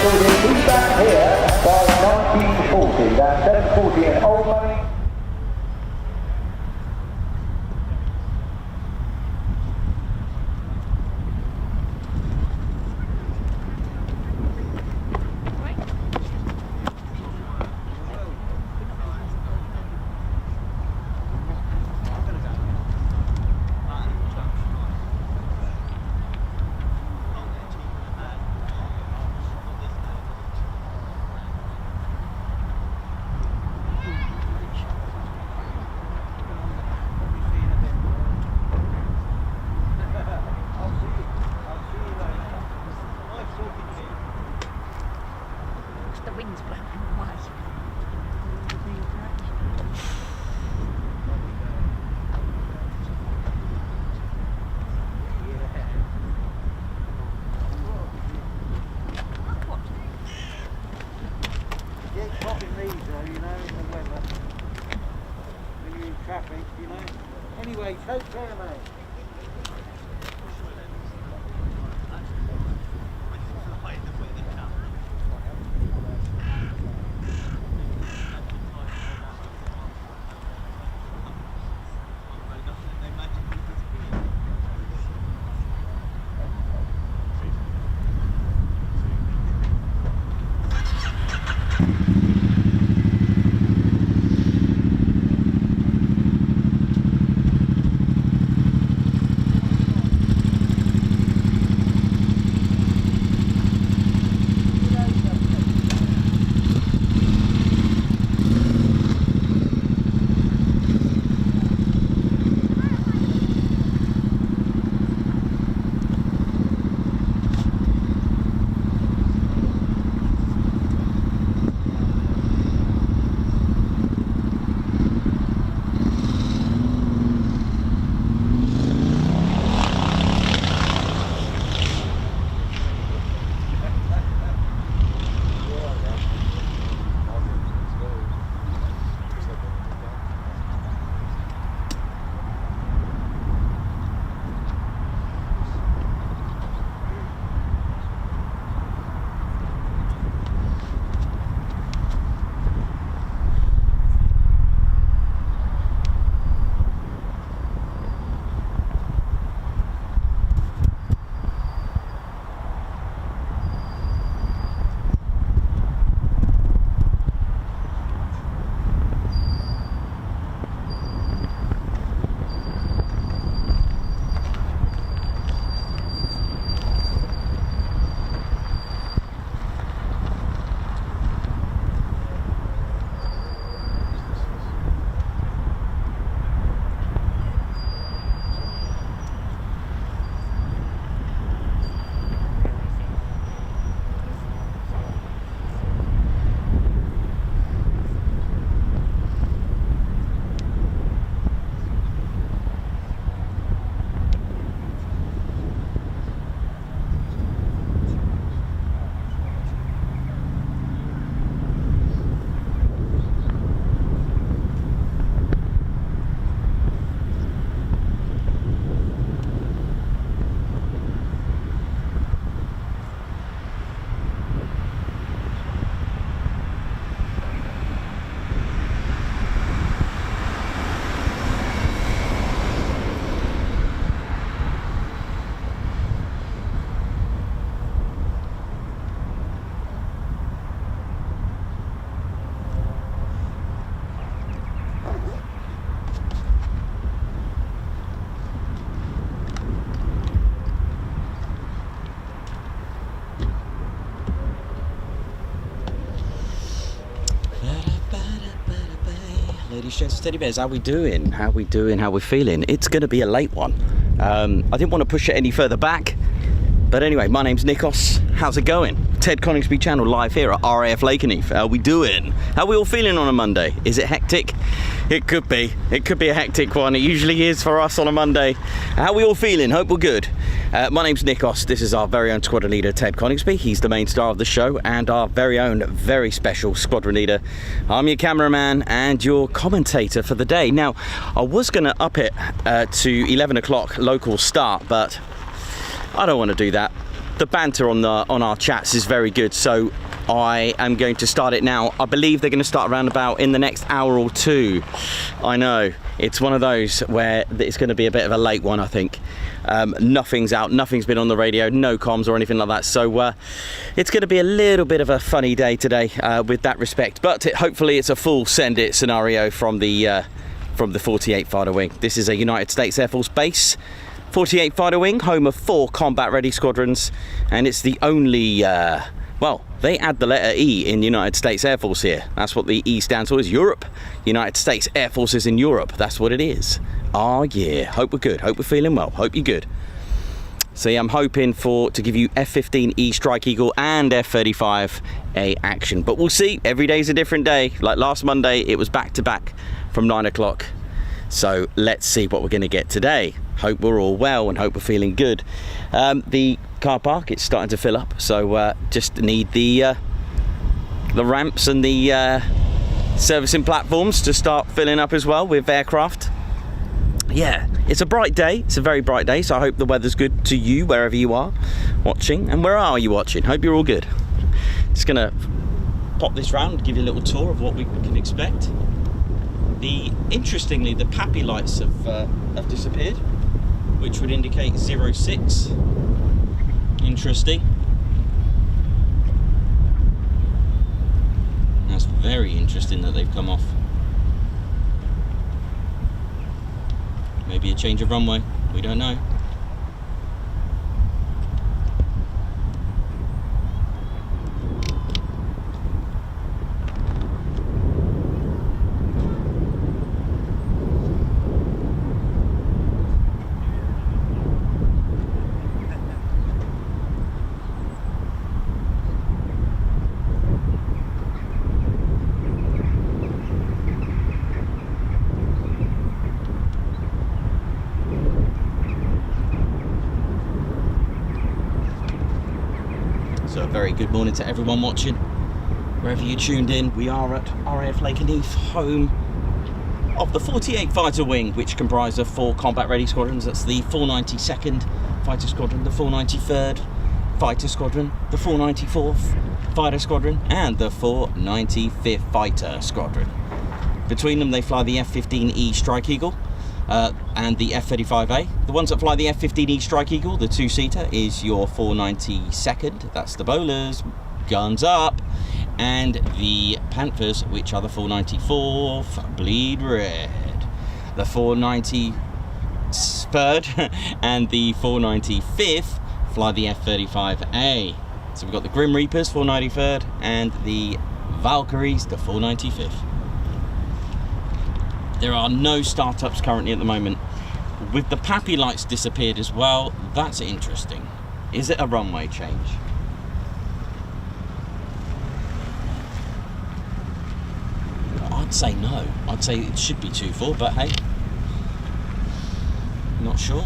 building. We back here by 1940. That's 740 in old money. The wind's blowing away. Get cropping these though, you know, in the weather. When you're in traffic, you know. Anyway, take care, mate. Ladies, gents, teddy bears, how we doing? How we doing? How we feeling? It's going to be a late one. I didn't want to push it any further back. But anyway, my name's Nikos. How's it going? Ted Coningsby channel live here at RAF Lakenheath. How we doing? How we all feeling on a Monday? Is it hectic? It could be. It could be a hectic one. It usually is for us on a Monday. How we all feeling? Hope we're good. My name's Nikos. This is our very own squadron leader, Ted Coningsby. He's the main star of the show and our very own, very special squadron leader. I'm your cameraman and your commentator for the day. Now, I was going to up it to 11 o'clock local start, but I don't want to do that. the banter on our chats is very good, so I am going to start it now. I believe they're going to start around about in the next hour or two. I know, it's one of those where it's going to be a bit of a late one, I think. Nothing's out, nothing's been on the radio, no comms or anything like that, so it's going to be a little bit of a funny day today with that respect, but hopefully it's a full send it scenario from the 48 Fighter Wing. This is a United States Air Force base, 48 Fighter Wing, home of 4 combat ready squadrons, and it's the only well, they add the letter E in United States Air Force here. That's what the E stands for, is Europe. United States Air Forces in Europe. That's what it is. Oh yeah, hope we're good. Hope we're feeling well. Hope you're good. So yeah, I'm hoping to give you F15E Strike Eagle and F-35A action. But we'll see. Every day's a different day. Like last Monday, it was back to back from 9 o'clock. So let's see what we're going to get today. Hope we're all well and hope we're feeling good. The car park, it's starting to fill up, so just need the ramps and the servicing platforms to start filling up as well with aircraft. Yeah, it's a bright day. It's a very bright day, so I hope the weather's good to you wherever you are watching. And where are you watching? Hope you're all good. Just gonna pop this round, give you a little tour of what we can expect. Interestingly, the PAPI lights have disappeared, which would indicate 06. Interesting. That's very interesting that they've come off. Maybe a change of runway, we don't know. So a very good morning to everyone watching, wherever you tuned in. We are at RAF Lakenheath, home of the 48 Fighter Wing, which comprise of 4 combat ready squadrons. That's the 492nd Fighter Squadron, the 493rd Fighter Squadron, the 494th Fighter Squadron, and the 495th Fighter Squadron. Between them they fly the F-15E Strike Eagle and the F-35A. The ones that fly the F-15E Strike Eagle, the 2-seater, is your 492nd, that's the Bolars, guns up, and the Panthers, which are the 494th, bleed red. The 493rd and the 495th fly the F-35A. So we've got the Grim Reapers, 493rd, and the Valkyries, the 495th. There are no startups currently at the moment. With the PAPI lights disappeared as well, that's interesting. Is it a runway change? I'd say no. I'd say it should be 2-4, but hey, not sure.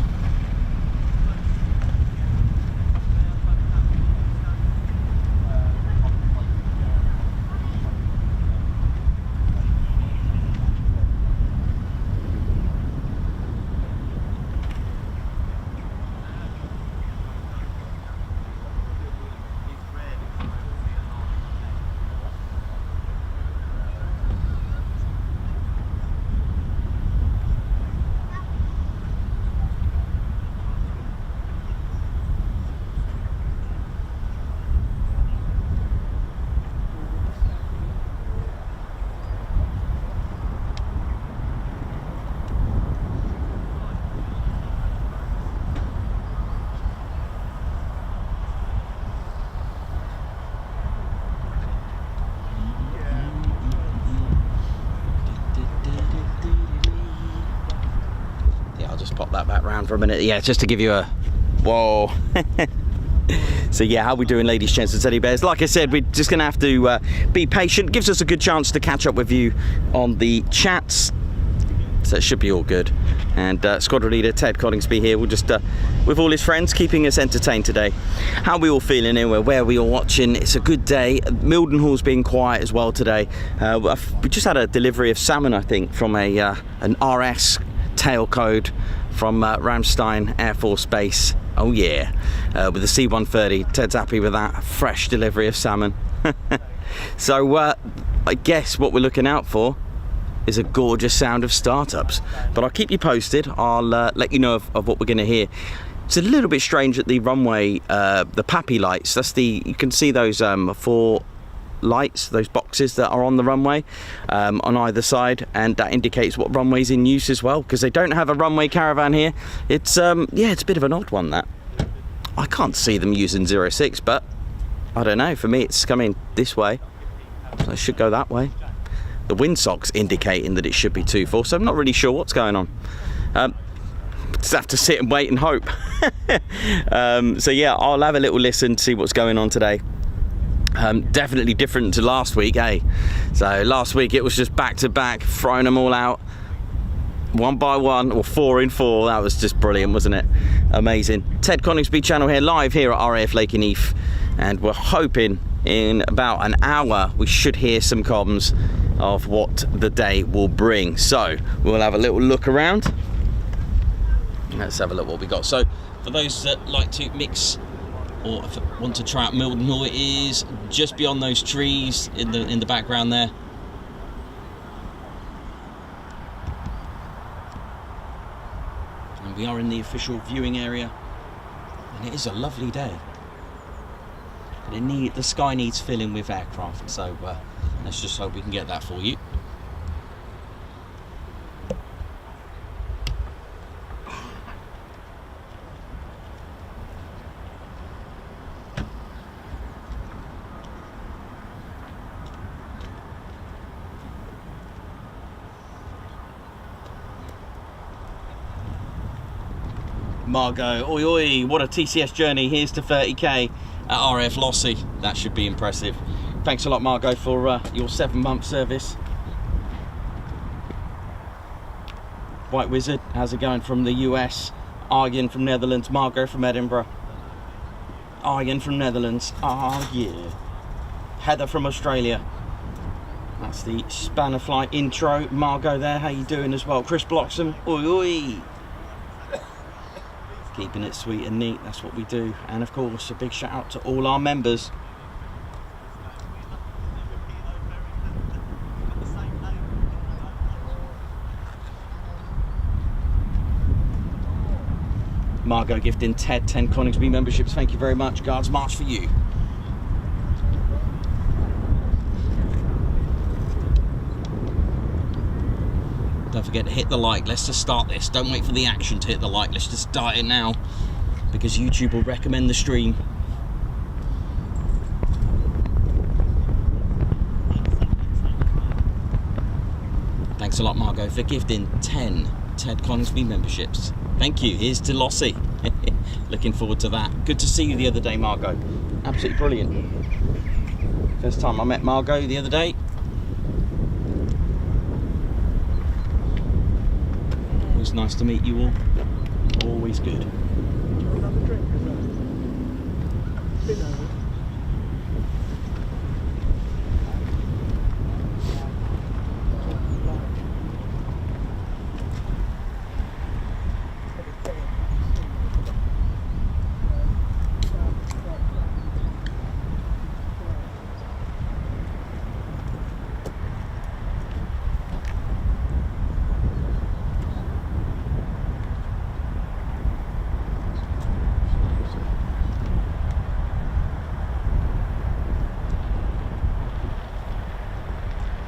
Pop that back round for a minute, yeah, just to give you a whoa. So yeah, how we doing, ladies, gents and teddy bears? Like I said, we're just gonna have to be patient. Gives us a good chance to catch up with you on the chats, so it should be all good. And squadron leader Ted Coningsby here will just with all his friends, keeping us entertained today. How we all feeling anyway, where we all watching? It's a good day. Mildenhall's been quiet as well today. We just had a delivery of salmon, I think, from an RS tail code from Ramstein Air Force Base. Oh yeah, with the C-130. Ted's happy with that. Fresh delivery of salmon. So I guess what we're looking out for is a gorgeous sound of startups. But I'll keep you posted. I'll let you know of what we're going to hear. It's a little bit strange at the runway, the PAPI lights. That's you can see those 4 lights, those boxes that are on the runway on either side, and that indicates what runway's in use as well, because they don't have a runway caravan here. It's yeah, it's a bit of an odd one, that. I can't see them using 06, but I don't know, for me it's coming this way, so it should go that way. The windsock's indicating that it should be 24, so I'm not really sure what's going on. Just have to sit and wait and hope. So yeah, I'll have a little listen to see what's going on today. Definitely different to last week, eh? So last week it was just back to back, throwing them all out one by one, or 4 in 4. That was just brilliant, wasn't it? Amazing. Ted Coningsby channel here, live here at RAF Lakenheath, and we're hoping in about an hour we should hear some comms of what the day will bring. So we'll have a little look around. Let's have a look what we got. So for those that like to mix or want to try out Mildenhall, it is just beyond those trees in the background there. And we are in the official viewing area, and it is a lovely day. But the sky needs filling with aircraft, so let's just hope we can get that for you. Margot, oi oi, what a TCS journey. Here's to 30k at RAF Lossy. That should be impressive. Thanks a lot, Margot, for your 7-month service. White Wizard, how's it going from the US? Arjen from Netherlands, Margot from Edinburgh. Arjen from Netherlands, oh yeah. Heather from Australia. That's the Spanner Flight intro. Margot there, how you doing as well? Chris Bloxham, oi oi. Keeping it sweet and neat, that's what we do. And of course, a big shout out to all our members. Margot gifting Ted 10 Coningsby memberships, thank you very much. Guards March for you. Don't forget to hit the like. Let's just start this. Don't wait for the action to hit the like. Let's just start it now, because YouTube will recommend the stream. Thanks a lot, Margot, for gifting 10 Ted Coningsby memberships. Thank you. Here's to Lossy. Looking forward to that. Good to see you the other day, Margot. Absolutely brilliant. First time I met Margot the other day. It's nice to meet you all. Always good.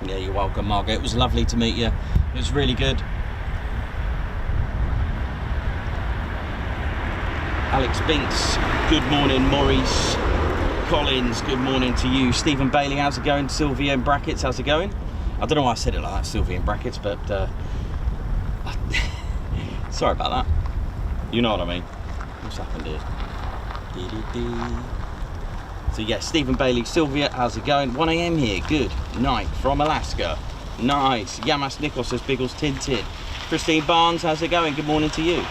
Yeah, you're welcome, Margaret. It was lovely to meet you. It was really good. Alex Binks, good morning. Maurice Collins, good morning to you. Stephen Bailey, how's it going? Sylvia in brackets, how's it going? I don't know why I said it like that, Sylvia in brackets, but sorry about that. You know what I mean. What's happened here? So yeah, Stephen Bailey, Sylvia, how's it going? 1 AM here, good night from Alaska. Nice. Yamas Nichols says Biggles Tinted. Christine Barnes, how's it going? Good morning to you.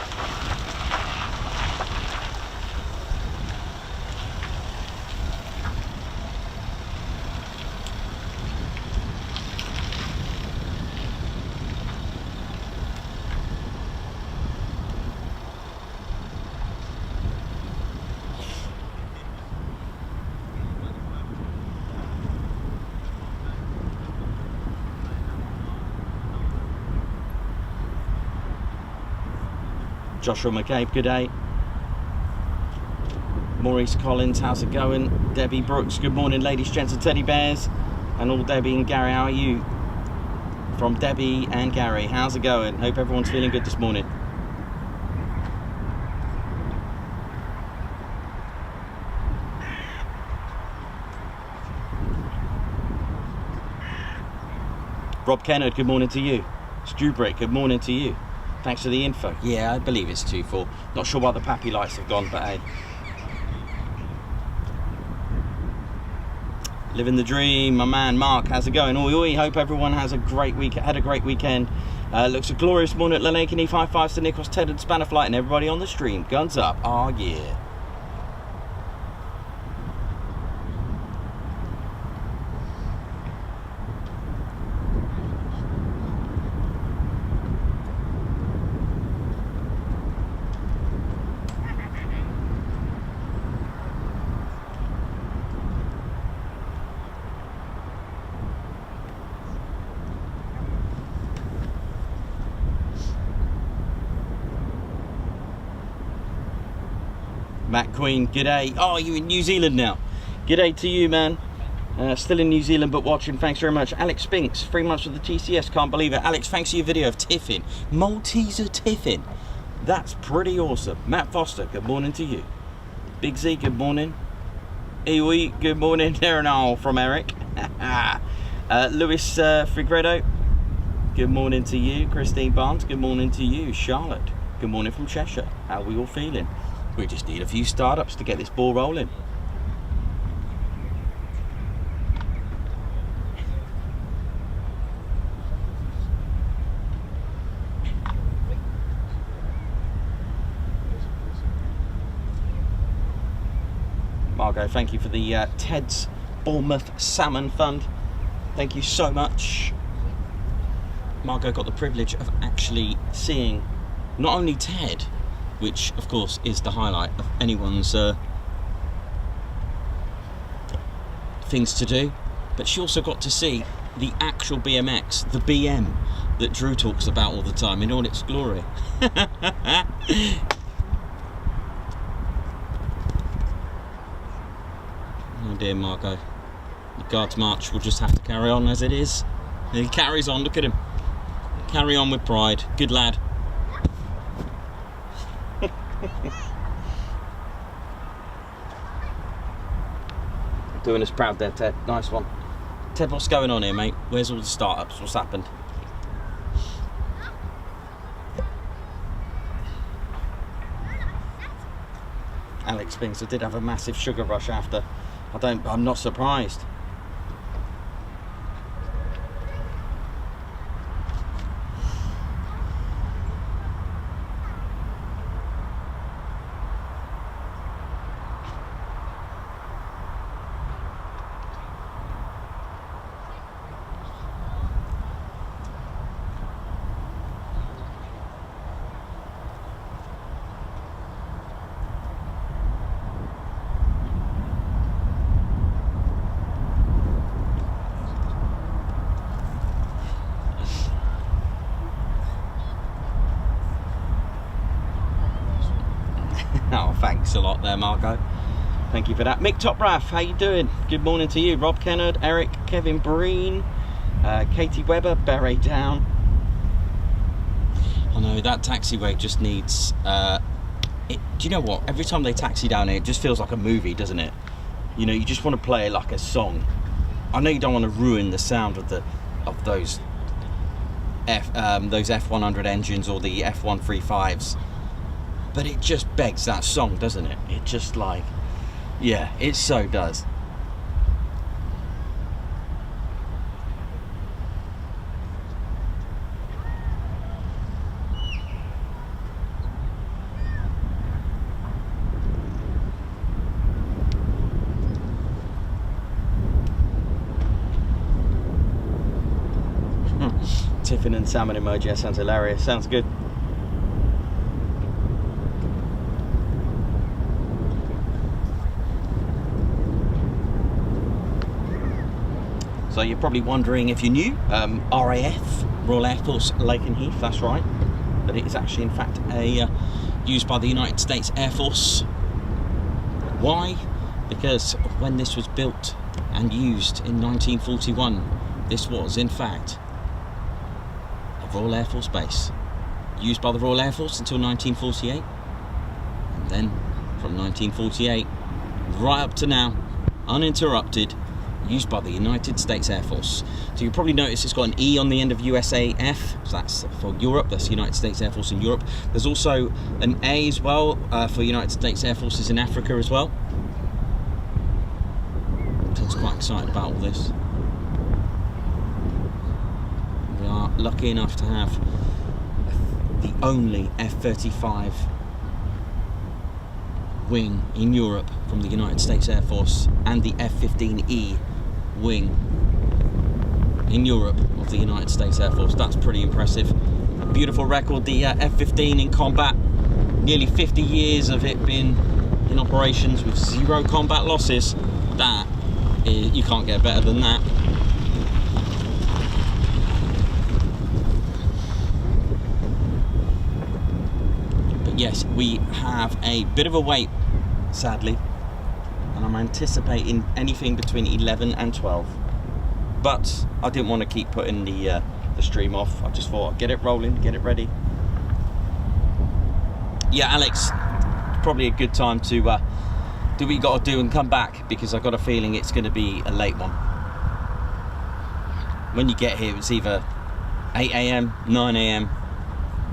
Joshua McCabe, good day. Maurice Collins, how's it going? Debbie Brooks, good morning, ladies, gents and teddy bears. And all Debbie and Gary, how are you? From Debbie and Gary, how's it going? Hope everyone's feeling good this morning. Rob Kennard, good morning to you. Stu Brick, good morning to you. Thanks for the info. Yeah, I believe it's 2-4. Not sure why the pappy lights have gone, but hey. Living the dream, my man Mark, how's it going? Oi, oi, hope everyone has a great week, had a great weekend. Looks a glorious morning at Lakenheath. High fives to Nicholas, Ted and Spanner Flight and everybody on the stream. Guns up, oh yeah. Matt Queen, g'day. Oh, you're in New Zealand now. G'day to you, man. Still in New Zealand, but watching. Thanks very much. Alex Spinks, 3 months with the TCS. Can't believe it. Alex, thanks for your video of tiffin. Malteser tiffin. That's pretty awesome. Matt Foster, good morning to you. Big Z, good morning. Ewe, good morning. There and all from Eric. Lewis Figredo, good morning to you. Christine Barnes, good morning to you. Charlotte, good morning from Cheshire. How are we all feeling? We just need a few startups to get this ball rolling. Margot, thank you for the Ted's Bournemouth Salmon Fund. Thank you so much. Margot got the privilege of actually seeing not only Ted, which of course is the highlight of anyone's things to do, but she also got to see the actual BMX, the BM that Drew talks about all the time in all its glory. Oh dear, Margot. The Guards March will just have to carry on as it is. He carries on, look at him. Carry on with pride. Good lad. Doing us proud there, Ted. Nice one. Ted, what's going on here, mate? Where's all the startups? What's happened? Alex Spinks, I did have a massive sugar rush after. I'm not surprised. Oh, thanks a lot there, Margot. Thank you for that. Mick Topraff, how you doing? Good morning to you. Rob Kennard, Eric, Kevin Breen, Katie Webber, Beret Down. Oh no, that taxiway just needs... do you know what? Every time they taxi down here, it just feels like a movie, doesn't it? You know, you just want to play like a song. I know you don't want to ruin the sound of those F100 engines or the F135s. But it just begs that song, doesn't it? It just like, yeah, it so does. Tiffin and salmon emoji, that sounds hilarious. Sounds good. So you're probably wondering if you knew, RAF, Royal Air Force Lakenheath, that's right. But it is actually in fact a used by the United States Air Force. Why? Because when this was built and used in 1941, this was in fact a Royal Air Force base, used by the Royal Air Force until 1948, and then from 1948 right up to now, uninterrupted, used by the United States Air Force. So you probably notice it's got an E on the end of USAF, so that's for Europe, that's United States Air Force in Europe. There's also an A as well for United States Air Forces in Africa as well. So I was quite excited about all this. We are lucky enough to have the only F-35 wing in Europe from the United States Air Force, and the F-15E wing in Europe of the United States Air Force. That's pretty impressive. Beautiful record, the F-15 in combat. Nearly 50 years of it being in operations with 0 combat losses. That is, you can't get better than that. But yes, we have a bit of a wait, sadly, and I'm anticipating anything between 11 and 12. But I didn't want to keep putting the stream off. I just thought I'd get it rolling, get it ready. Yeah, Alex, probably a good time to do what you got to do and come back, because I got a feeling it's going to be a late one. When you get here, it's either 8 AM, 9 AM,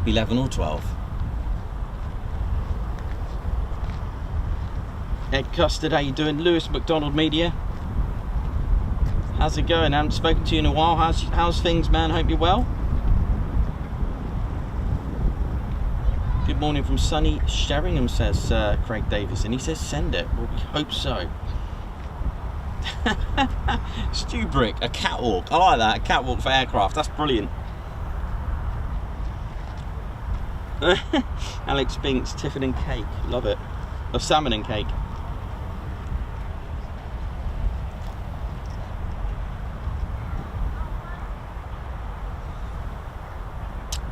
11 or 12. Ed Custard, how you doing? Lewis McDonald Media, how's it going? I haven't spoken to you in a while. How's things, man? Hope you're well. Good morning from sunny Sheringham, says Craig Davis, and he says send it. Well, we hope so. Stew Brick, a catwalk. I like that, a catwalk for aircraft. That's brilliant. Alex Binks, Tiffin and cake. Love it. Or salmon and cake.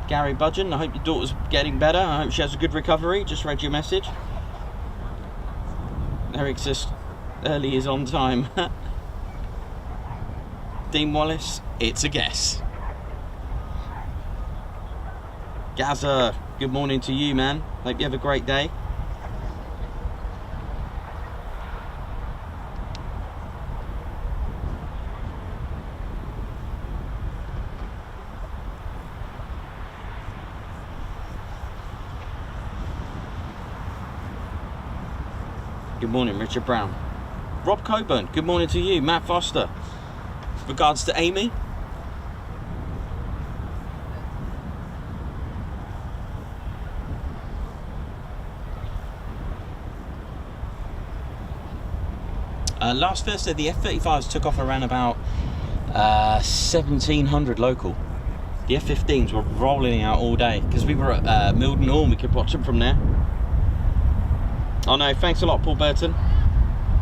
Gary Budgeon, I hope your daughter's getting better. I hope she has a good recovery. Just read your message. Eric says early is on time. Dean Wallace, it's a guess. Gaza, good morning to you, man. Hope you have a great day. Good morning, Richard Brown. Rob Coburn, good morning to you. Matt Foster, regards to Amy. Last Thursday, the F-35s took off around about 1700 local. The F-15s were rolling out all day because we were at Milden Hall and we could watch them from there. Oh no, thanks a lot, Paul Burton.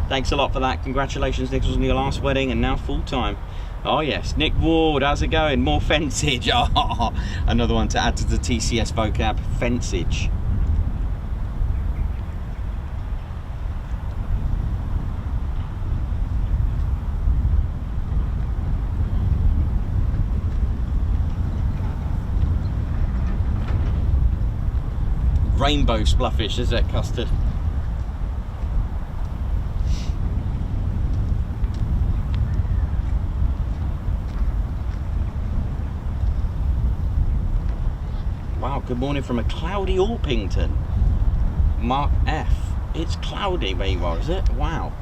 Thanks a lot for that. Congratulations, Nick, on your last wedding and now full time. Oh yes, Nick Ward, how's it going? More fencage. Oh, another one to add to the TCS vocab, fencage. Rainbow spluffish, is that custard? Wow, good morning from a cloudy Orpington. Mark F. It's cloudy where you are, is it? Wow.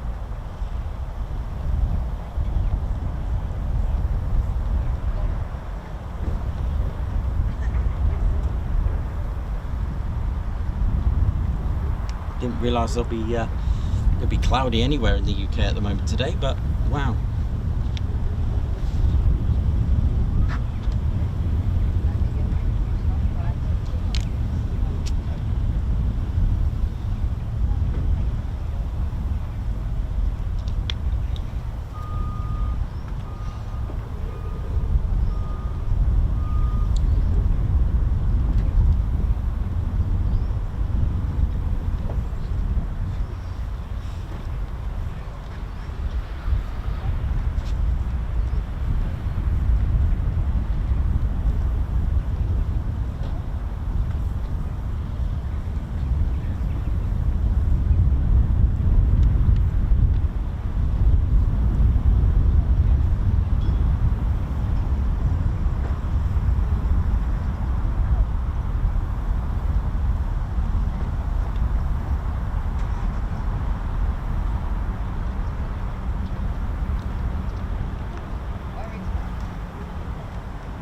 Didn't realise it'll be cloudy anywhere in the UK at the moment today, but wow.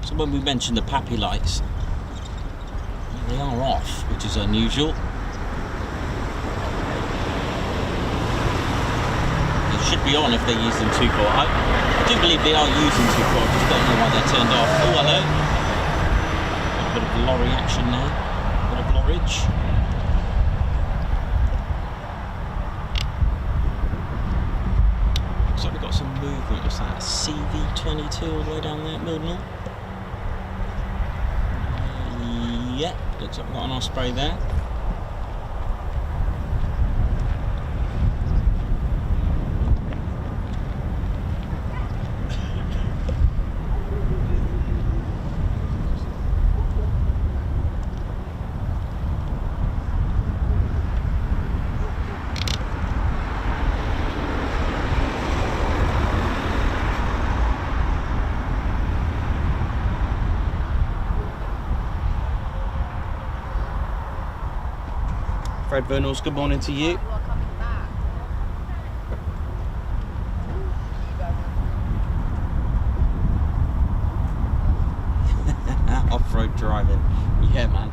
So when we mentioned the PAPI lights, they are off, which is unusual. They should be on if they're using 2.4. I do believe they are using 2.4, I just don't know why they're turned off. Oh, hello. A bit of lorry action there. A bit of lorridge. Looks like we've got some movement. What's that? CV22 all the way down there at Mildenhall. Yeah, looks like we've got an Osprey there. Fred Vernals, good morning to you. You are coming back. Off-road driving. Yeah, man.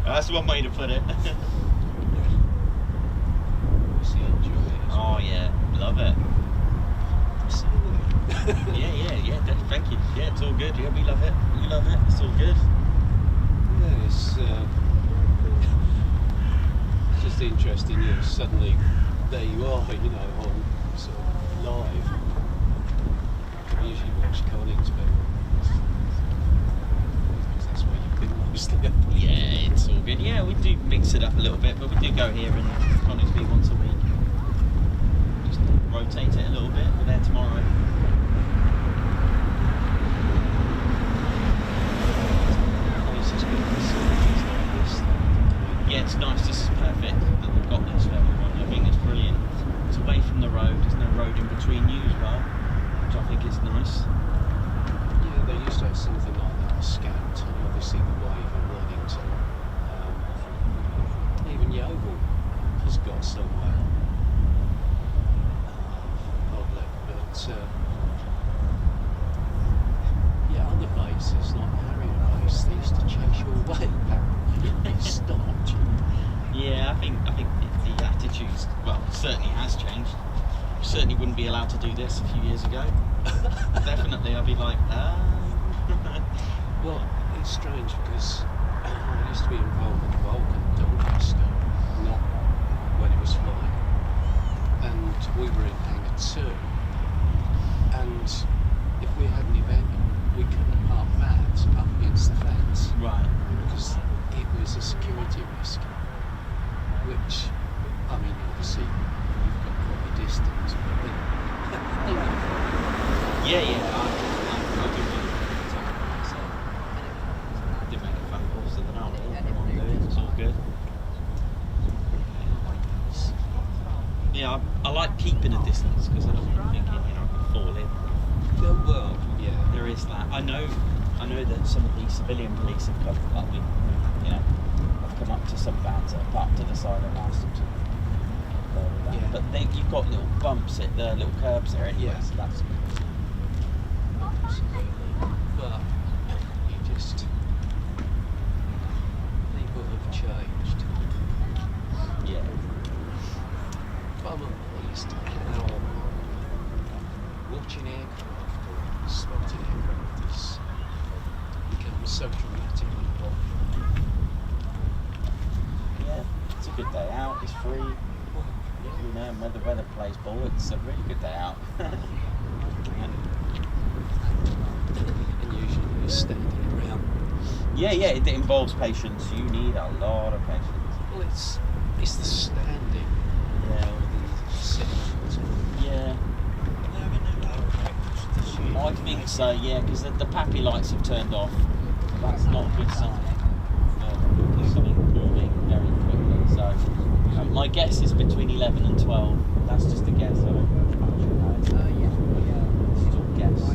That's one way to put it. Oh yeah, love it. yeah, thank you. Yeah, it's all good. Yeah, we love it. We love it. It's all good. Yeah, it's just interesting. You know, suddenly there you are. You know, on sort of live. I usually watch Coningsby. That's where you've been mostly. Yeah, it's all good. Yeah, we do mix it up a little bit, but we do go here and Coningsby once a week. Just rotate it a little bit. We're there tomorrow. Yeah, it's nice. This is perfect that we've got this for everyone. I think it's brilliant. It's away from the road. There's no road in between you as well, which I think is nice. Yeah, they used to have something like that, a scout, and obviously the wave in Wellington. Even Yeovil has got somewhere of it, but yeah, other bases like Harrier base, they used to chase you away. You stopped. Yeah, I think the attitudes, well, certainly has changed. You certainly wouldn't be allowed to do this a few years ago. Definitely, I'd be like, Well, it's strange because I used to be involved with Vulcan Doncaster, not when it was flying, and we were in Hangar 2, and if we had an event, we couldn't park that up against the fence. right. Because it was a security risk, which, I mean, obviously you've got proper distance, but then, Yeah, I do want to I did make a phone call, so then I'll do it. It's all good. Yeah, I like keeping a distance because I don't want thinking, you know, I can fall in. well, yeah. There is that. I know that some of the civilian police have come up, you know, have come up to some vans that are parked to the side and asked them to go with that. Yeah. But you've got little bumps at the little curbs there anyway, Yeah. so that's Absolutely. But you just, people have changed. yeah. But I'm pleased how watching aircraft or spotting aircraft has become so dramatically popular. Yeah, it's a good day out. It's free. You know, and when the weather plays ball, it's a really good day out. And usually you're standing around Yeah, yeah, it involves patience. You need a lot of patience. Well, it's the standing. Yeah. Rather than the sitting. Yeah. I think so, yeah, because the pappy lights have turned off. That's not a good sign. There's something moving very quickly. So my guess is between 11 and 12. That's just a guess. I don't actually know. It's all guess. I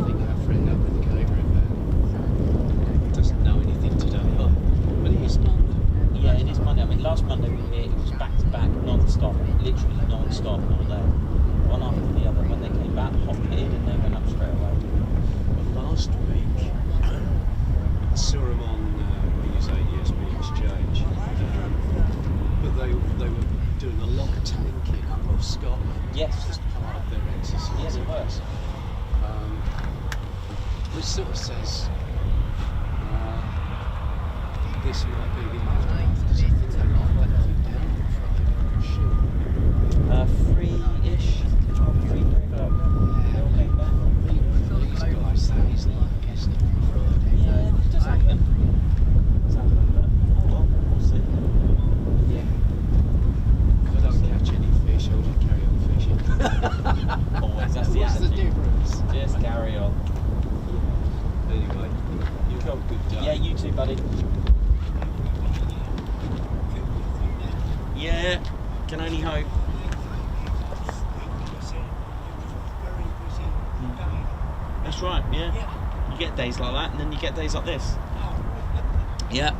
think our friend up in the catering van doesn't know anything today, but it is Monday. Yeah, it is Monday. I mean, last Monday we were here, it was back to back, non-stop, literally non-stop all day. One after the other. When they came back, hot-pitted and they went up straight away. Well, last week, I saw them on USAF exchange, but they were doing a lot of tanking up off Scotland. Yes. As part of their exercise. Yes, it was. Which sort of says this might be the aftermath, because I think they might let you down on Friday, I'm sure. 3-ish. 3 These guys, that is luck, isn't it, on Friday? Yeah, it does happen. Oh well, we'll see. Yeah. If I don't catch any fish, I'll just carry on fishing. Always, that's the What's the attitude. difference? Just carry on. Anyway, you have a good day. Yeah, you too, buddy. Yeah, can only hope. That's right, yeah. You get days like that, and then you get days like this. Yeah.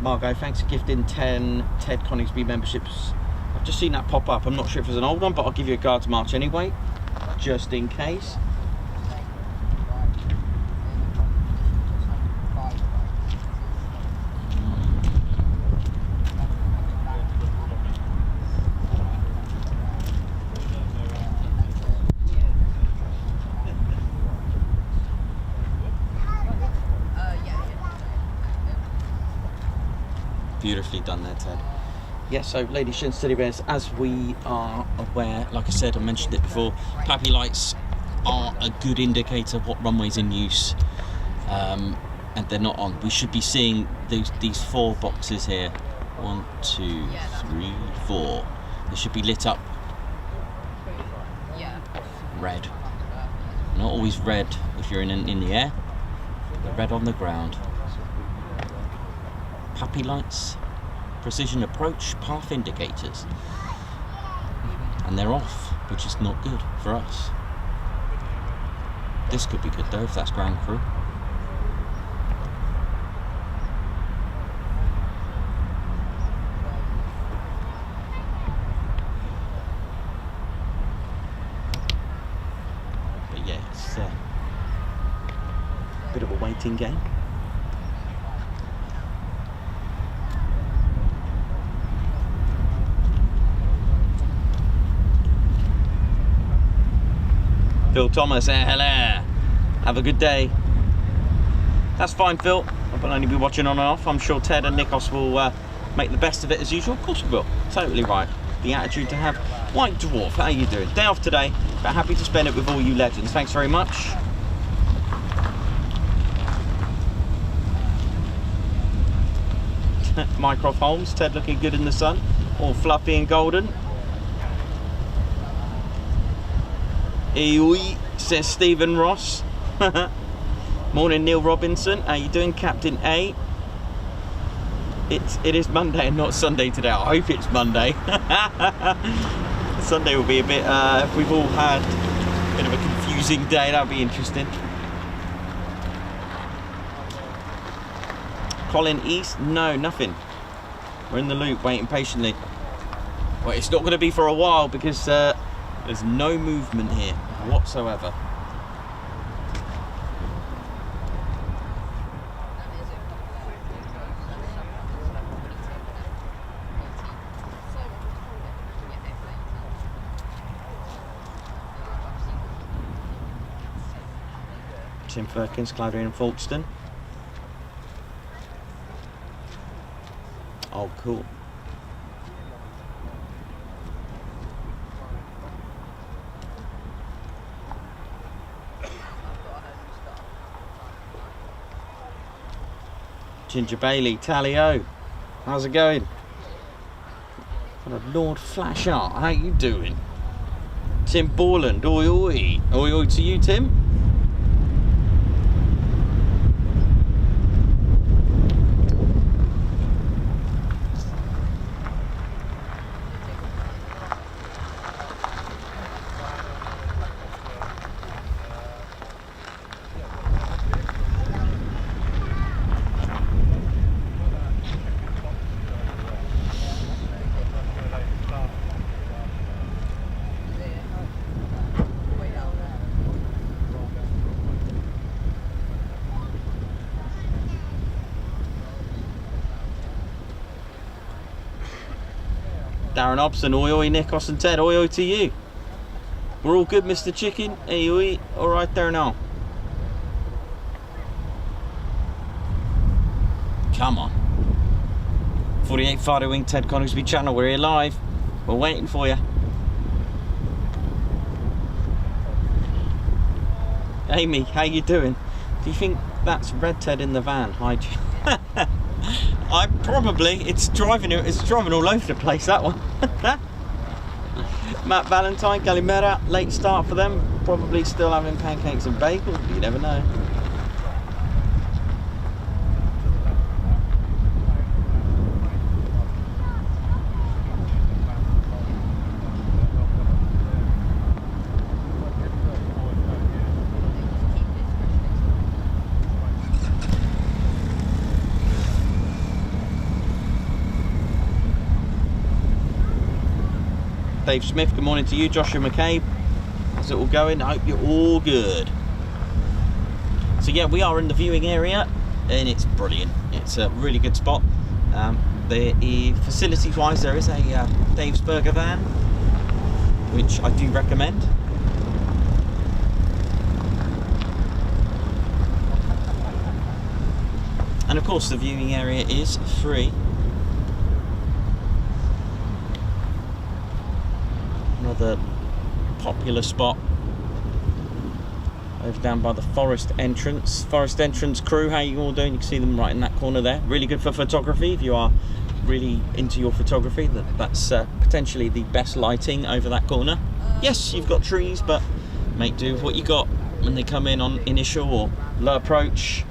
Margot, thanks for gifting 10 Ted Coningsby memberships. I've just seen that pop up. I'm not sure if it's an old one, but I'll give you a Guards March anyway, just in case. Beautifully done there, Ted. Yeah, so ladies and teddy bears, as we are aware, like I said, I mentioned it before, pappy lights are a good indicator of what runway's in use, and they're not on. We should be seeing these 4 boxes here. 1, 2, 3, 4. They should be lit up red. Not always red if you're in the air, but red on the ground. Pappy lights, precision approach, path indicators, and they're off, which is not good for us. This could be good though if that's ground crew. But yeah, it's a bit of a waiting game. Phil Thomas, hello. Have a good day. That's fine, Phil. I'll only be watching on and off. I'm sure Ted and Nikos will make the best of it as usual. Of course we will. Totally right. The attitude to have. White Dwarf, how are you doing? Day off today, but happy to spend it with all you legends. Thanks very much. Mycroft Holmes, Ted looking good in the sun. All fluffy and golden. Eoi, says Stephen Ross. Morning, Neil Robinson. How you doing, Captain A? It is Monday and not Sunday today. I hope it's Monday. Sunday will be a bit, if we've all had a bit of a confusing day, that'll be interesting. Colin East? No, nothing. We're in the loop, waiting patiently. Well, it's not going to be for a while because there's no movement here whatsoever. Tim Firkins, Cloudy and Folkestone. Oh, cool. Ginger Bailey, Tally-O. How's it going? Lord Flashart, how you doing? Tim Borland, oi oi. Oi oi to you, Tim. Darren Hobson, oi oi, Nikos and Ted, oi oi to you. We're all good, Mr. Chicken. Hey oi, alright there now. Come on. 48 Fighter Wing, Ted Coningsby channel, we're here live. We're waiting for you. Amy, how you doing? Do you think that's Red Ted in the van? Hi. It's driving all over the place, that one. Matt Valentine, Calimera, late start for them. Probably still having pancakes and bacon, but you never know. Dave Smith, good morning to you. Joshua McCabe, how's it all going? I hope you're all good. So yeah, we are in the viewing area and it's brilliant. It's a really good spot. Facilities wise, there is a Dave's Burger van, which I do recommend. And of course the viewing area is free. Another popular spot over down by the forest entrance crew. How you all doing? You can see them right in that corner there. Really good for photography if you are really into your photography. That's potentially the best lighting over that corner. Yes, you've got trees, but make do with what you got when they come in on initial or low approach.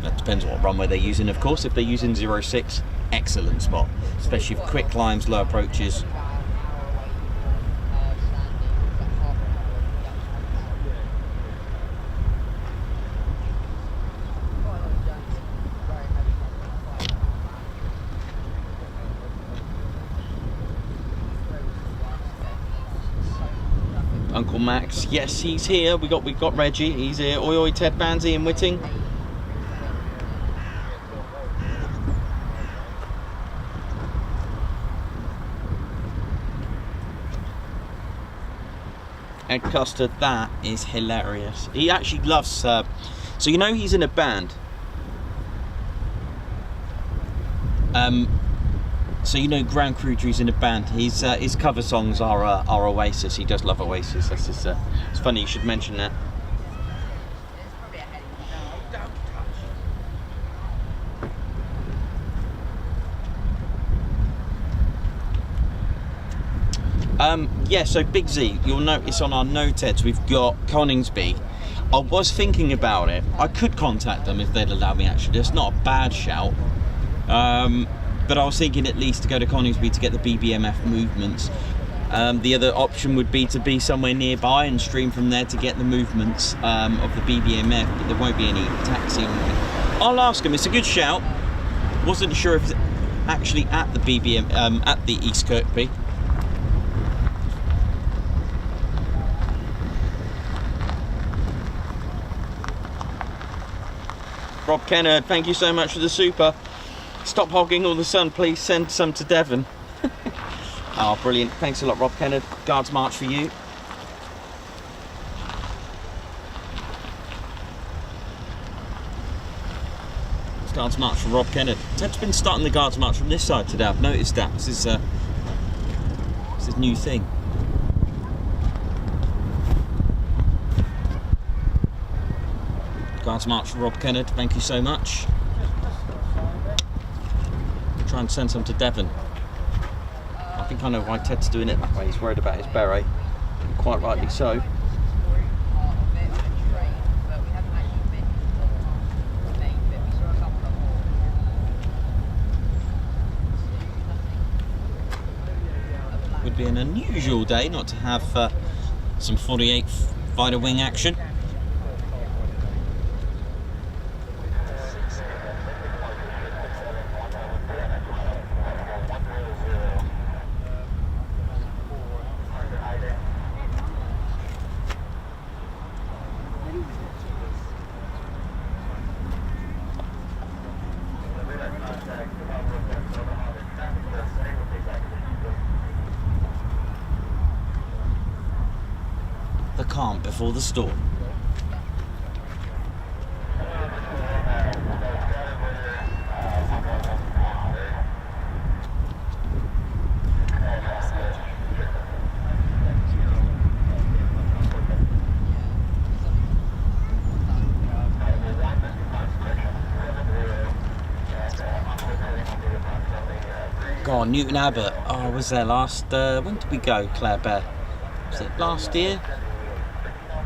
That depends what runway they're using, of course. If they're using 06, excellent spot, especially for quick climbs, low approaches. Uncle Max, yes, he's here. We got Reggie, he's here. Oi oi, Ted Banzi and Whitting. Ed Custard, that is hilarious. He actually loves so you know he's in a band. So you know Ground Crew Drew's in a band. His cover songs are Oasis. He does love Oasis. That's just it's funny you should mention that. Yeah, so Big Z, you'll notice on our noteheads we've got Coningsby. I was thinking about it. I could contact them if they'd allow me, actually. It's not a bad shout. But I was thinking at least to go to Coningsby to get the BBMF movements. The other option would be to be somewhere nearby and stream from there to get the movements of the BBMF, but there won't be any taxiing. I'll ask them, it's a good shout. Wasn't sure if it's actually at the BBM, at the East Kirkby. Rob Kennard, thank you so much for the super. Stop hogging all the sun, please send some to Devon. Oh, brilliant. Thanks a lot, Rob Kennard. Guards March for you. It's Guards March for Rob Kennard. Ted's been starting the Guards March from this side today. I've noticed that. This is a new thing. Guards March Rob Kennard, thank you so much. Try and send some to Devon. I think I know why Ted's doing it that way. He's worried about his beret, quite rightly so. Would be an unusual day not to have some 48 fighter wing action. The calm before the storm. God, Newton Abbott. Oh, I was there last. When did we go, Claire Bear? Was it last year?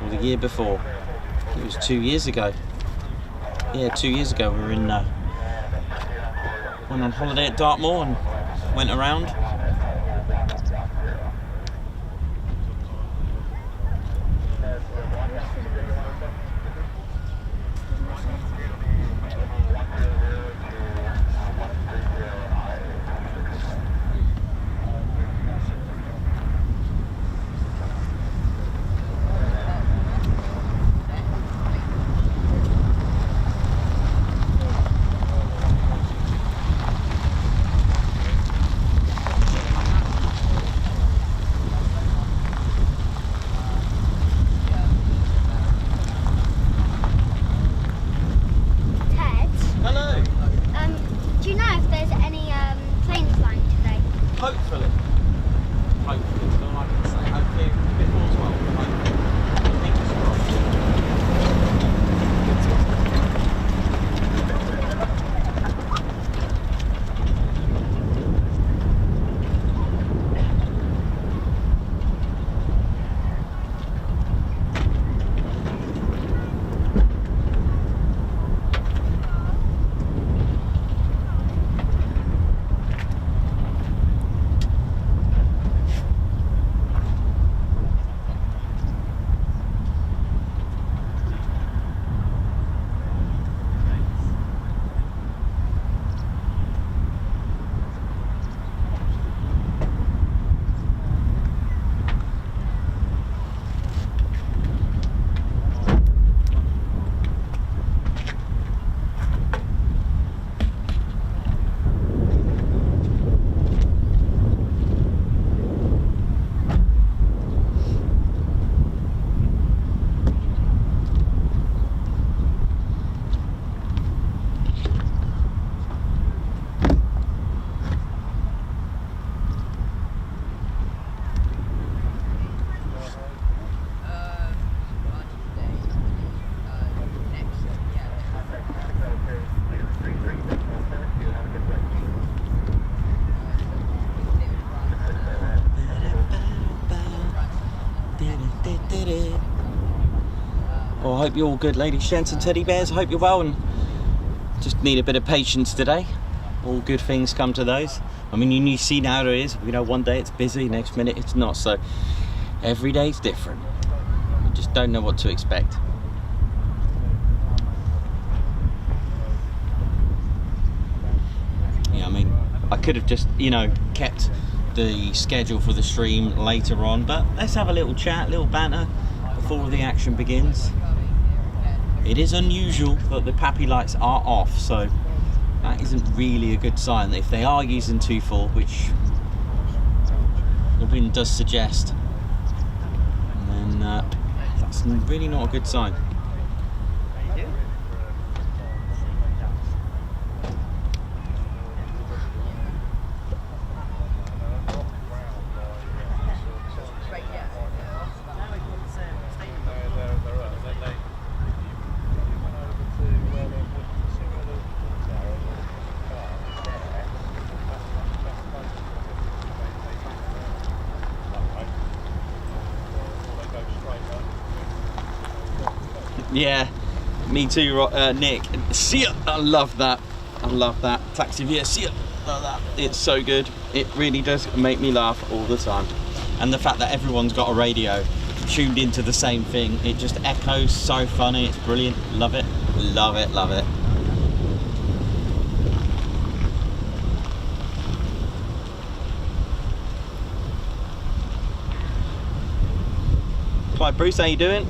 Or the year before? I think it was 2 years ago. Yeah, 2 years ago we were in. Went on holiday at Dartmoor and went around. Well, I hope you're all good, ladies, gents and teddy bears. I hope you're well and just need a bit of patience today. All good things come to those. I mean, you see now how it is. You know, one day it's busy, next minute it's not. So every day's different. You just don't know what to expect. Yeah, I mean, I could have just, you know, kept the schedule for the stream later on, but let's have a little chat, little banter before the action begins. It is unusual that the PAPI lights are off, so that isn't really a good sign. If they are using 2.4, which the wind does suggest, then that's really not a good sign. Yeah, me too, Nick. See ya. I love that. I love that. Taxi via. See ya. Love that. It's so good. It really does make me laugh all the time. And the fact that everyone's got a radio tuned into the same thing, it just echoes. So funny. It's brilliant. Love it. Love it. Love it. Hi Bruce, how you doing?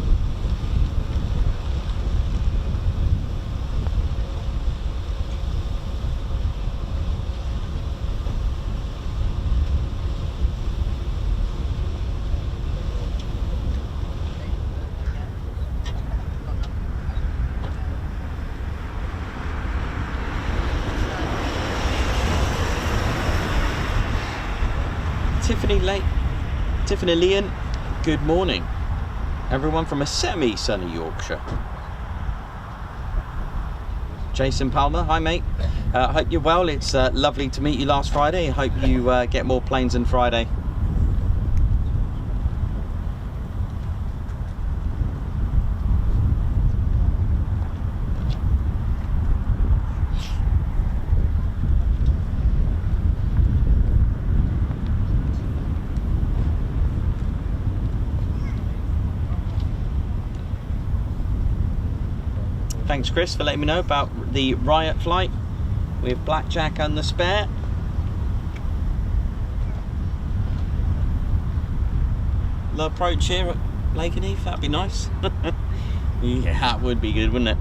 Tiffany Leon, good morning. Everyone from a semi-sunny Yorkshire. Jason Palmer, hi mate. Hope you're well. It's lovely to meet you last Friday. I hope you get more planes on Friday. Thanks Chris for letting me know about the riot flight with Blackjack and the spare. The approach here at Lakenheath, that'd be nice. Yeah, that would be good, wouldn't it?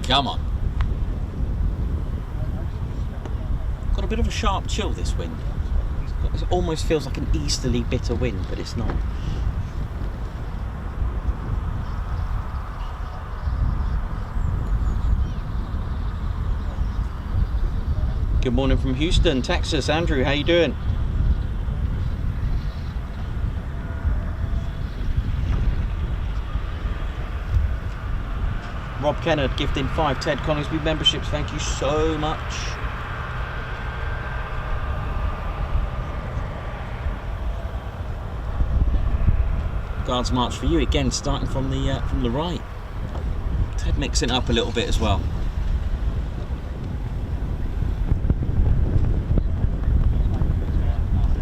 Come on. Got a bit of a sharp chill this wind. It almost feels like an easterly bitter wind, but it's not. Good morning from Houston, Texas. Andrew, how you doing? Rob Kennard gifting 5 Ted Coningsby memberships. Thank you so much. Guards march for you again, starting from the right. Ted mixing it up a little bit as well.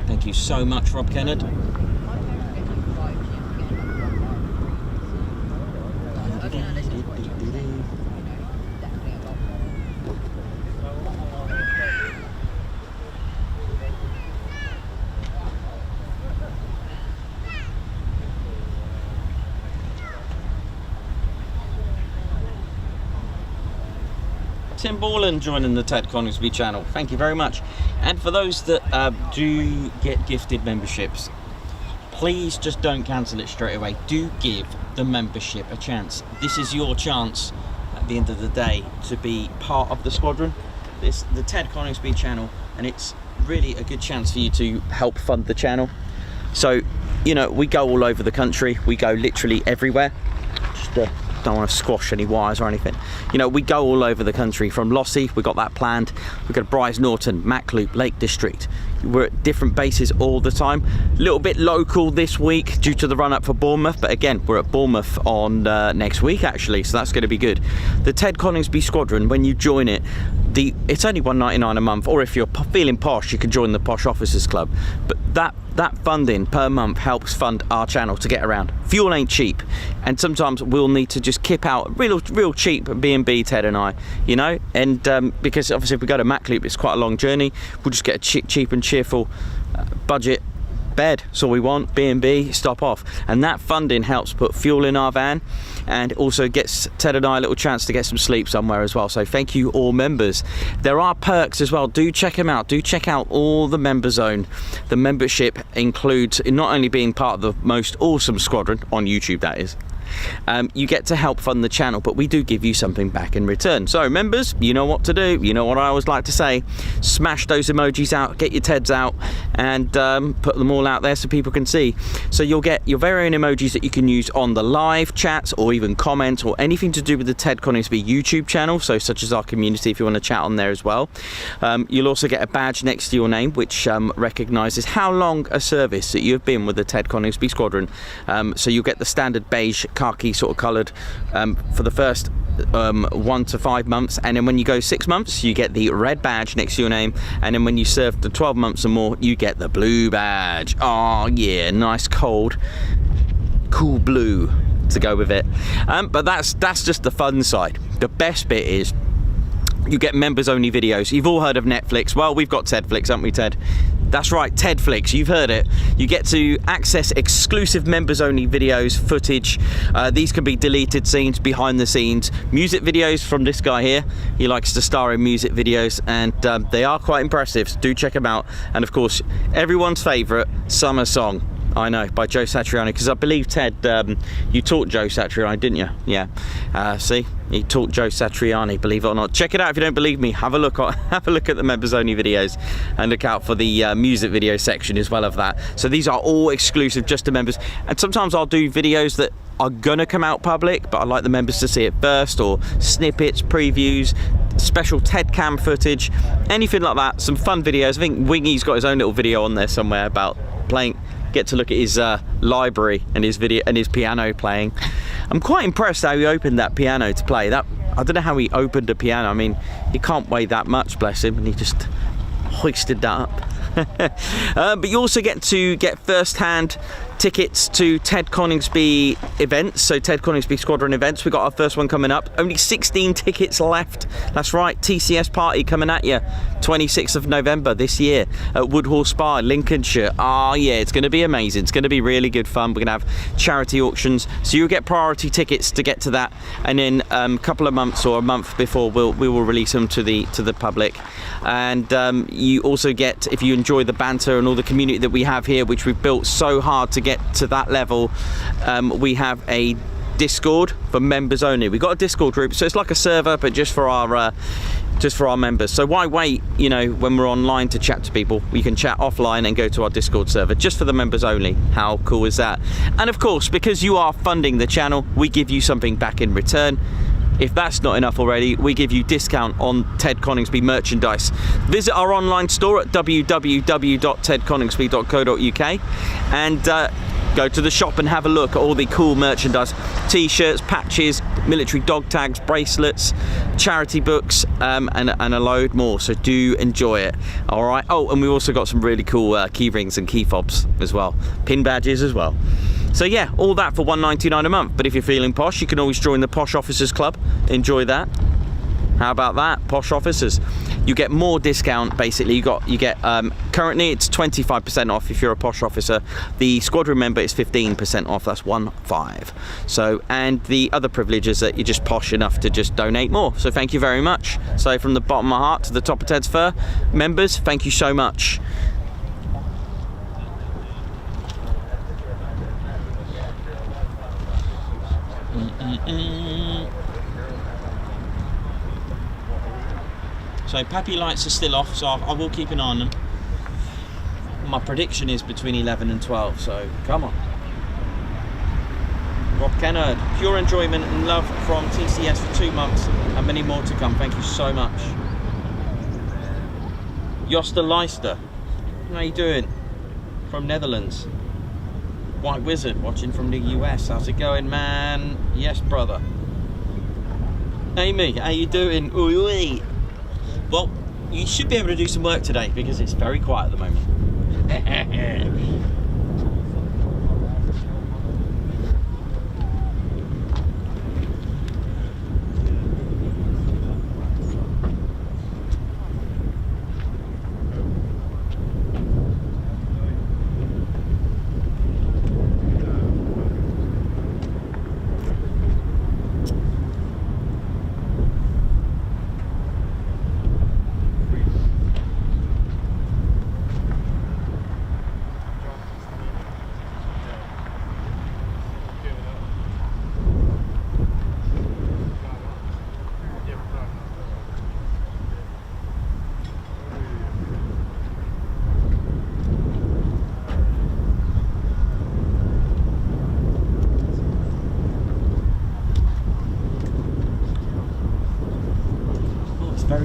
Thank you so much, Rob Kennard. Tim Borland joining the Ted Coningsby channel. Thank you very much. And for those that do get gifted memberships, please just don't cancel it straight away. Do give the membership a chance. This is your chance at the end of the day to be part of the squadron. It's the Ted Coningsby channel, and it's really a good chance for you to help fund the channel. So, you know, we go all over the country. We go literally everywhere. Just don't want to squash any wires or anything. You know, we go all over the country. From Lossy, we've got that planned. We've got Bryce Norton, Mackloop, Lake District. We're at different bases all the time. A little bit local this week due to the run up for Bournemouth, but again, we're at Bournemouth on next week actually, so that's going to be good. The Ted Coningsby Squadron, when you join it, it's only $1.99 a month, or if you're feeling posh, you can join the Posh Officers Club. But that that funding per month helps fund our channel to get around. Fuel ain't cheap, and sometimes we'll need to just kip out real cheap B&B, Ted and I, you know, and because obviously if we go to Mackloop, it's quite a long journey. We'll just get a cheap and cheerful budget bed. That's all we want. B&B, stop off, and that funding helps put fuel in our van, and also gets Ted and I a little chance to get some sleep somewhere as well. So thank you all members. There are perks as well. Do check them out. Do check out all the member zone. The membership includes not only being part of the most awesome squadron on YouTube, that is, you get to help fund the channel, but we do give you something back in return. So members, you know what to do. You know what I always like to say: smash those emojis out, get your Teds out, and put them all out there so people can see. So you'll get your very own emojis that you can use on the live chats, or even comments, or anything to do with the Ted Coningsby YouTube channel, so such as our community, if you want to chat on there as well. You'll also get a badge next to your name which recognises how long a service that you've been with the Ted Coningsby Squadron. So you'll get the standard beige khaki sort of coloured for the first 1 to 5 months, and then when you go 6 months you get the red badge next to your name, and then when you serve the 12 months or more you get the blue badge. Oh yeah, nice cold cool blue to go with it. But that's just the fun side. The best bit is you get members only videos. You've all heard of Netflix. Well, we've got Tedflix, haven't we, Ted? That's right, Tedflix, you've heard it. You get to access exclusive members only videos, footage. These can be deleted scenes, behind the scenes, music videos from this guy here. He likes to star in music videos, and they are quite impressive, so do check them out. And of course, everyone's favourite summer song, I know, by Joe Satriani, because I believe, Ted, you taught Joe Satriani, didn't you? Yeah. See, he taught Joe Satriani, believe it or not. Check it out if you don't believe me. Have a look at the members only videos, and look out for the music video section as well of that. So these are all exclusive just to members, and sometimes I'll do videos that are gonna come out public, but I like the members to see it first, or snippets, previews, special Ted cam footage, anything like that. Some fun videos. I think Wingy's got his own little video on there somewhere about playing. Get to look at his library and his video and his piano playing. I'm quite impressed how he opened that piano to play that. I don't know how he opened a piano. I mean, he can't weigh that much, bless him, and he just hoisted that up. But you also get to get first-hand tickets to Ted Coningsby events, so Ted Coningsby Squadron events. We got our first one coming up. Only 16 tickets left. That's right, TCS party coming at you, 26th of November this year at Woodhall Spa, Lincolnshire. Oh yeah, it's going to be amazing. It's going to be really good fun. We're going to have charity auctions, so you'll get priority tickets to get to that, and then a couple of months or a month before we will release them to the public. And you also get, if you enjoy the banter and all the community that we have here, which we've built so hard to get to that level, we have a Discord for members only. We've got a Discord group, so it's like a server, but just for our members. So why wait, you know, when we're online to chat to people? We can chat offline and go to our Discord server just for the members only. How cool is that? And of course, because you are funding the channel, we give you something back in return. If that's not enough already, we give you discount on Ted Coningsby merchandise. Visit our online store at www.tedconingsby.co.uk and go to the shop and have a look at all the cool merchandise. T-shirts, patches, military dog tags, bracelets, charity books, and a load more, so do enjoy it. All right. Oh, and we've also got some really cool key rings and key fobs as well, pin badges as well. So yeah, all that for $1.99 a month. But if you're feeling posh, you can always join the Posh Officers Club. Enjoy that. How about that, Posh Officers? You get more discount, basically. You get currently it's 25% off if you're a Posh Officer. The Squadron member is 15% off. That's 1.5. So, and the other privilege is that you're just posh enough to just donate more. So thank you very much. So from the bottom of my heart to the top of Ted's fur, members, thank you so much. So Pappy lights are still off, so I will keep an eye on them. My prediction is between 11 and 12, so come on. Rob Kennard, pure enjoyment and love from TCS for 2 months, and many more to come. Thank you so much. Josta Leister, how you doing? From Netherlands. White Wizard, watching from the US. How's it going, man? Yes, brother. Amy, how you doing? Ooh-wee. Well, you should be able to do some work today because it's very quiet at the moment.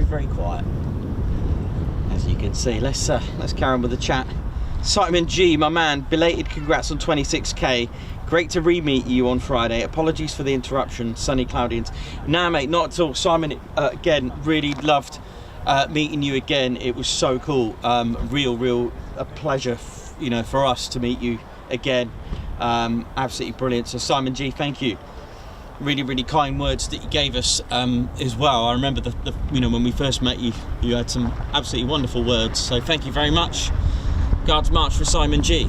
Very quiet, as you can see. Let's carry on with the chat. Simon G, my man, belated congrats on 26k. Great to re-meet you on Friday. Apologies for the interruption, sunny, cloudy. Nah, mate, not at all. Simon, again, really loved meeting you again. It was so cool. Real a pleasure, you know, for us to meet you again. Absolutely brilliant. So Simon G, thank you. Really kind words that you gave us as well. I remember the you know, when we first met you, you had some absolutely wonderful words. So thank you very much. Guards march for Simon G.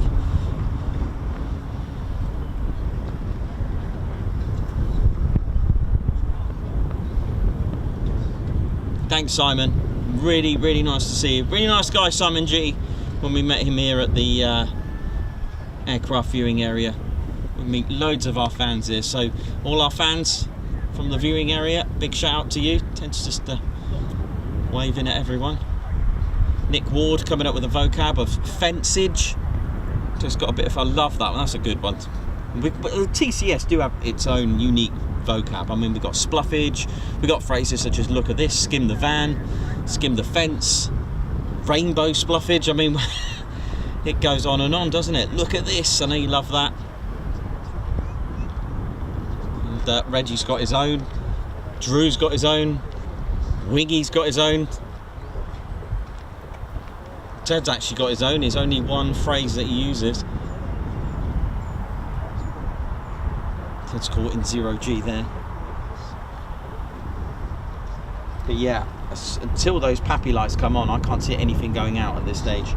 Thanks, Simon. Really nice to see you. Really nice guy, Simon G. When we met him here at the aircraft viewing area. We meet loads of our fans here, so all our fans from the viewing area, big shout out to you. Tends just waving at everyone. Nick Ward coming up with a vocab of fencage. Just got a bit of, I love that one, that's a good one. But TCS do have its own unique vocab. I mean, we've got spluffage, we've got phrases such as look at this, skim the van, skim the fence, rainbow spluffage. I mean, it goes on and on, doesn't it? Look at this, I know you love that. Reggie's got his own, Drew's got his own, Wiggy's got his own, Ted's actually got his own. There's only one phrase that he uses. Ted's caught in 0G there. But yeah, until those pappy lights come on, I can't see anything going out at this stage.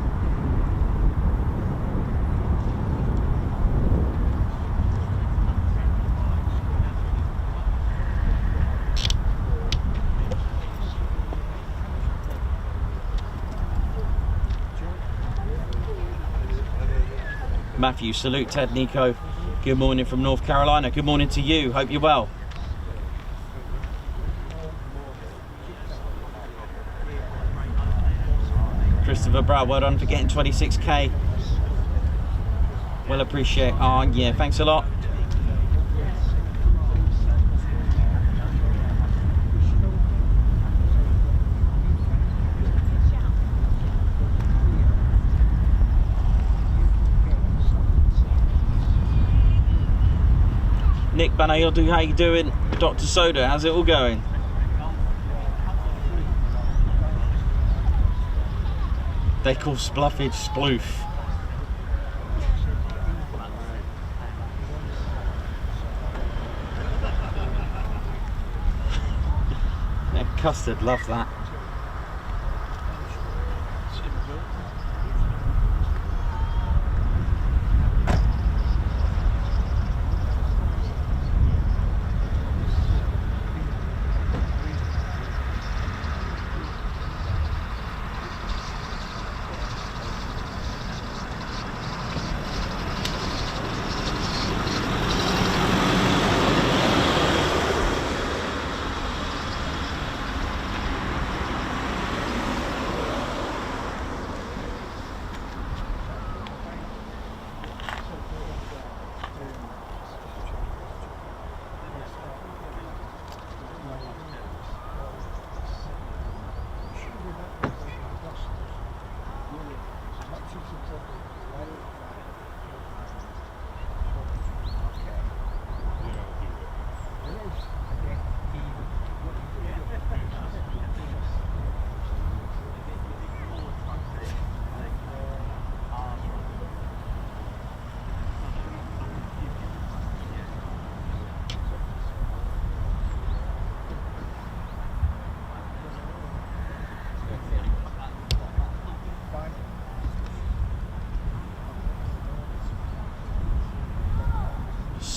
Matthew, salute Ted, Nico. Good morning from North Carolina. Good morning to you. Hope you're well. Christopher Brown, well done for getting 26k. Well appreciate. Oh yeah, thanks a lot. Nick Banayildu, how you doing? Dr. Soda, how's it all going? They call spluffage sploof. Yeah, Custard, love that.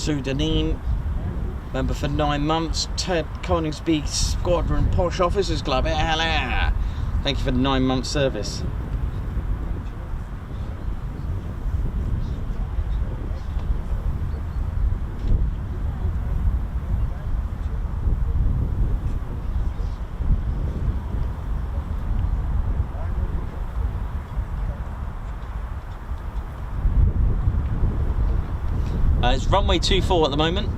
Sudanine. Member for 9 months. Ted Coningsby Squadron Posh Officers Club. Hello. Thank you for the 9 month service. It's runway 24 at the moment.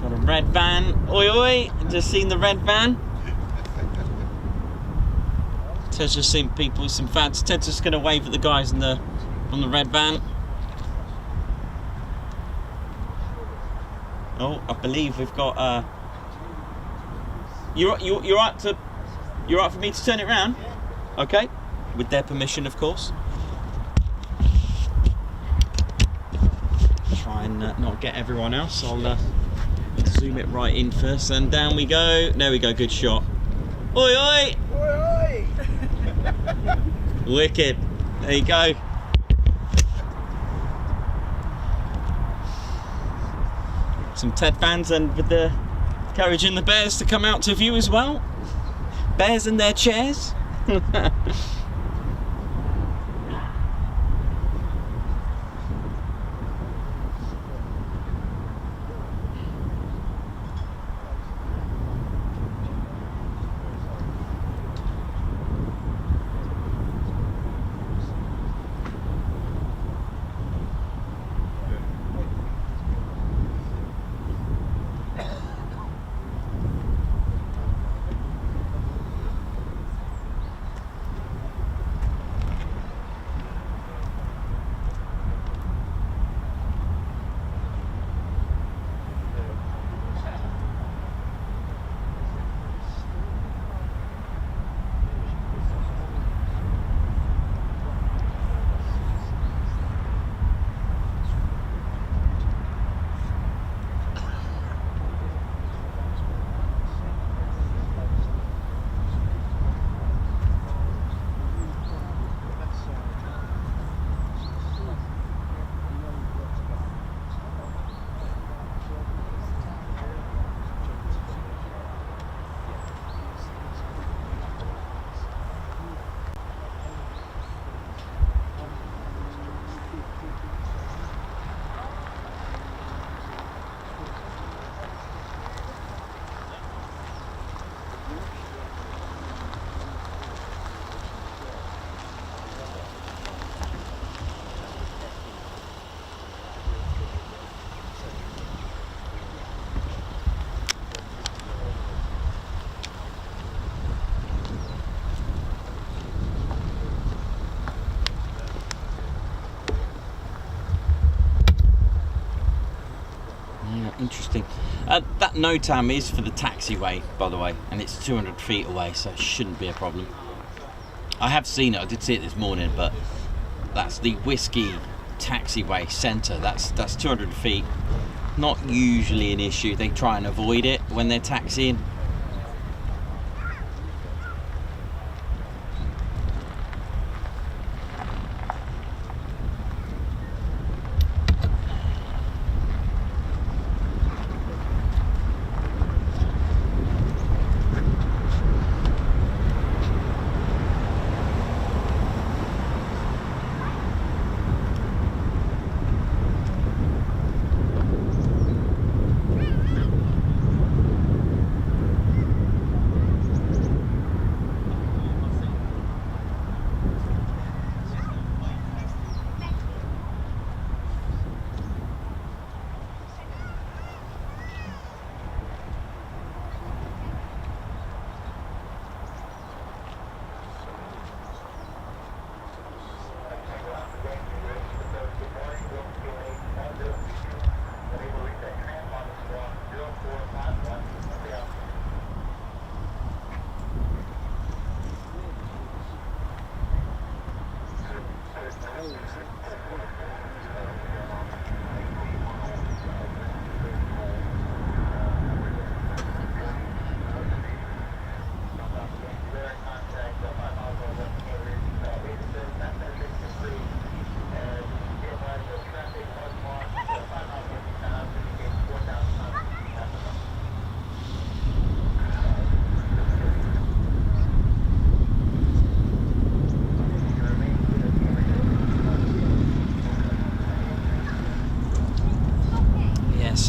Got a red van. Oi oi! Just seen the red van. Ted's just seen people with some fans. Ted's just going to wave at the guys on the red van. Oh, I believe we've got. You're right for me to turn it round? Okay, with their permission, of course. Try and not get everyone else. I'll zoom it right in first, and down we go. There we go. Good shot. Oi oi! Oi, oi. Wicked. There you go. Some Ted fans, and with the encouraging the bears to come out to view as well. Bears in their chairs. Interesting. That NOTAM is for the taxiway, by the way, and it's 200 feet away, so it shouldn't be a problem. I have seen it. I did see it this morning, but that's the Whiskey taxiway centre. That's 200 feet. Not usually an issue. They try and avoid it when they're taxiing.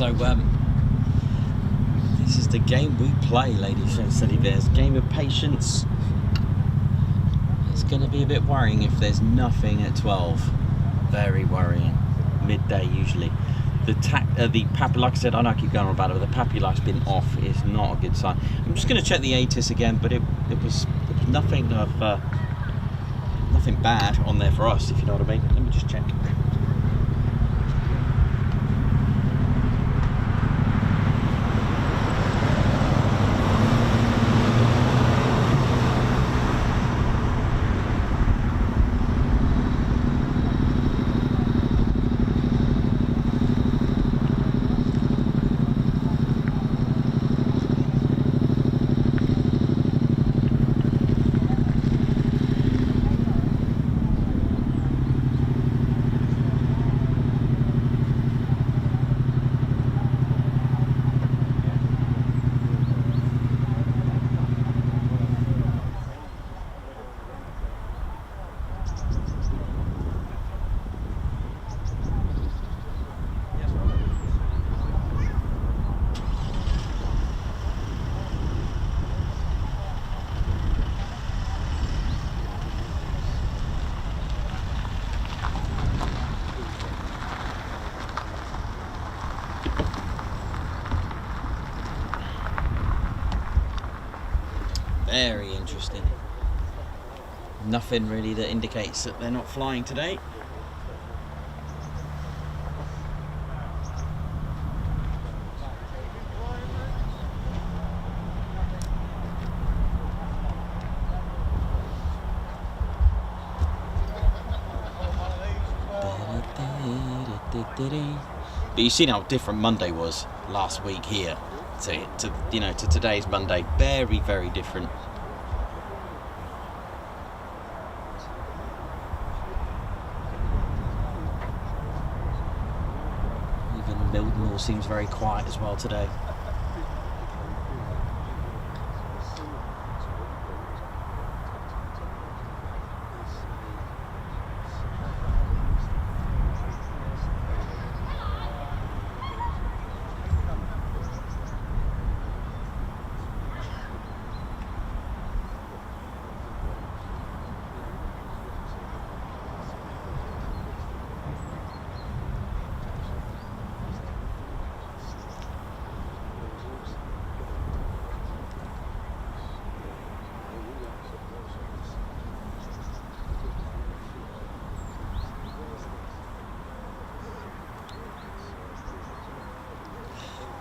So this is the game we play, ladies and teddy bears. Game of patience. It's going to be a bit worrying if there's nothing at 12. Very worrying. Midday usually. The like I said, I know I keep going on about it, but the papulight's been off. It's not a good sign. I'm just going to check the ATIS again, but it was nothing of nothing bad on there for us, if you know what I mean. Let me just check. Very interesting. Nothing really that indicates that they're not flying today. But you've seen how different Monday was last week here to today's Monday. Very, very different. Even Mildenhall seems very quiet as well today.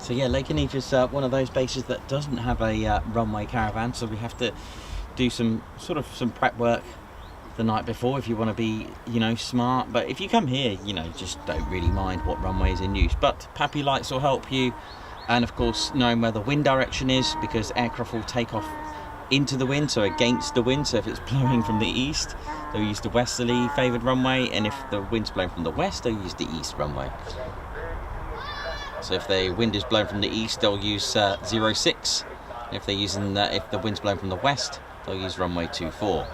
So yeah, Lakenheath is one of those bases that doesn't have a runway caravan, so we have to do some prep work the night before if you want to be, smart. But if you come here, just don't really mind what runway is in use. But pappy lights will help you, and of course knowing where the wind direction is, because aircraft will take off into the wind, so against the wind. So if it's blowing from the east, they'll use the westerly favoured runway, and if the wind's blowing from the west, they'll use the east runway. So if the wind is blowing from the east, they'll use 06. If they're using if the wind's blowing from the west, they'll use runway 24.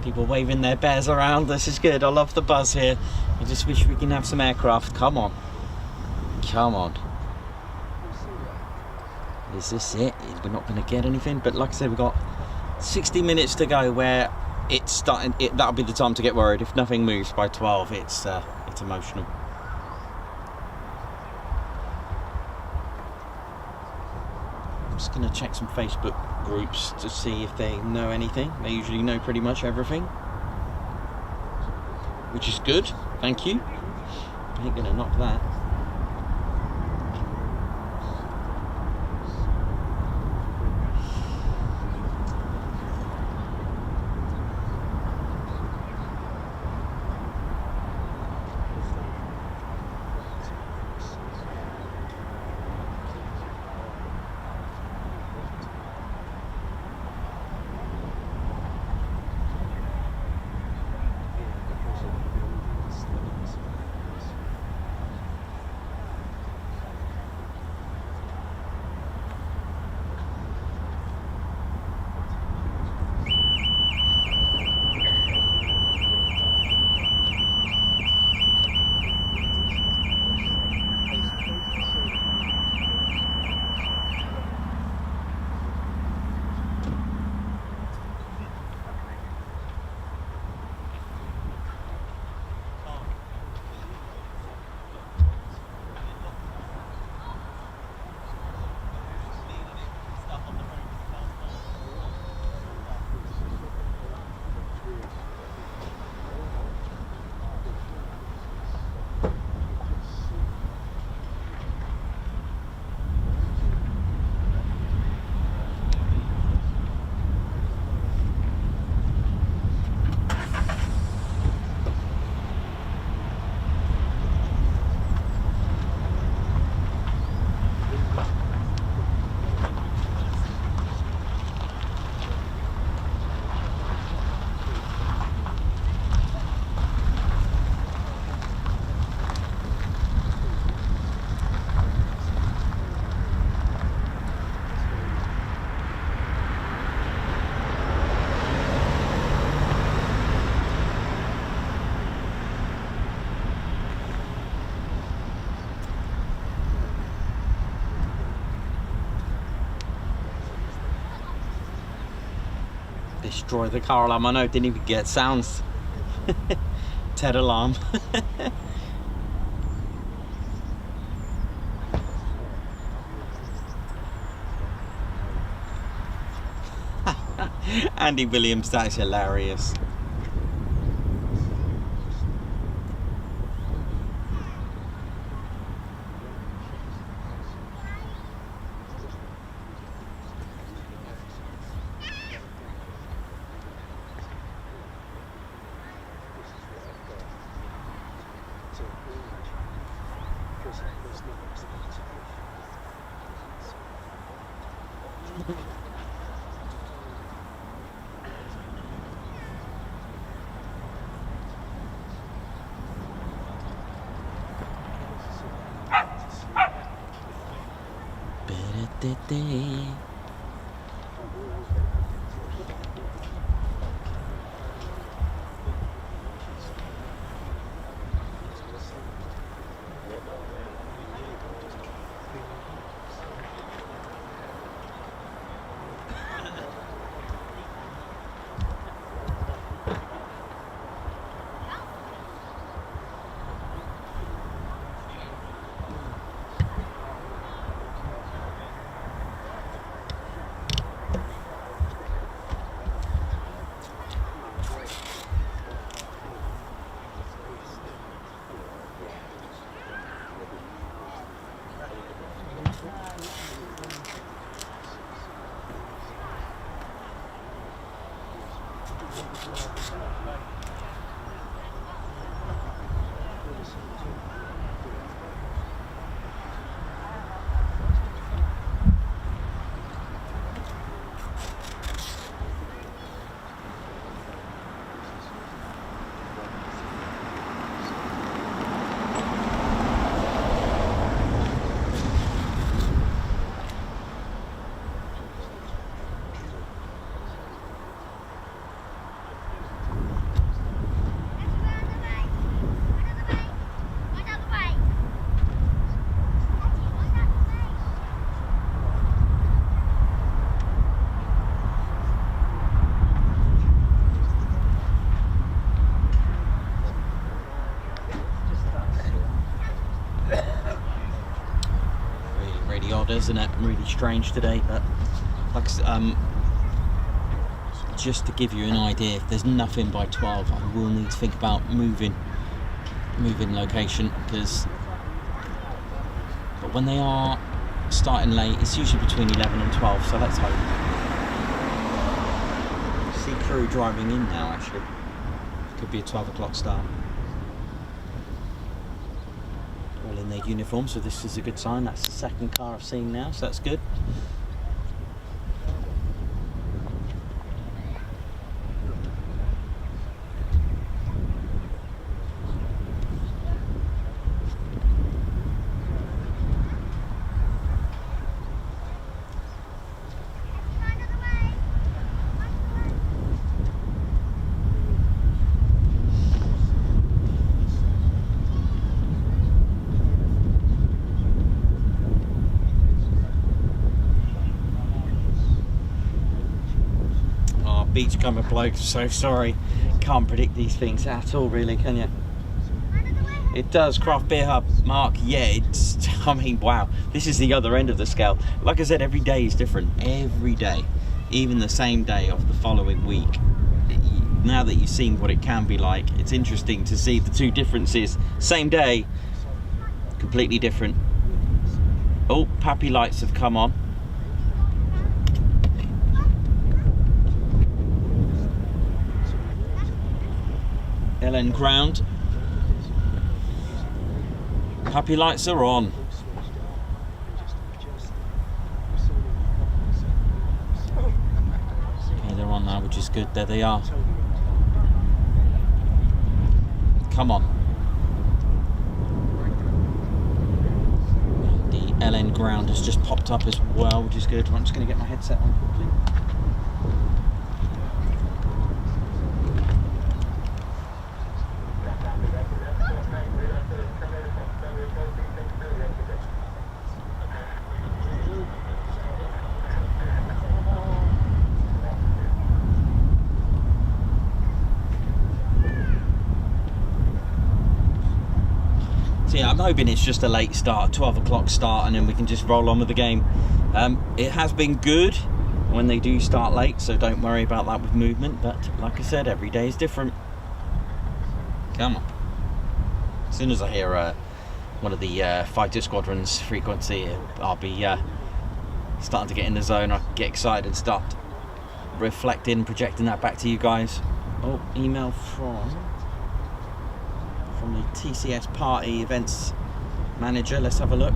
People waving their bears around. This is good. I love the buzz here. I just wish we can have some aircraft. Come on. Come on. Is this it? We're not going to get anything. But like I said, we've got 60 minutes to go where it's starting. That'll be the time to get worried. If nothing moves by 12, it's emotional. I'm just going to check some Facebook groups to see if they know anything. They usually know pretty much everything, which is good. Thank you. I ain't going to knock that. Destroy the car alarm. I know it didn't even get sounds. Ted alarm. Andy Williams, that's hilarious. odd, isn't it? Really strange today, but like just to give you an idea, if there's nothing by 12, I will need to think about moving location, but when they are starting late, it's usually between 11 and 12, so let's hope. See crew driving in now, actually. Could be a 12 o'clock start. All in their uniform, so this is a good sign. That's the second car I've seen now, so that's good. Beachcomber bloke, so sorry. Can't predict these things at all, really, can you? It does. Craft Beer Hub, Mark. Yeah, it's. I mean, wow. This is the other end of the scale. Like I said, every day is different. Every day, even the same day of the following week. Now that you've seen what it can be like, it's interesting to see the two differences. Same day, completely different. Oh, Pappy lights have come on. LN ground. Happy lights are on. Okay, they're on now, which is good. There they are. Come on. The LN ground has just popped up as well, which is good. I'm just going to get my headset on quickly. Yeah, I'm hoping it's just a late start, 12 o'clock start, and then we can just roll on with the game. It has been good when they do start late, so don't worry about that with movement, but like I said, every day is different. Come on. As soon as I hear one of the Fighter Squadron's frequency, I'll be starting to get in the zone. I get excited and start reflecting, projecting that back to you guys. Oh, email from the TCS Party Events Manager. Let's have a look.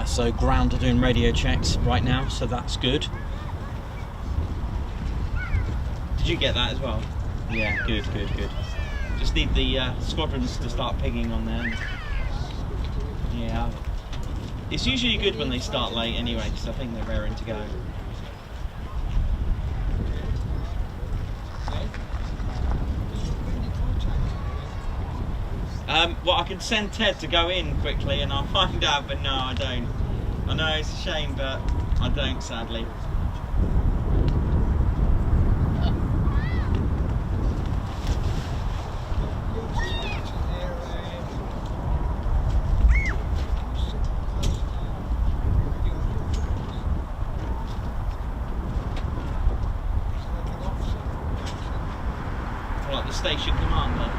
So ground are doing radio checks right now, so that's good. Did you get that as well? Yeah, good. Just need the squadrons to start pinging on there. Yeah. It's usually good when they start late anyway, because I think they're raring to go. Well, I can send Ted to go in quickly and I'll find out, but no, I don't. I know it's a shame, but I don't, sadly. Like the station commander.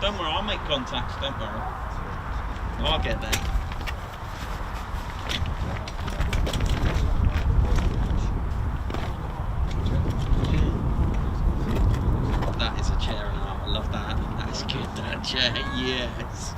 Don't worry, I'll make contacts, don't worry. I'll get there. That is a chair and a half, I love that. That is good, that chair, yes.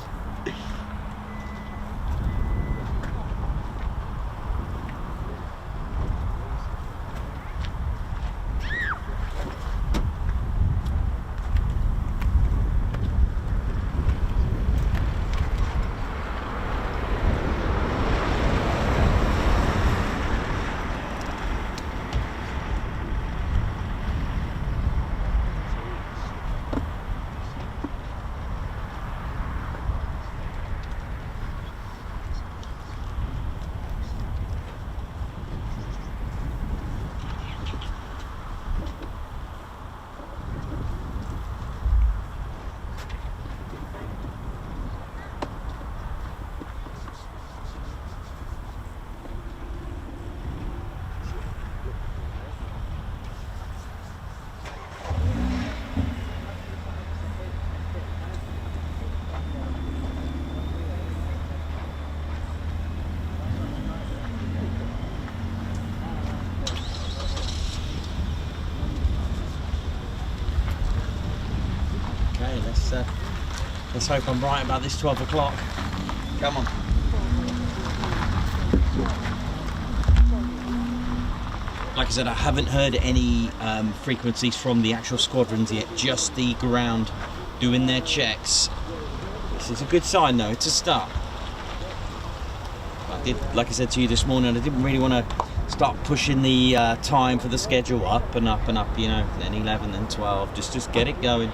Let's hope I'm right about this 12 o'clock. Come on. Like I said, I haven't heard any frequencies from the actual squadrons yet, just the ground doing their checks. This is a good sign though, it's a start. I did, like I said to you this morning, I didn't really want to start pushing the time for the schedule up and up and up, you know, then 11, then 12, just get it going,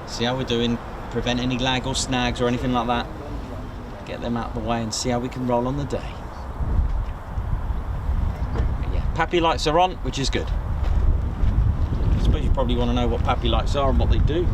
see how we're doing, prevent any lag or snags or anything like that, get them out of the way and see how we can roll on the day. But yeah, PAPI lights are on, which is good. I suppose you probably want to know what PAPI lights are and what they do.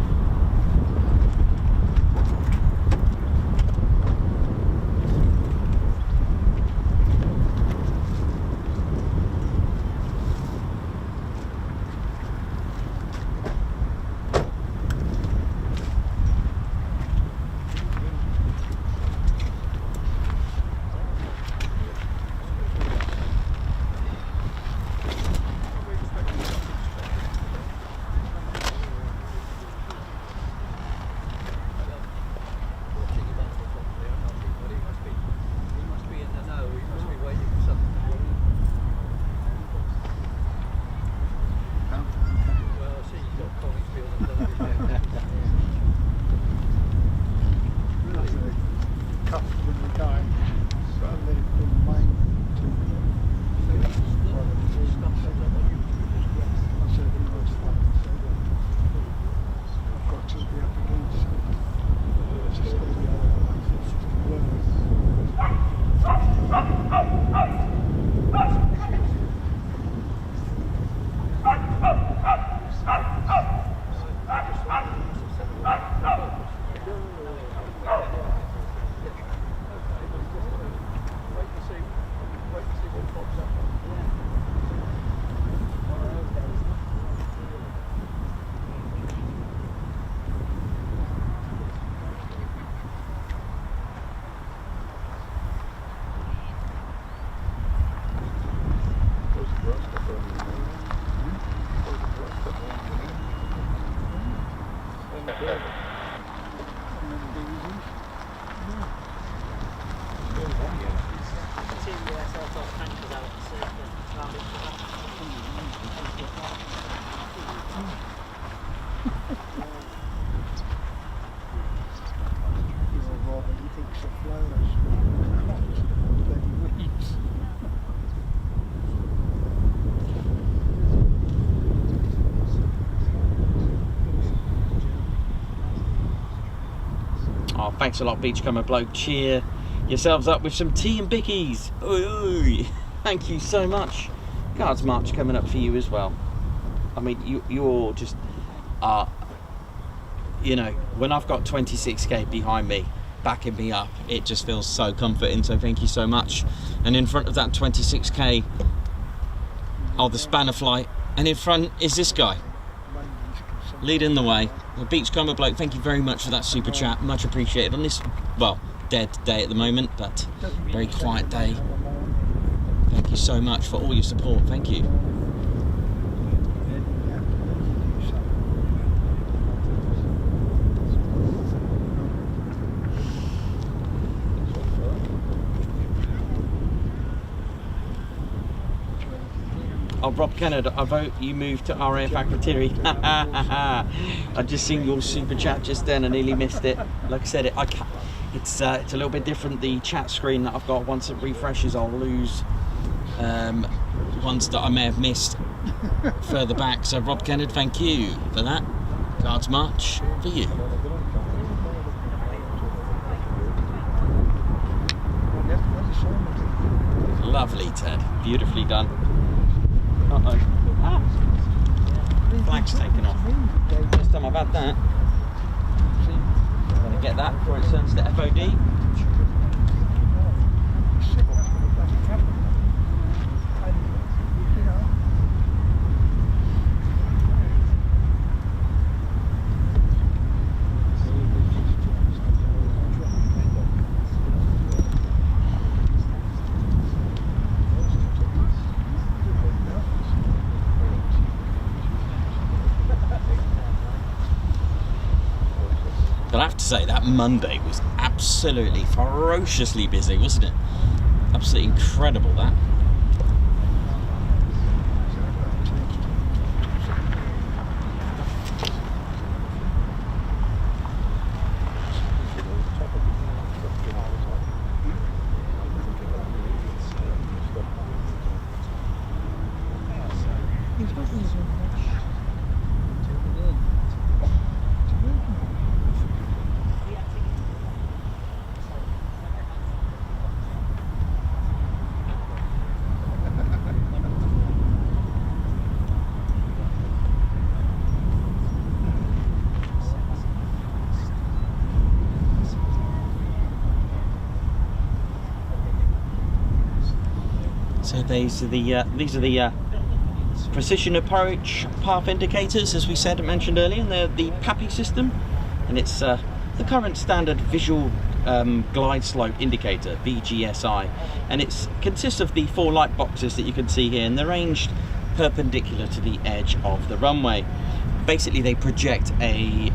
thinks of flowers. Bloody weeds. Oh, thanks a lot, Beachcomber Bloke. Cheer yourselves up with some tea and bickies. Oi, oi. Thank you so much. Guards March coming up for you as well. I mean, you all just are, you know, when I've got 26k behind me, backing me up, it just feels so comforting, so thank you so much. And in front of that 26k are the Spanner Flight, and in front is this guy, leading the way. The Beachcomber Bloke, thank you very much for that super chat, much appreciated on this, well, dead day at the moment, but very quiet day. Thank you so much for all your support, thank you. Oh, Rob Kennedy, I vote you move to RAF Lakenheath. I just seen your super chat just then, I nearly missed it. Like I said, it's a little bit different. The chat screen that I've got, once it refreshes, I'll lose ones that I may have missed further back. So Rob Kennedy, thank you for that. Guards March for you. Lovely, Ted. Beautifully done. Uh-oh. Ah. Flag's taken off. First time I've had that. I'm going to get that before it turns to FOD. But I have to say, that Monday was absolutely ferociously busy, wasn't it? Absolutely incredible, that. So these are the precision approach path indicators, as we said and mentioned earlier, and they're the PAPI system, and it's the current standard visual glide slope indicator, VGSI, and it consists of the 4 light boxes that you can see here, and they're ranged perpendicular to the edge of the runway. Basically, they project a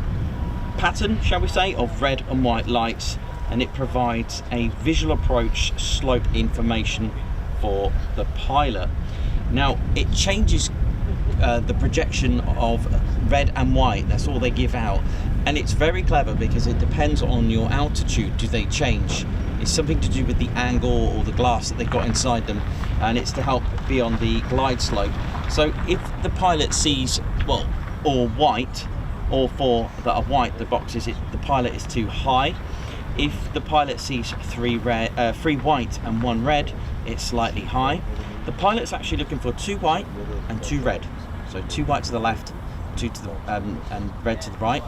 pattern, shall we say, of red and white lights, and it provides a visual approach slope information for the pilot. Now it changes the projection of red and white, that's all they give out, and it's very clever because it depends on your altitude. Do they change? It's something to do with the angle or the glass that they've got inside them, and it's to help be on the glide slope. So if the pilot sees, well, or white, or 4 that are white, the boxes, the pilot is too high. If the pilot sees 3 white and 1 red, it's slightly high. The pilot's actually looking for 2 white and 2 red. So 2 white to the left, 2 to the and red to the right.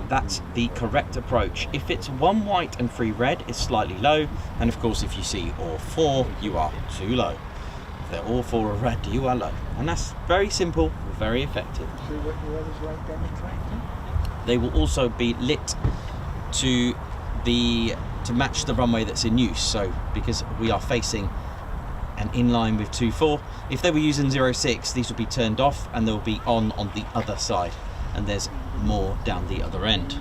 That's the correct approach. If it's 1 white and 3 red, it's slightly low. And of course, if you see all 4, you are too low. If they're all 4 are red, you are low. And that's very simple, very effective. See what the others like down the track? They will also be lit to match the runway that's in use. So because we are facing and in line with 24, if they were using 06, these will be turned off and they'll be on the other side, and there's more down the other end.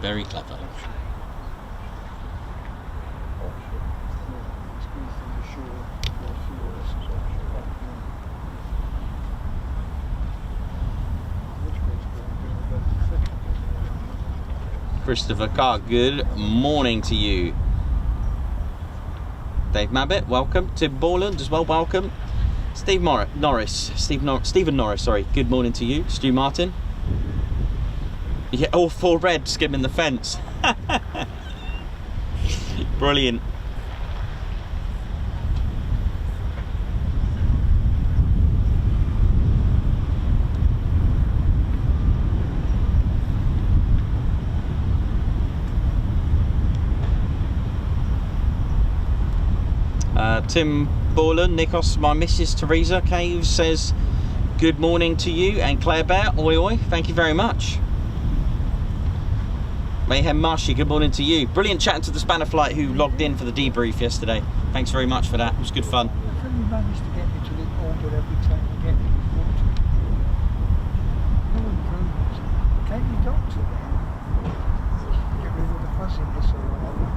Very clever. Christopher Carr, good morning to you. Dave Mabbott, welcome. Tim Borland as well, welcome. Stephen Norris, sorry, good morning to you. Stu Martin. Yeah, all 4 red skimming the fence. Brilliant. Tim Borland, Nikos, my Mrs. Teresa Caves says good morning to you, and Claire Bear, oi oi, thank you very much. Mayhem Marshy, good morning to you. Brilliant chatting to the Spanner flight who logged in for the debrief yesterday. Thanks very much for that, it was good fun. I've only managed to get me to the orbit every time I get booked. No improvements. Take your doctor then. Get rid of the fuzziness or whatever.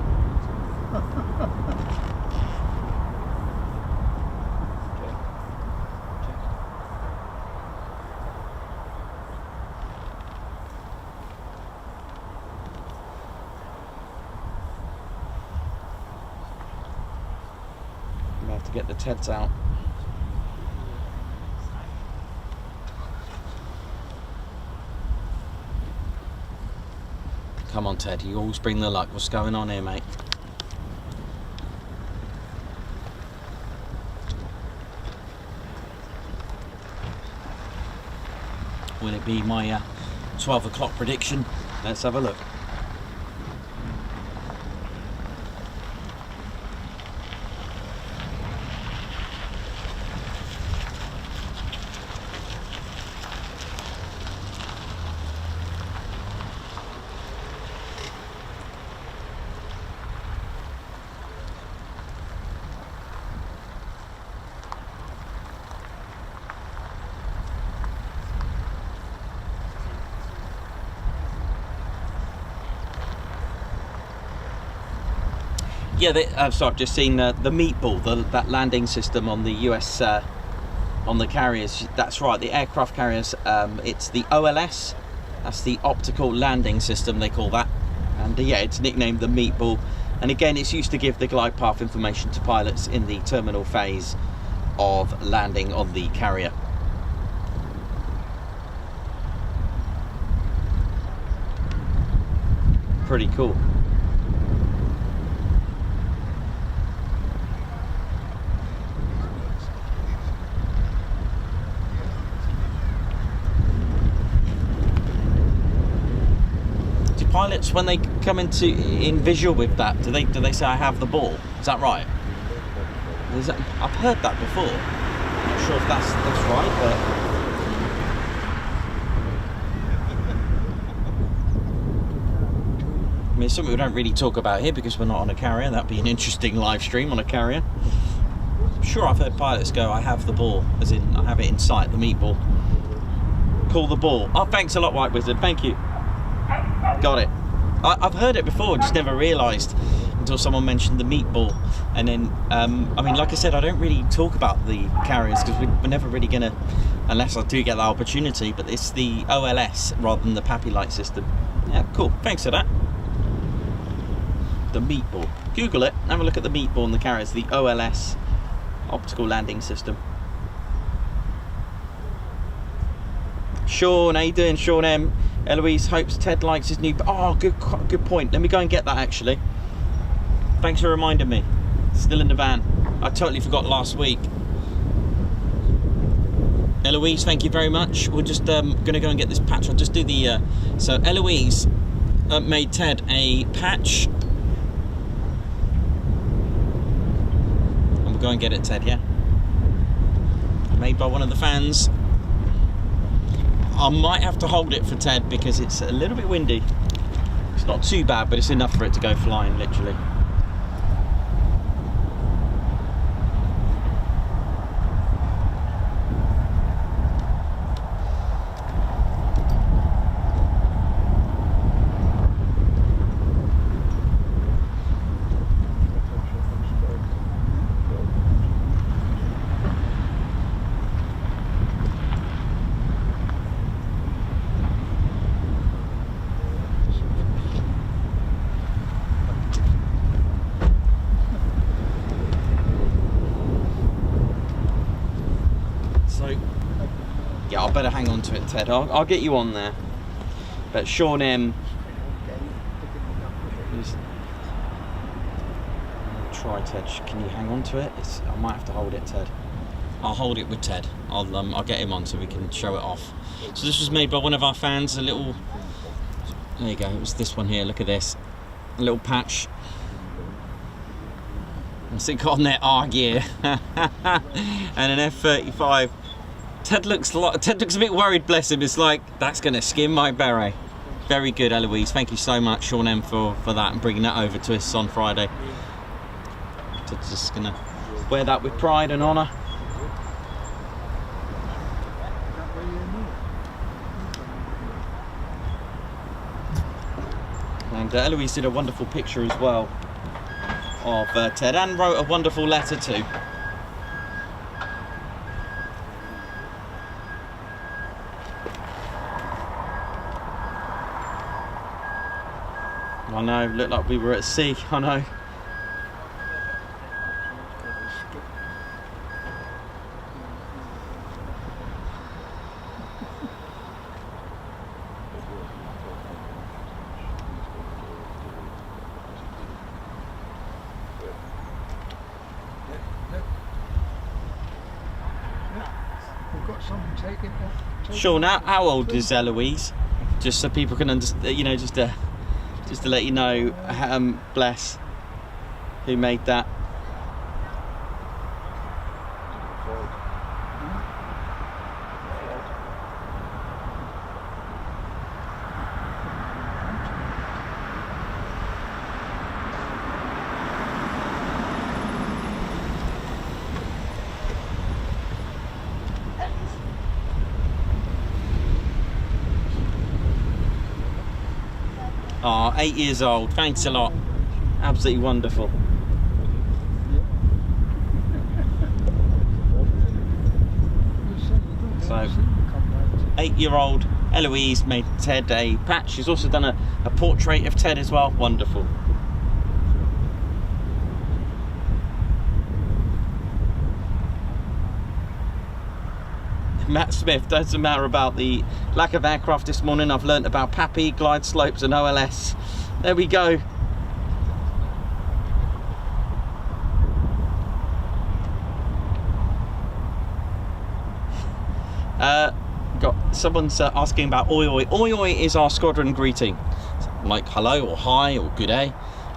To get the TEDs out. Come on, Ted, you always bring the luck. What's going on here, mate? Will it be my 12 o'clock prediction? Let's have a look. Yeah, so I've just seen the meatball, that landing system on the US, on the carriers. That's right, the aircraft carriers. It's the OLS. That's the optical landing system, they call that. And yeah, it's nicknamed the meatball. And again, it's used to give the glide path information to pilots in the terminal phase of landing on the carrier. Pretty cool. Pilots, when they come in visual with that, do they say I have the ball? Is that right? I've heard that before. I'm not sure if that's right, but I mean, it's something we don't really talk about here because we're not on a carrier. That'd be an interesting live stream on a carrier. I'm sure I've heard pilots go, I have the ball, as in I have it in sight, the meatball. Call the ball. Oh, thanks a lot, White Wizard. Thank you. Got it. I've heard it before, just never realised until someone mentioned the meatball. And then, I mean, like I said, I don't really talk about the carriers because we're never really going to, unless I do get that opportunity, but it's the OLS rather than the Pappy Light system. Yeah, cool. Thanks for that. The meatball. Google it, have a look at the meatball and the carriers, the OLS, optical landing system. Sean, how you doing, Sean M? Eloise hopes Ted likes his new... Oh, good point. Let me go and get that, actually. Thanks for reminding me. Still in the van. I totally forgot last week. Eloise, thank you very much. We're just going to go and get this patch. I'll just do the... So, Eloise made Ted a patch. And we'll go and get it, Ted, yeah? Made by one of the fans. I might have to hold it for Ted because it's a little bit windy. It's not too bad, but it's enough for it to go flying, literally. to hang on to it, Ted. I'll get you on there. But Sean M. Try, Ted. Can you hang on to it? I might have to hold it, Ted. I'll hold it with Ted. I'll get him on so we can show it off. So this was made by one of our fans. A little. There you go. It was this one here. Look at this. A little patch. What's it got on there? R gear. And an F-35. Ted looks a bit worried, bless him. It's like, that's going to skim my beret. Very good, Eloise. Thank you so much, Sean M, for that and bringing that over to us on Friday. Ted's just going to wear that with pride and honour. And Eloise did a wonderful picture as well of Ted and wrote a wonderful letter too. I know, looked like we were at sea, I know. We've got someone taking off. Sean, how old is Eloise? Just so people can understand, you know, just to let you know, bless, who made that. Oh, 8 years old. Thanks a lot. Absolutely wonderful. So, 8-year-old Eloise made Ted a patch. She's also done a portrait of Ted as well. Wonderful. Matt Smith, doesn't matter about the lack of aircraft this morning. I've learnt about PAPI, glide slopes and OLS. There we go. Someone's asking about oi oi. Oi oi is our squadron greeting. Like hello or hi or good day.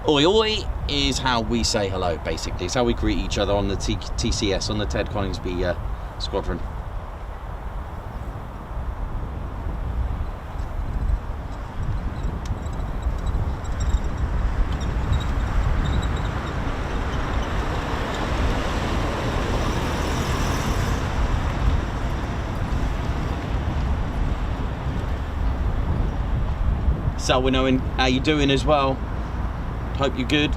Oi oi is how we say hello, basically. It's how we greet each other on the TCS, on the Ted Coningsby squadron. So we're knowing how you're doing as well. Hope you're good.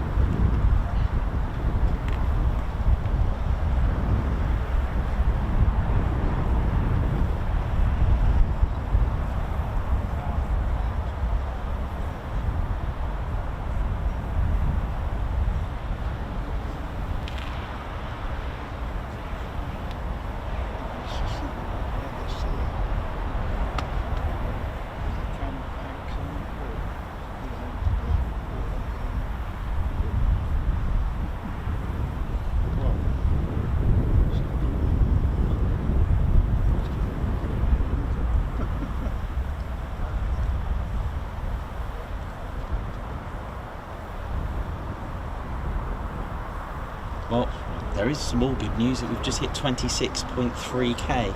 Well, there is some more good news that we've just hit 26.3k.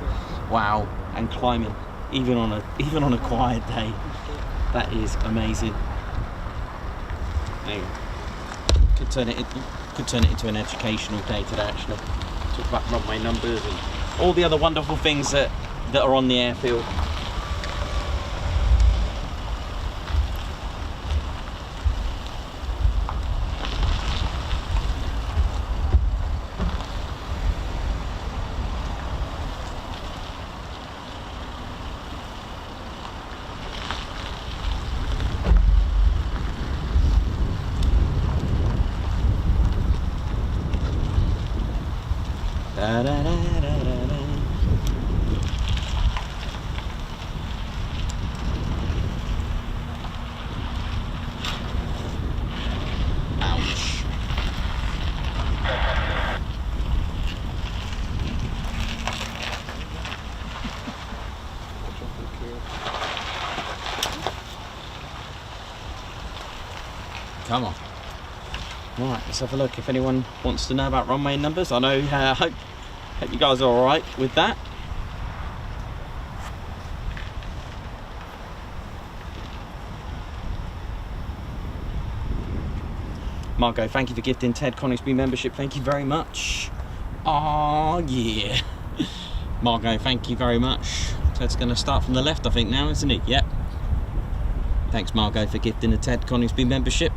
Wow, and climbing, even on a quiet day. That is amazing. There you go. Could turn it into an educational day today, actually. Talk about runway numbers and all the other wonderful things that are on the airfield. Come on. Right, let's have a look if anyone wants to know about runway numbers. I know, hope you guys are alright with that. Margot, thank you for gifting Ted Coningsby membership. Thank you very much. Oh yeah. Margot, thank you very much. Ted's going to start from the left, I think, now, isn't he? Yep. Thanks, Margot, for gifting the Ted Coningsby membership.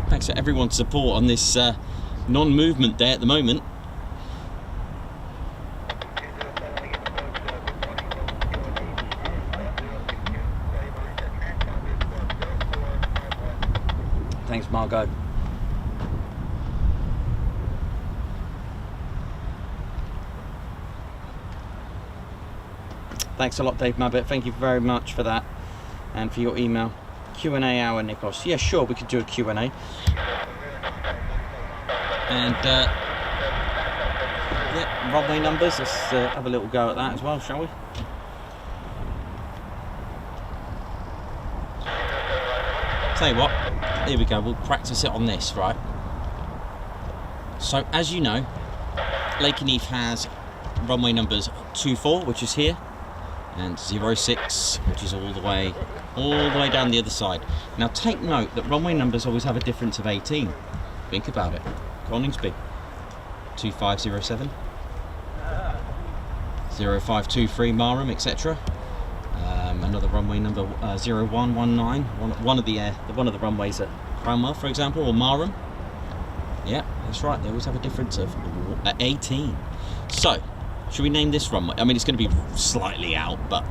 Thanks for everyone's support on this non-movement day at the moment. Thanks, Margot. Thanks a lot, Dave Mabbott. Thank you very much for that and for your email. Q&A hour, Nikos. Yeah, sure, we could do a Q&A. And yeah, runway numbers. Let's have a little go at that as well, shall we? Tell you what, here we go. We'll practice it on this, right? So, as you know, Lakenheath has runway numbers 24, which is here, and 06, which is all the way down the other side. Now take note that runway numbers always have a difference of 18. Think about it. Coningsby 2507, 0523 Marham, etc. Another runway number 0119, one of the runways at Cranwell, for example, or Marham. Yeah, that's right, they always have a difference of 18. So should we name this runway? I mean, it's going to be slightly out, but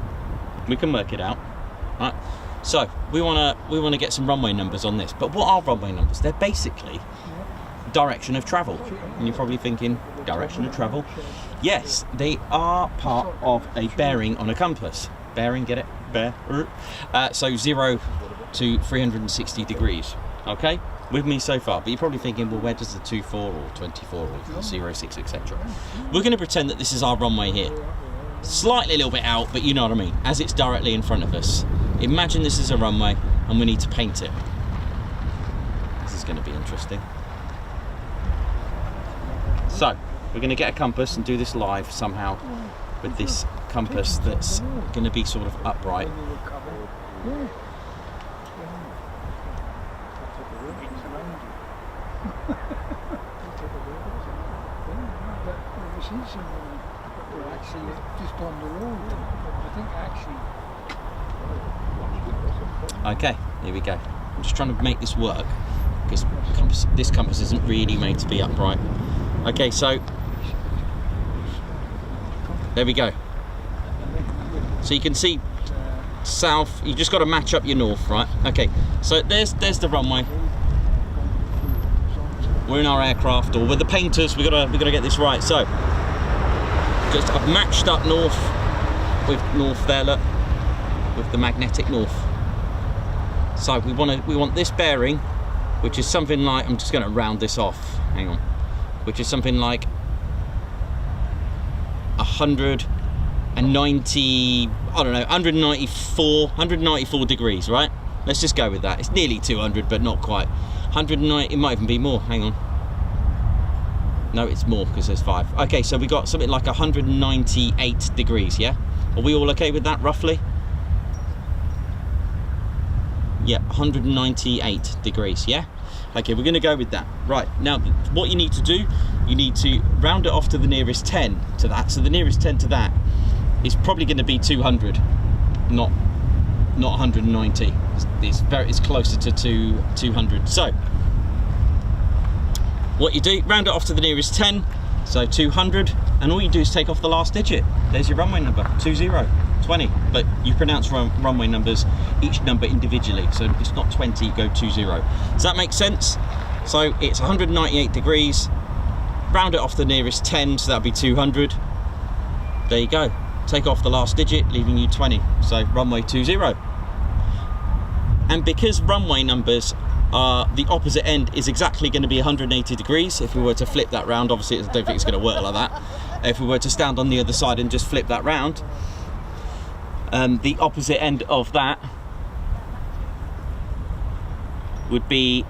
we can work it out. Right. So we want to get some runway numbers on this. But what are runway numbers? They're basically direction of travel. And you're probably thinking, direction of travel? Yes, they are part of a bearing on a compass. Bearing, get it? Bear. So 0 to 360 degrees. Okay? With me so far, but you're probably thinking, well, where does the 24 or 24 or 06, etc. We're going to pretend that this is our runway here. Slightly a little bit out, but you know what I mean, as it's directly in front of us. Imagine this is a runway and we need to paint it. This is going to be interesting. So, we're going to get a compass and do this live somehow with this compass that's going to be sort of upright. Just on the road. I think actually. Okay, here we go. I'm just trying to make this work because this compass isn't really made to be upright. Okay, so there we go. So you can see south. You just got to match up your north, right? Okay, so there's the runway. We're in our aircraft, or we're the painters. We gotta get this right. So just I've matched up north with north there, look, with the magnetic north. So we want this bearing, which is something like, I'm just going to round this off. Hang on, which is something like 190. I don't know, 194 degrees, right? Let's just go with that. It's nearly 200, but not quite. 190. It might even be more. Hang on. No, it's more because there's 5. Okay, so we got something like 198 degrees, yeah? Are we all okay with that, roughly? Yeah, 198 degrees, yeah? Okay, we're going to go with that. Right, now, what you need to do, you need to round it off to the nearest 10 to that. So the nearest 10 to that is probably going to be 200, not 190. It's closer to 200. So, what you do, round it off to the nearest 10, so 200, and all you do is take off the last digit. There's your runway number, 20, but you pronounce runway numbers, each number individually, so it's not 20, you go 20. Does that make sense? So it's 198 degrees, round it off the nearest 10, so that'll be 200. There you go. Take off the last digit, leaving you 20, so runway 20. And because runway numbers are, the opposite end is exactly going to be 180 degrees. If we were to flip that round, obviously I don't think it's going to work like that. If we were to stand on the other side and just flip that round, the opposite end of that would be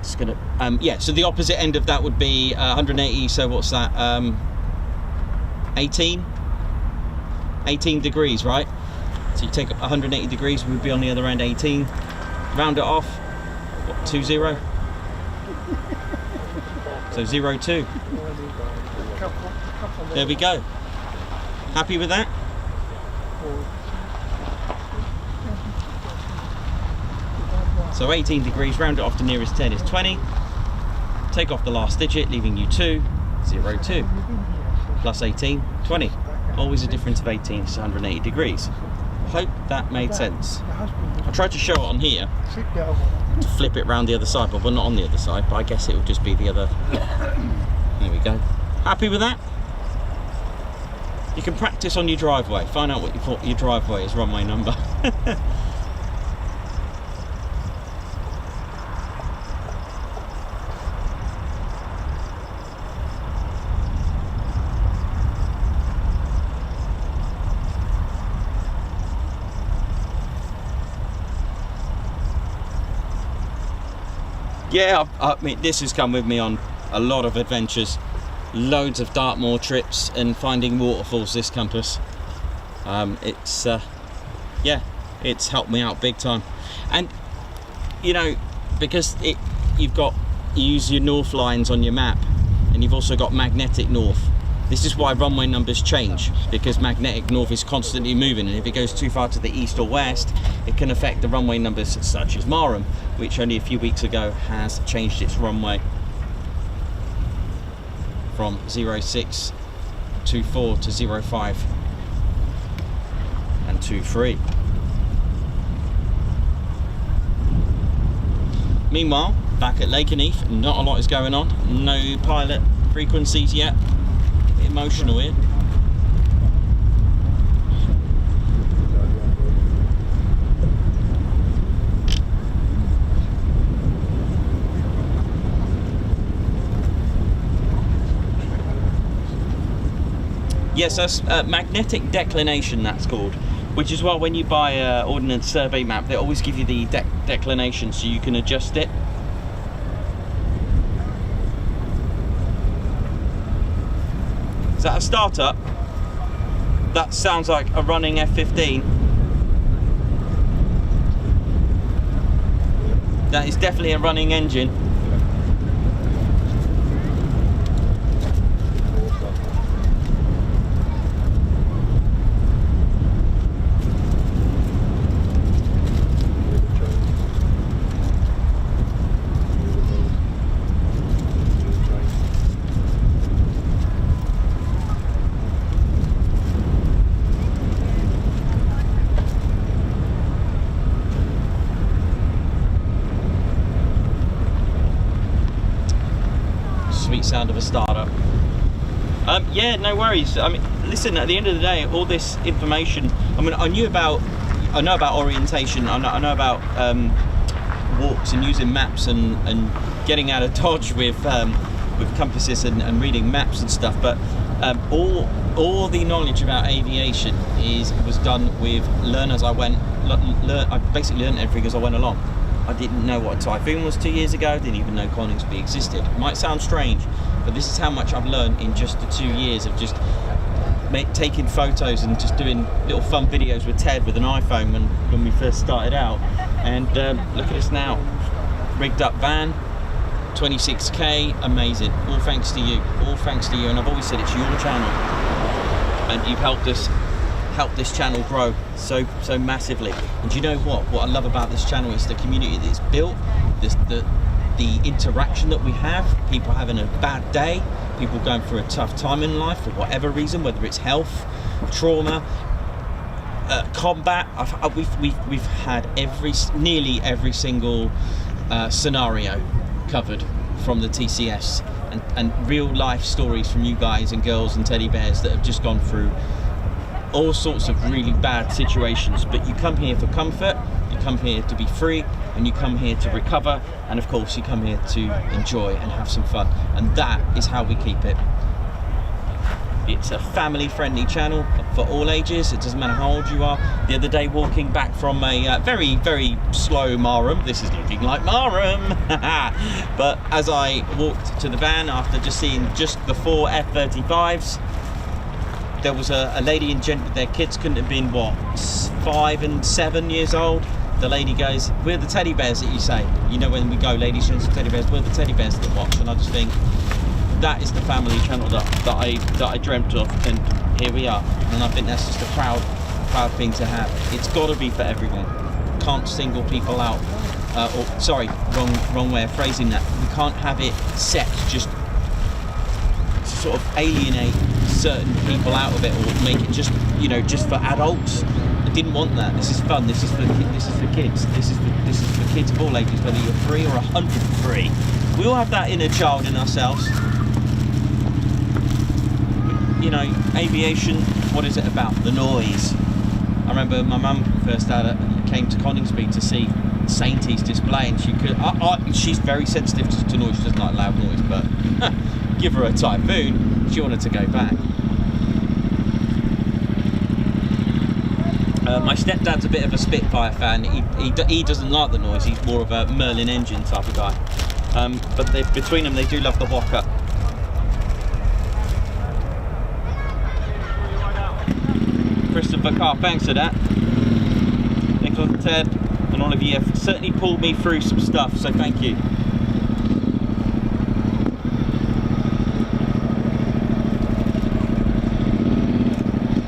It's gonna, yeah, so the opposite end of that would be 180, so what's that, 18 degrees, right? So you take 180 degrees, we'd be on the other end, 18, round it off, what, 20? So 02. There we go. Happy with that? So 18 degrees, round it off to nearest 10 is 20. Take off the last digit, leaving you 2, 02. Plus 18, 20. Always a difference of 18 to 180 degrees. Hope that made sense. I tried to show it on here, to flip it round the other side, but we're not on the other side, but I guess it will just be the other. There we go. Happy with that? You can practice on your driveway. Find out what you thought your driveway is runway number. Yeah, I mean, this has come with me on a lot of adventures, loads of Dartmoor trips and finding waterfalls, this compass. It's yeah, it's helped me out big time. And you know, because you use your north lines on your map, and you've also got magnetic north. This is why runway numbers change, because magnetic north is constantly moving, and if it goes too far to the east or west, it can affect the runway numbers, such as Marham, which only a few weeks ago has changed its runway from 0624 to 05 and 23. Meanwhile, back at Lakenheath, not a lot is going on. No pilot frequencies yet. Emotional here. Yes, that's magnetic declination, that's called, which is why when you buy an ordnance survey map, they always give you the declination so you can adjust it. Is that a startup? That sounds like a running F-15. That is definitely a running engine. Sound of a startup. Yeah, no worries. I mean, listen, at the end of the day, all this information, I mean, I know about orientation, I know about walks and using maps and getting out of Dodge with compasses and reading maps and stuff, but all the knowledge about aviation was done with learn as I went. I basically learned everything as I went along. I didn't know what a typhoon was 2 years ago, didn't even know Coningsby existed. It might sound strange, but this is how much I've learned in just the 2 years of just taking photos and just doing little fun videos with Ted with an iPhone when we first started out. And look at us now, rigged up van, 26k, amazing, all thanks to you, and I've always said it's your channel, and you've helped this channel grow so massively. And you know what I love about this channel is the community that it's built, the interaction that we have, people having a bad day, people going through a tough time in life for whatever reason, whether it's health, trauma, combat. We've had nearly every single scenario covered from the TCS, and real life stories from you guys and girls and teddy bears that have just gone through all sorts of really bad situations. But you come here for comfort, you come here to be free, and you come here to recover, and of course you come here to enjoy and have some fun, and that is how we keep it It's a family-friendly channel for all ages. It doesn't matter how old you are. The other day, walking back from a very, very slow Marham, this is looking like Marham, but as I walked to the van after just seeing just before F-35s, there was a lady and gent with their kids, couldn't have been, what, 5 and 7 years old. The lady goes, "We're the teddy bears that you say." You know, when we go, ladies and teddy bears, we're the teddy bears that watch. And I just think, that is the family channel that I dreamt of, and here we are. And I think that's just a proud thing to have. It's got to be for everyone. Can't single people out. Or sorry, wrong way of phrasing that. We can't have it set just to sort of alienate certain people out of it, or make it just, you know, just for adults. I didn't want that. This is fun. This is for kids. This is for kids of all ages, whether you're 3 or 103. We all have that inner child in ourselves. You know, aviation, what is it about? The noise. I remember my mum first came to Coningsby to see Saintie's display, and she could. She's very sensitive to noise. She doesn't like loud noise, but give her a Typhoon, she wanted to go back. My stepdad's a bit of a Spitfire fan. He doesn't like the noise. He's more of a Merlin engine type of guy. But between them, they do love the Whopper. Christopher Carr, thanks for that. Nicholas, Ted, and all of you have certainly pulled me through some stuff, so thank you.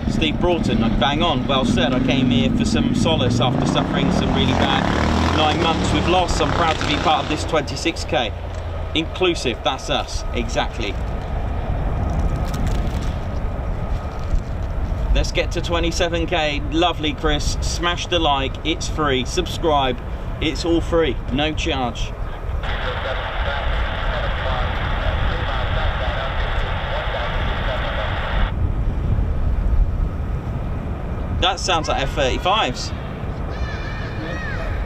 Steve Broughton, bang on, well said. I came here for some solace after suffering some really bad 9 months with loss. I'm proud to be part of this 26k. Inclusive, that's us, exactly. Let's get to 27k. Lovely, Chris. Smash the like, it's free. Subscribe, it's all free, no charge. That sounds like F-35s.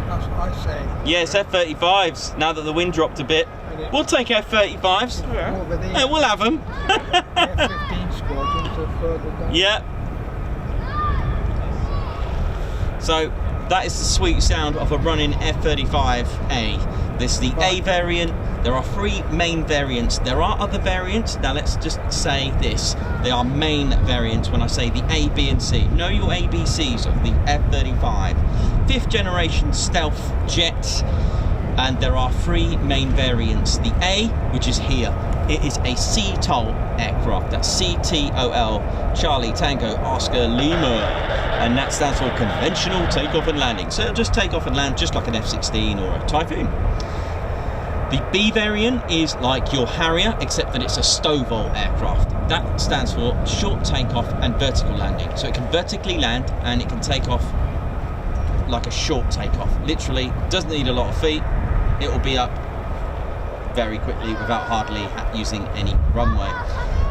That's what I say. Yeah, it's F-35s. Now that the wind dropped a bit, we'll take F-35s. Yeah, we'll have them. F-15 squadrons are further down. Yeah. So that is the sweet sound of a running F-35A. This is the A variant. There are 3 main variants. There are other variants. Now let's just say this. They are main variants when I say the A, B and C. Know your ABCs of the F-35. 5th generation stealth jet. And there are 3 main variants. The A, which is here. It is a CTOL aircraft. That's C-T-O-L, Charlie Tango Oscar Lima. And that stands for conventional takeoff and landing. So it'll just take off and land just like an F-16 or a Typhoon. The B variant is like your Harrier, except that it's a STOVL aircraft. That stands for short takeoff and vertical landing. So it can vertically land and it can take off like a short takeoff. Literally, doesn't need a lot of feet. It will be up very quickly without hardly using any runway.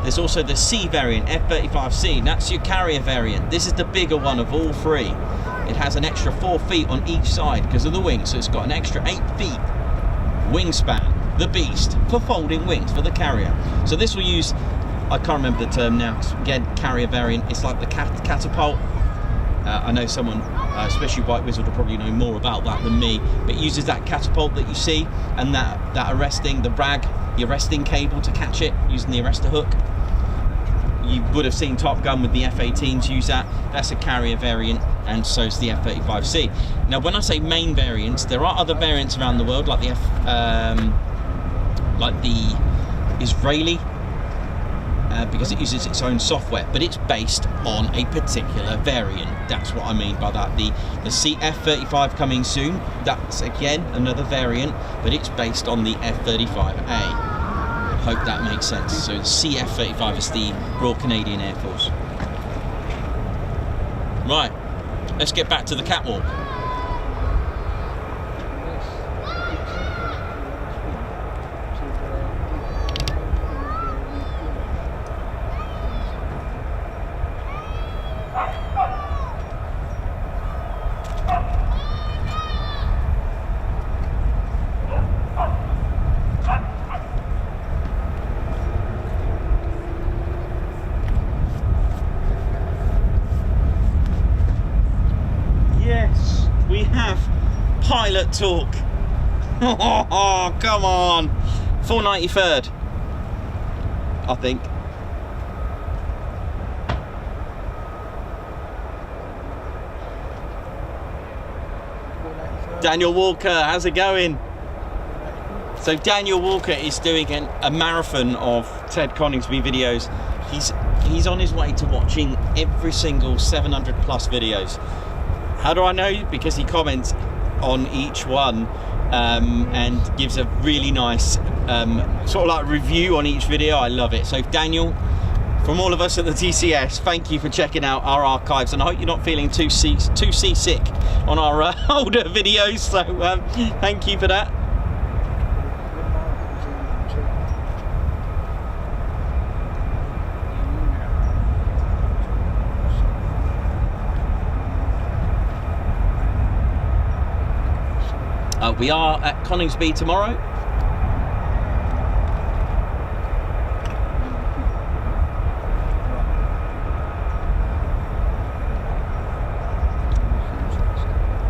There's also the C variant, F-35C. That's your carrier variant. This is the bigger one of all 3. It has an extra 4 feet on each side because of the wings, so it's got an extra 8 feet wingspan. The beast for folding wings for the carrier. So this will use, I can't remember the term now, again, carrier variant. It's like the catapult. I know someone, especially White Wizard, will probably know more about that than me, but it uses that catapult that you see and that arresting, the rag, the arresting cable to catch it using the arrestor hook. You would have seen Top Gun with the F-18s use that. That's a carrier variant, and so is the F-35C. Now, when I say main variants, there are other variants around the world, like the Israeli, because it uses its own software, but it's based on a particular variant. That's what I mean by that. The CF-35 coming soon. That's again another variant, but it's based on the F-35A. Hope that makes sense. So the CF-35 is the Royal Canadian Air Force. Right, let's get back to the catwalk. We have pilot talk. Oh, come on. 493rd, I think. Daniel Walker, how's it going? So Daniel Walker is doing a marathon of Ted Coningsby videos. He's on his way to watching every single 700 plus videos. How do I know? Because he comments on each one and gives a really nice sort of like review on each video. I love it. So Daniel, from all of us at the TCS, thank you for checking out our archives, and I hope you're not feeling too seasick on our older videos, so thank you for that. We are at Coningsby tomorrow.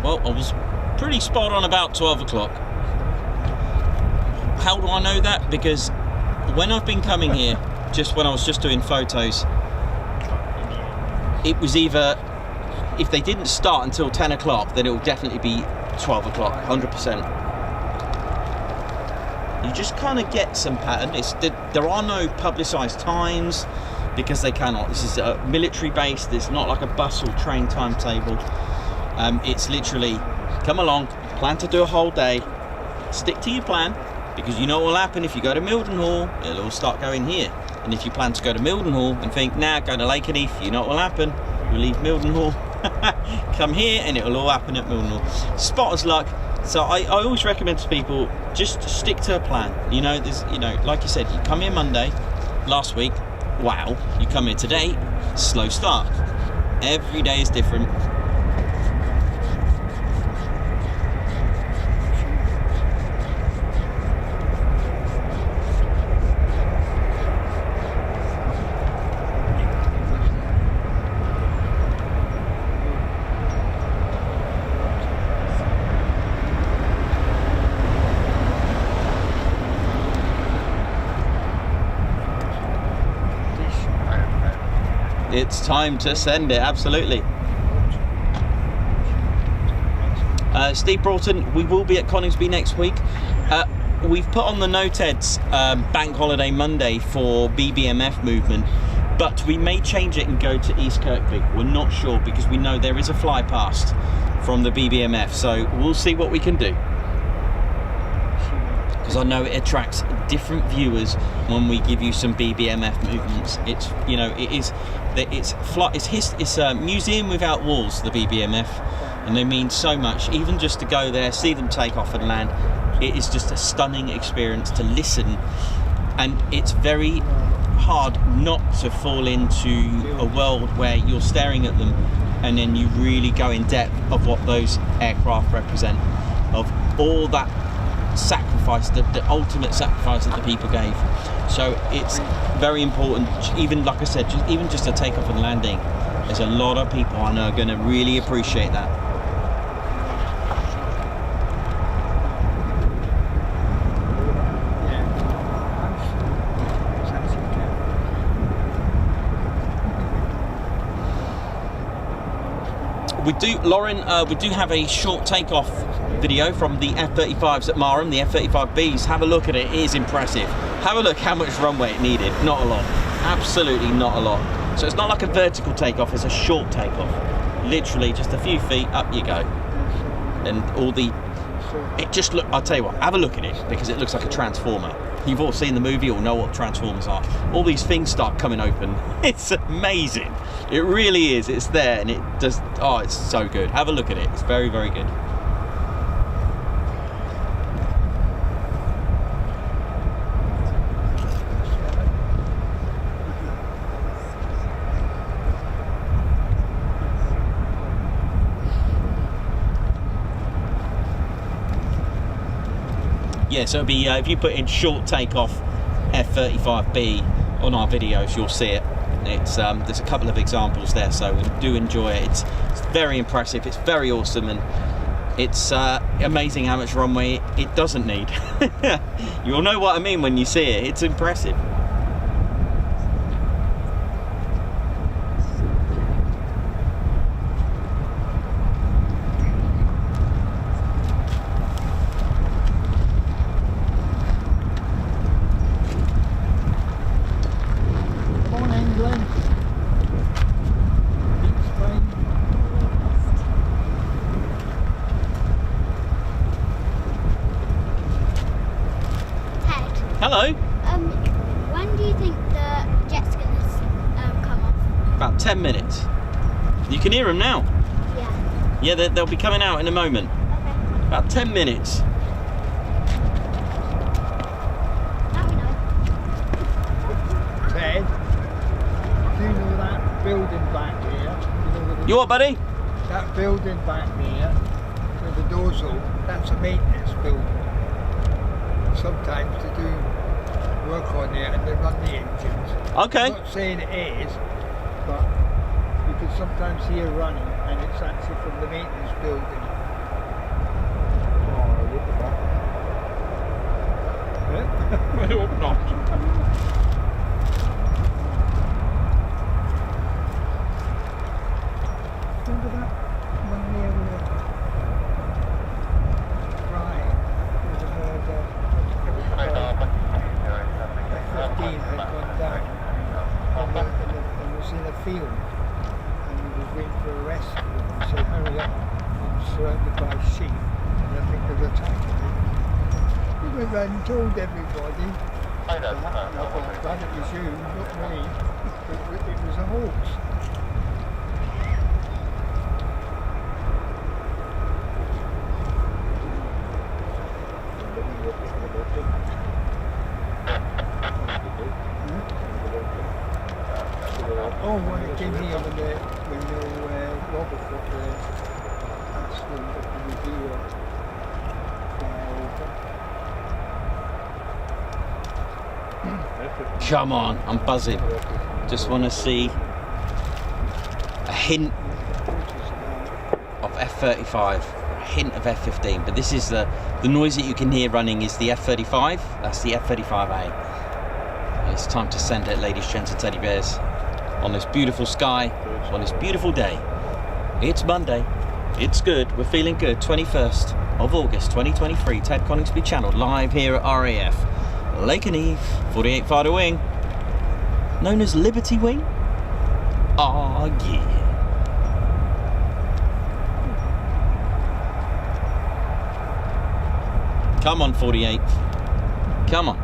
Well, I was pretty spot on about 12 o'clock. How do I know that? Because when I've been coming here, just when I was just doing photos, it was either, if they didn't start until 10 o'clock, then it will definitely be 12 o'clock, 100%. You just kind of get some pattern. There are no publicised times because they cannot. This is a military base. It's not like a bus or train timetable. It's literally, come along, plan to do a whole day, stick to your plan, because you know what will happen if you go to Mildenhall, it'll all start going here. And if you plan to go to Mildenhall and think, nah, go to Lakenheath, you know what will happen, you'll leave Mildenhall, come here, and it'll all happen at Mildenhall. Spotter's luck. So I always recommend to people, just stick to a plan. You know, like you said, you come here Monday, last week, wow, you come here today, slow start. Every day is different. It's time to send it, absolutely. Steve Broughton, we will be at Coningsby next week. We've put on the NOTED's Bank Holiday Monday for BBMF movement, but we may change it and go to East Kirkby. We're not sure, because we know there is a fly past from the BBMF, so we'll see what we can do. Because I know it attracts different viewers when we give you some BBMF movements. It's, you know, it's a museum without walls, the BBMF, and they mean so much. Even just to go there, see them take off and land, it is just a stunning experience to listen, and it's very hard not to fall into a world where you're staring at them and then you really go in depth of what those aircraft represent, of all that sacrifice, the ultimate sacrifice that the people gave. So it's very important, even like I said, even just a takeoff and landing. There's a lot of people I know are going to really appreciate that. We do, Lauren, we do have a short takeoff video from the F-35s at Marham, the F-35Bs. Have a look at it, it is impressive. Have a look how much runway it needed. Not a lot, absolutely not a lot. So it's not like a vertical takeoff, it's a short takeoff. Literally just a few feet, up you go. And all the, it just look, I'll tell you what, have a look at it, because it looks like a transformer. You've all seen the movie or know what transformers are. All these things start coming open. It's amazing. It really is. It's there, and it just, oh, it's so good. Have a look at it. It's very, very good. Yeah, so it'll be, if you put in short takeoff F-35B on our videos, you'll see it. It's there's a couple of examples there, so we do enjoy it. It's very impressive, it's very awesome, and It's amazing how much runway it doesn't need. You'll know what I mean when you see it. It's impressive. Come on, England. Beat Spain. Head. Hello. When do you think the jet's gonna come off? About 10 minutes. You can hear them now. Yeah. Yeah, they'll be coming out in a moment. Okay. About 10 minutes. Now we know. Ted, do you know that building back there? You know where the, You what, buddy? that building back there, where the doors open, that's a maintenance building. Sometimes they do work on there and they run the engines. Okay. I'm not saying it is, but you can sometimes hear running and it's actually from the maintenance building. Oh, look at that. I hope not. Remember that one near right, F-15 had gone down and was in a field and he was waiting for a rescue and said hurry up, I'm surrounded by sheep and I think they're attacking me. He went round and told everybody. I thought, glad it was you, not me. It was a hoax. Oh, when it came here when Robert got there, asked them if they would do a flyover. Come on, I'm buzzing. Just want to see a hint of F-35, a hint of F-15, but this is the noise that you can hear running is the F-35, that's the F-35A. And it's time to send it, ladies, gents and teddy bears, on this beautiful sky, on this beautiful day. It's Monday, it's good, we're feeling good, 21st of August 2023, Ted Coningsby channel, live here at RAF Lakenheath, 48 Fighter Wing, known as Liberty Wing. Oh yeah. Come on, 48. Come on.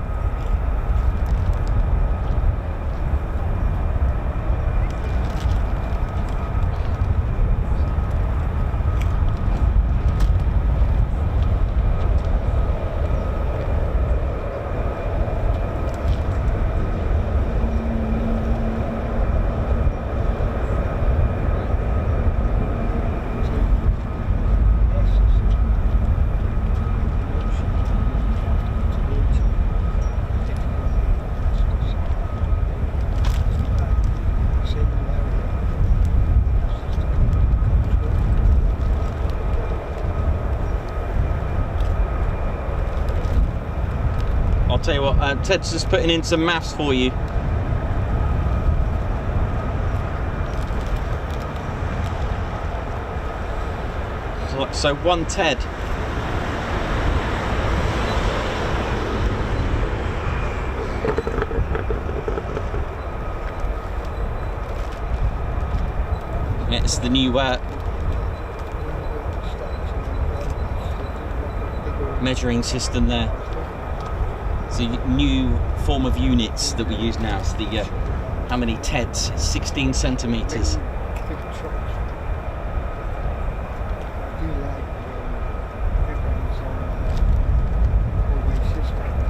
I'll tell you what, Ted's just putting in some maths for you. So one Ted. It's the new measuring system there. It's a new form of units that we use now. It's the how many Teds? 16 centimeters.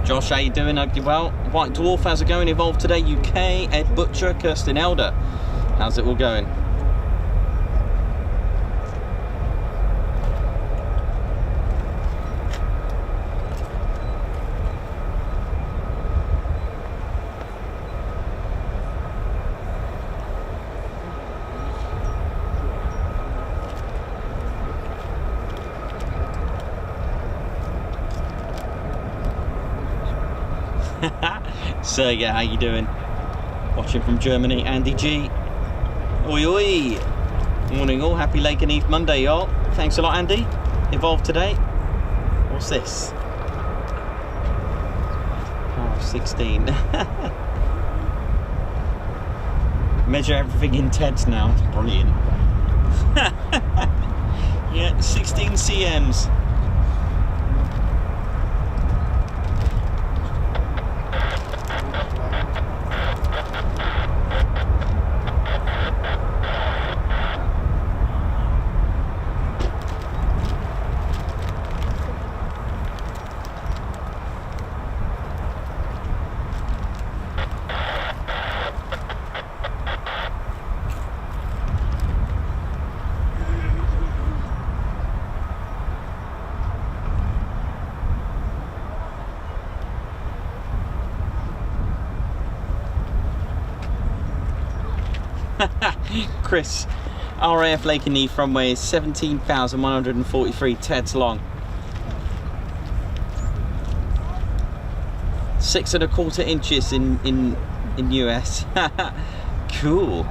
Josh, how you doing? Hope you're well. White Dwarf, how's it going? Evolve Today UK, Ed Butcher, Kirsten Elder. How's it all going? Sergey, how you doing? Watching from Germany, Andy G. Oi oi! Morning all, happy Lakenheath Monday y'all. Thanks a lot Andy. Evolved today. What's this? Oh, 16. Measure everything in TEDs now, that's brilliant. Yeah, 16 cms. Chris, RAF Lakenheath runway is 17,143 TEDs long. 6¼ inches in US. Cool.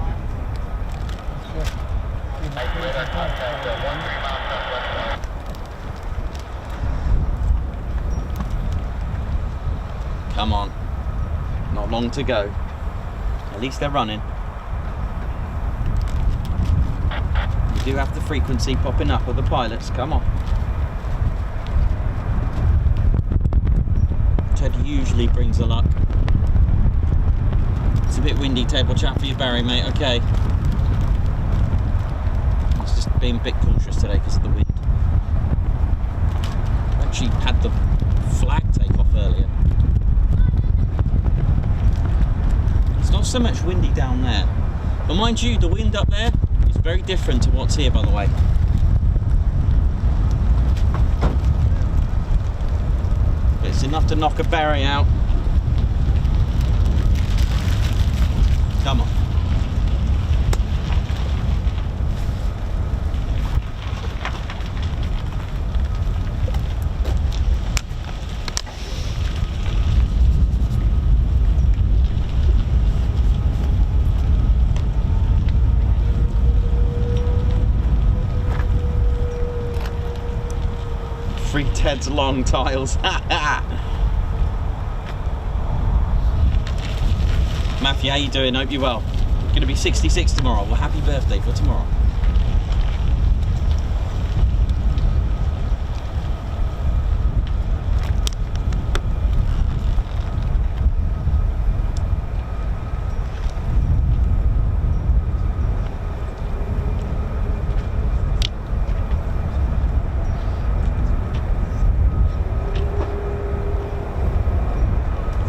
Come on. Not long to go. At least they're running. You do have the frequency popping up of the pilots. Come on. Ted usually brings the luck. It's a bit windy, table chat for you, Barry, mate. Okay. It's just being a bit cautious today because of the wind. I actually had the flag take off earlier. It's not so much windy down there. But mind you, the wind up there is very different to what's here, by the way. But it's enough to knock a Barry out. Come on. Free Ted's long tiles. Matthew, how you doing? Hope you're well. Gonna be 66 tomorrow. Well, happy birthday for tomorrow.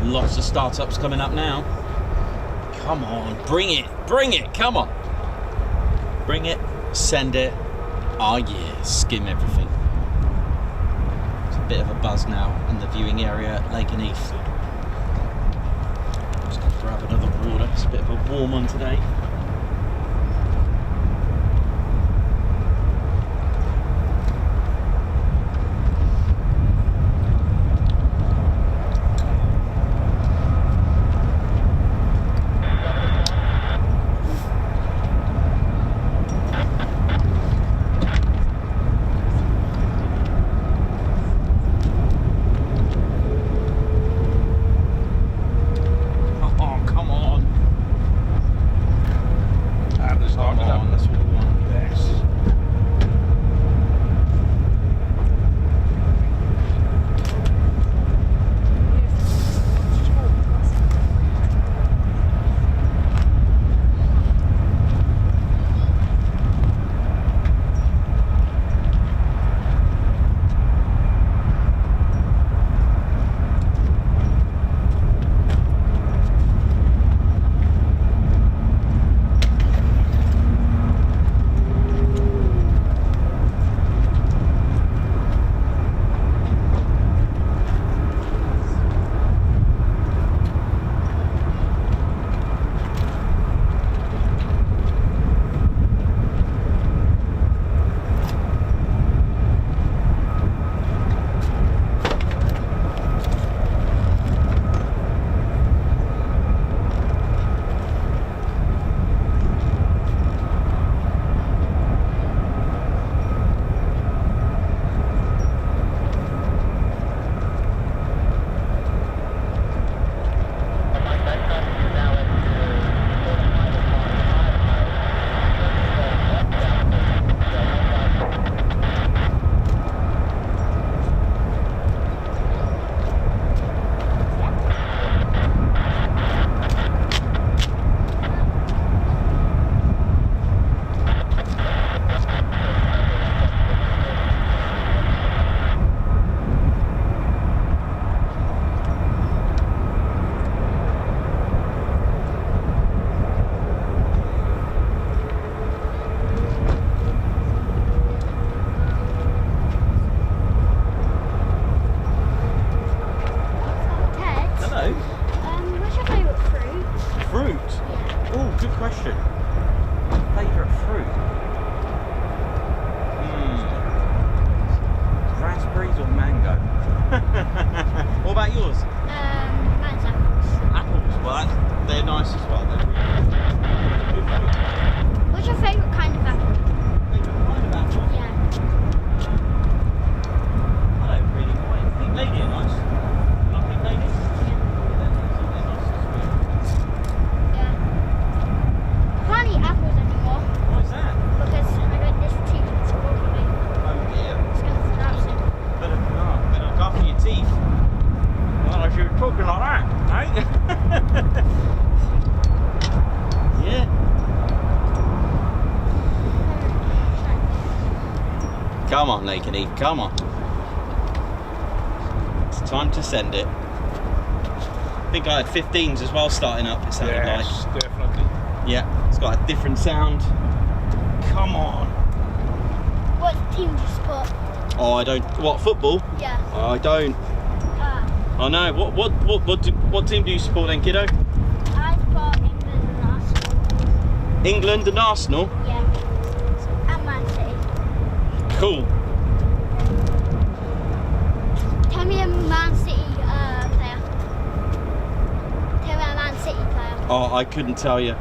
Lots of startups coming up now. Come on, bring it, come on. Bring it, send it. Oh yeah, skim everything. It's a bit of a buzz now in the viewing area at Lakenheath. Just gonna grab another water, it's a bit of a warm one today. Come on, Lakenheath, come on. It's time to send it. I think I had 15s as well starting up, it sounded like. Yes, definitely. Yeah, it's got a different sound. Come on. What team do you support? Oh, I don't. What, football? Yeah. I don't. I know. What team do you support then, kiddo? I support England and Arsenal. England and Arsenal? Yeah. And Man City. Cool. Tell me a Man City player. Tell me a Man City player. Oh, I couldn't tell you.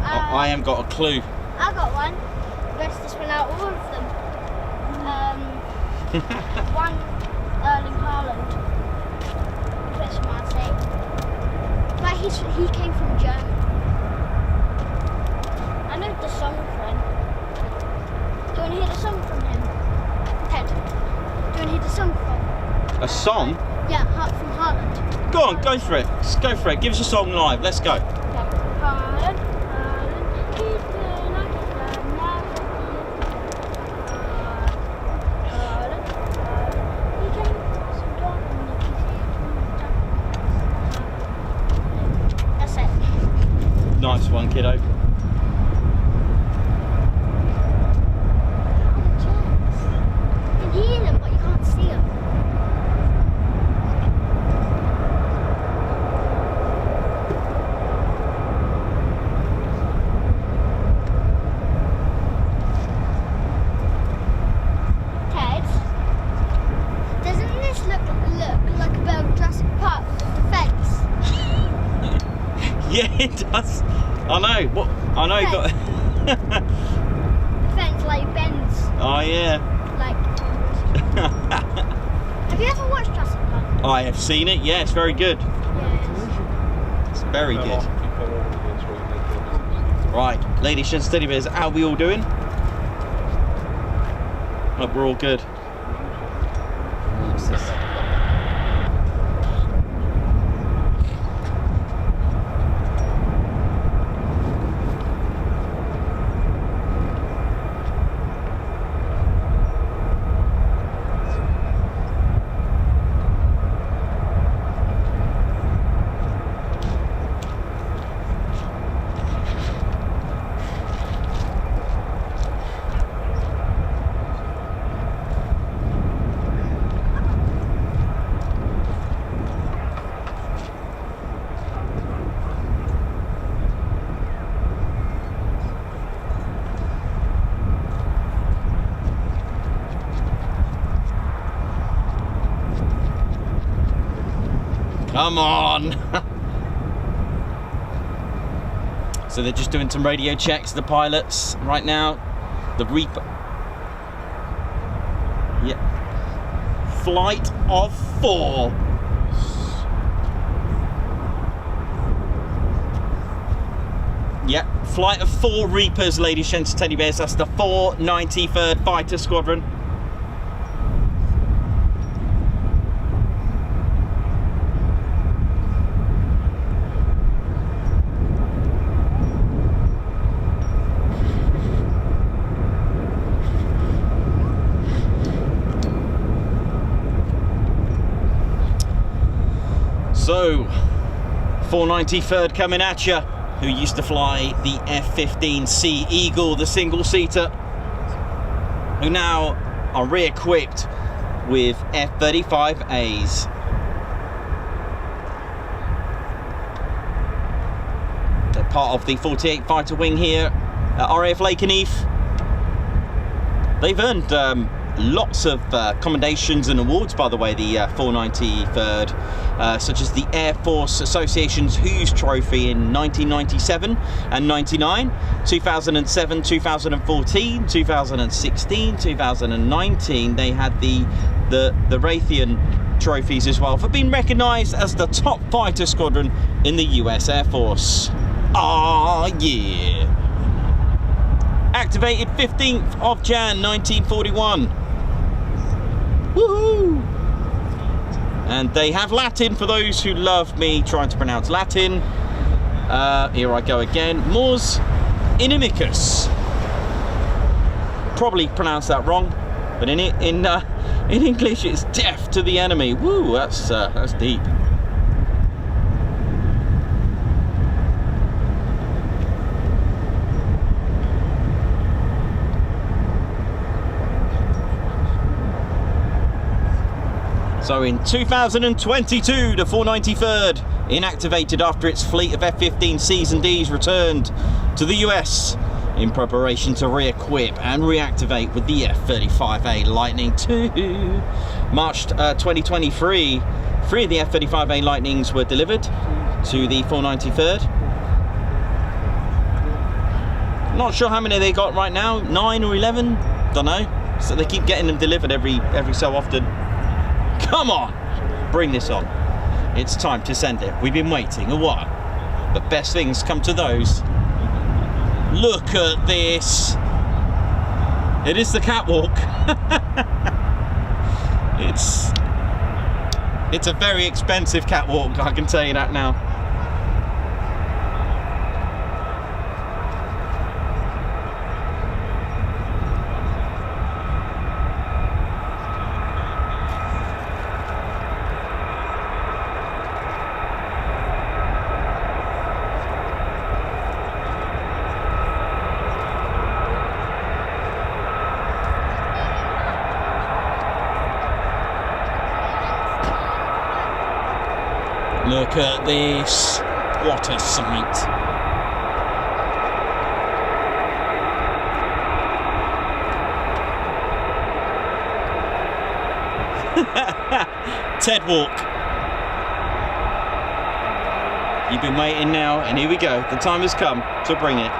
I haven't got a clue. I got one. Let's just spin out all of them. One Erling Haaland. Plays for Man City. But he came from Germany. I know the song for him. Do you want to hear the song from him? Ted, do you want to hear the song from? A song? Yeah, from Haaland. Go on, go for it. Go for it. Give us a song live. Let's go. Yeah. Haaland, he's playing like he's done now. Haaland, he came from Dortmund. That's it. Nice one, kiddo. You can hear them, but you can't see them. Ted, doesn't this look like a bit of Jurassic Park with the fence? Yeah, it does. I know. What? I know. You got. The fence like bends. Oh yeah. Like. Have you ever watched Jurassic Park? I have seen it. Yeah, it's very good. Yes. It's very A good. lot of people already enjoying it. Right, ladies and teddy bears, how are we all doing? Hope we're all good. What's this? Come on! So they're just doing some radio checks, the pilots, right now. The Reaper. Yeah. Flight of 4. Yeah, flight of 4 Reapers, ladies and teddy bears. That's the 493rd Fighter Squadron. So, 493rd coming at you, who used to fly the F-15E Eagle, the single-seater, who now are re-equipped with F-35As. They're part of the 48 Fighter Wing here at RAF Lakenheath. They've earned lots of commendations and awards, by the way, the 493rd, such as the Air Force Association's Hughes Trophy in 1997 and 99, 2007, 2014, 2016, 2019. They had the Raytheon trophies as well for being recognised as the top fighter squadron in the US Air Force. Ah, yeah. Activated 15th of Jan 1941. Woohoo! And they have Latin for those who love me trying to pronounce Latin. Here I go again. Mors inimicus. Probably pronounced that wrong. But in English, it's death to the enemy. Woo, that's deep. So in 2022, the 493rd inactivated after its fleet of F-15 Cs and Ds returned to the US in preparation to re-equip and reactivate with the F-35A Lightning II. March 2023, 3 of the F-35A Lightnings were delivered to the 493rd. Not sure how many they got right now, 9 or 11, don't know. So they keep getting them delivered every so often. Come on, bring this on. It's time to send it. We've been waiting a while, but best things come to those. Look at this. It is the catwalk. It's a very expensive catwalk, I can tell you that now. Look at this, what a sight. Ted walk. You've been waiting now, and here we go. The time has come to bring it.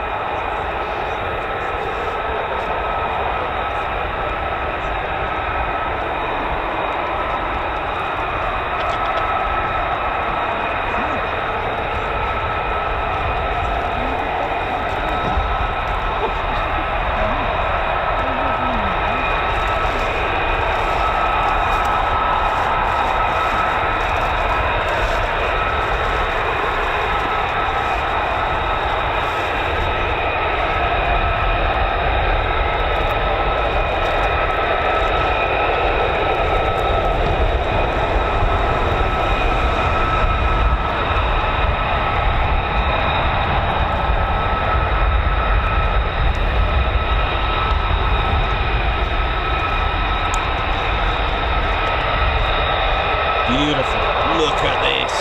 Beautiful. Look at this.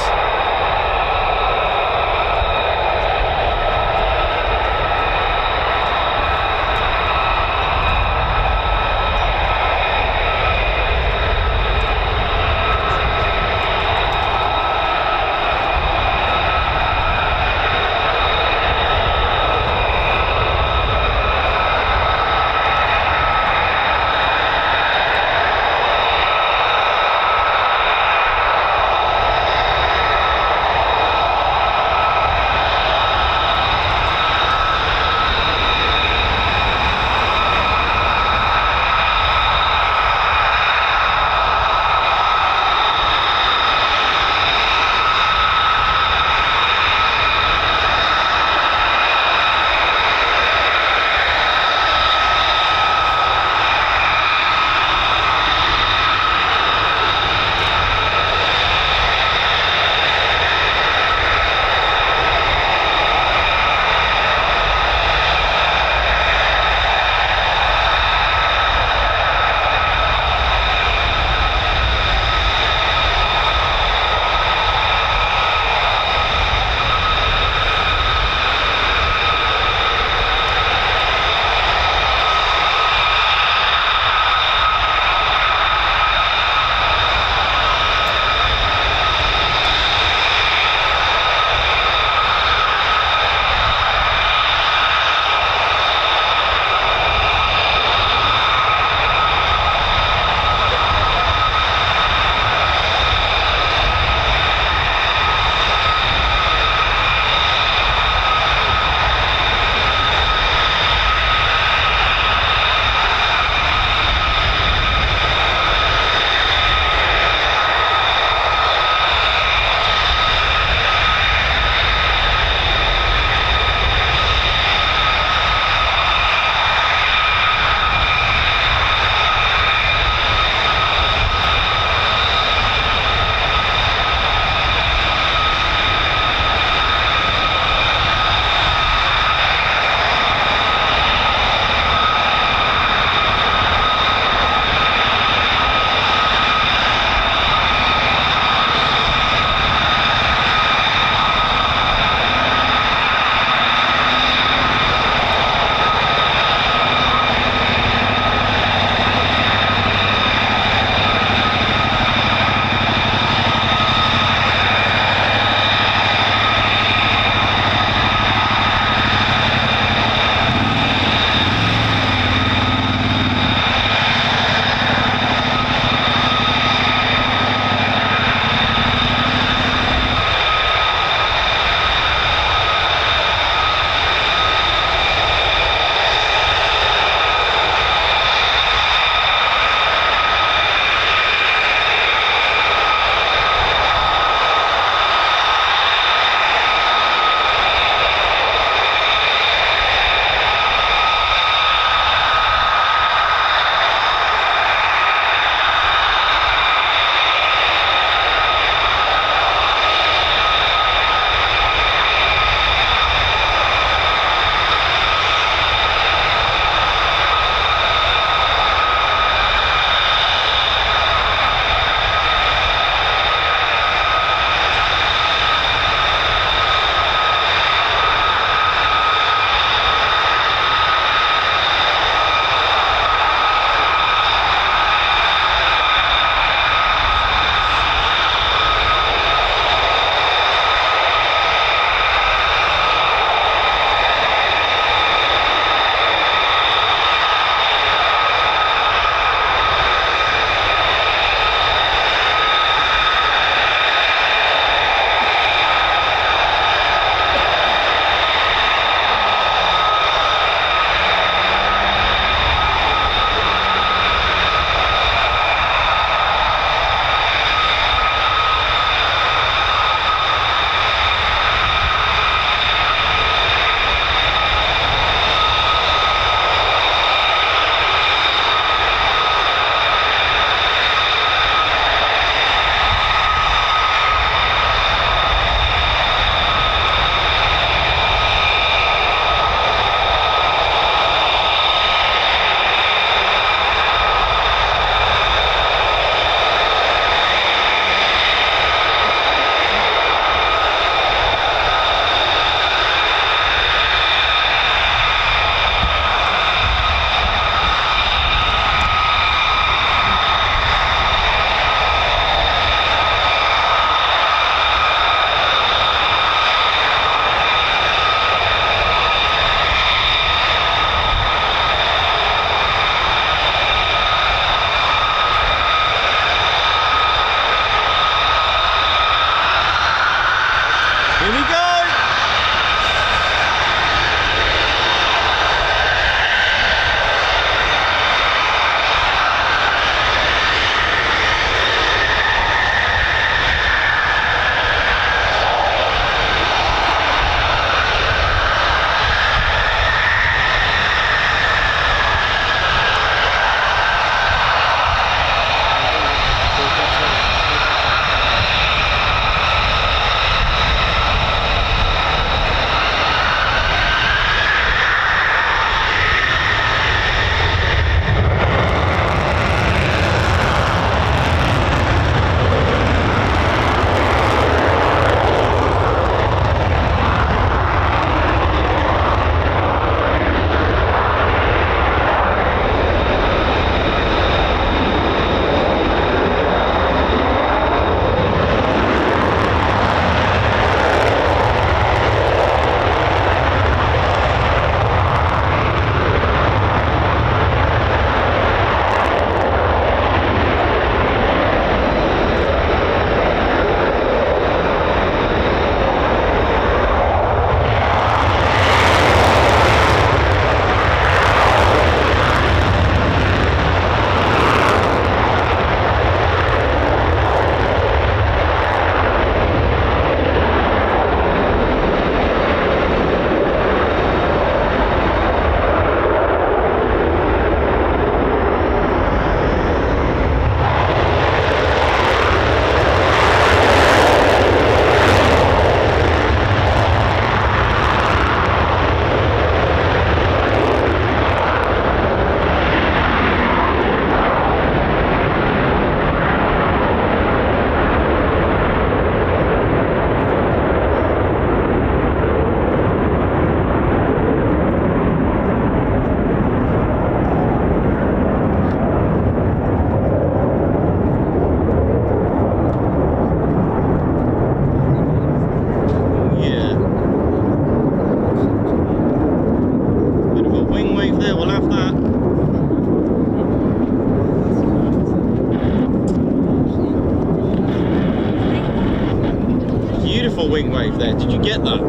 wing wave there. Did you get that?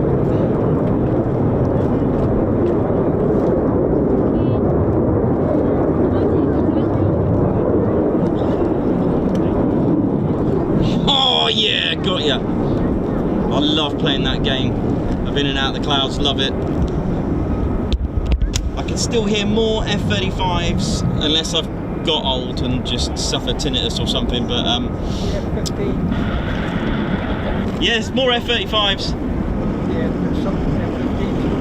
Oh yeah, got ya. I love playing that game. I've in and out of the clouds, love it. I can still hear more F-35s unless I've got old and just suffered tinnitus or something, but F-15. yeah, it's more F-35s. Yeah, there's some F-15s.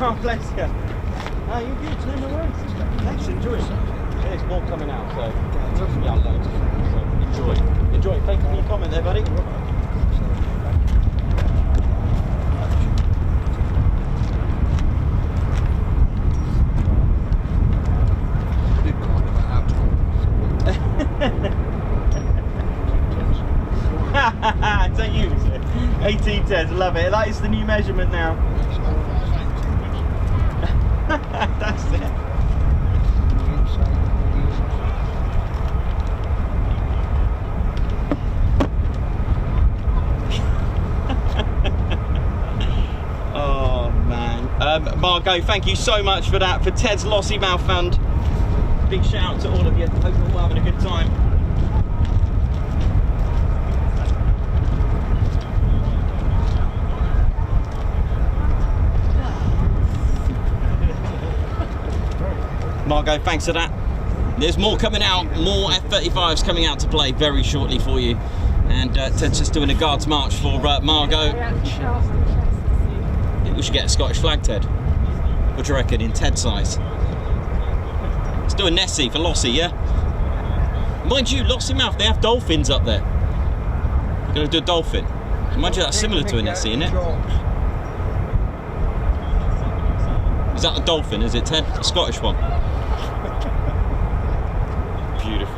Oh, bless you. Oh, you're good, no worries. Thanks, enjoy it. There's more coming out, so yeah, loads. So enjoy. Enjoy. Thank you for your comment there, buddy. Is that you? 1810s, love it. That is the new measurement now. That's it. Oh man. Margot, thank you so much for that, for Ted's Lossy Mouth Fund. Big shout out to all of you. Hope you're all having a good time. Margot, thanks for that. There's more coming out, more F-35s coming out to play very shortly for you. And Ted's just doing a guards march for Margot. We should get a Scottish flag, Ted. What do you reckon, in Ted size? Let's do a Nessie for Lossy, yeah? Mind you, Lossy Mouth, they have dolphins up there. We're going to do a dolphin. Mind you, that's similar to a Nessie, isn't it? Is that a dolphin, is it, Ted? A Scottish one? Beautiful.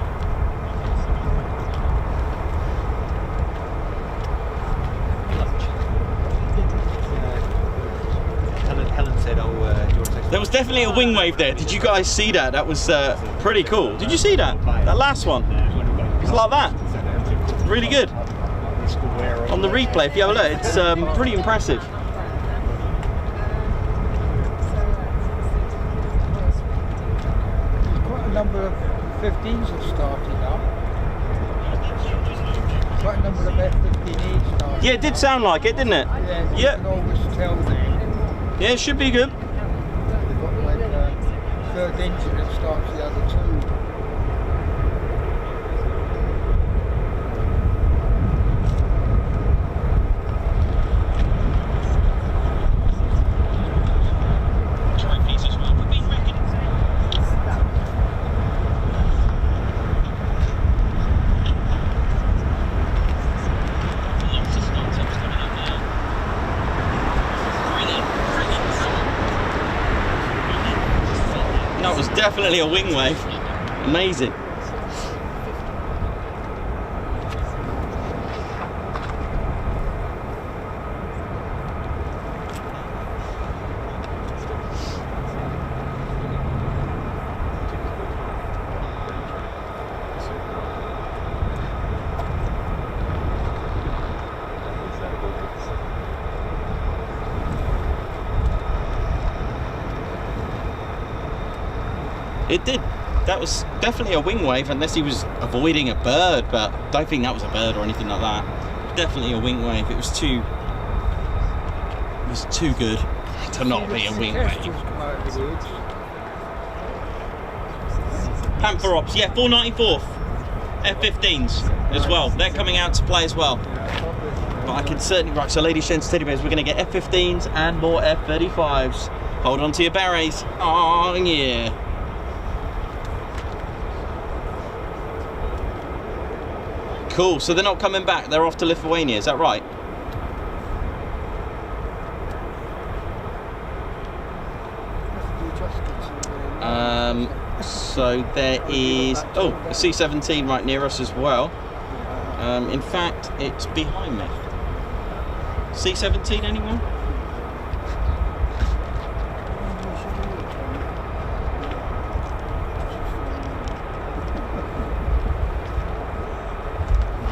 Helen said, "Oh, do you want to take?" There was definitely a wing wave there. Did you guys see that? That was pretty cool. Did you see that? That last one? It's like that. Really good. On the replay, if you have a look, it's pretty impressive. Quite a number of 15s have started up. Quite a number of F-15E started. Yeah, it did sound like it, didn't it? Yeah, you Yeah. can always tell then. Yeah, it should be good. They've got like a third engine that starts the other two. That was definitely a wing wave. Amazing. It did. That was definitely a wing wave, unless he was avoiding a bird, but I don't think that was a bird or anything like that. Definitely a wing wave. It was too good to not be a wing wave. Panther Ops, yeah, 494th. F-15s as well. They're coming out to play as well. But I can certainly... Right, so ladies, gents, teddy bears, we're going to get F-15s and more F-35s. Hold on to your berets. Oh, yeah. Cool, so they're not coming back. They're off to Lithuania, is that right? So there is, oh, a C-17 right near us as well. In fact, it's behind me. C-17, anyone?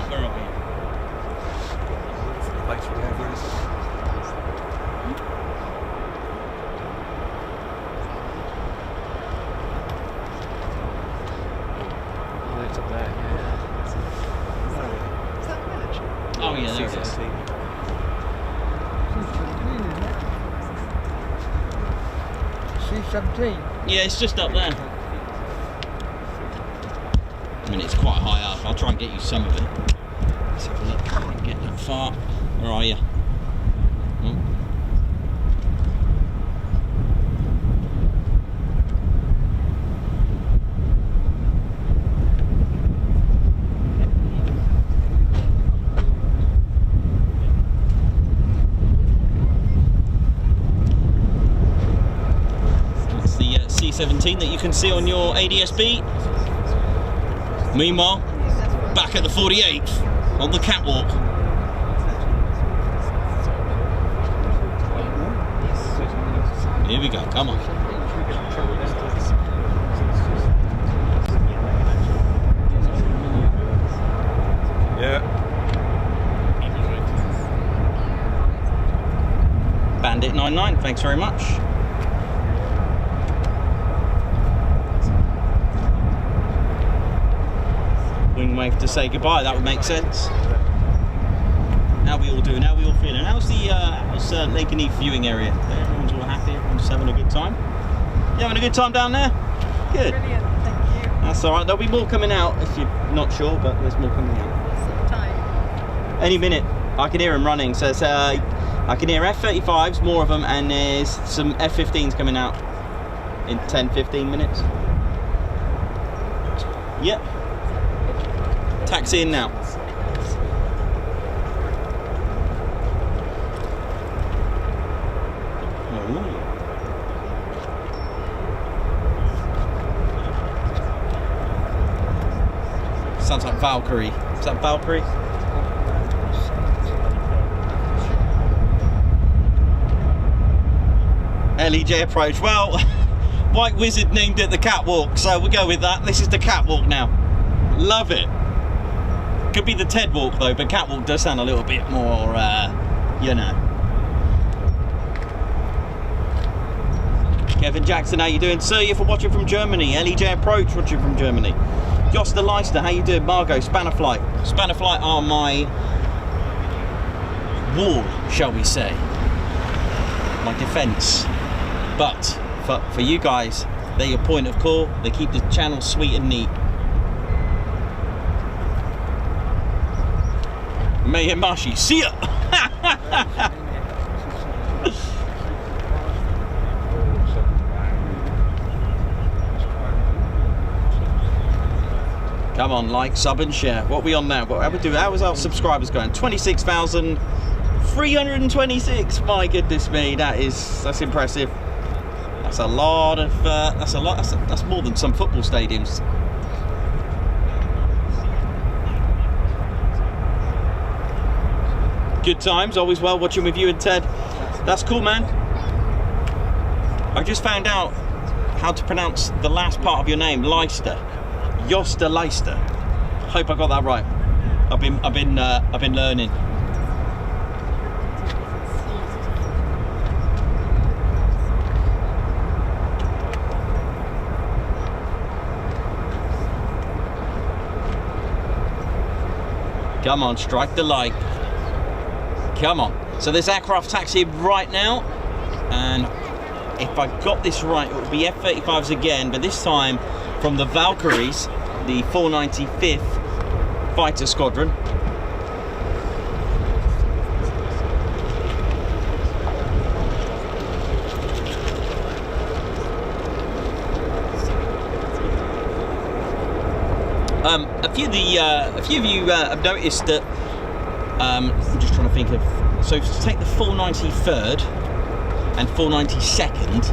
Where are we? Oh yeah, there it is. C-17. Yeah, it's just up there. I mean, it's quite high up. I'll try and get you some of it. Let's have a look. I can get that far. Where are you? Oh. C-17 that you can see on your ADSB. Meanwhile, back at the 48th on the catwalk. Here we go, come on. Yeah. Bandit 99, thanks very much. Wing wave to say goodbye, that would make sense. How we all doing? How we all feeling? How's the Lakenheath viewing area? Everyone's all happy, everyone's having a good time. You having a good time down there? Good. Brilliant, thank you. That's alright, there'll be more coming out if you're not sure, but there's more coming out. What's the time? Any minute, I can hear them running, so it's, I can hear F-35s, more of them, and there's some F-15s coming out in 10-15 minutes. Yep. Taxi in now. Sounds like Valkyrie. Is that Valkyrie? LEJ approach. Well, White Wizard named it the catwalk, so we'll go with that. This is the catwalk now. Love it. Could be the Ted walk though, but catwalk does sound a little bit more, you know. Kevin Jackson, how you doing? Sir, you for watching from Germany. LEJ approach, watching from Germany. Josta Leister, how you doing? Margot, Spannerflight. Spannerflight are my wall, shall we say. My defence. But for you guys, they're your point of call. They keep the channel sweet and neat. May Mashi, see ya! Come on, like, sub and share. What are we on now? What are we doing? How is our subscribers going? 26,326. My goodness me, that's impressive. That's a lot of that's more than some football stadiums. Good times, always well watching with you and Ted. That's cool, man. I just found out how to pronounce the last part of your name, Leister. Josta Leister. Hope I got that right. I've been learning. Come on, strike the light. Come on. So there's aircraft taxiing right now, and if I got this right, it would be F-35s again, but this time from the Valkyries, the 495th Fighter Squadron. A few of you have noticed that. I'm just trying to think of. So to take the 493rd and 492nd,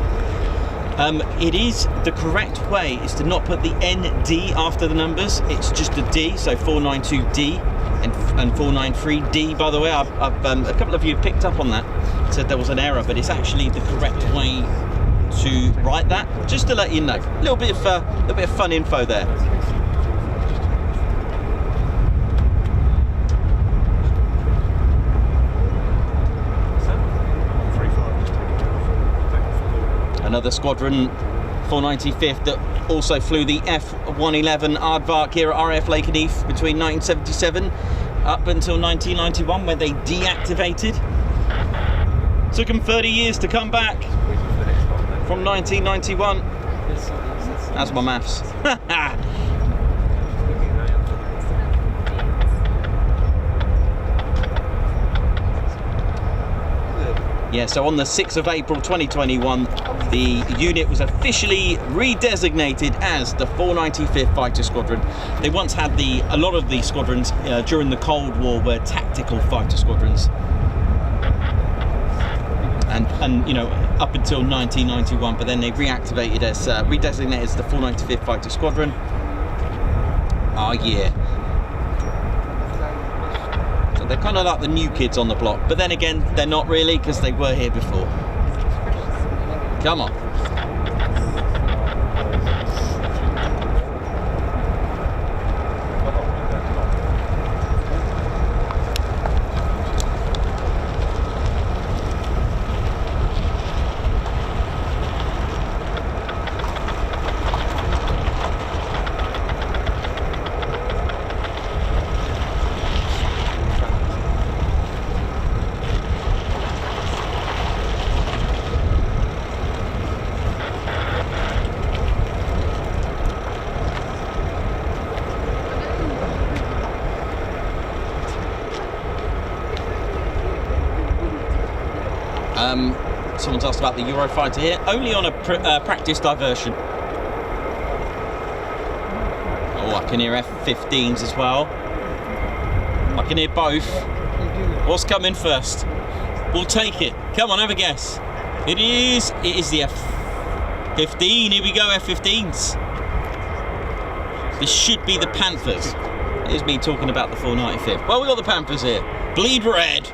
it is the correct way is to not put the ND after the numbers. It's just a D. So 492D and 493D. By the way, I've a couple of you picked up on that. Said there was an error, but it's actually the correct way to write that. Just to let you know, a little bit of fun info there. Another squadron, 495th, that also flew the F-111 Aardvark here at RAF Lakenheath between 1977 up until 1991, when they deactivated. Took them 30 years to come back from 1991. That's my maths. Yeah, so on the 6th of April 2021, the unit was officially redesignated as the 495th Fighter Squadron. They once had a lot of these squadrons during the Cold War were tactical fighter squadrons. And you know, up until 1991, but then they reactivated as, redesignated as the 495th Fighter Squadron. Oh yeah. They're kind of like the new kids on the block, but then again, they're not really, because they were here before. Come on. Someone's asked about the Eurofighter here. Only on a practice diversion. Oh, I can hear F-15s as well. I can hear both. What's coming first? We'll take it. Come on, have a guess. It is the F-15. Here we go, F-15s. This should be the Panthers. Here's me talking about the 495th. Well, we got the Panthers here. Bleed red.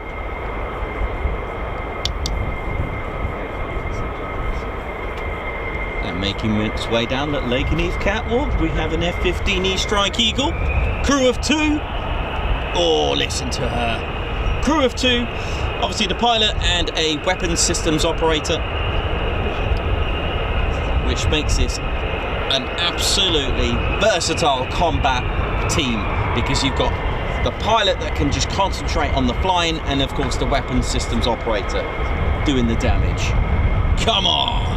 Making its way down that Lakenheath catwalk, we have an F15E Strike Eagle, crew of 2. Oh, listen to her. Crew of 2, obviously the pilot and a weapons systems operator, which makes this an absolutely versatile combat team, because you've got the pilot that can just concentrate on the flying, and of course the weapons systems operator doing the damage. Come on!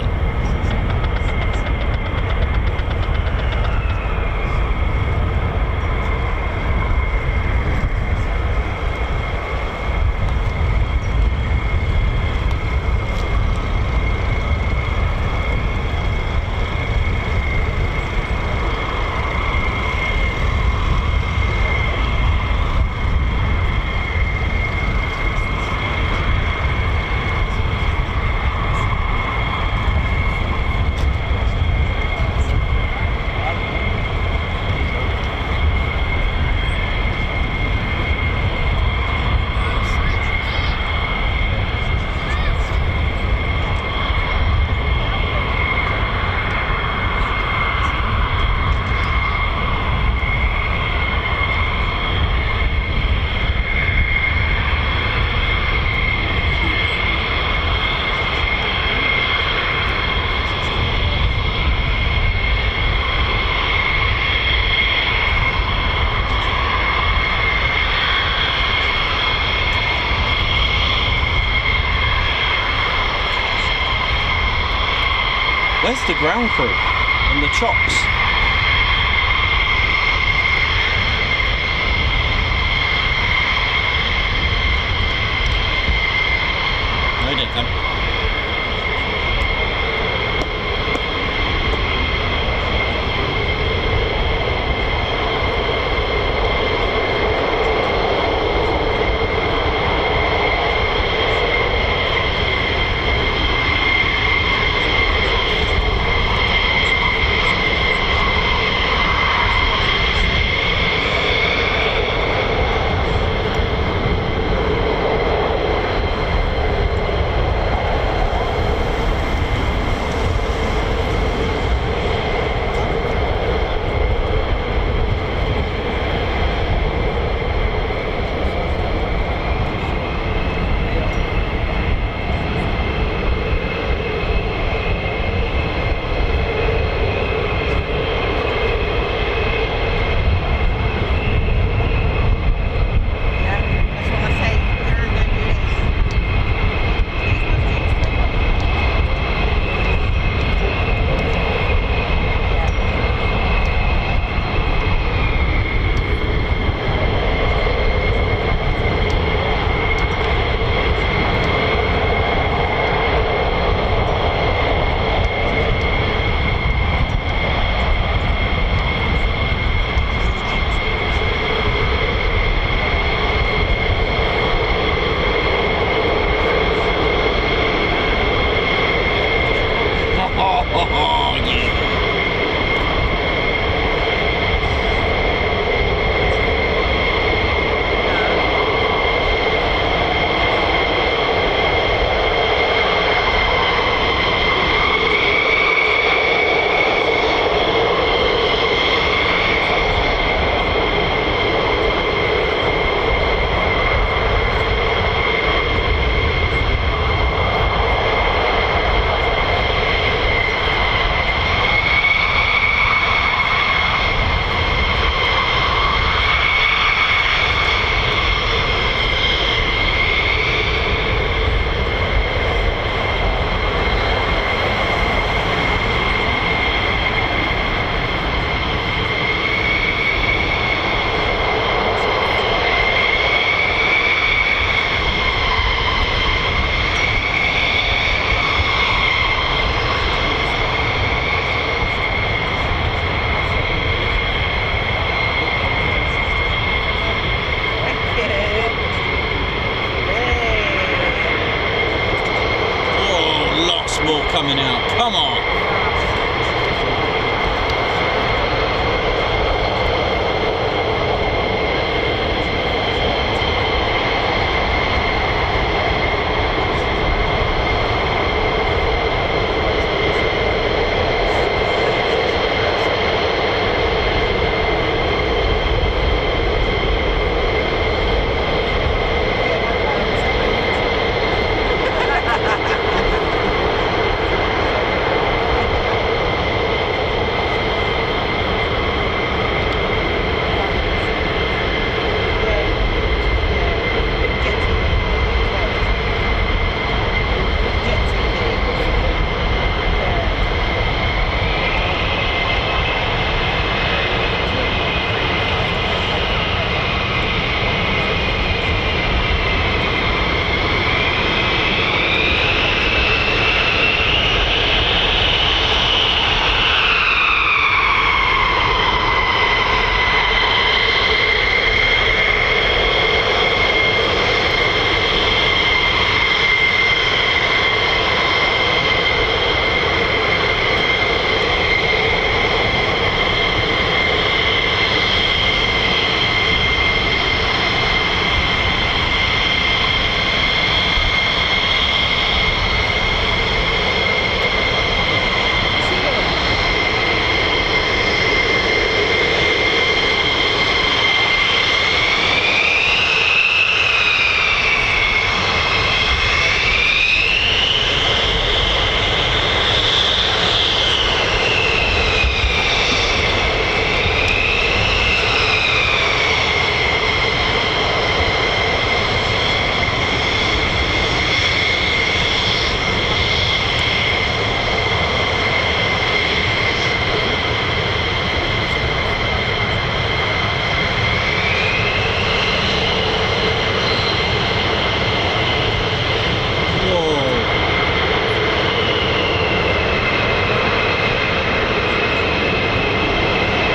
the ground crew and the chocks. No, they come.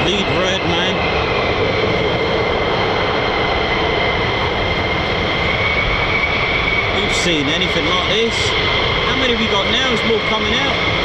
Lead red, man. You've seen anything like this? How many have you got now? There's more coming out.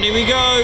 Here we go.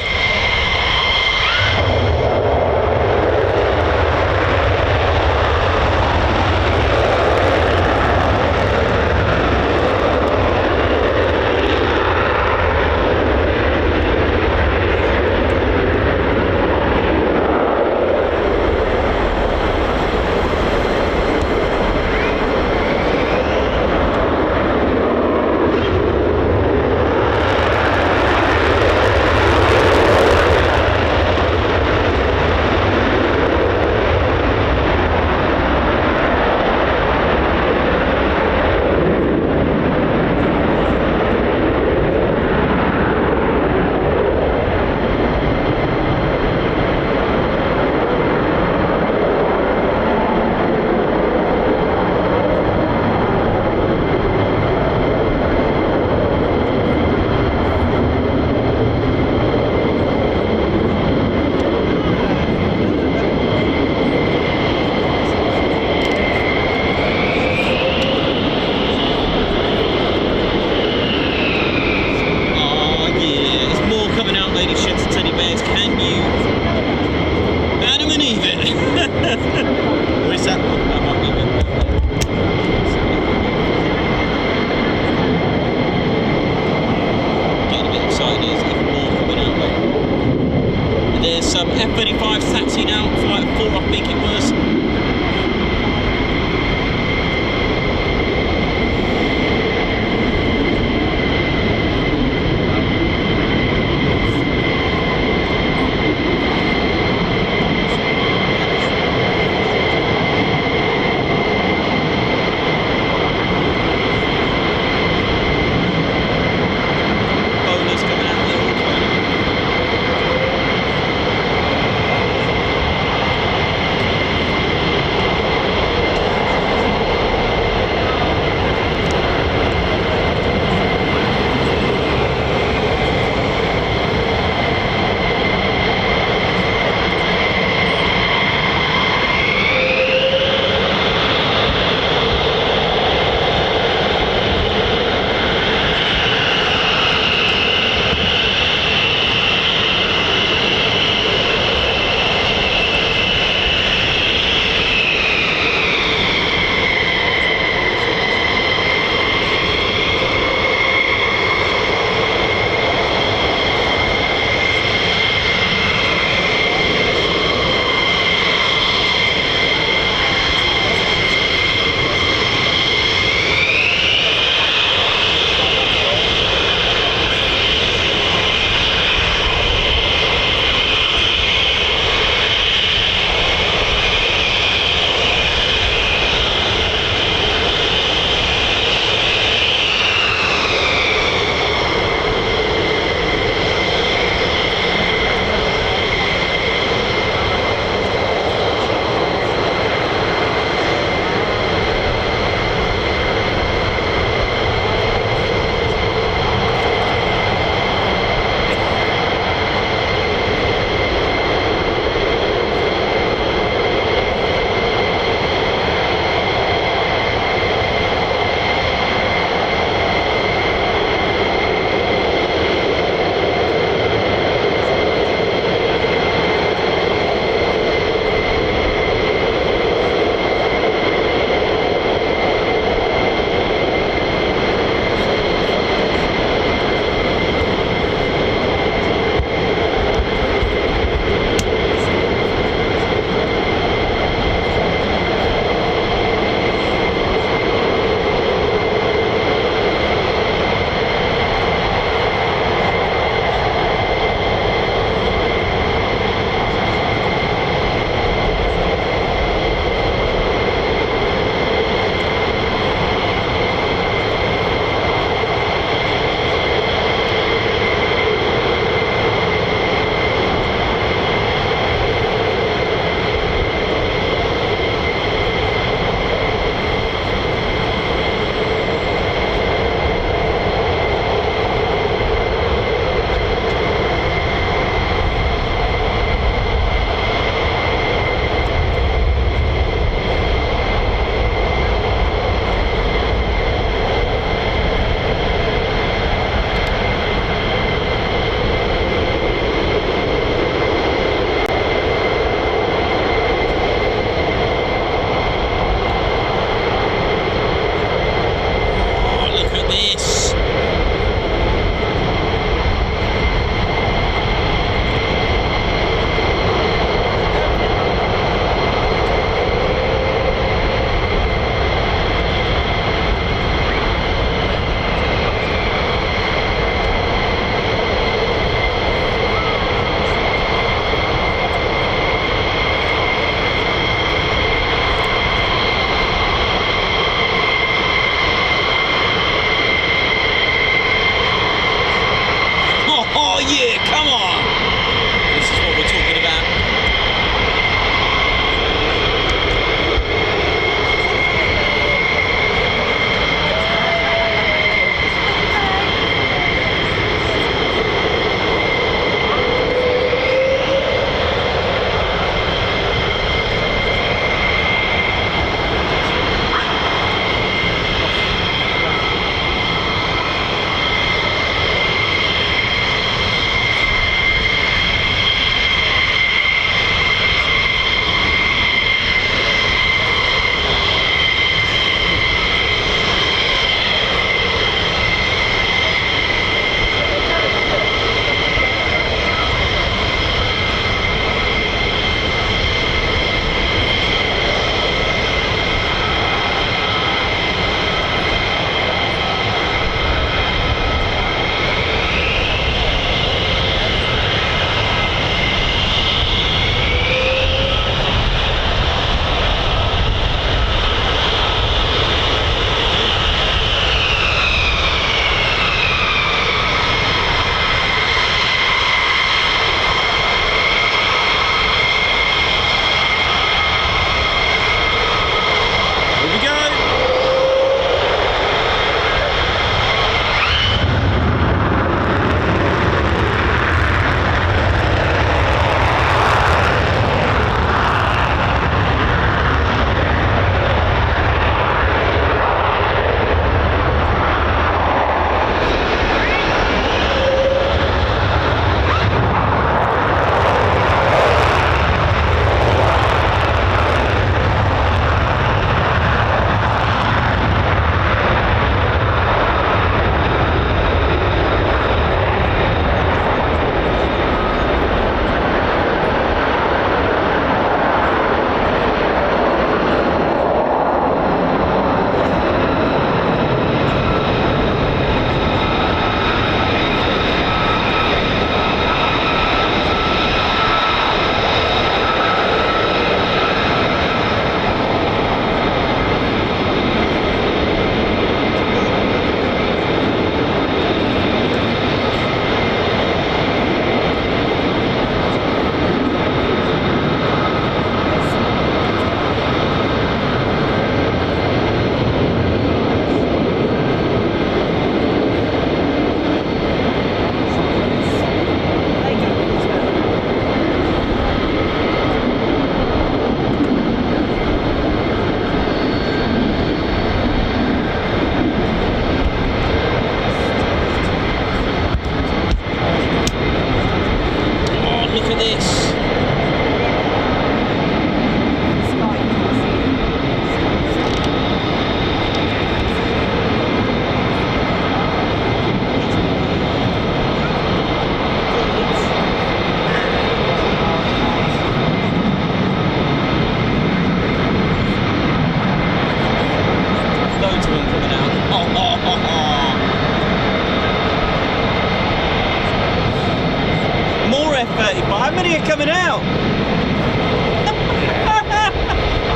More F-35. How many are coming out?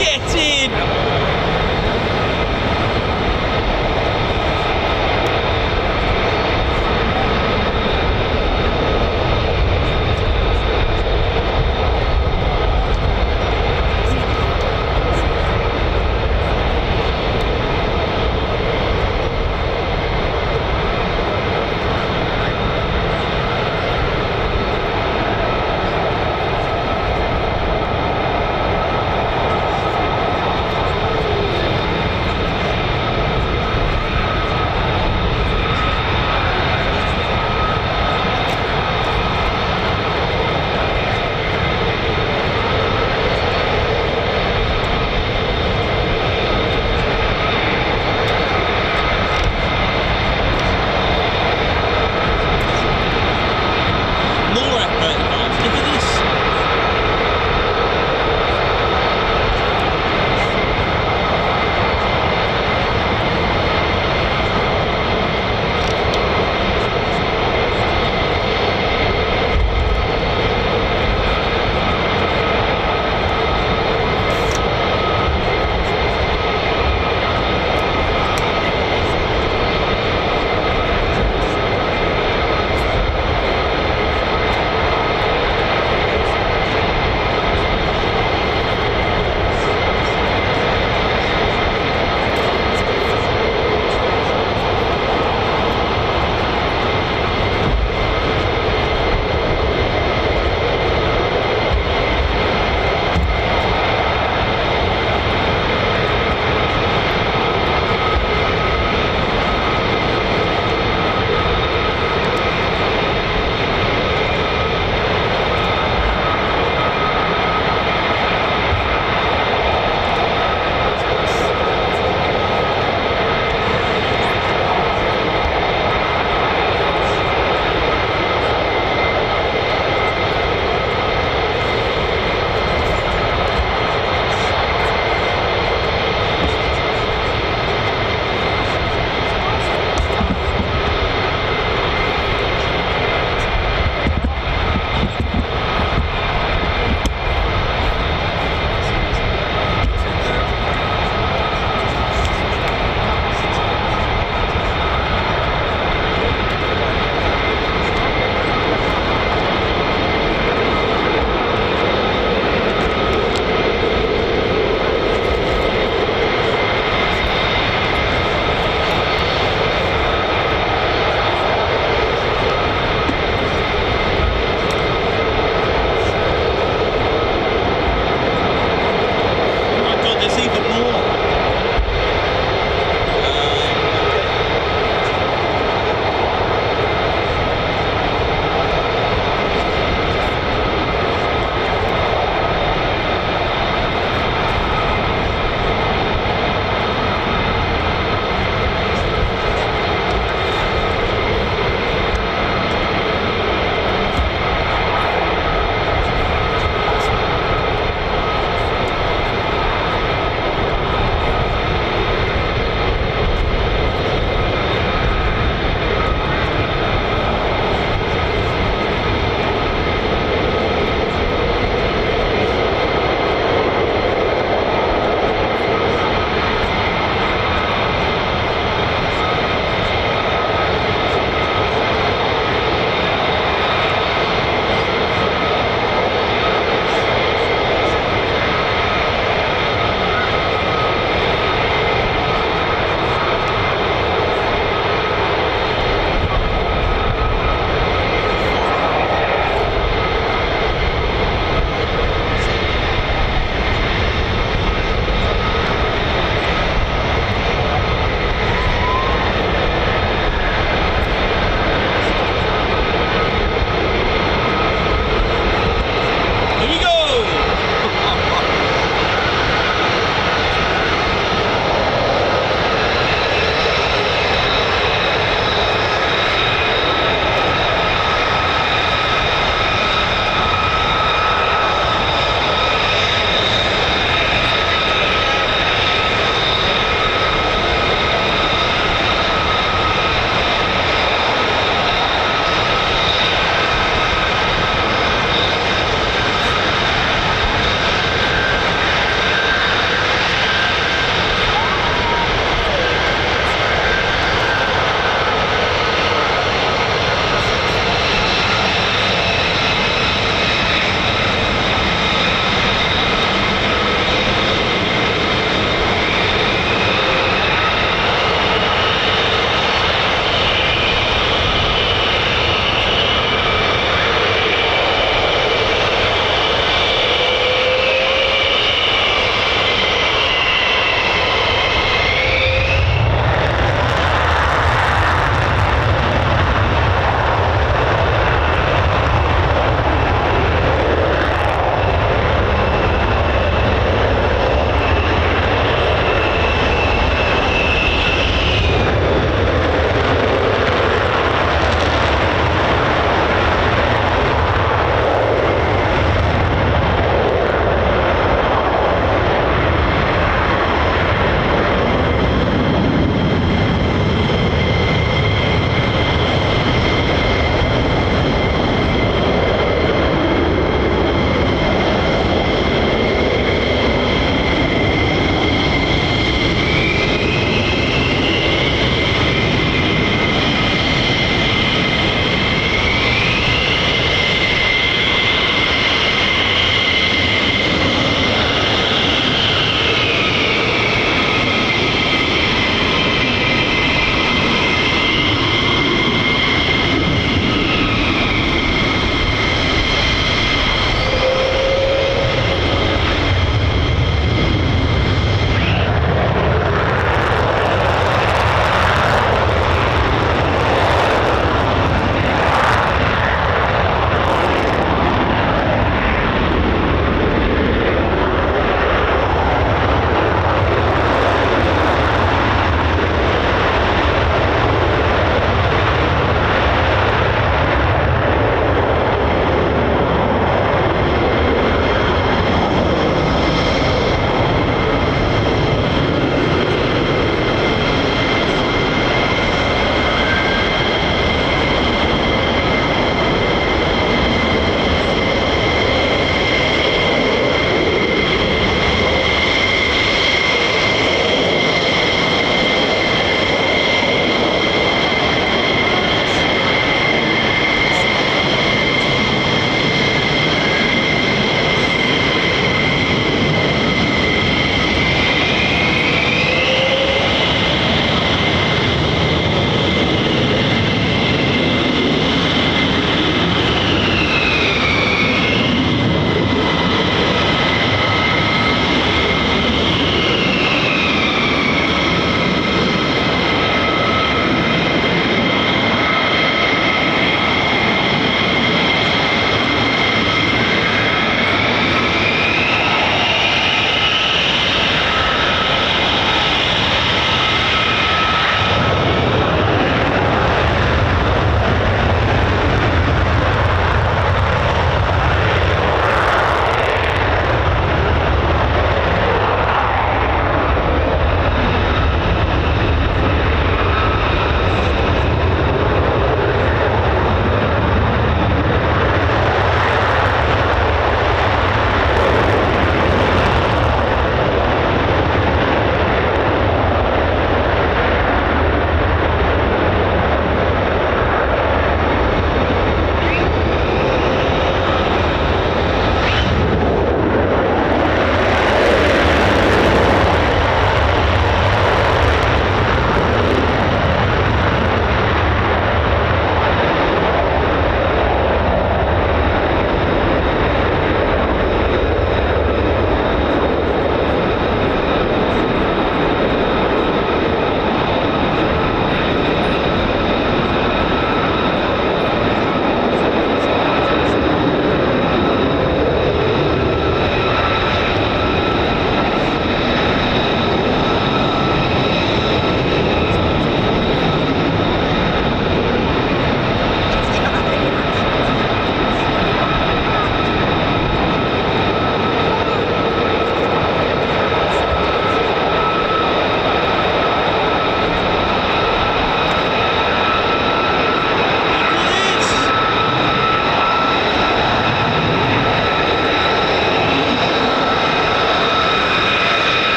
Get in!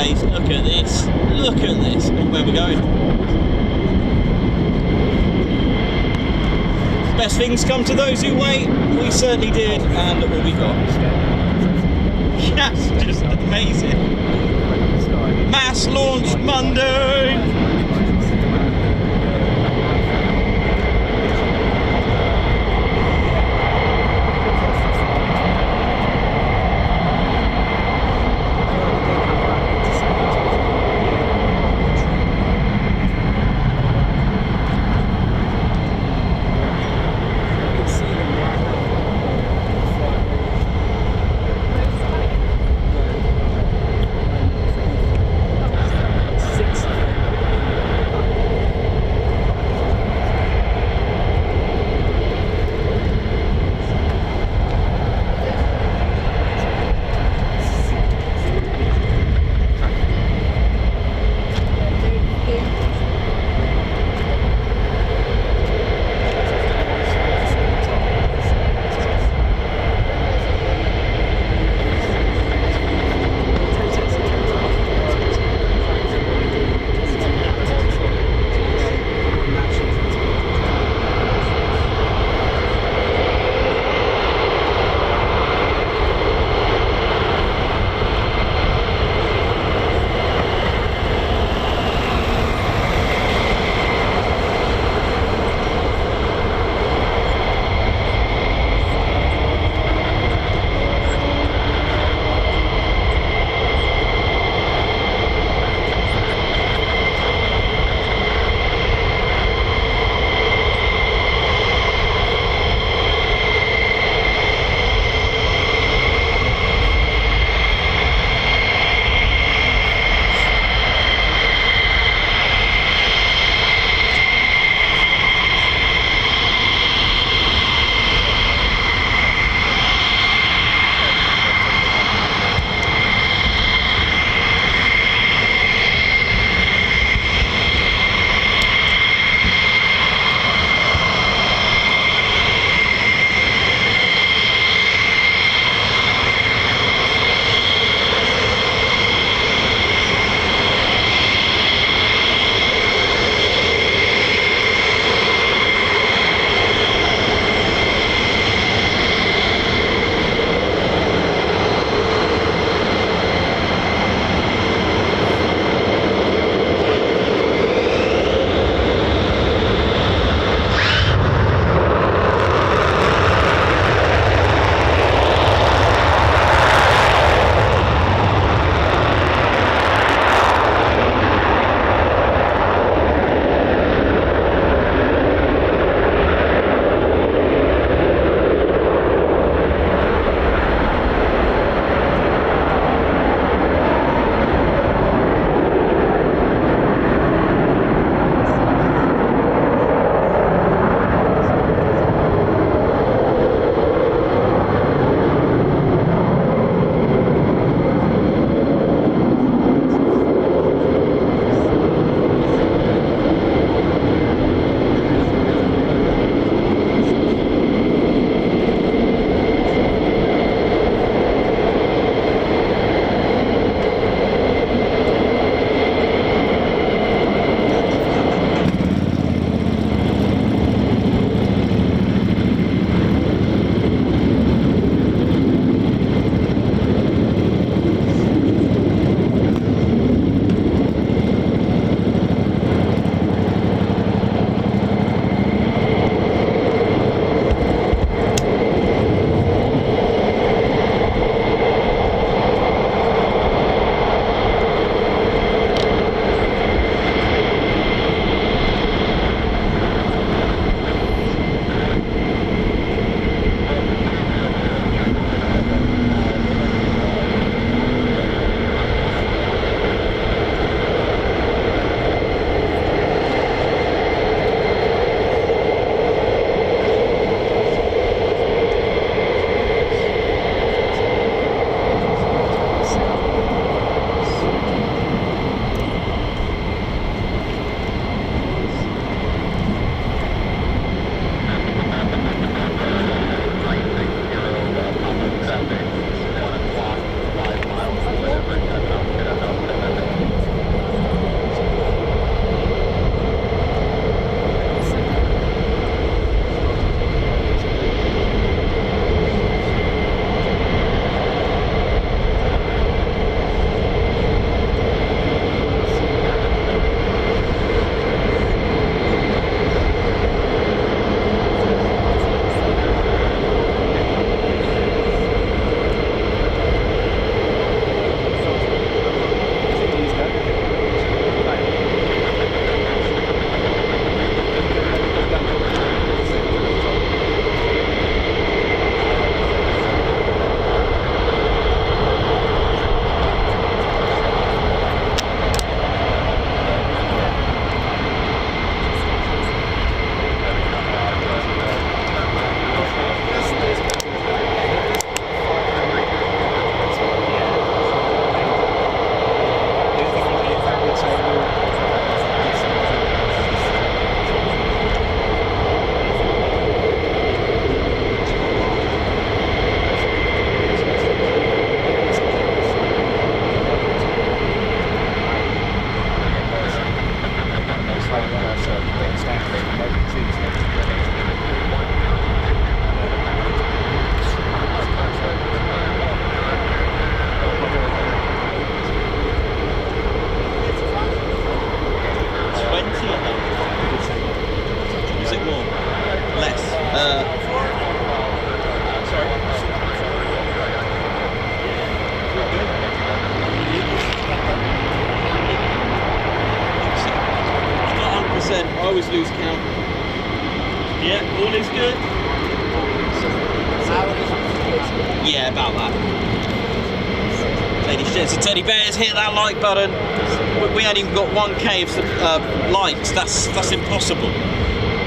days. Look at this. Look at this. Where we're going. Best things come to those who wait. We certainly did. And look what we got. Yes, just amazing. Mass launch Monday. I always lose count. Yeah, all is good. Yeah, about that. Ladies, gents, and teddy bears, hit that like button. We ain't even got 1K of likes. That's impossible.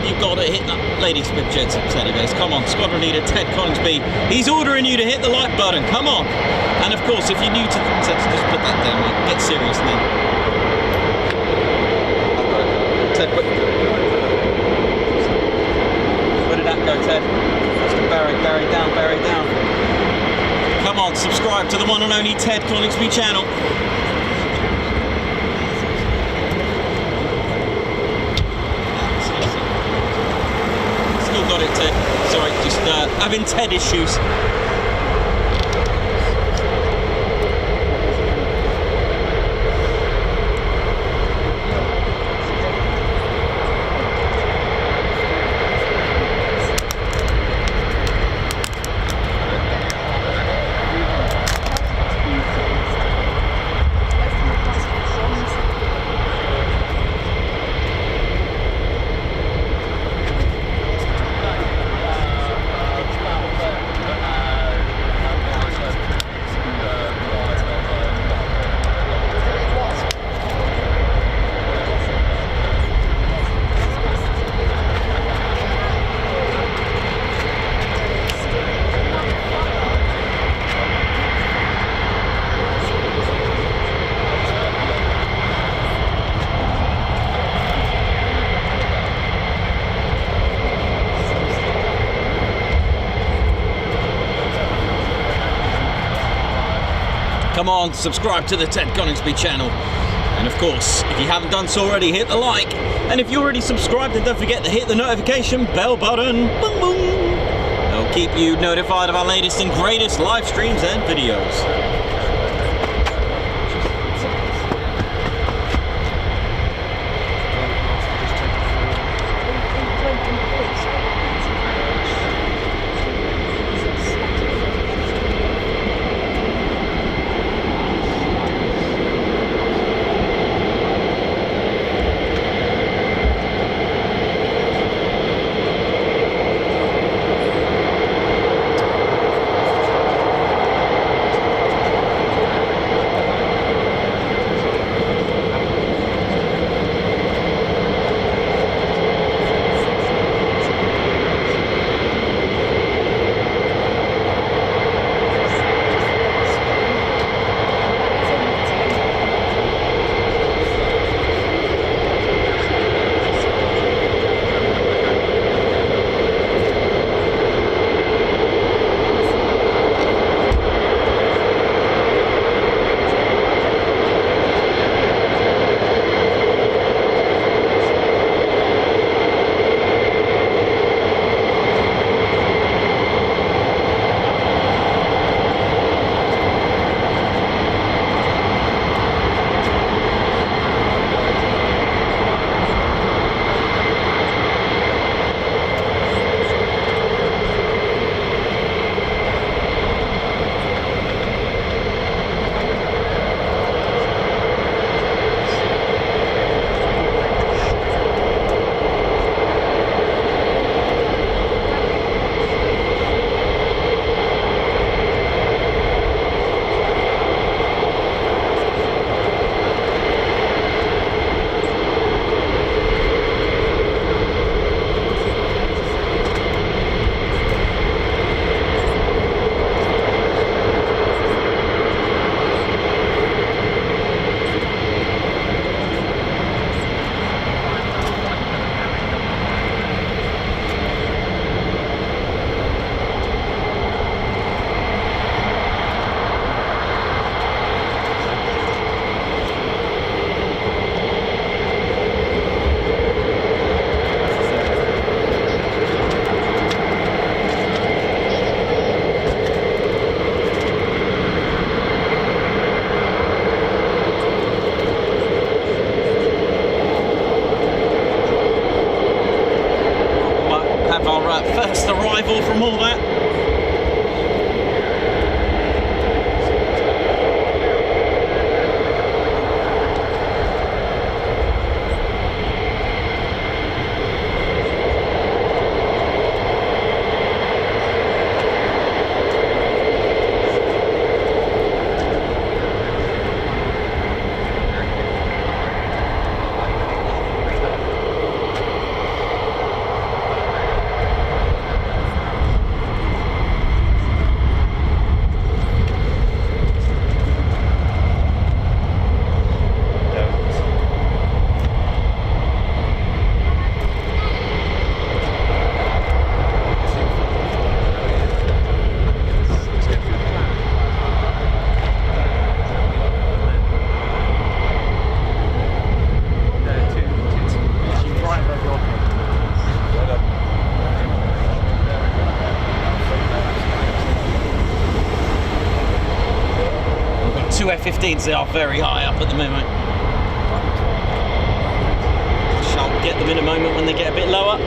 You've got to hit that. Ladies, gents, and teddy bears, come on. Squadron leader Ted Coningsby, he's ordering you to hit the like button. Come on. And of course, if you're new to just put that down, mate. Get serious now. Ted, where did that go, Ted? Just bury down. Come on, subscribe to the one and only Ted Coningsby channel. Still got it, Ted. Sorry, just having Ted issues. Come on, subscribe to the Ted Coningsby channel. And of course, if you haven't done so already, hit the like. And if you're already subscribed, then don't forget to hit the notification bell button. Boom, boom. It'll keep you notified of our latest and greatest live streams and videos. that first arrival from all that. Two F-15s, they are very high up at the moment. Shall get them in a moment when they get a bit lower.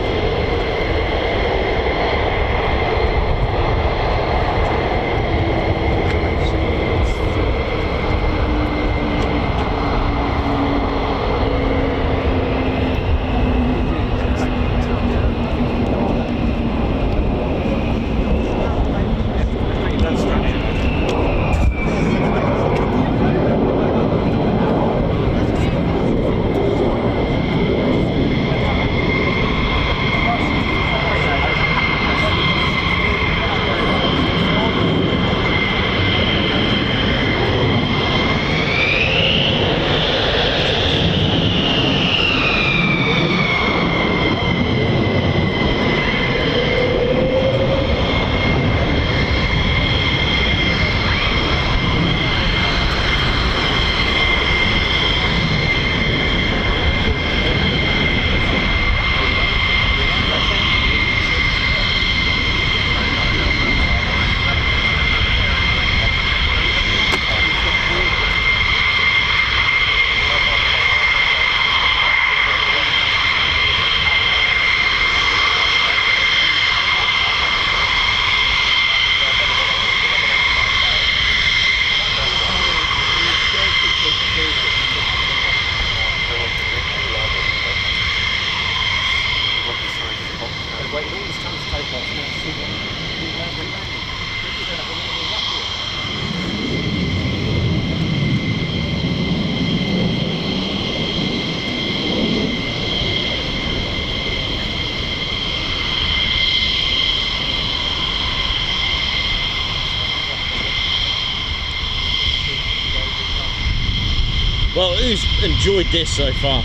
Well, who's enjoyed this so far?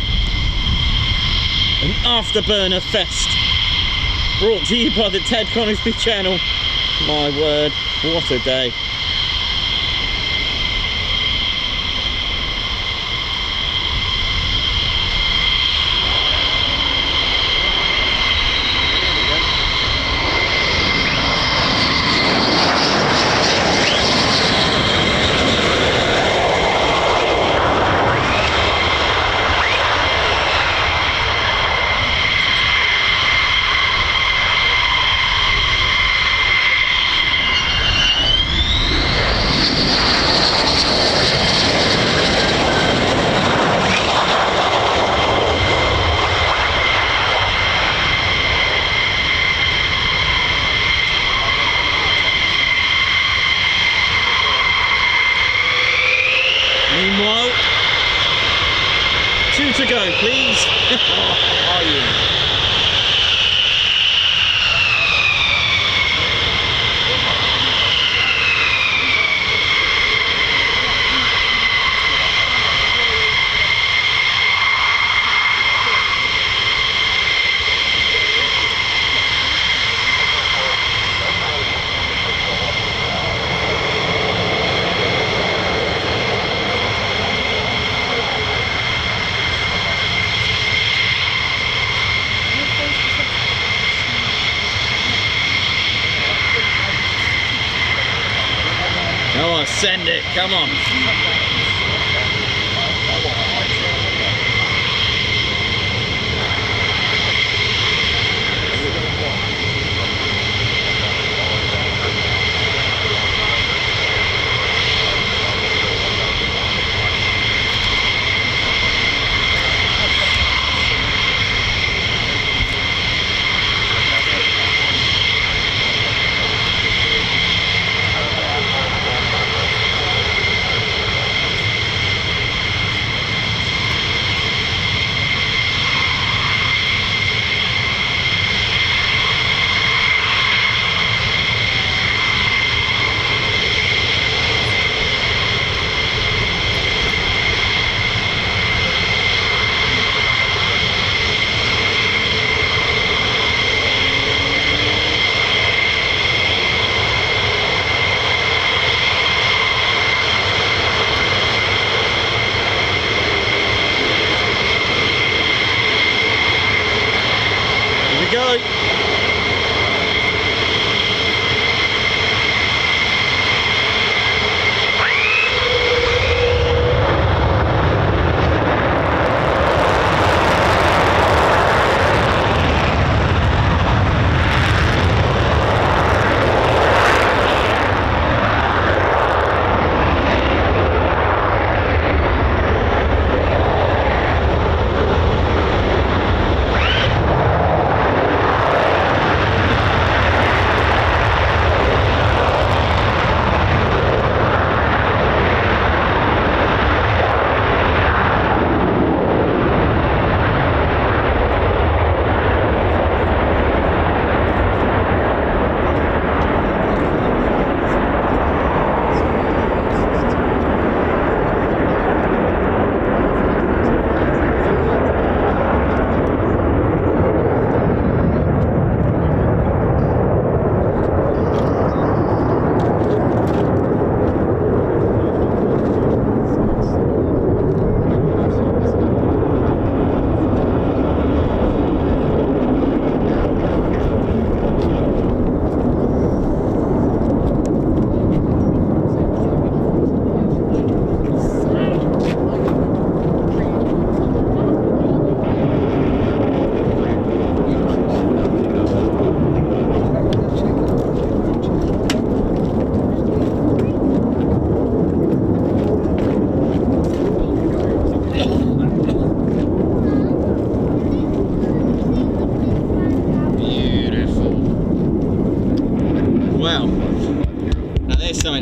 An afterburner fest brought to you by the Ted Coningsby channel. My word, what a day. Meanwhile, 2 to go, please. Are you? Come on, send it, come on.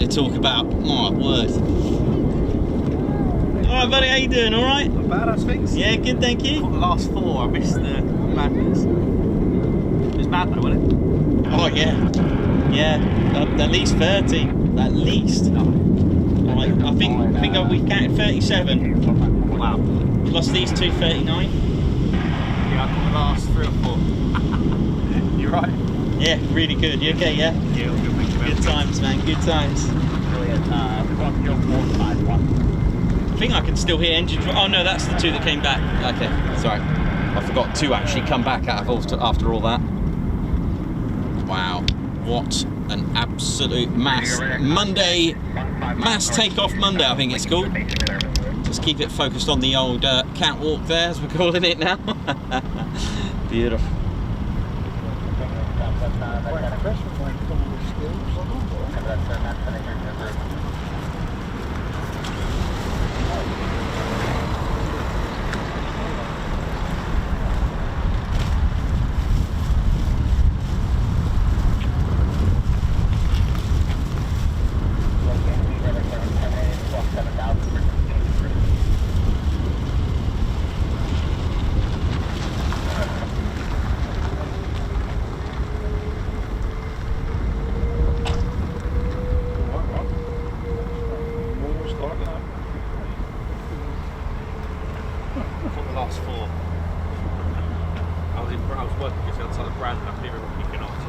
to talk about. My word. Alright buddy, how you doing? Alright? Not bad, I think. Yeah, good, thank you. The last 4, I missed the madness. It was mad though, wasn't it? Oh yeah. Yeah, at least 30. At least. Right, I think we've counted 37. Wow. Plus these two 39. Yeah, I caught the last 3 or 4. You right? Yeah, really good. You okay, yeah? Yeah, all good, thank you. Good times, man, good times. Brilliant. We've got your 4-5 one. I think I can still hear engines. Oh no, that's the 2 that came back. Okay, sorry. I forgot 2 actually come back out of after all that. Wow, what an absolute mass Monday, mass takeoff Monday I think it's called. Just keep it focused on the old catwalk there as we're calling it now. Beautiful. Quite impressed with my combo skills.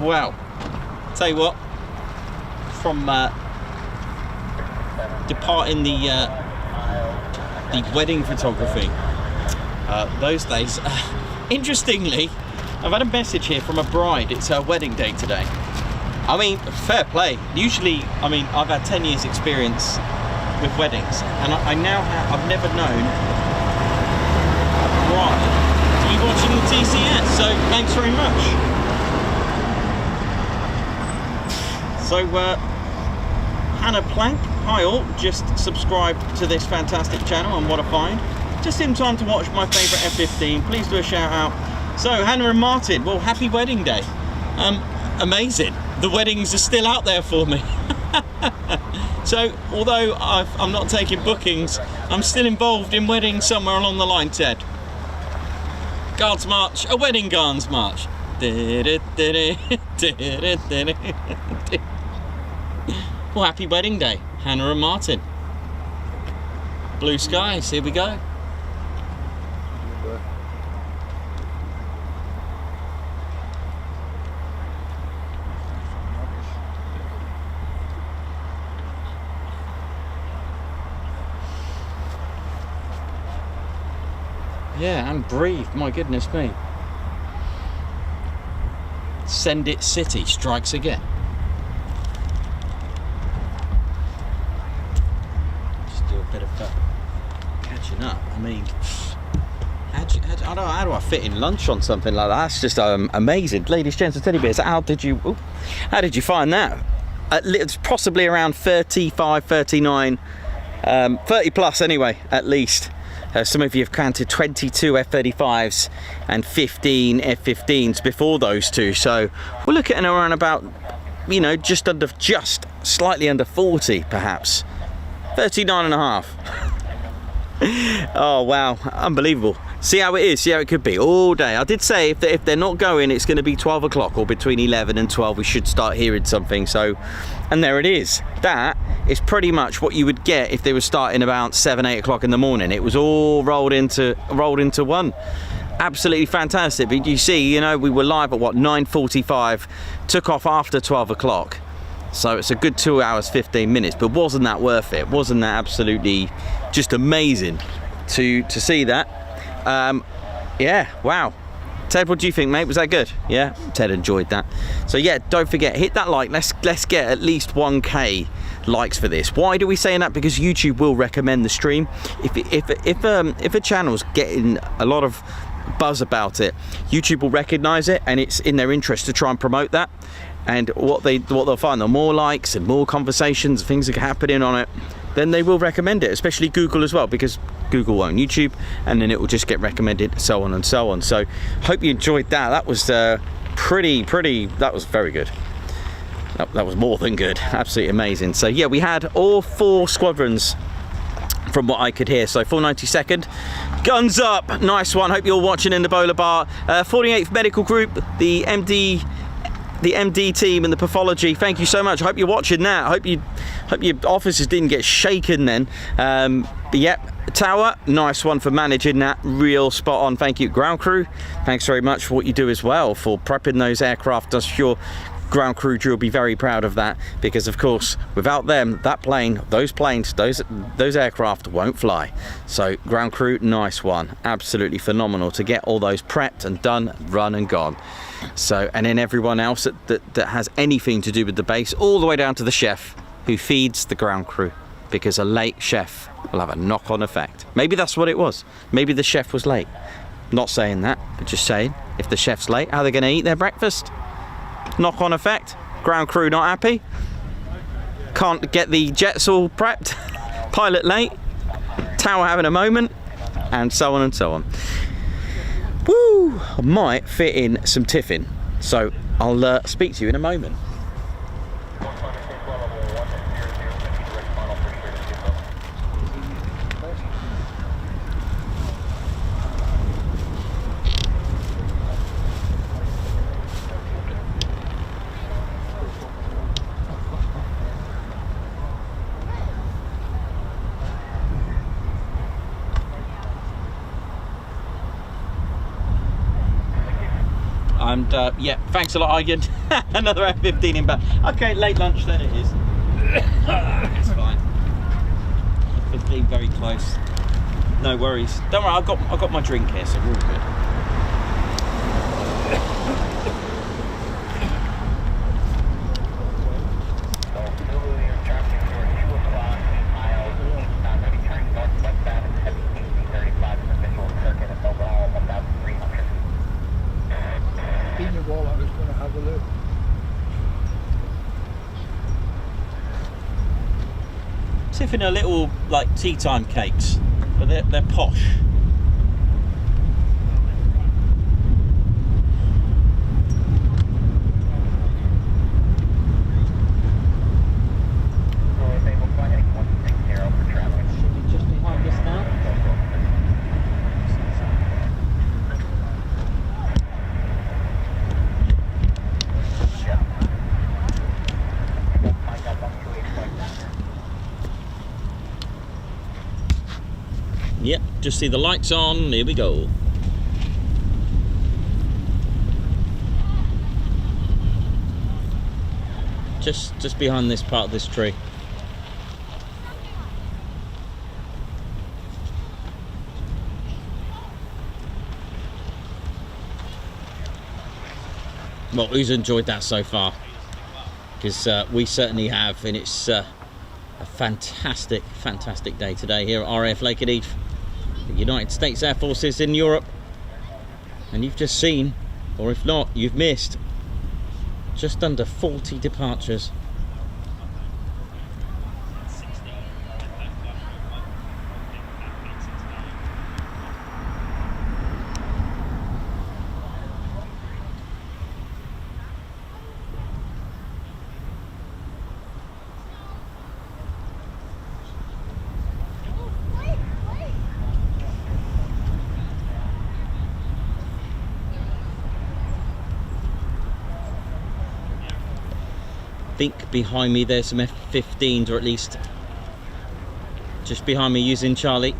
Well, tell you what, from departing the wedding photography, those days, interestingly, I've had a message here from a bride. It's her wedding day today. I mean, fair play. Usually, I mean, I've had 10 years experience with weddings, and I now have, I've never known a bride to be watching the TCS, so thanks very much. So, Hannah Plank, hi all, just subscribed to this fantastic channel and what a find. Just in time to watch my favourite F-15, please do a shout out. So, Hannah and Martin, well, happy wedding day. Amazing, the weddings are still out there for me. So, although I'm not taking bookings, I'm still involved in weddings somewhere along the line, Ted. Guards March, a wedding Guards March. Well, happy wedding day, Hannah and Martin. Blue skies, here we go. Yeah, and breathe, my goodness me. Send It City strikes again. Just do a bit of catching up. I mean, how do I fit in lunch on something like that? That's just amazing. Ladies, gents and teddy bears, how did you find that? It's possibly around 35, 39, 30 plus anyway, at least. Some of you have counted 22 F-35s and 15 F-15s before those two, so we're looking around about, you know, just slightly under 40 perhaps. 39 and a half. Oh wow, unbelievable. See how it is, see how it could be all day. I did say if they're not going, it's going to be 12 o'clock or between 11 and 12 we should start hearing something. So, and there it is. That is pretty much what you would get if they were starting about 7, 8 o'clock in the morning. It was all rolled into one. Absolutely fantastic. But you see, you know, we were live at what, 9:45, took off after 12 o'clock. So it's a good 2 hours, 15 minutes, but wasn't that worth it? Wasn't that absolutely just amazing to see that? Yeah, wow. Ted, what do you think, mate? Was that good? Yeah, Ted enjoyed that. So yeah, don't forget, hit that like. Let's get at least 1K likes for this. Why do we say that? Because YouTube will recommend the stream. If a channel's getting a lot of buzz about it, YouTube will recognize it, and it's in their interest to try and promote that. And what they'll find, the more likes and more conversations, things are happening on it, then they will recommend it, especially Google as well, because Google won't YouTube, and then it will just get recommended, so on and so on. So hope you enjoyed that. That was that was very good. That was more than good. Absolutely amazing. So yeah, we had all 4 squadrons from what I could hear. So 492nd, guns up, nice one. Hope you're watching in the Bolar Bar. 48th Medical Group, the MD team and the pathology. Thank you so much. I hope you're watching that. I hope your officers didn't get shaken then. But yep, Tower, nice one for managing that. Real spot on. Thank you, ground crew. Thanks very much for what you do as well for prepping those aircraft. I'm sure ground crew will be very proud of that, because of course without them, that plane, those planes, those aircraft won't fly. So ground crew, nice one. Absolutely phenomenal to get all those prepped and done, run and gone. So, and then everyone else that has anything to do with the base, all the way down to the chef who feeds the ground crew, because a late chef will have a knock-on effect. Maybe that's what it was. Maybe the chef was late. Not saying that, but just saying, if the chef's late, how are they going to eat their breakfast? Knock-on effect. Ground crew not happy. Can't get the jets all prepped. Pilot late. Tower having a moment, and so on and so on. Woo! I might fit in some tiffin, so I'll speak to you in a moment. And yeah, thanks a lot, Igan. Another F-15 in back. Okay, late lunch then it is. It's fine. F-15 very close. No worries. Don't worry, I've got my drink here, so we're all good. Tiffin are little like tea time cakes, but they're posh. Just behind us now. Yep, just see the lights on, here we go. Just behind this part of this tree. Well, who's enjoyed that so far? Because we certainly have, and it's a fantastic day today here at RAF Lakenheath, the United States Air Forces in Europe. And you've just seen, or if not, you've missed just under 40 departures. I think behind me there's some F-15s, or at least just behind me using Charlie.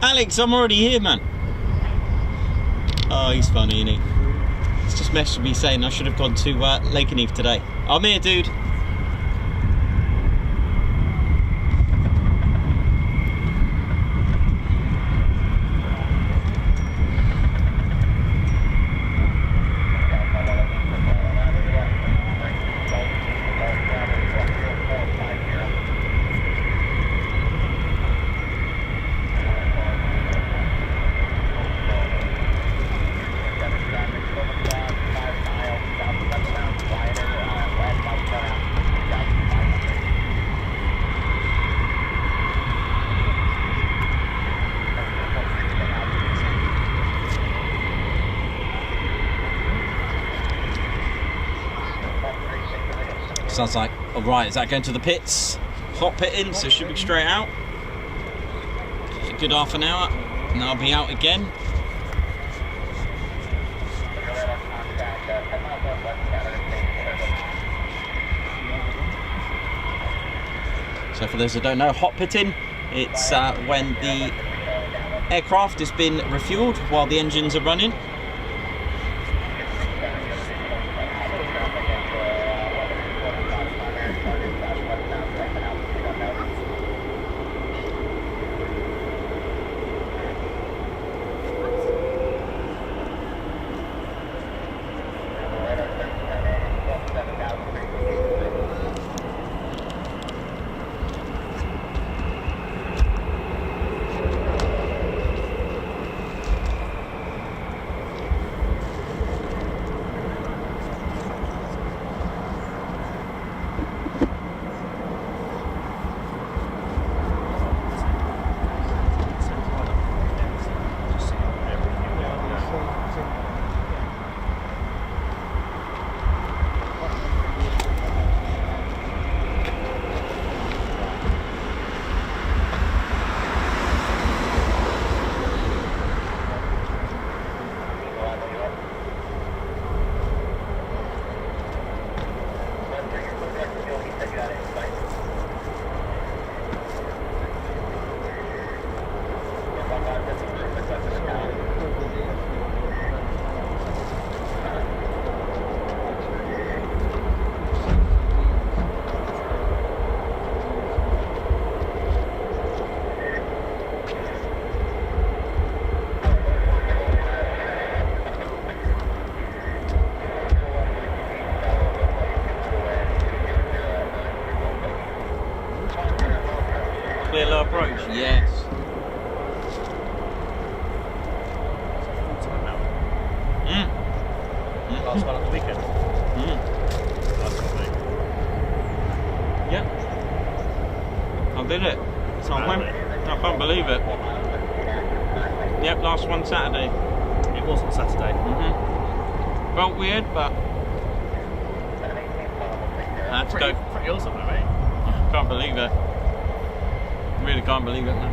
Alex, I'm already here, man. Oh, he's funny, isn't he? He's just messaged me saying I should have gone to Lakenheath today. I'm here, dude. Sounds like, all right, is that going to the pits? Hot pitting, so it should be straight out. A good half an hour, and I'll be out again. So for those that don't know, hot pitting, it's when the aircraft has been refueled while the engines are running. Clear low approach, yes. Last one at the weekend. Last one week. Yep. I did it. So I went. I can't believe it. Yep, last one Saturday. It wasn't Saturday. Felt weird, but I had to go. Pretty awesome, though, mate. Can't believe it. Really can't believe it, man.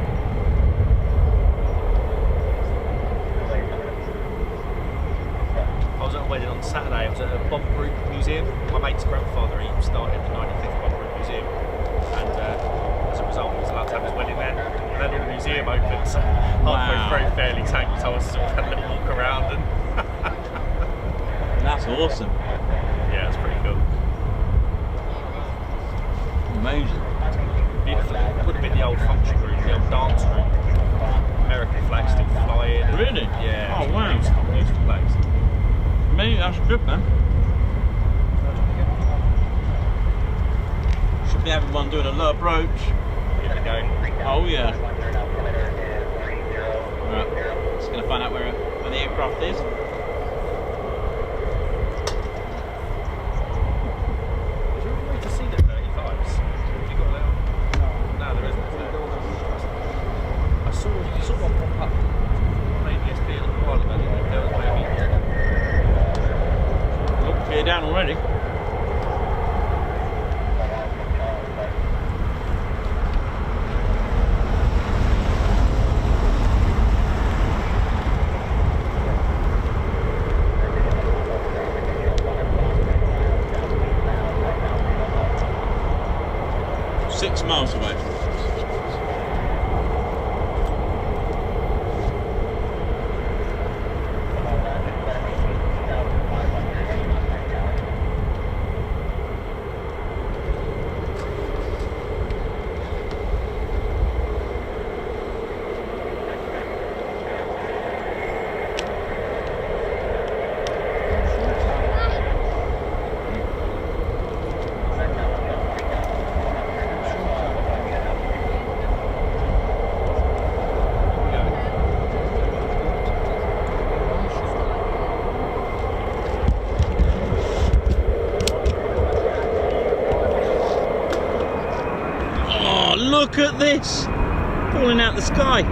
I was at a wedding on Saturday. I was at a bomb group museum. My mate's grandfather, he started the 95th bomb group museum, and as a result, he was allowed to have his wedding there. And then the museum opened, so halfway through, fairly tanked. So I was sort of had a little walk around, and That's awesome. yeah, it's pretty cool. Amazing. Beautiful. Would have been the old function room, the old dance room. American flag still flying. Really? Yeah. Oh, wow. Beautiful, beautiful place. Maybe that's good, man. Should be having one doing a low approach. Here we go. Oh yeah. Right. Just gonna find out where the aircraft is. Is there a way to see the 35s? Have you got that? No, there isn't. I saw one pop up on ADSB a little while ago. There was maybe. Look, clear down already. Miles away. Look at this! Falling out the sky.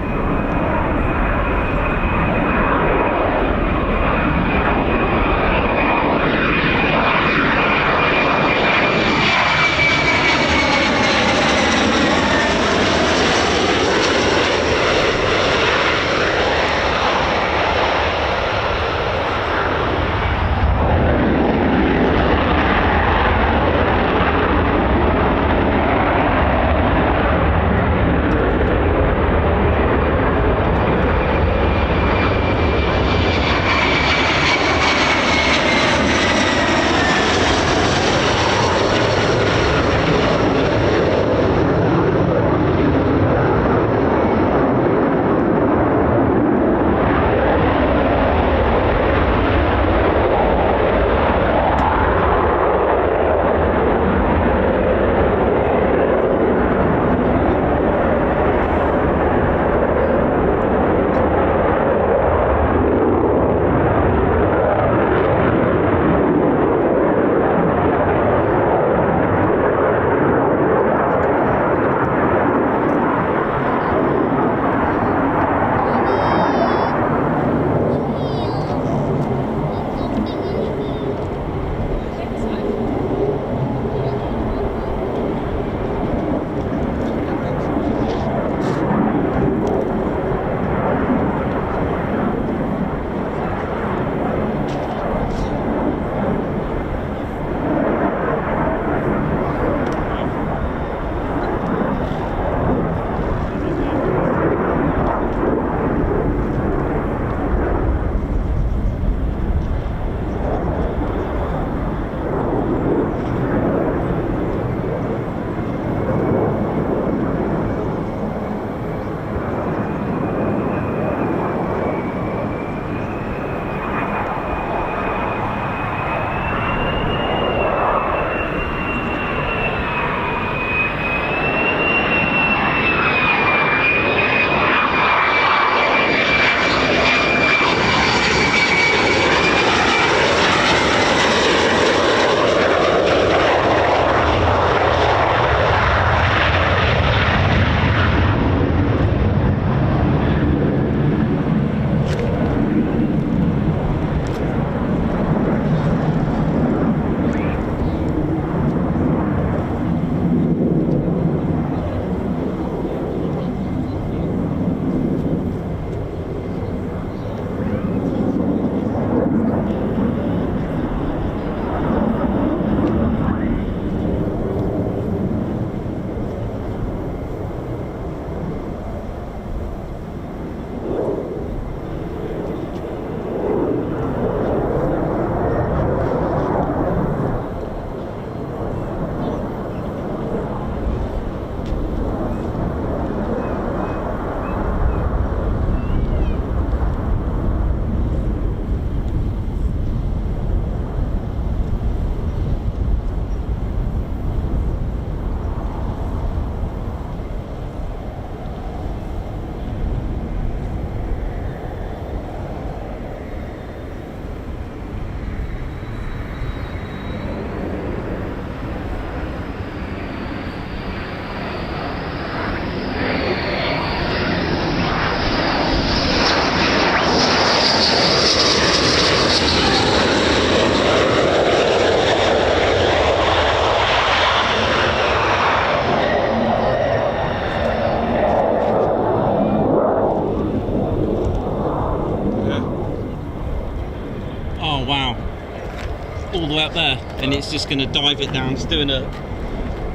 all the way up there, and it's just going to dive it down. It's doing a,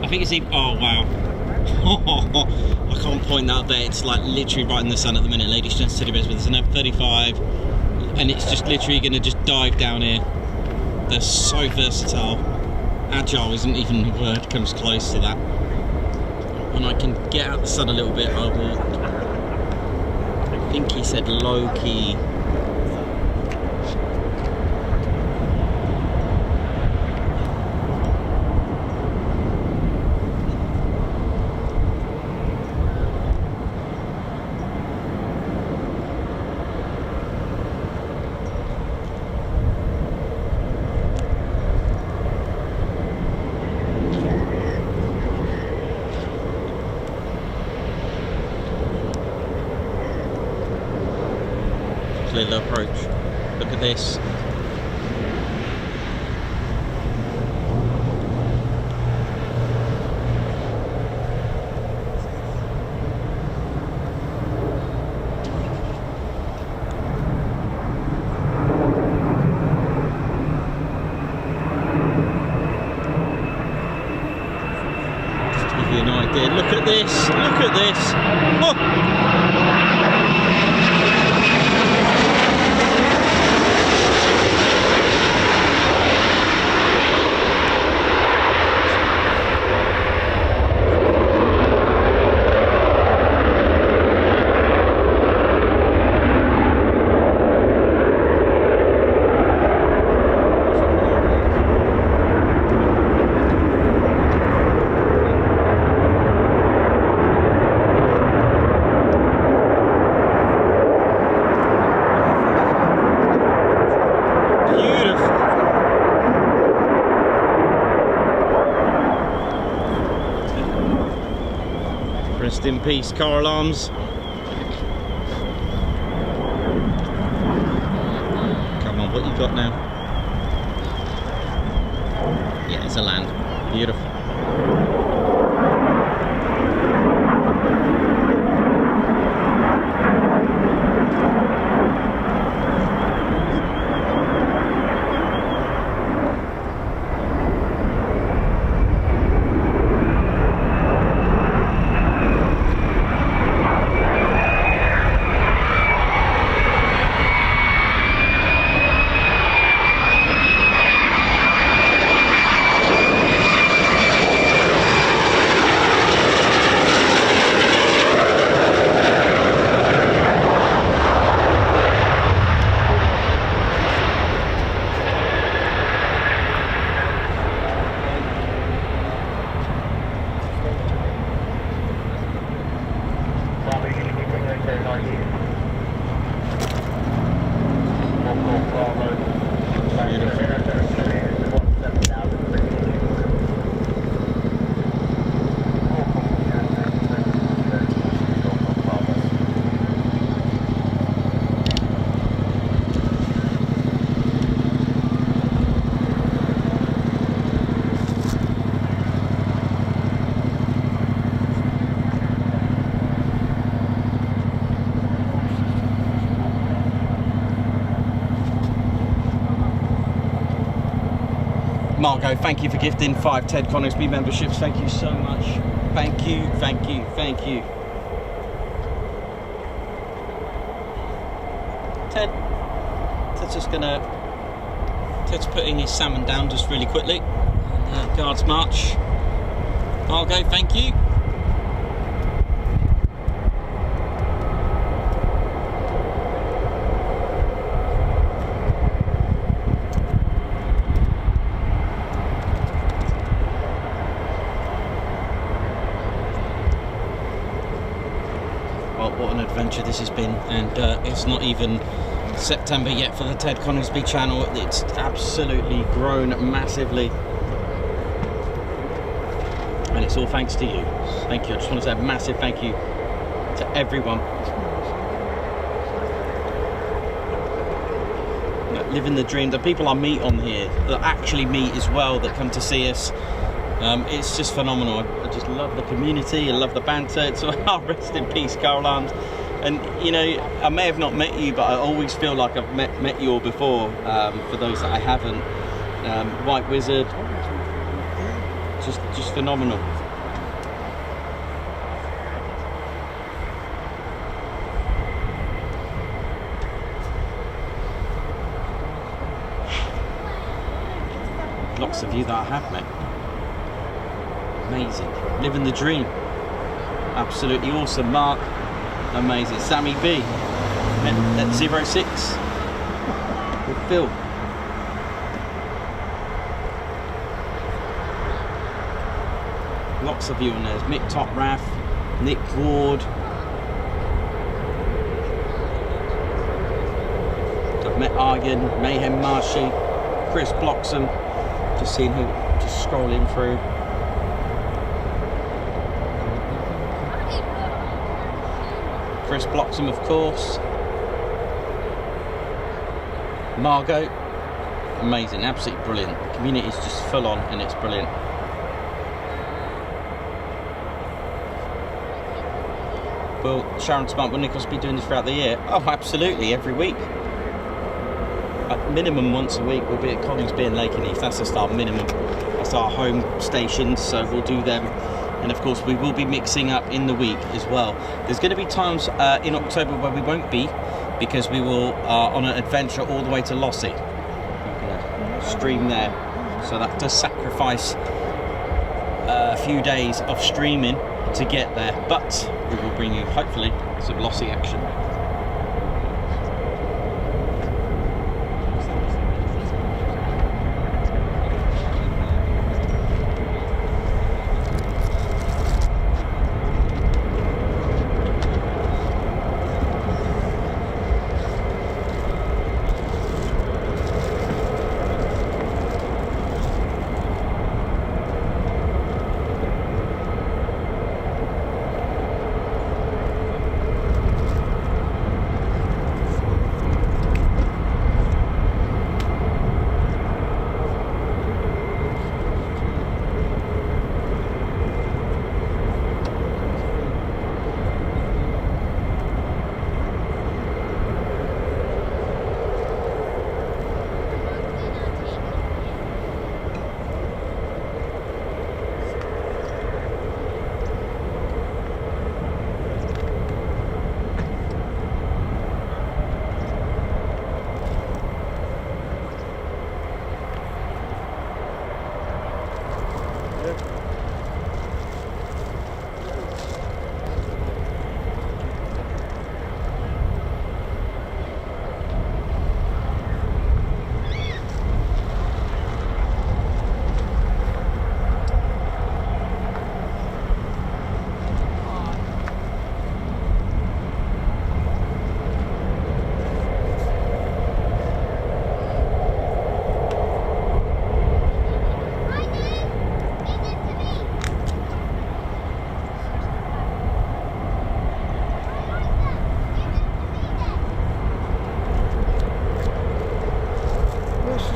I think it's even, oh wow. I can't point that there. It's like literally right in the sun at the minute, ladies and gentlemen. But it's an F-35, and it's just literally going to just dive down here. They're so versatile. Agile isn't even a word, comes close to that. When I can get out the sun a little bit, I will. I think he said low key. nice little approach. Look at this. An idea. Look at this, look at this. Oh. Rest in peace, car alarms. Come on, what you got now? Yeah, it's a land. Beautiful. Margot, thank you for gifting 5 Ted Coningsby memberships. Thank you so much. Thank you, thank you, thank you. Ted's putting his salmon down just really quickly. Guards march. Margot, thank you. What an adventure this has been, and it's not even September yet for the Ted Coningsby channel. It's absolutely grown massively, and it's all thanks to you. Thank you. I just want to say a massive thank you to everyone living the dream, the people I meet on here, that actually meet as well, that come to see us. It's just phenomenal. I just love the community, I love the banter. It's rest in peace, car alarms. And you know, I may have not met you, but I always feel like I've met you all before. For those that I haven't, White Wizard, just phenomenal. Lots of you that I have met. Amazing. Living the dream. Absolutely awesome. Mark, amazing. Sammy B at 06 with Phil. Lots of you on there. Mick Top RAF, Nick Ward. I've met Argan, Mayhem Marshy, Chris Bloxham. Just seeing who, just scrolling through. Chris Bloxham, of course. Margot, amazing, absolutely brilliant. The community is just full on and it's brilliant. Will Sharon Smart, will Nicholas be doing this throughout the year? Oh, absolutely, every week. At minimum once a week we'll be at Coningsby and Lakenheath. That's just our minimum. That's our home stations, so we'll do them. And of course we will be mixing up in the week as well. There's going to be times in October where we won't be, because we will on an adventure all the way to Lossy. We're going to stream there, so that does sacrifice a few days of streaming to get there, but we will bring you hopefully some Lossy action.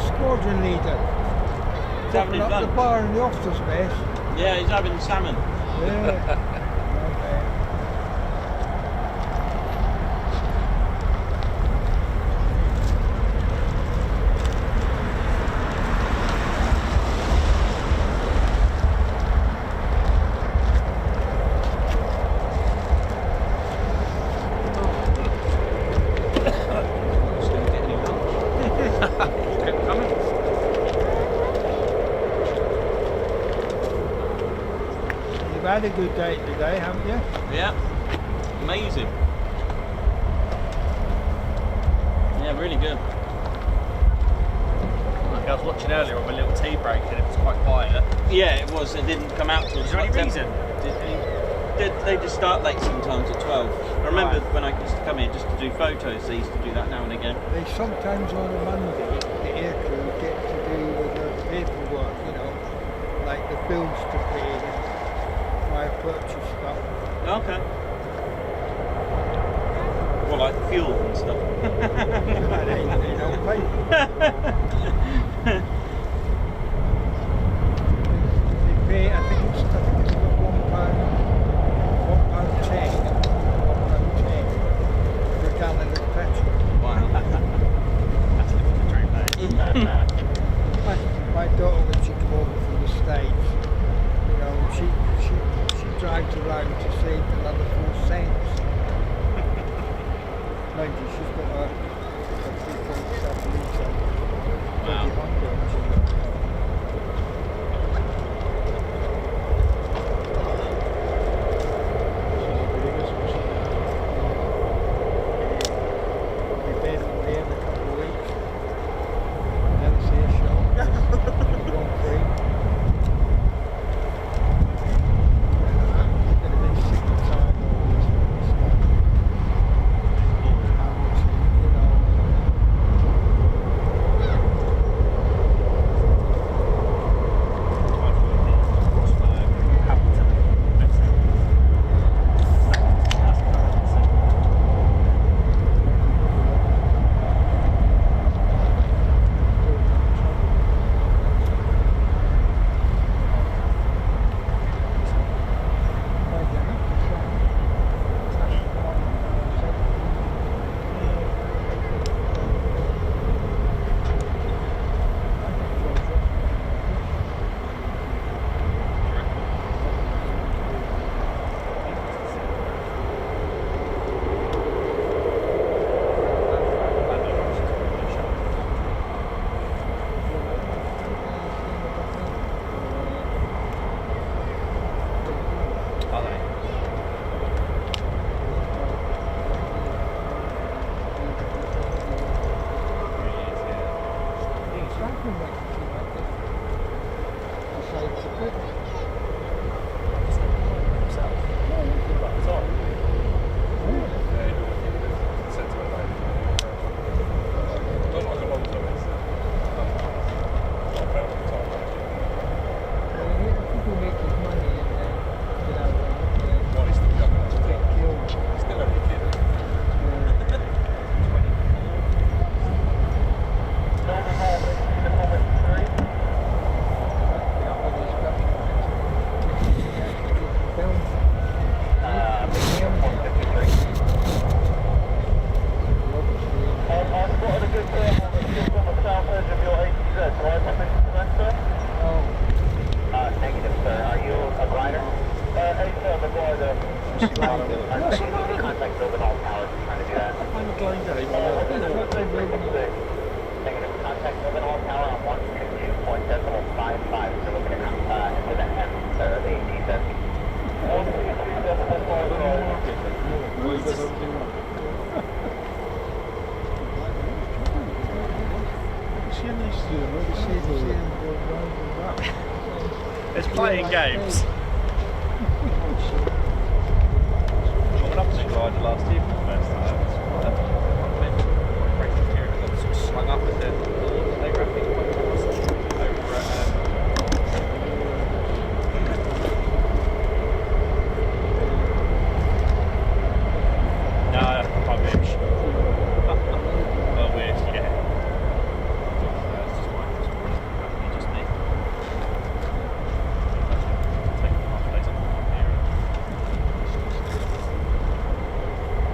Squadron leader. He's having his Up the lunch. bar in the office space. Yeah, he's having salmon. Yeah. You've had a good day today, haven't you? Yeah, amazing. Yeah, really good. I was watching earlier on my little tea break and it was quite quiet. Yeah, it was. It didn't come out till. Was there any reason? They just start late sometimes at 12. I remember when I used to come here just to do photos. They used to do that now and again. They sometimes on a Monday, the aircrew get to do the paperwork, you know, like the bills to pay and fire purchase stuff. Okay. Well, like fuel and stuff. they don't pay. They pay, I think it's about £1.10 for a gallon of petrol. Wow. That's living the dream, mate. My daughter, when she came over from the States, you know, she drives around to save another 4 cents. Mind you, she's got a 3.7 litre Wow. Honda engine. We'll be there in a couple of weeks. Never see a show. One free. I'm going to be sick and tired of all this stuff. And, you know, moving all towers, trying to do that. I'm going down. Contact moving all tower on 122.55, so looking at into the M, the AT says. 122.55. It's playing games. I went up to Glider last year for the first time. I got sort of slung up with the board that they were having over at no, that's rubbish. Oh, weird, yeah. It's just mine, just me. Taking half a days off here.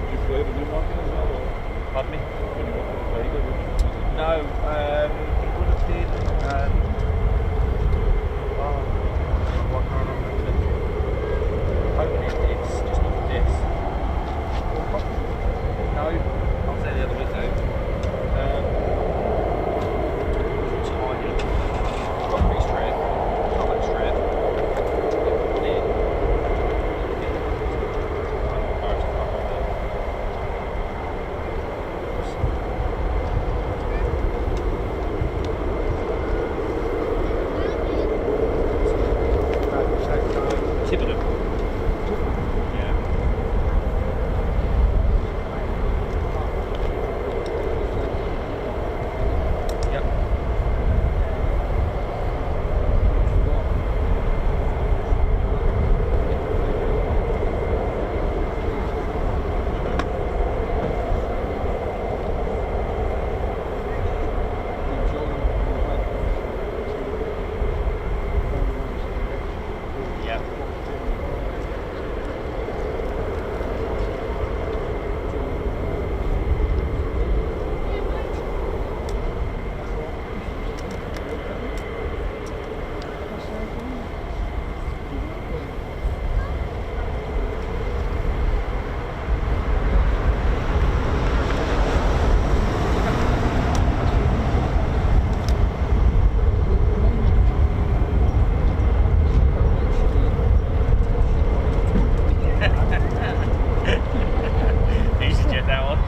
Did you play the new market as well? Or? Pardon me? When you wanted to play the No, it would have been. Hopefully it's just not this. No, I was there the other week though. Tiny. Not very straight. Not that straight. Tipping yeah. Yep. Yep. Easy jet that one.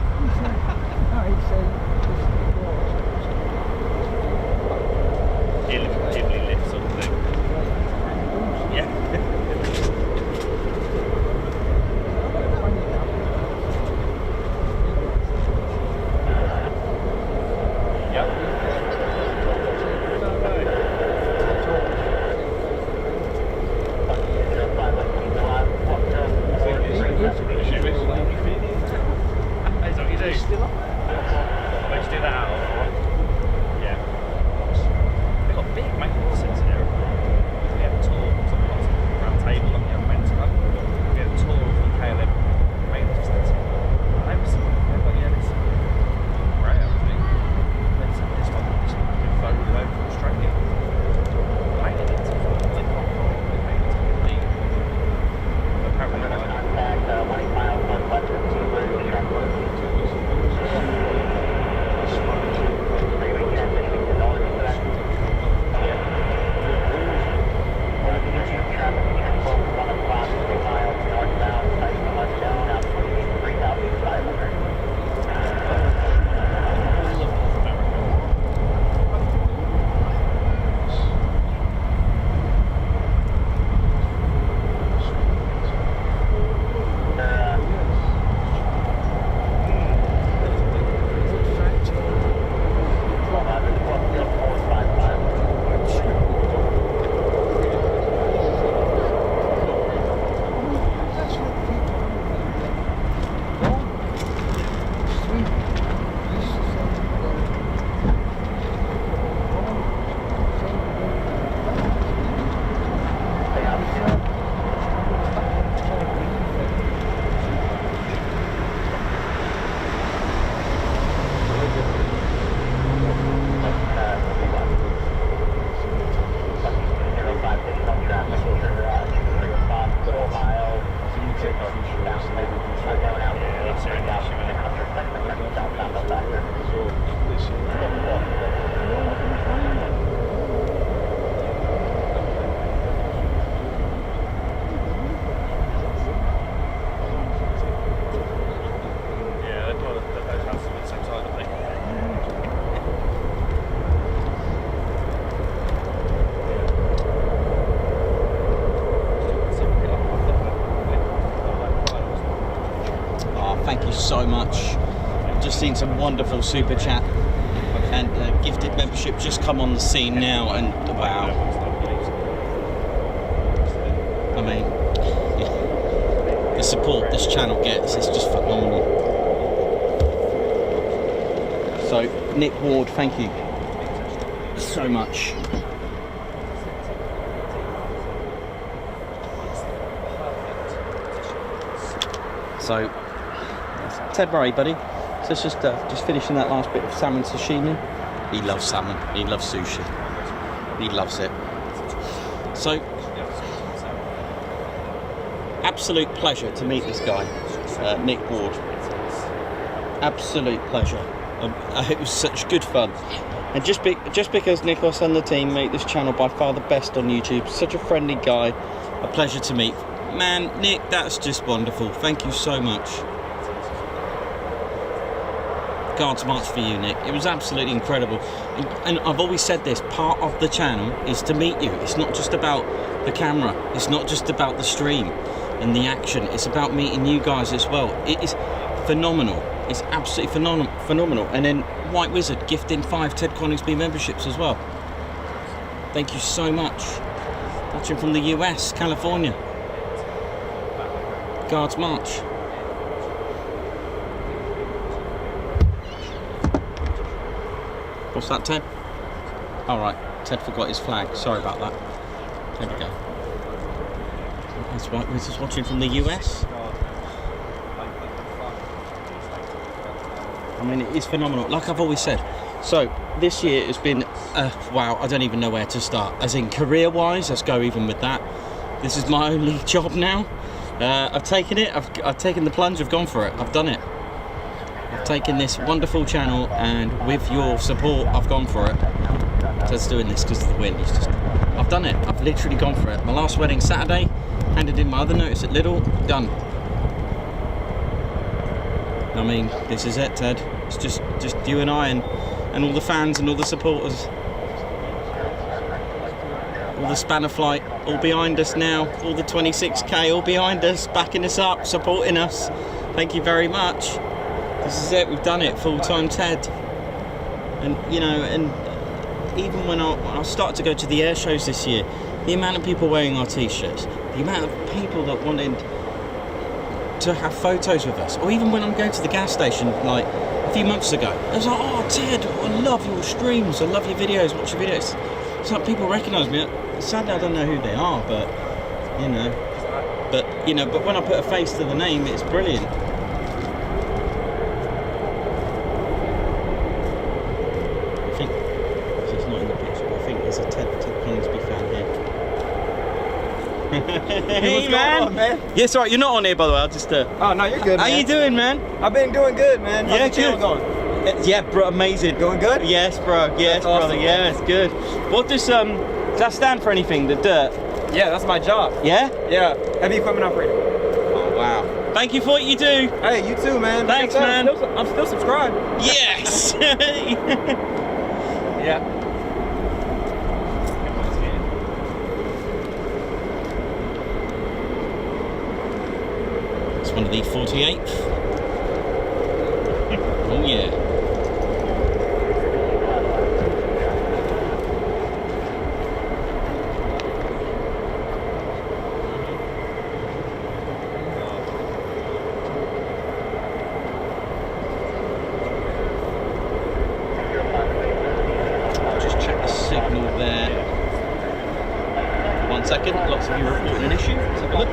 Dimly lit sort of thing. Yeah. Yep. Is that what you do? Where'd you do that out of? Yeah. They've got big maintenance in there. We had a tour, something like a round table, like a maintenance club. We had a tour of the KLM maintenance facility. And they were like, yeah, this is great, I think. This one just been forwarded over from Australia. Maintenance, like, apparently, Contact 20 miles northwest of T-Bird, so much. I've just seen some wonderful super chat and gifted membership just come on the scene now, and wow. I mean, the support this channel gets is just phenomenal. So, Nick Ward, thank you so much. So, Ted Murray, buddy. So it's just finishing that last bit of salmon sashimi. He loves salmon. He loves sushi. He loves it. So, absolute pleasure to meet this guy, Nick Ward. Absolute pleasure. It was such good fun. And just because Nikos and the team make this channel by far the best on YouTube, such a friendly guy, a pleasure to meet. Man, Nick, that's just wonderful. Thank you so much. God's march for you, Nick. It was absolutely incredible. And I've always said this, part of the channel is to meet you. It's not just about the camera. It's not just about the stream and the action. It's about meeting you guys as well. It is phenomenal. It's absolutely phenomenal. And then White Wizard gifting 5 Ted Coningsby memberships as well. Thank you so much. Watching from the US, California. Guards March. What's that, Ted? All right, Ted forgot his flag. Sorry about that. There we go. That's White Wizards watching from the US. I mean, it is phenomenal. Like I've always said. So this year has been, wow, I don't even know where to start. As in career-wise, let's go even with that. This is my only job now. I've taken it. I've taken the plunge. I've gone for it. I've done it. I've taken this wonderful channel, and with your support, I've gone for it. Ted's doing this because of the wind. I've done it. I've literally gone for it. My last wedding Saturday, handed in my other notice at Lidl, done. I mean, this is it, Ted. It's just you and I and all the fans and all the supporters. All the spanner flight all behind us now. All the 26k all behind us, backing us up, supporting us. Thank you very much. This is it. We've done it. Full-time Ted. And you know, and even when I started to go to the air shows this year, the amount of people wearing our t-shirts, the amount of people that wanted to have photos with us, or even when I'm going to the gas station like a few months ago, I was like, oh Ted, I love your streams, I love your videos, watch your videos. It's like people recognise me. Sadly I don't know who they are, but when I put a face to the name, it's brilliant. I think it's not in the picture, but I think there's a Ted Coningsby fan here. Hey, what's going on, man? Yes, right. You're not on here, by the way. I'll just. Oh no, you're good. How man. you doing, man? I've been doing good, man. How's Yeah, the channel good. going? Yeah, bro, amazing. Going good? Yes, bro. Yes, That's awesome. brother. Yes, good. What does that stand for? Anything? The dirt? Yeah, that's my job. Yeah. Yeah, heavy equipment operator. Oh wow. Thank you for what you do. Hey, you too, man. Thanks, Like I said, man. I'm still subscribed. Yes. Yeah. It's one of the 48th. Oh yeah. Just check the signal there. 1 second. Lots of you reporting an issue. Let's have a look.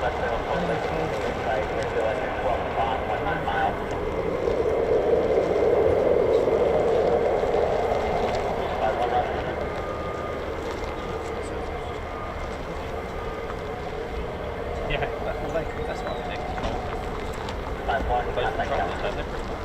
Yeah, that's what I think. Both controllers, don't they, pretty much?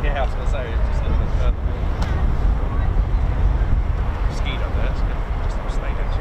Yeah, I was going to say, just a little bit further north. Skied up there, it's good. Just stay down to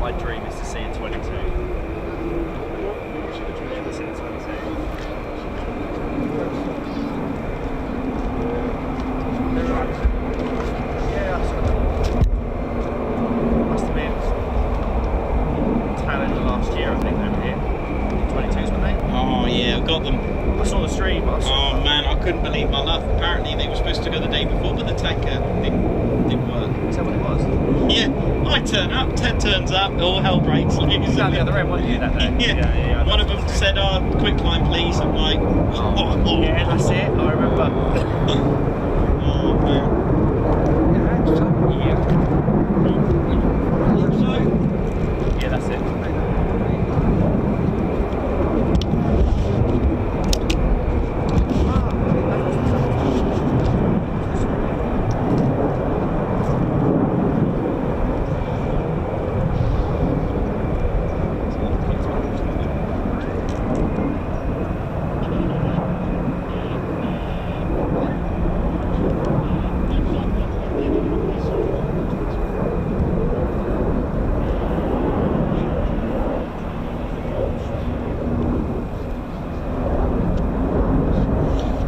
my dream is to see a 22. To see a 22. Yeah, I saw that. Must have been tail end of last year, I think, over here. 22s, weren't they? Oh yeah, I've got them. I saw the stream. Oh man, I couldn't believe my luck. Apparently they were supposed to go the day before, but the tanker didn't work. Is that what it was? Yeah, I turn up, Ted turns up, all hell breaks loose. You was down the other end, weren't you, that day? Yeah. One of them said, quick line please. I'm like, oh. Yeah, that's it, I remember. Oh man. Yeah. Yeah, that's it.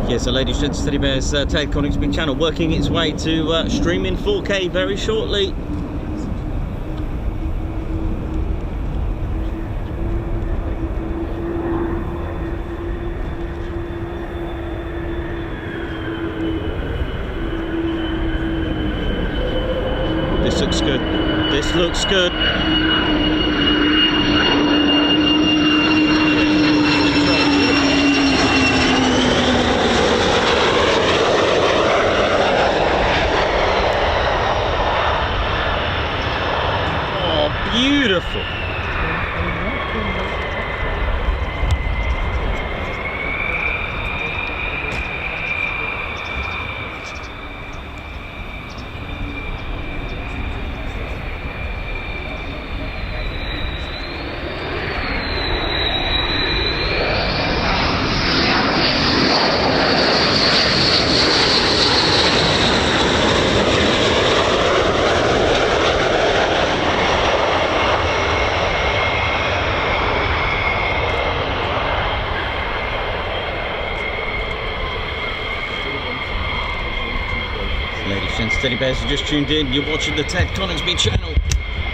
Yeah, so ladies and gents, Teddy Bear's Ted Coningsby channel working its way to streaming 4K very shortly. This looks good. Oh, beautiful. Steady Bears, you just tuned in. You're watching the Ted Coningsby channel,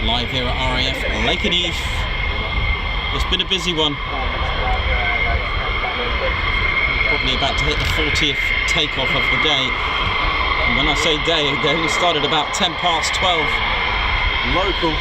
live here at RAF Lakenheath. It's been a busy one. Probably about to hit the 40th takeoff of the day. And when I say day, they only started about 10 past 12 local.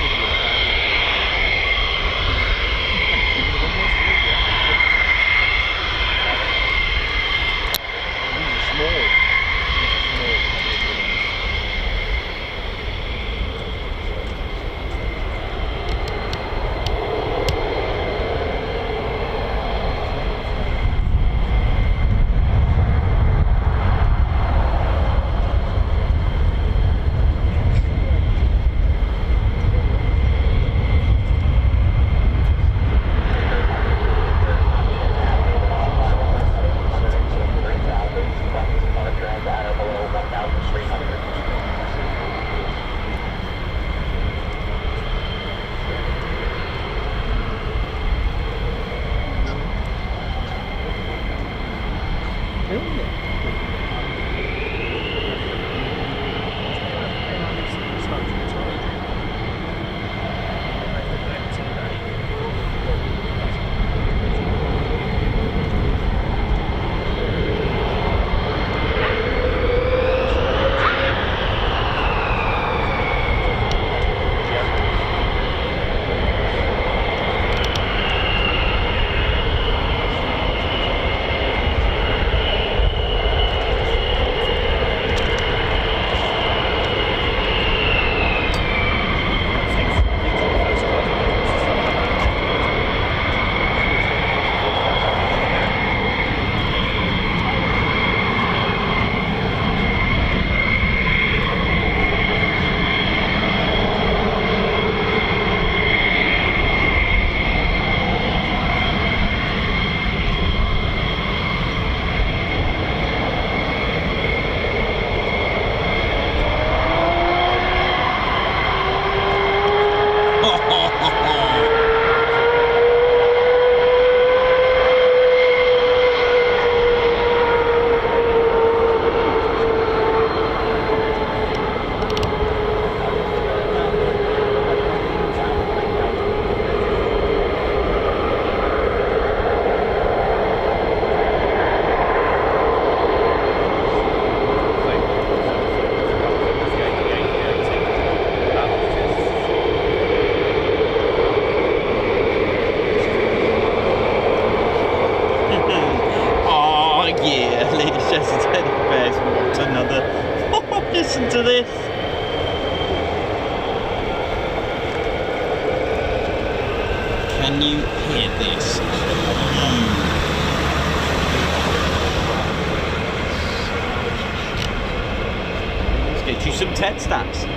Listen to this. Can you hear this? Let's get you some TED stats.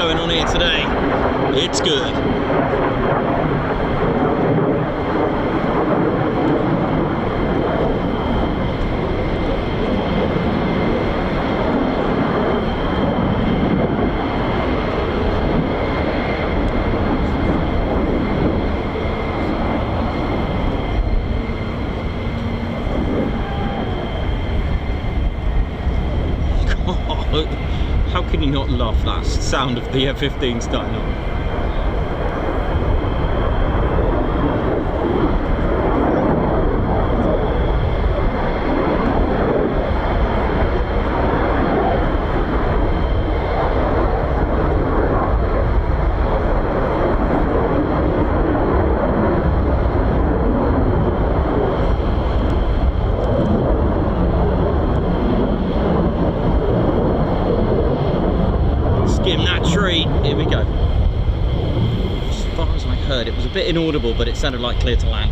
going on here today. It's good. How can you not love that sound of the F-15 starting up? Skim that tree, here we go. As far as I heard, it was a bit inaudible, but it sounded like clear to land.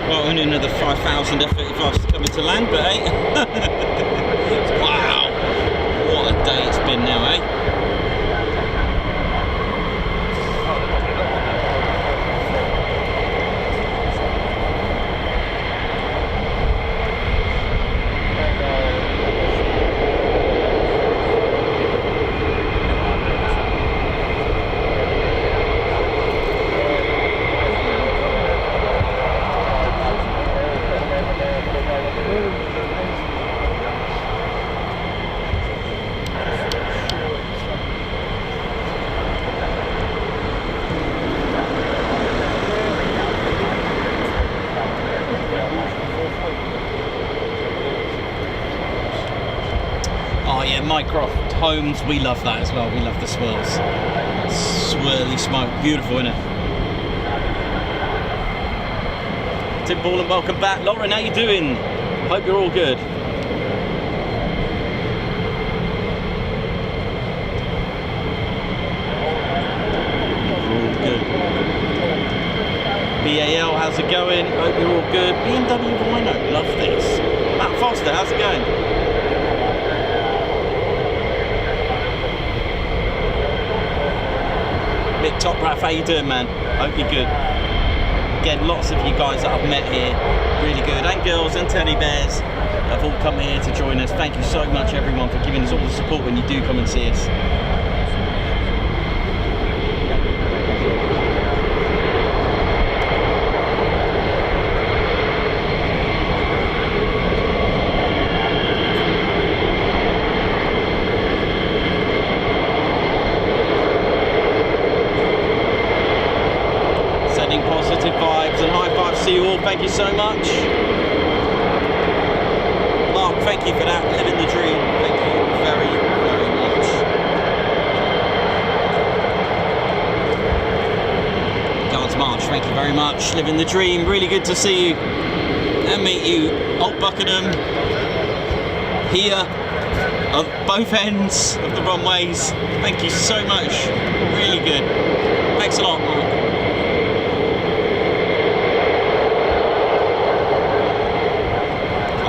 Well, only another 5,000 F-35s coming to land, but hey. Wow, what a day it's been now, eh? Oh yeah, Mycroft Homes, we love that as well. We love the swirls. Swirly smoke, beautiful, isn't it? Tim Ball and welcome back. Lauren, how you doing? Hope you're all good. All good. BAL, how's it going? Hope you're all good. BMW Rhino, love this. Matt Foster, how's it going? Mick Top Raf, how you doing, man? Hope you're good. Again, lots of you guys that I've met here, really good, and girls and teddy bears have all come here to join us. Thank you so much, everyone, for giving us all the support when you do come and see us. Positive vibes and high fives to you all. Thank you so much. Mark, thank you for that. Living the dream. Thank you very, very much. Guards March, thank you very much. Living the dream. Really good to see you and meet you. Old Buckingham here at both ends of the runways. Thank you so much. Really good. Thanks a lot, Mark.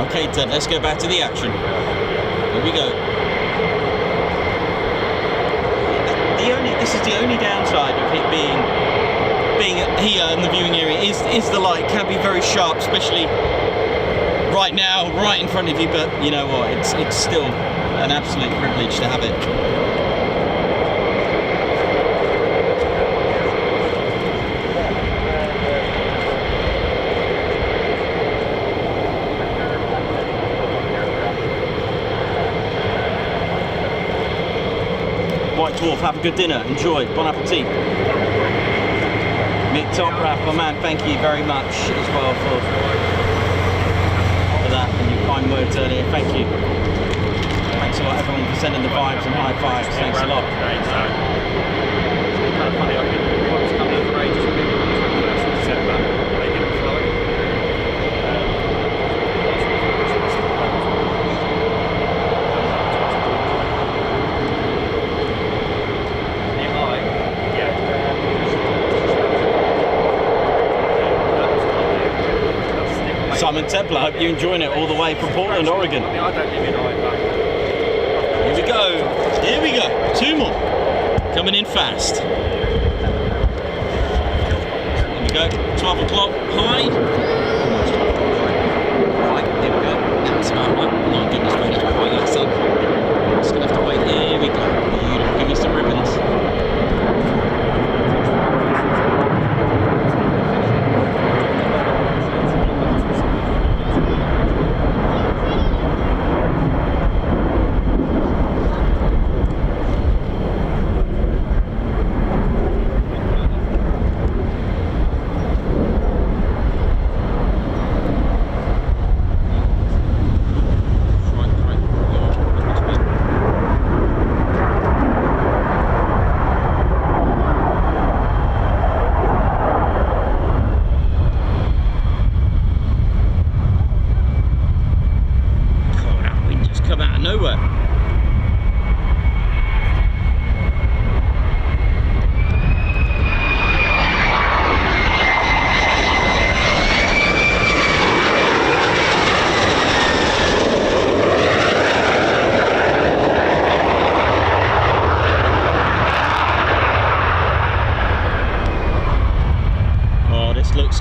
Okay, Ted, let's go back to the action. Here we go. This is the only downside of it being here in the viewing area is the light can be very sharp, especially right now, right in front of you. But you know what? It's still an absolute privilege to have it. White Dwarf, have a good dinner, enjoy, bon appetit. Mick Top Raf, my man, thank you very much as well for that and your kind words earlier, thank you. Thanks a lot everyone for sending the vibes and high fives, thanks a lot. Kind of funny, I've been coming over ages with people on the 21st of December, they didn't fly. Simon Templar, hope you're enjoying it all the way from Portland, Oregon. I mean, I don't live in Ireland. Here we go, here we go, 2 more. Coming in fast. Here we go, 12 o'clock, high. Right, here we go. That's about right. My goodness, mate, it's quite that sun. Just gonna have to wait. Here we go. Beautiful. Give me some ribbons.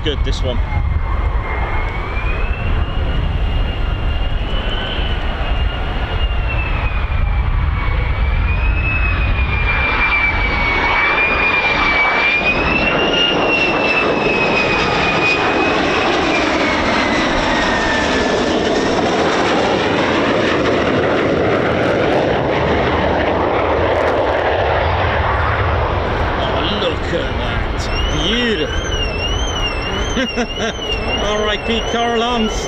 Good, this one. Oh, look at that. Beautiful. R.I.P. car alarms.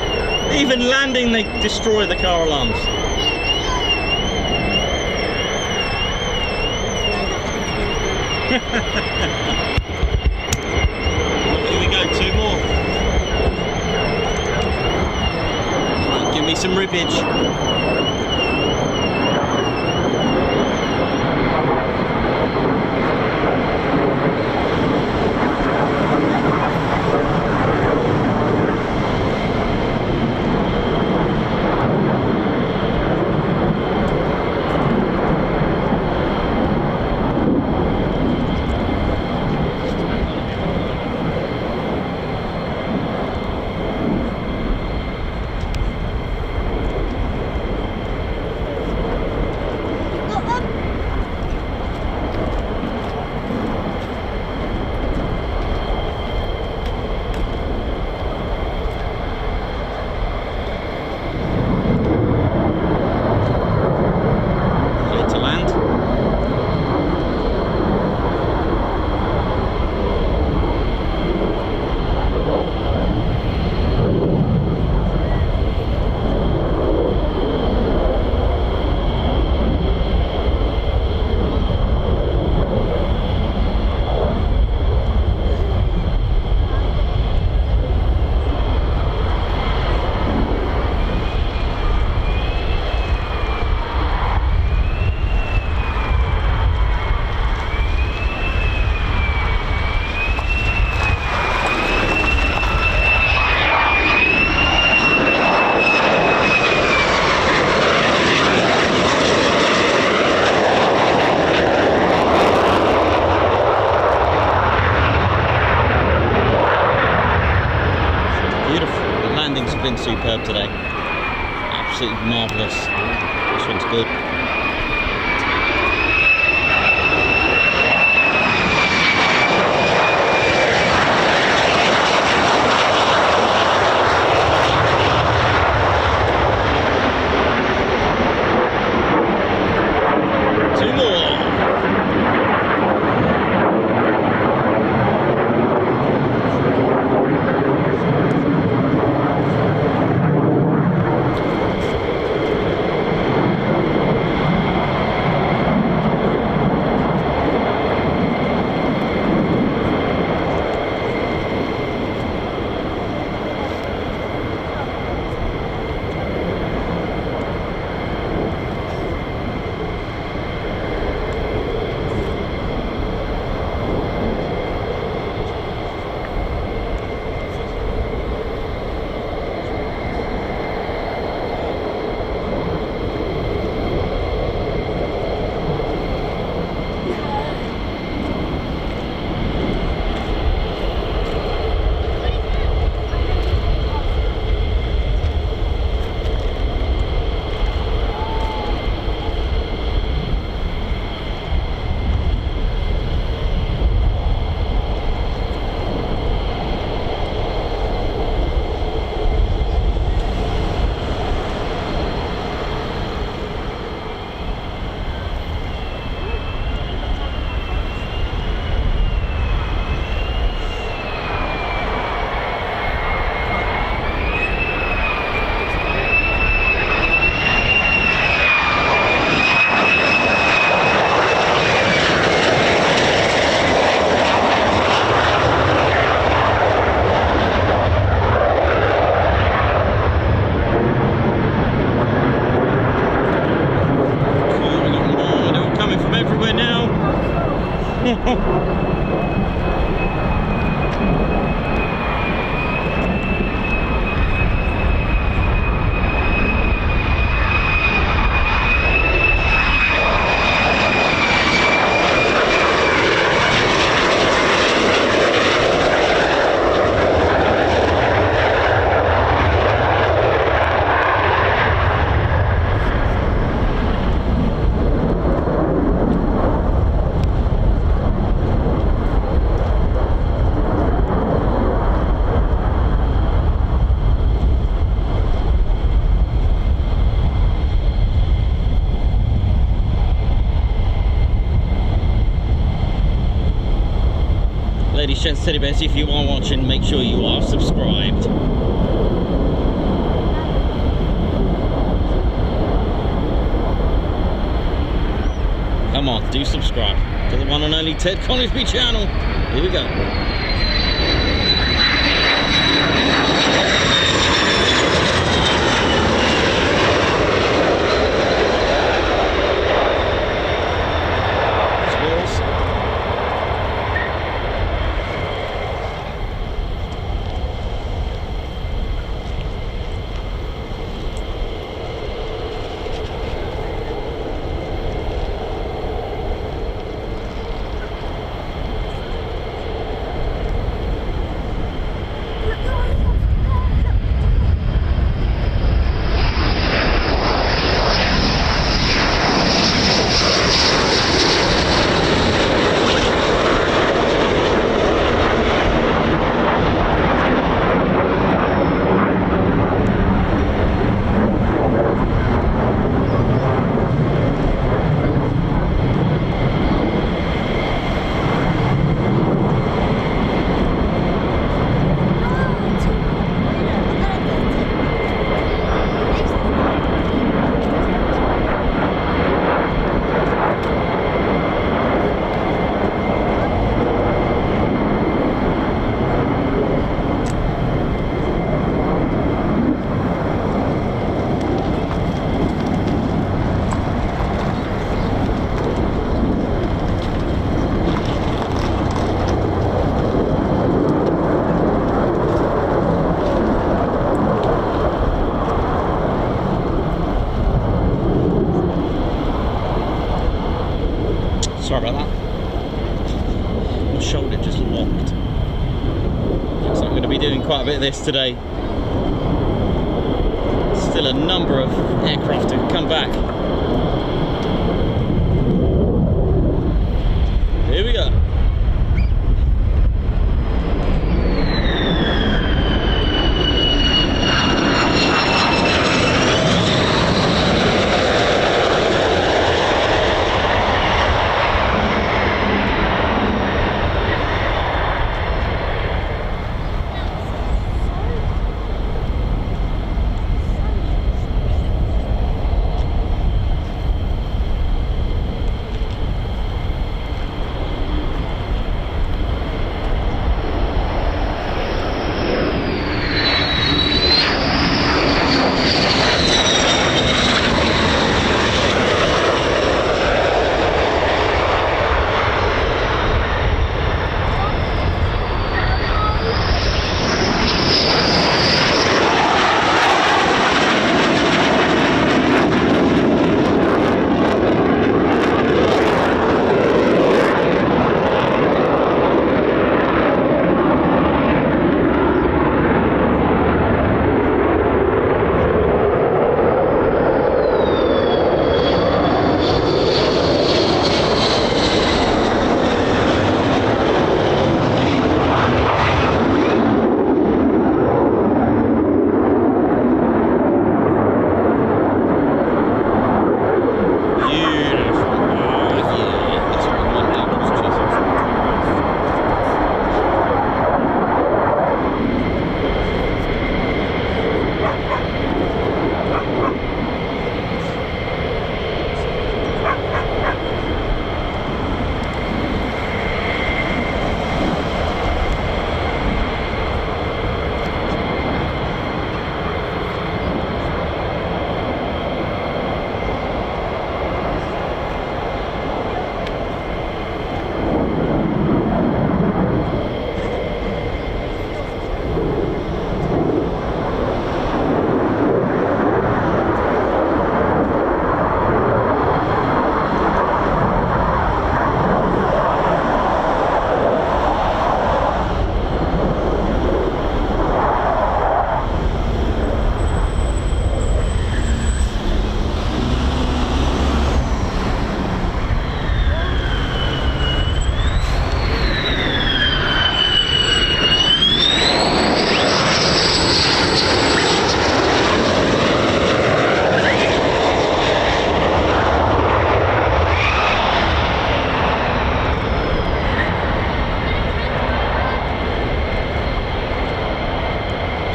Even landing, they destroy the car alarms. Here we go, 2 more. Right, give me some ribbage. landings have been superb today. Absolutely marvellous. This one's good. Ladies, gents, teddy bears, if you are watching, make sure you are subscribed. Come on, do subscribe to the one and only Ted Coningsby channel. Here we go. Sorry about that. My shoulder just locked. Looks like I'm going to be doing quite a bit of this today. Still a number of aircraft to come back. Here we go.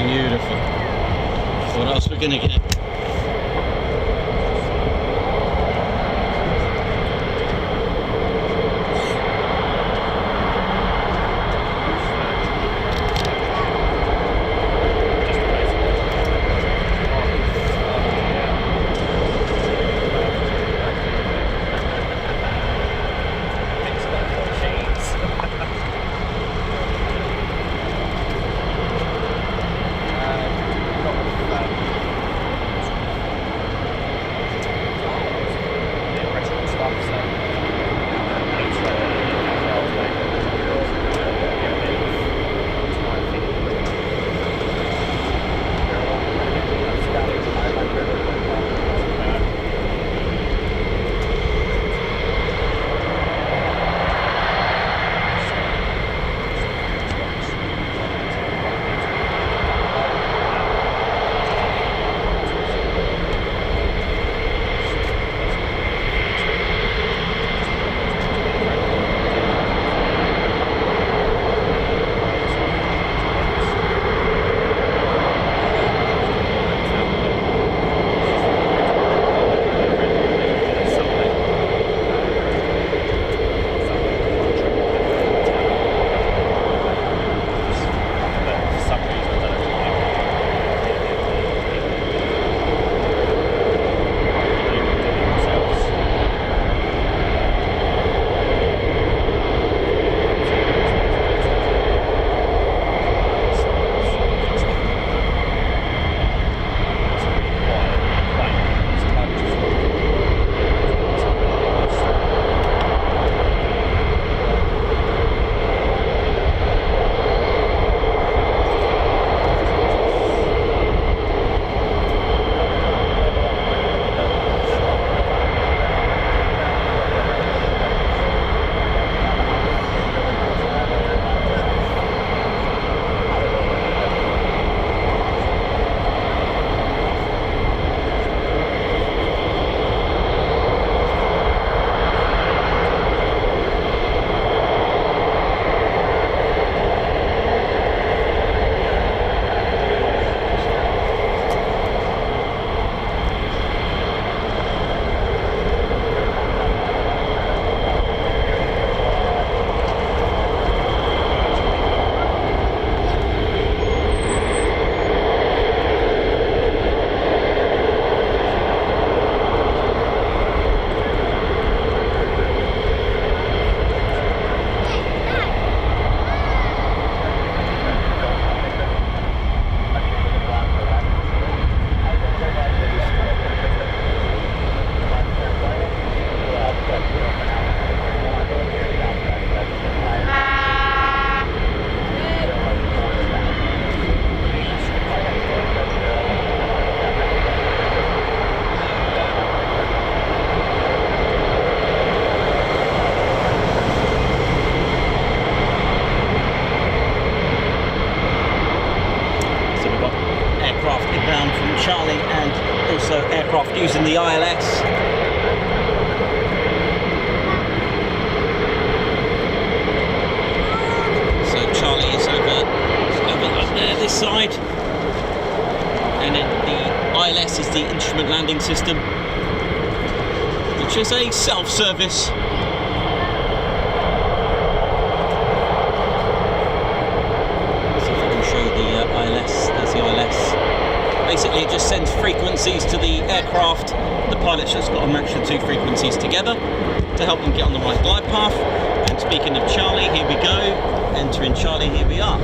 Beautiful. What else we're gonna get? Charlie and also aircraft using the ILS. So Charlie is over up there, this side, and then the ILS is the instrument landing system, which is a self-service. Basically it just sends frequencies to the aircraft. The pilot's just got to match the two frequencies together to help them get on the right glide path. And speaking of Charlie, here we go. Entering Charlie, here we are.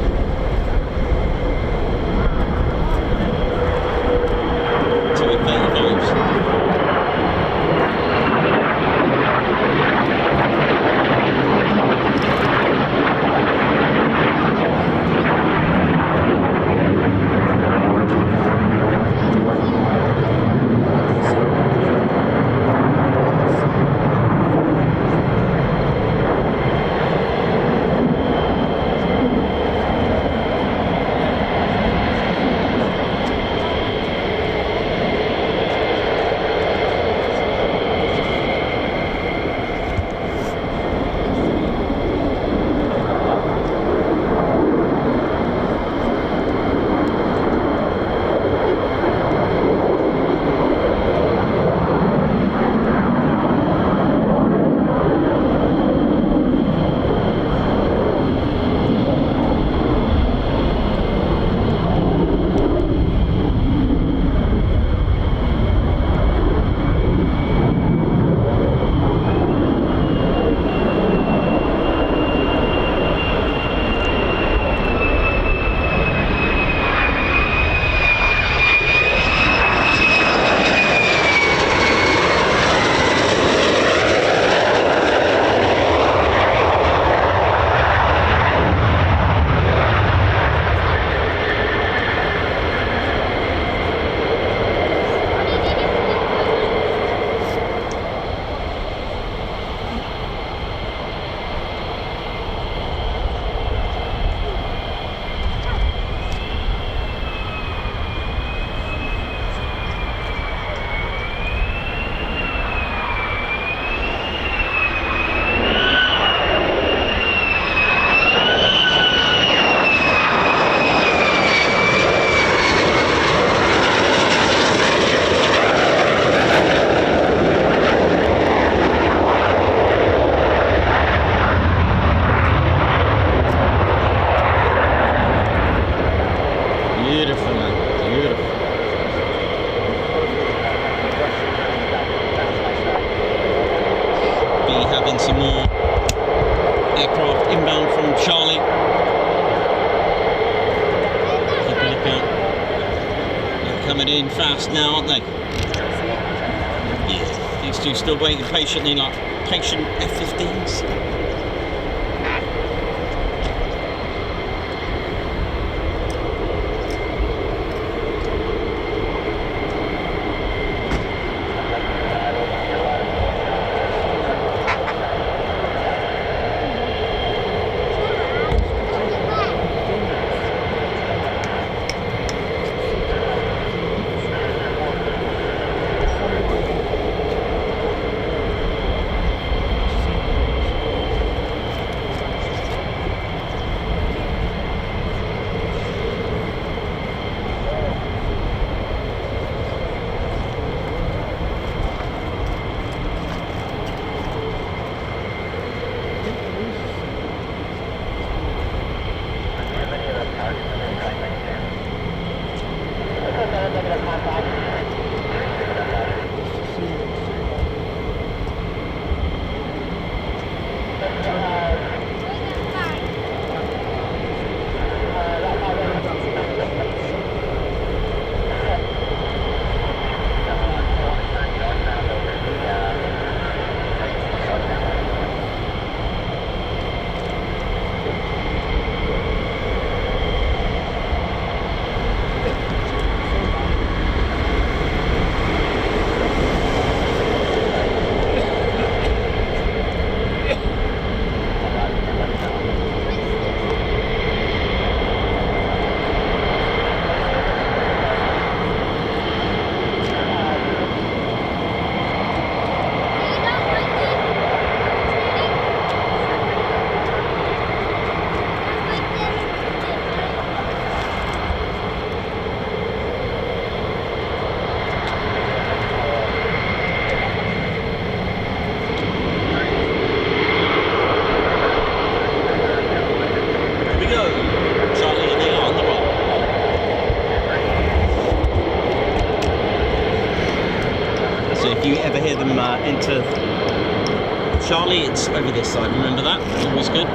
235s. Fast now, aren't they? Yeah, these two still waiting patiently, like patient F-15s. if you ever hear them enter Charlie, it's over this side. Remember that? Always good.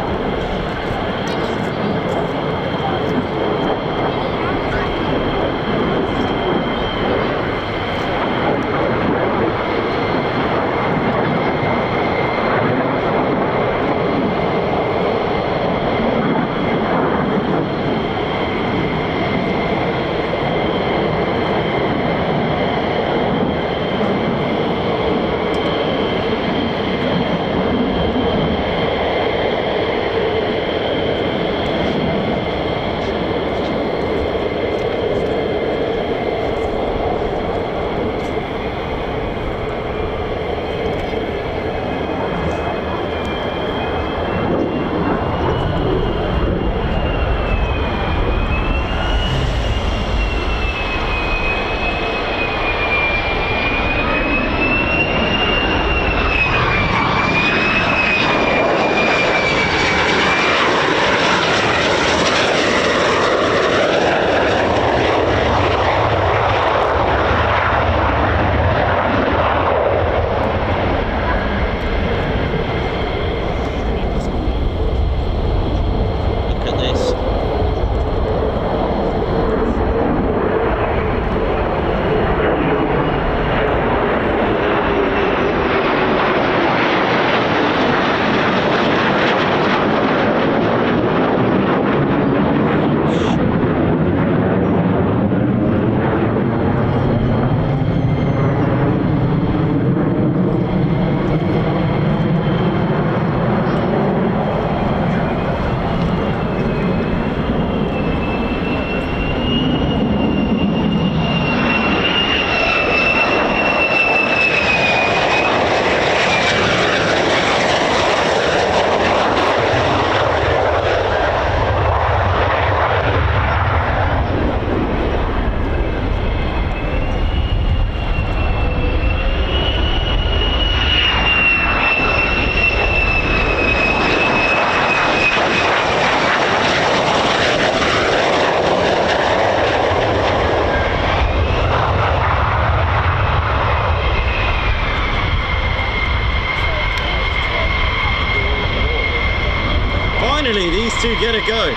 Finally, these two get a go.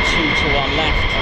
Two to one left.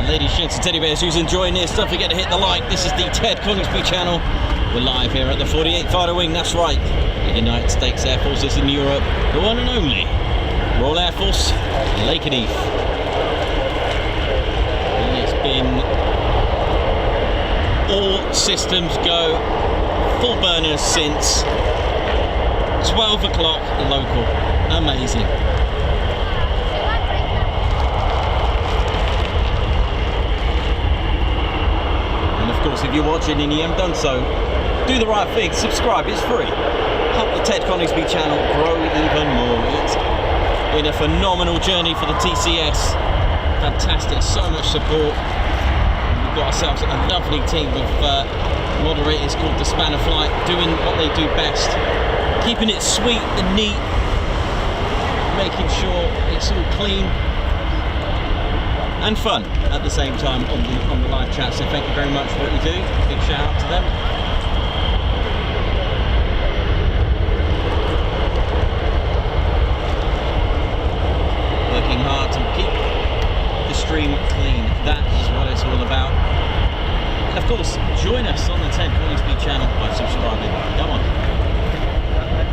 Ladies, gents and teddy bears, who's enjoying this, don't forget to hit the like. This is the Ted Coningsby channel. We're live here at the 48th Fighter Wing, that's right. The United States Air Forces in Europe, the one and only Royal Air Force, Lakenheath. It's been all systems go, full burners since 12 o'clock local. Amazing. If you're watching and you haven't done so, do the right thing, subscribe, it's free. Help the Ted Coningsby channel grow even more. It's been a phenomenal journey for the TCS. Fantastic, so much support. We've got ourselves a lovely team of moderators called the Spanner Flight, doing what they do best. Keeping it sweet and neat, making sure it's all clean and fun at the same time on the live chat. So thank you very much for what you do. Big shout out to them. Working hard to keep the stream clean. That is what it's all about. And of course, join us on the Ted Coningsby channel by subscribing. Come on.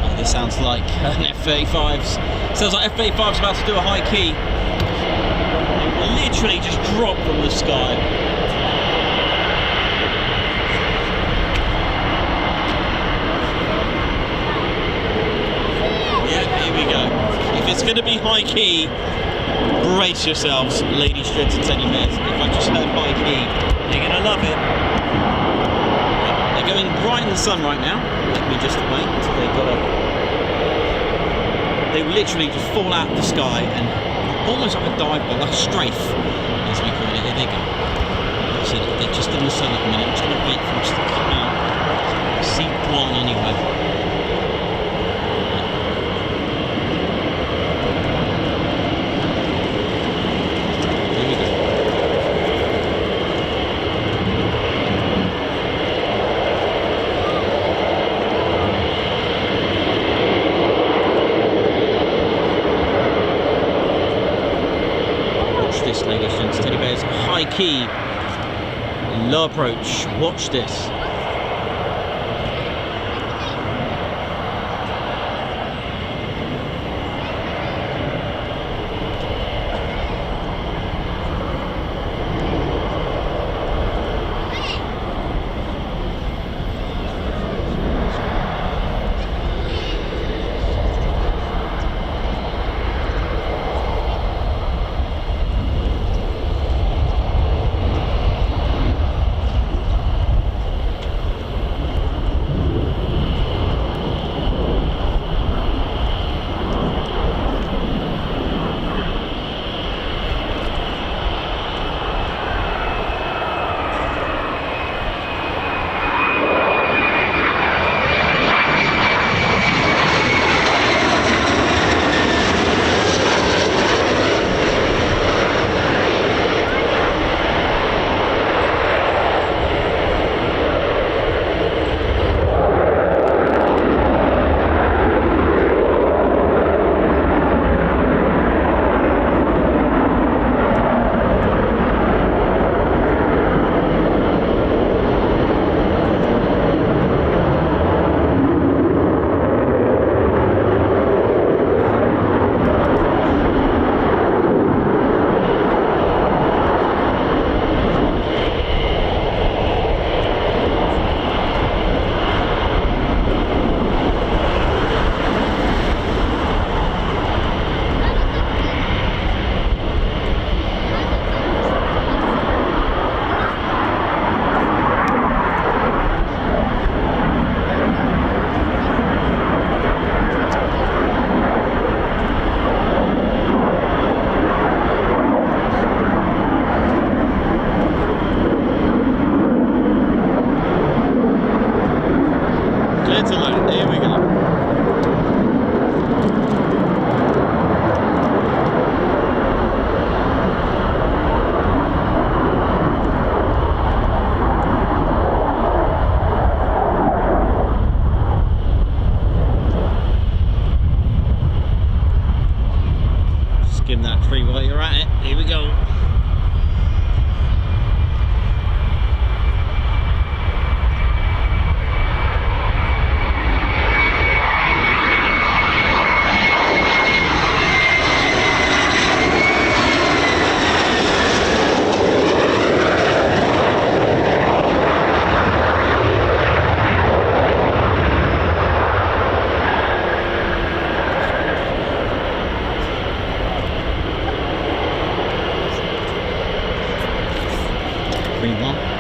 Oh, this sounds like an F-35. Sounds like F-35's about to do a high key. Literally just dropped from the sky. Yeah, here we go. If it's going to be high key, brace yourselves, ladies, gents and teddy bears. If I just heard high key, you're going to love it. They're going bright in the sun right now. Let me just wait until they've got they literally just fall out of the sky and almost like a dive bomb, like a strafe, as we call it. Here they go. So they're just in the sun at the minute. I'm just going to wait for us to come out. See one anyway. Here we go. Ladies and teddy bears, high key, low approach. Watch this. 21.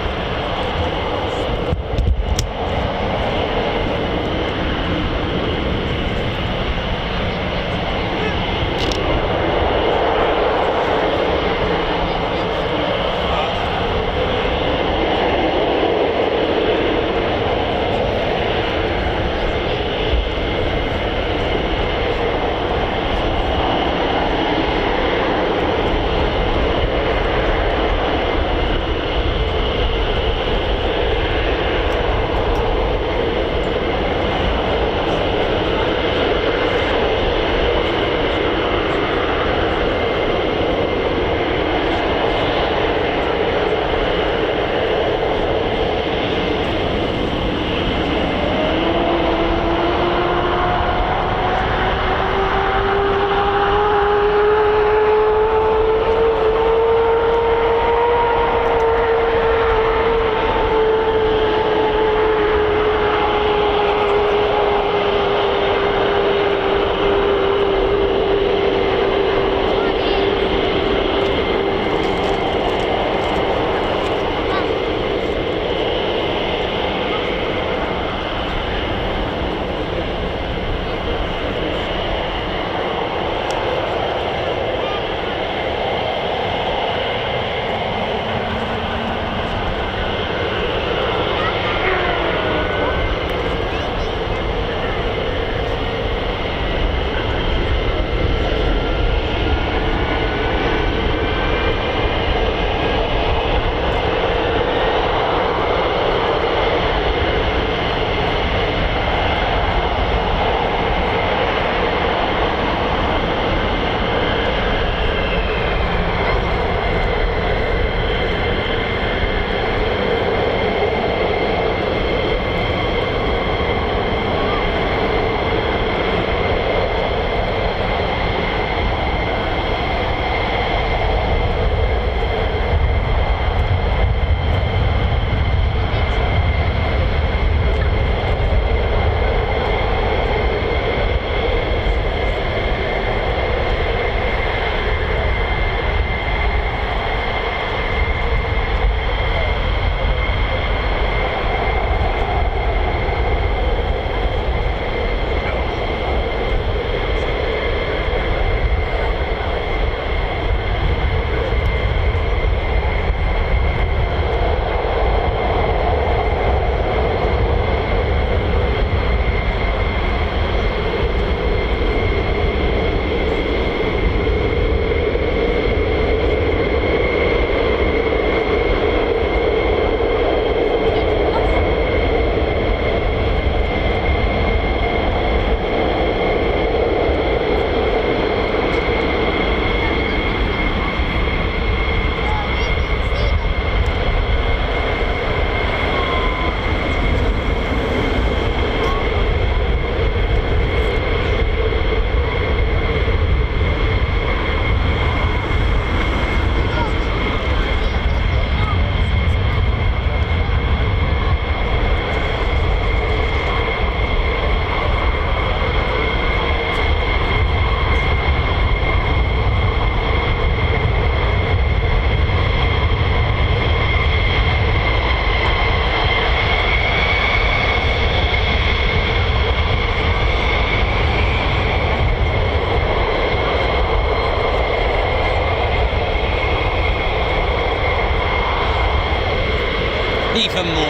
Even more.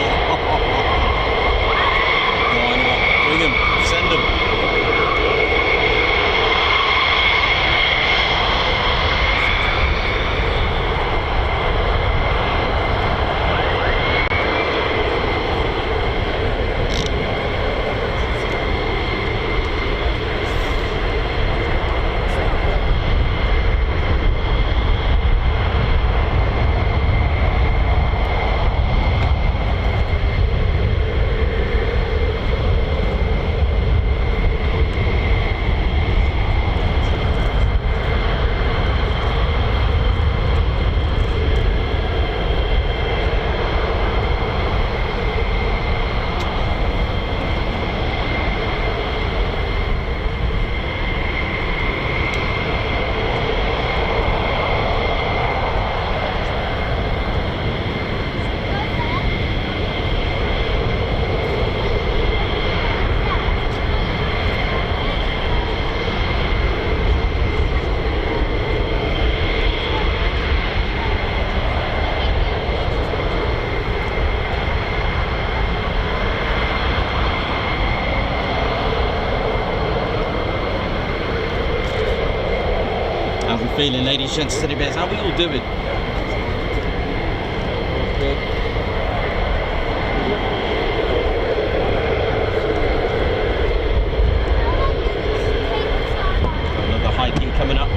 Why not? Bring them. Send them. feeling, ladies, gents, teddy bears? How are we all doing? Another high key coming up.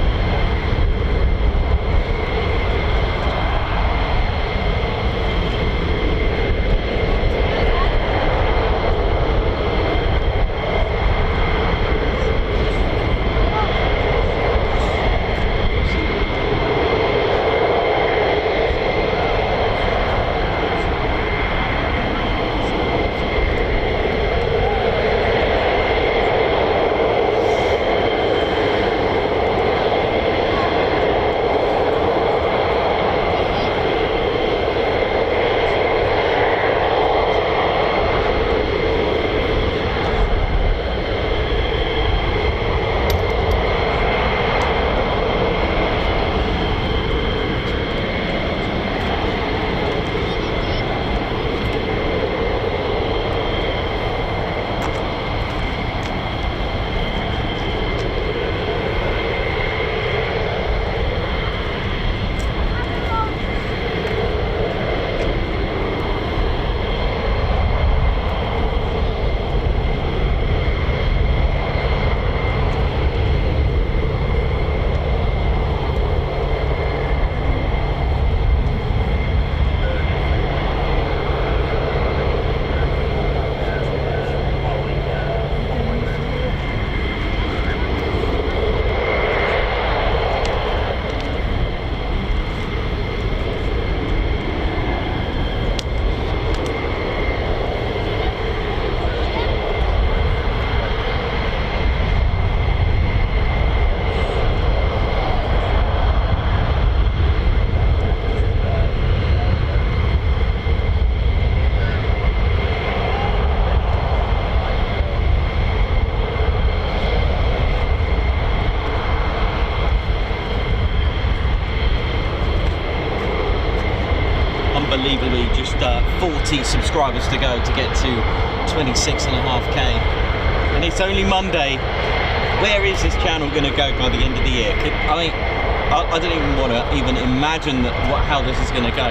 Unbelievably, just 40 subscribers to go to get to 26.5k, and it's only Monday. Where is this channel going to go by the end of the year? I don't even want to even imagine how this is going to go.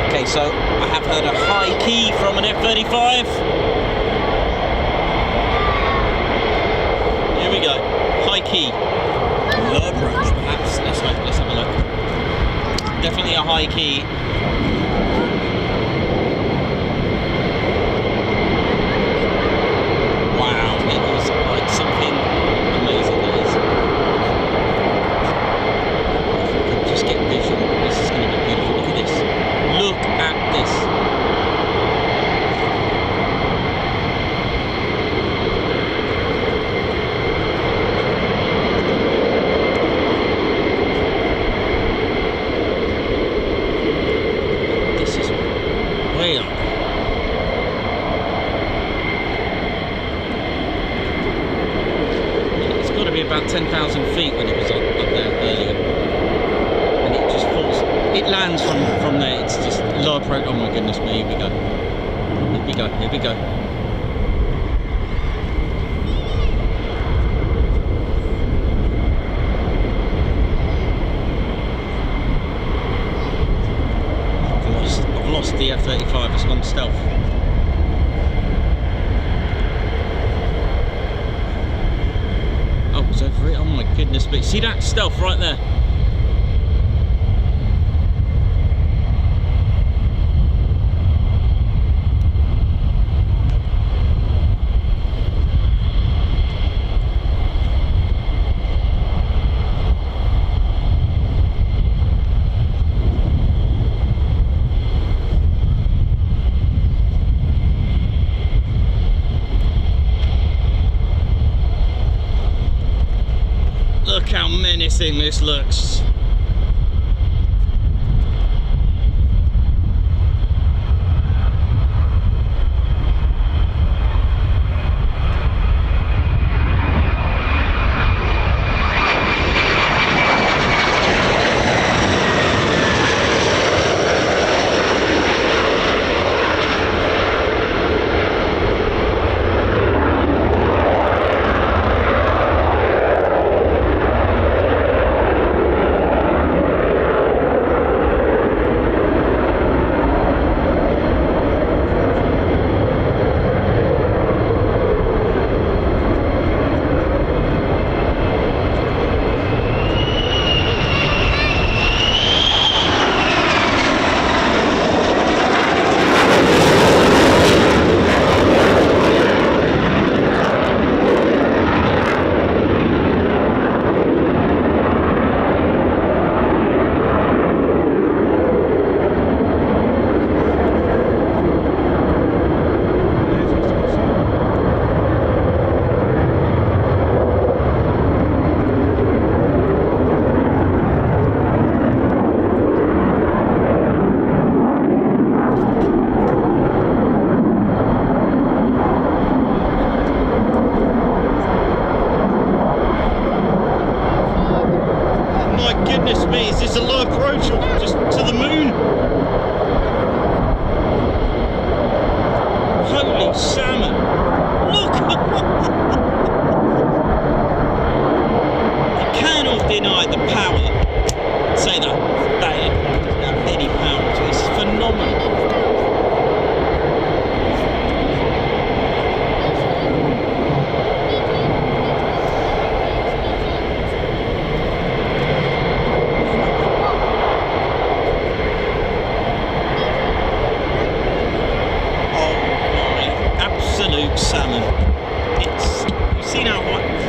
Okay, so I have heard a high key from an F-35. Here we go. High key. Low approach, perhaps. Let's have a look. Definitely a high key. Wow, it is like something amazing, that is. If we can just get vision, this is going to be beautiful. Look at this. Look at this. About 10,000 feet when it was up there earlier, and it just falls. It lands from there. It's just low approach. Oh my goodness me! Here we go. Here we go. Here we go. I've lost the F-35. It's gone stealth. Over it. Oh my goodness, but see that stealth right there? Look how menacing this looks.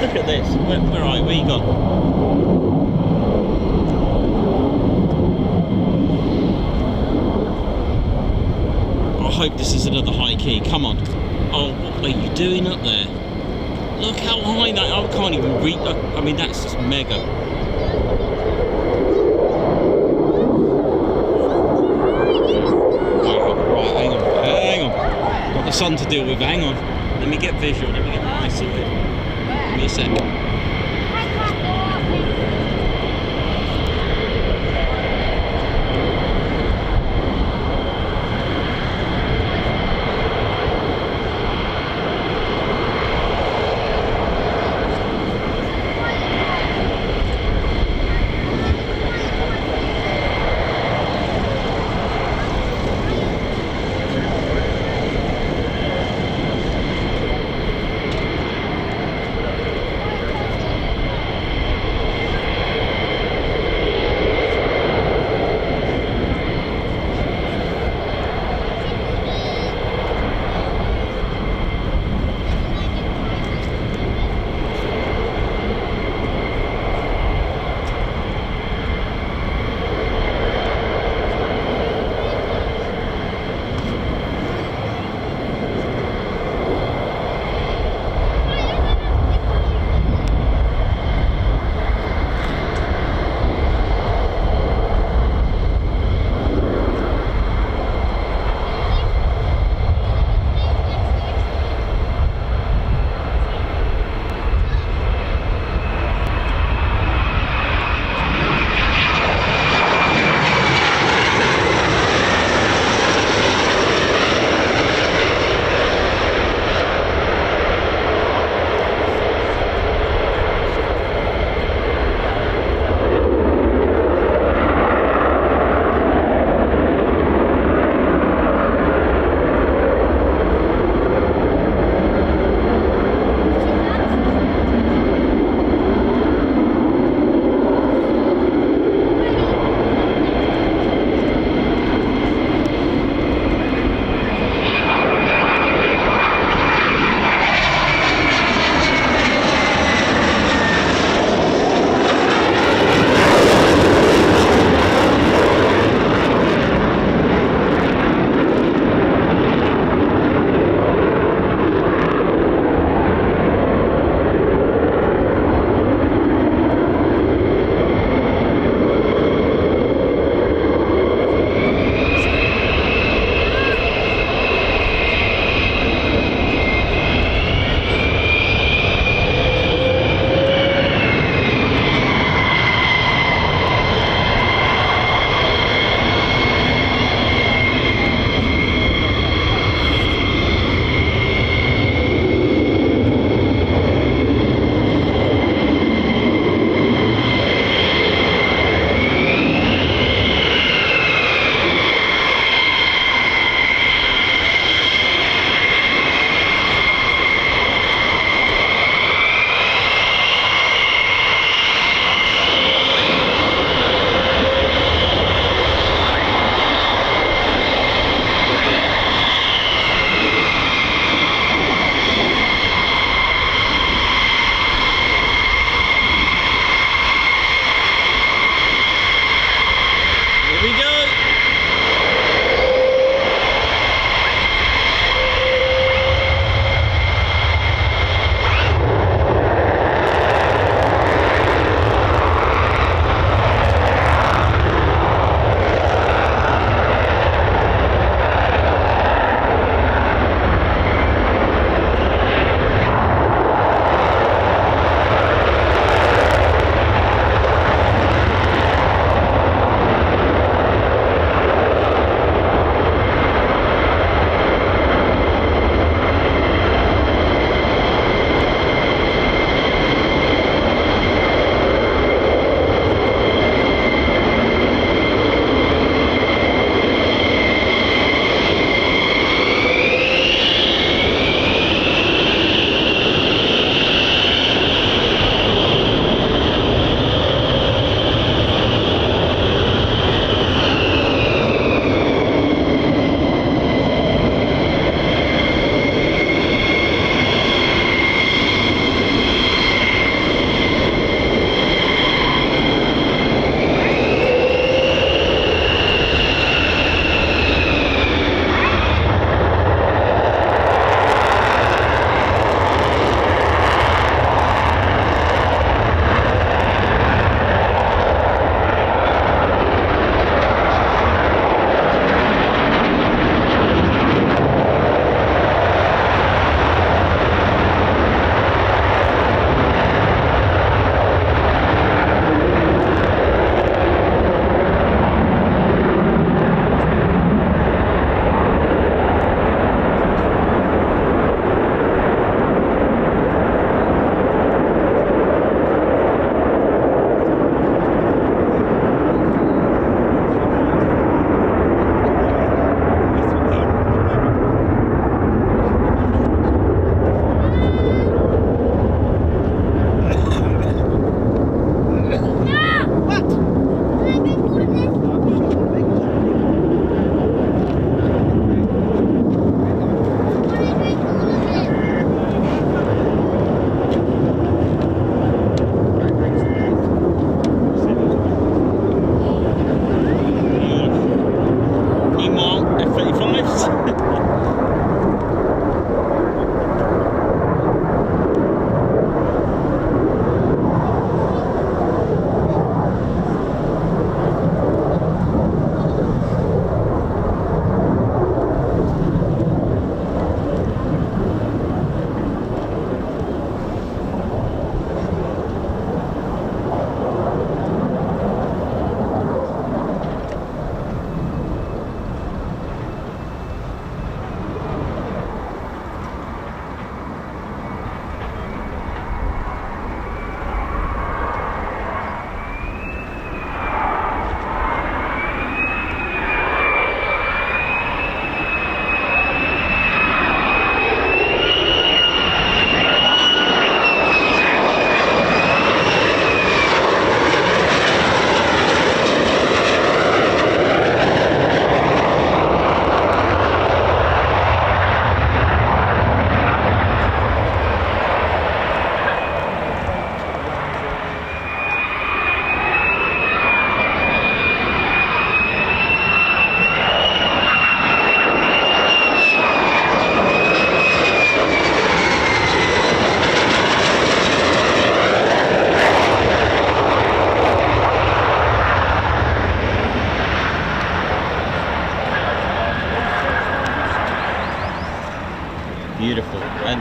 Look at this. Where are you? Where you gone? I hope this is another high key. Come on. Oh, what are you doing up there? Look how high that. I can't even reach. I mean, that's just mega. Wow. Right, hang on. Hang on. Got the sun to deal with. Hang on. Let me get visual. Let me get my eyes sorted. Give me a sec.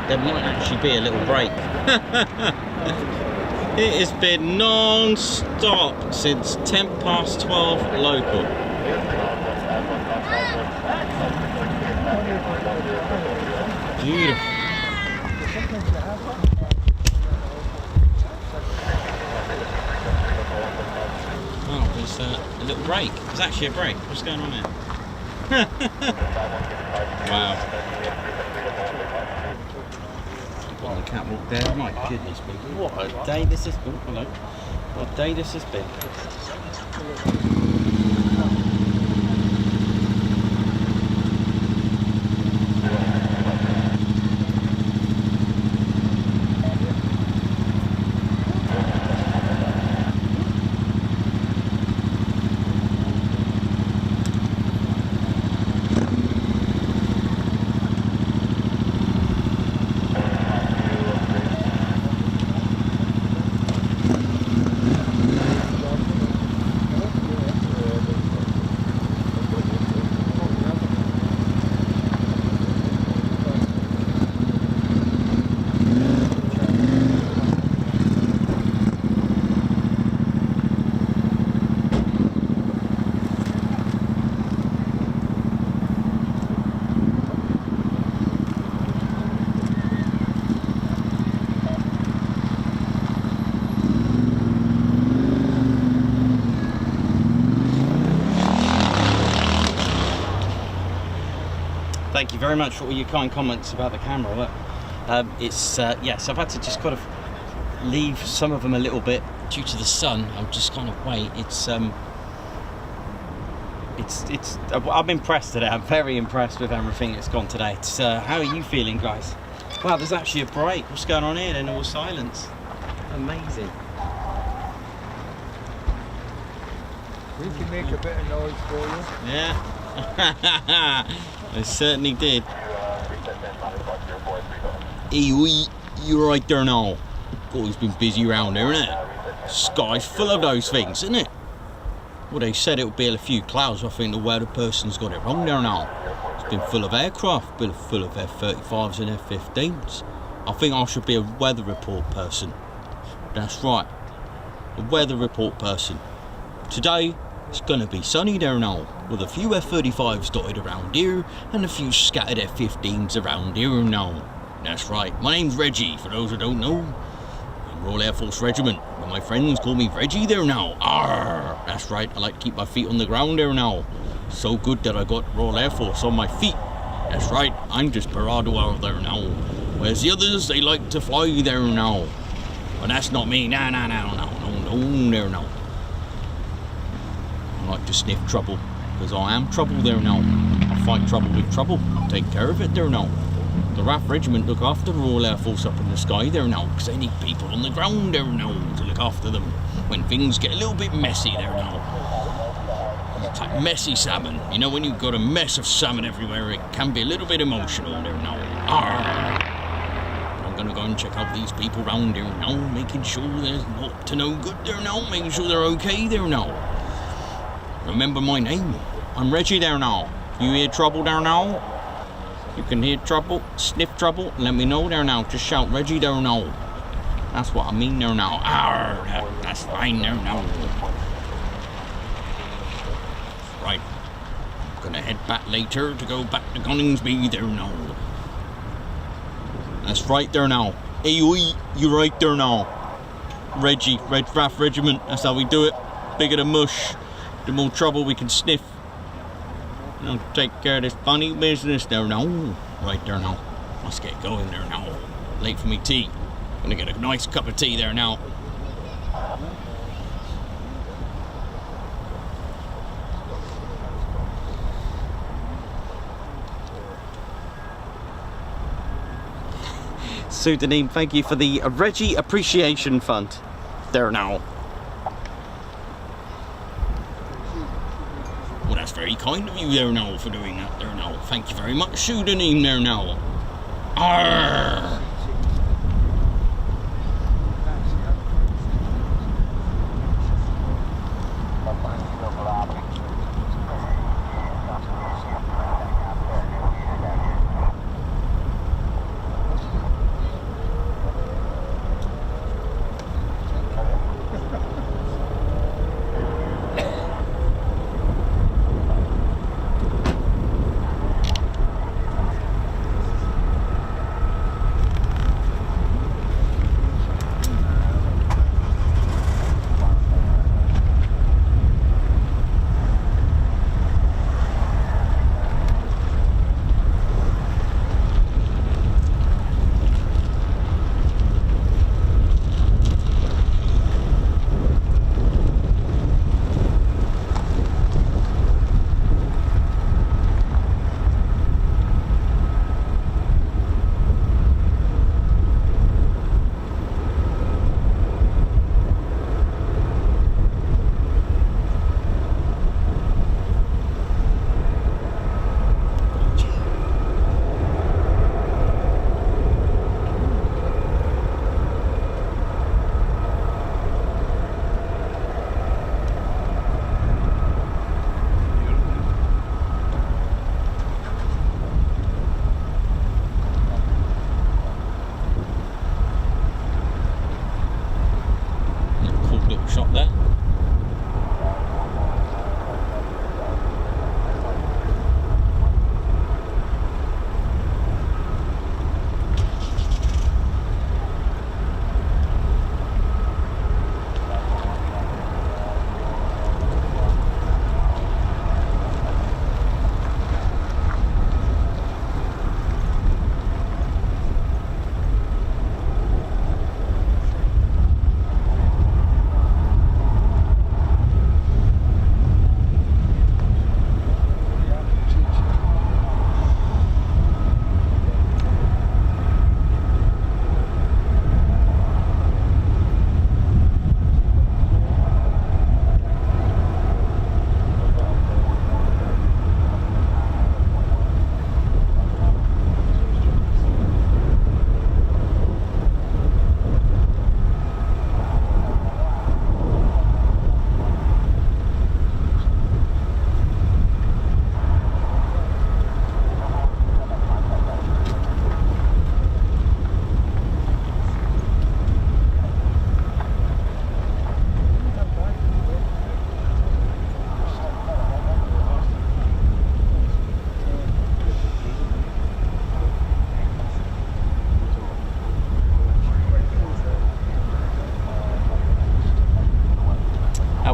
there might actually be a little break. It has been non-stop since 12 local. Beautiful. Oh, there's a little break. There's actually a break. What's going on here? Wow. On the catwalk there. My goodness me. What a day this has been. Oh, hello. What a day this has been. Thank you very much for all your kind comments about the camera. Look, yes, I've had to just kind of leave some of them a little bit due to the sun. I'll just kind of wait. I'm impressed today. I'm very impressed with everything that's gone today. How are you feeling, guys? Wow, there's actually a break. What's going on here? Then all silence. Amazing. We can make a bit of noise for you. Yeah. I certainly did. Hey, you're right there now. Always been busy around there, isn't it? Sky's full of those things, isn't it? Well, they said it would be a few clouds. I think the weather person's got it wrong there now. It's been full of aircraft, been full of F-35s and F-15s. I think I should be a weather report person. That's right, a weather report person. Today, it's going to be sunny there now, with a few F-35s dotted around here and a few scattered F-15s around here now. That's right, my name's Reggie, for those who don't know. I'm Royal Air Force Regiment, but my friends call me Reggie there now. Arr! That's right, I like to keep my feet on the ground there now. So good that I got Royal Air Force on my feet. That's right, I'm just Parado out there now. Whereas the others, they like to fly there now. But that's not me, no, there now. I like to sniff trouble, because I am trouble there now. I fight trouble with trouble, take care of it there now. The RAF Regiment look after the Royal Air Force up in the sky there now, because they need people on the ground there now to look after them when things get a little bit messy there now. It's like messy salmon, you know, when you've got a mess of salmon everywhere, it can be a little bit emotional there now. Arr! I'm gonna go and check out these people round there now, making sure there's not to no good there now, making sure they're okay there now. Remember my name, I'm Reggie there now. You hear trouble there now? You can hear trouble, sniff trouble, let me know there now. Just shout Reggie there now. That's what I mean there now. Arr, that's fine there now. Right, I'm gonna head back later to go back to Coningsby there now. That's right there now. Hey, you're right there now. Reggie, Red RAF Regiment, that's how we do it. Bigger the mush, the more trouble we can sniff. Now take care of this funny business there now. Right there now. Let's get going there now. Late for me tea. Gonna get a nice cup of tea there now. Pseudonym, thank you for the Reggie Appreciation Fund. There now. Well, that's very kind of you there now for doing that there now. Thank you very much, pseudonym there now. Arr!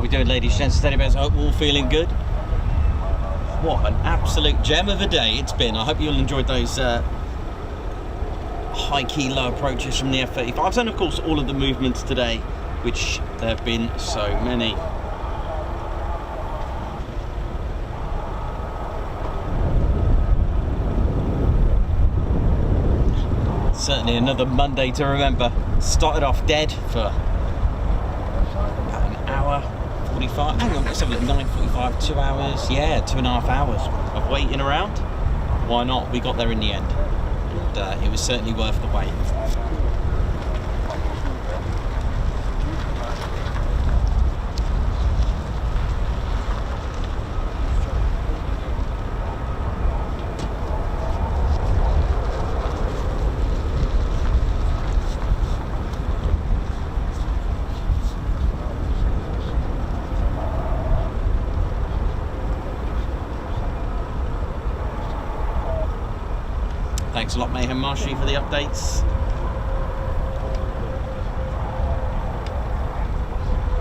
we doing, ladies and gents, teddy bears? I hope we're all feeling good. What an absolute gem of a day it's been. I hope you all enjoyed those high key, low approaches from the F-35s, and of course all of the movements today, which there have been so many. Certainly another Monday to remember. Started off dead for about an hour 45. Hang on, let's have a look. 9:45, 2 hours. Yeah, 2.5 hours of waiting around. Why not? We got there in the end, and it was certainly worth the wait. Thanks a lot, Mayhem Marshy, for the updates.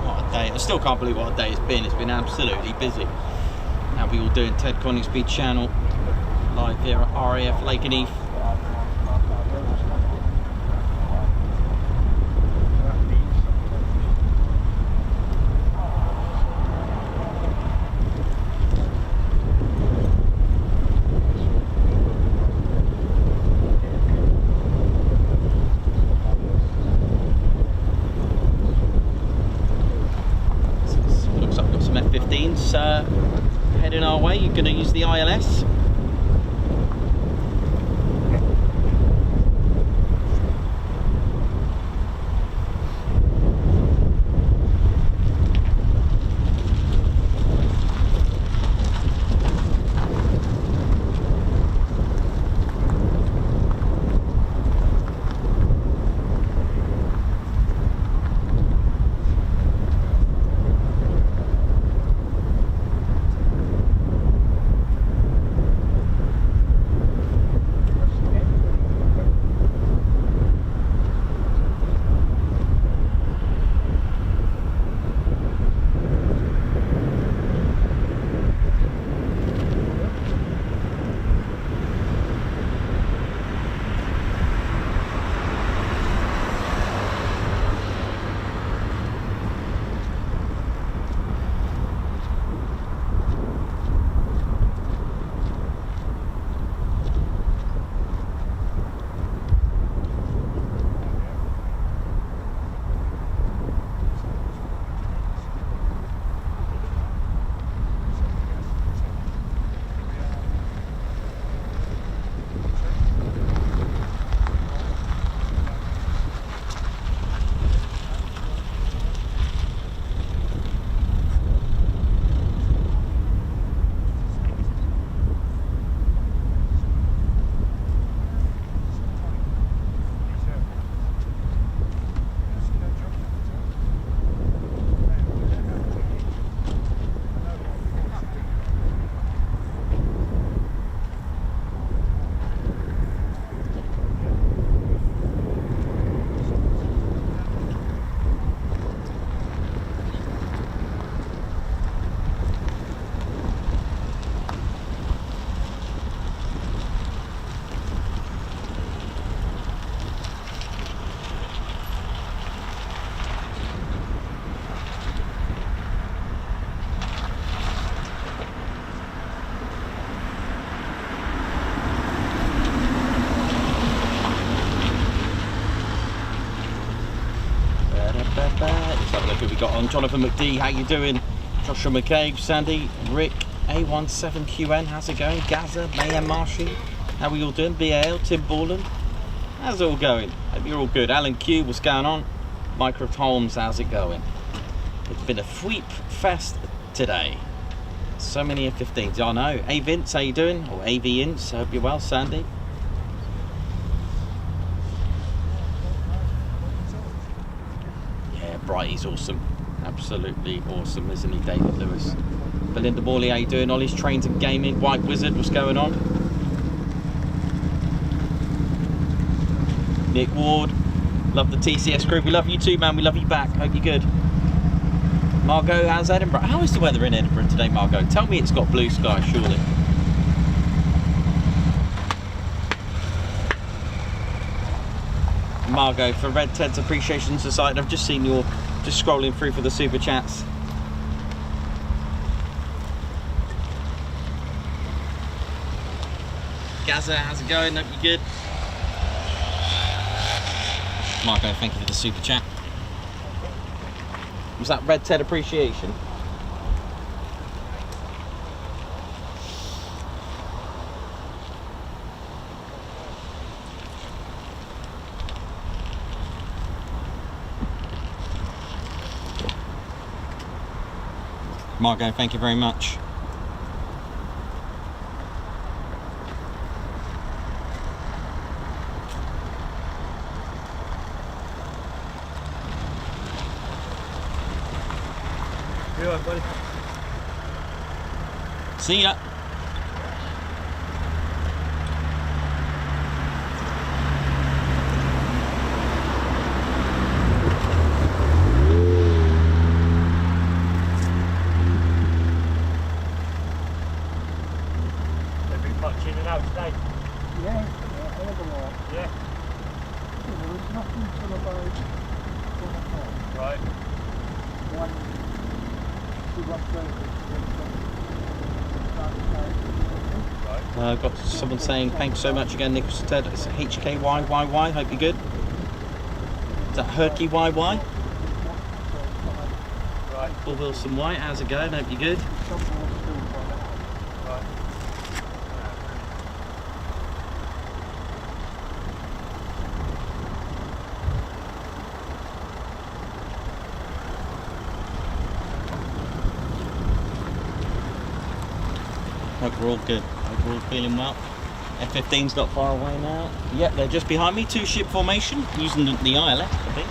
What a day. I still can't believe what a day it's been. It's been absolutely busy. How are we all doing? Ted Coningsby channel, live here at RAF Lakenheath. F-15s heading our way. You're going to use the ILS. Let's have a look who we got on. Jonathan McD, how you doing? Joshua McCabe, Sandy, Rick, A17QN, how's it going? Gaza, Mayhem Marshy, how are we all doing? BAL, Tim Borland, how's it all going? Hope you're all good. Alan Q, what's going on? Mycroft Holmes, how's it going? It's been a sweep fest today. So many F-15s, I know. Hey Vince, how you doing? Or AV Ince, I hope you're well. Sandy. Yeah, Brighty's awesome. Absolutely awesome, isn't he, David Lewis? Belinda Morley, how you doing? Ollie's Trains and Gaming. White Wizard, what's going on? Nick Ward, love the TCS crew. We love you too, man. We love you back. Hope you're good. Margot, how's Edinburgh? How is the weather in Edinburgh today, Margot? Tell me it's got blue sky, surely. Margot, for Red Ted's Appreciation Society, I've just seen you're just scrolling through for the super chats. Gaza, how's it going? Hope you're good. Marco, thank you for the super chat. Was that Red Ted Appreciation? Marco, thank you very much. You alright, buddy? See ya. They've been much in and out today. Yeah, hell of a lot. Yeah. There was nothing till about 1 o'clock. Right. One, 2 Right. Got someone saying thanks so much again, Nicholas Ted. It's HKYYY. Hope you're good. Is that Herky YY? Right. Paul Wilson White, how's it going? Hope you're good. Right. Hope we're all good. Hope we're all feeling well. F-15's not far away now. Yep, they're just behind me. 2-ship formation using the ILF, I think.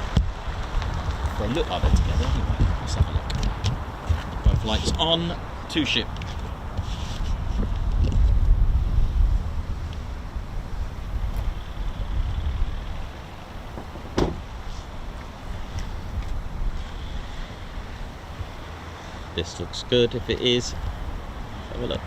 For a look, are they together anyway? Let's have a look. Both lights on. 2-ship. This looks good. If it is, let's have a look.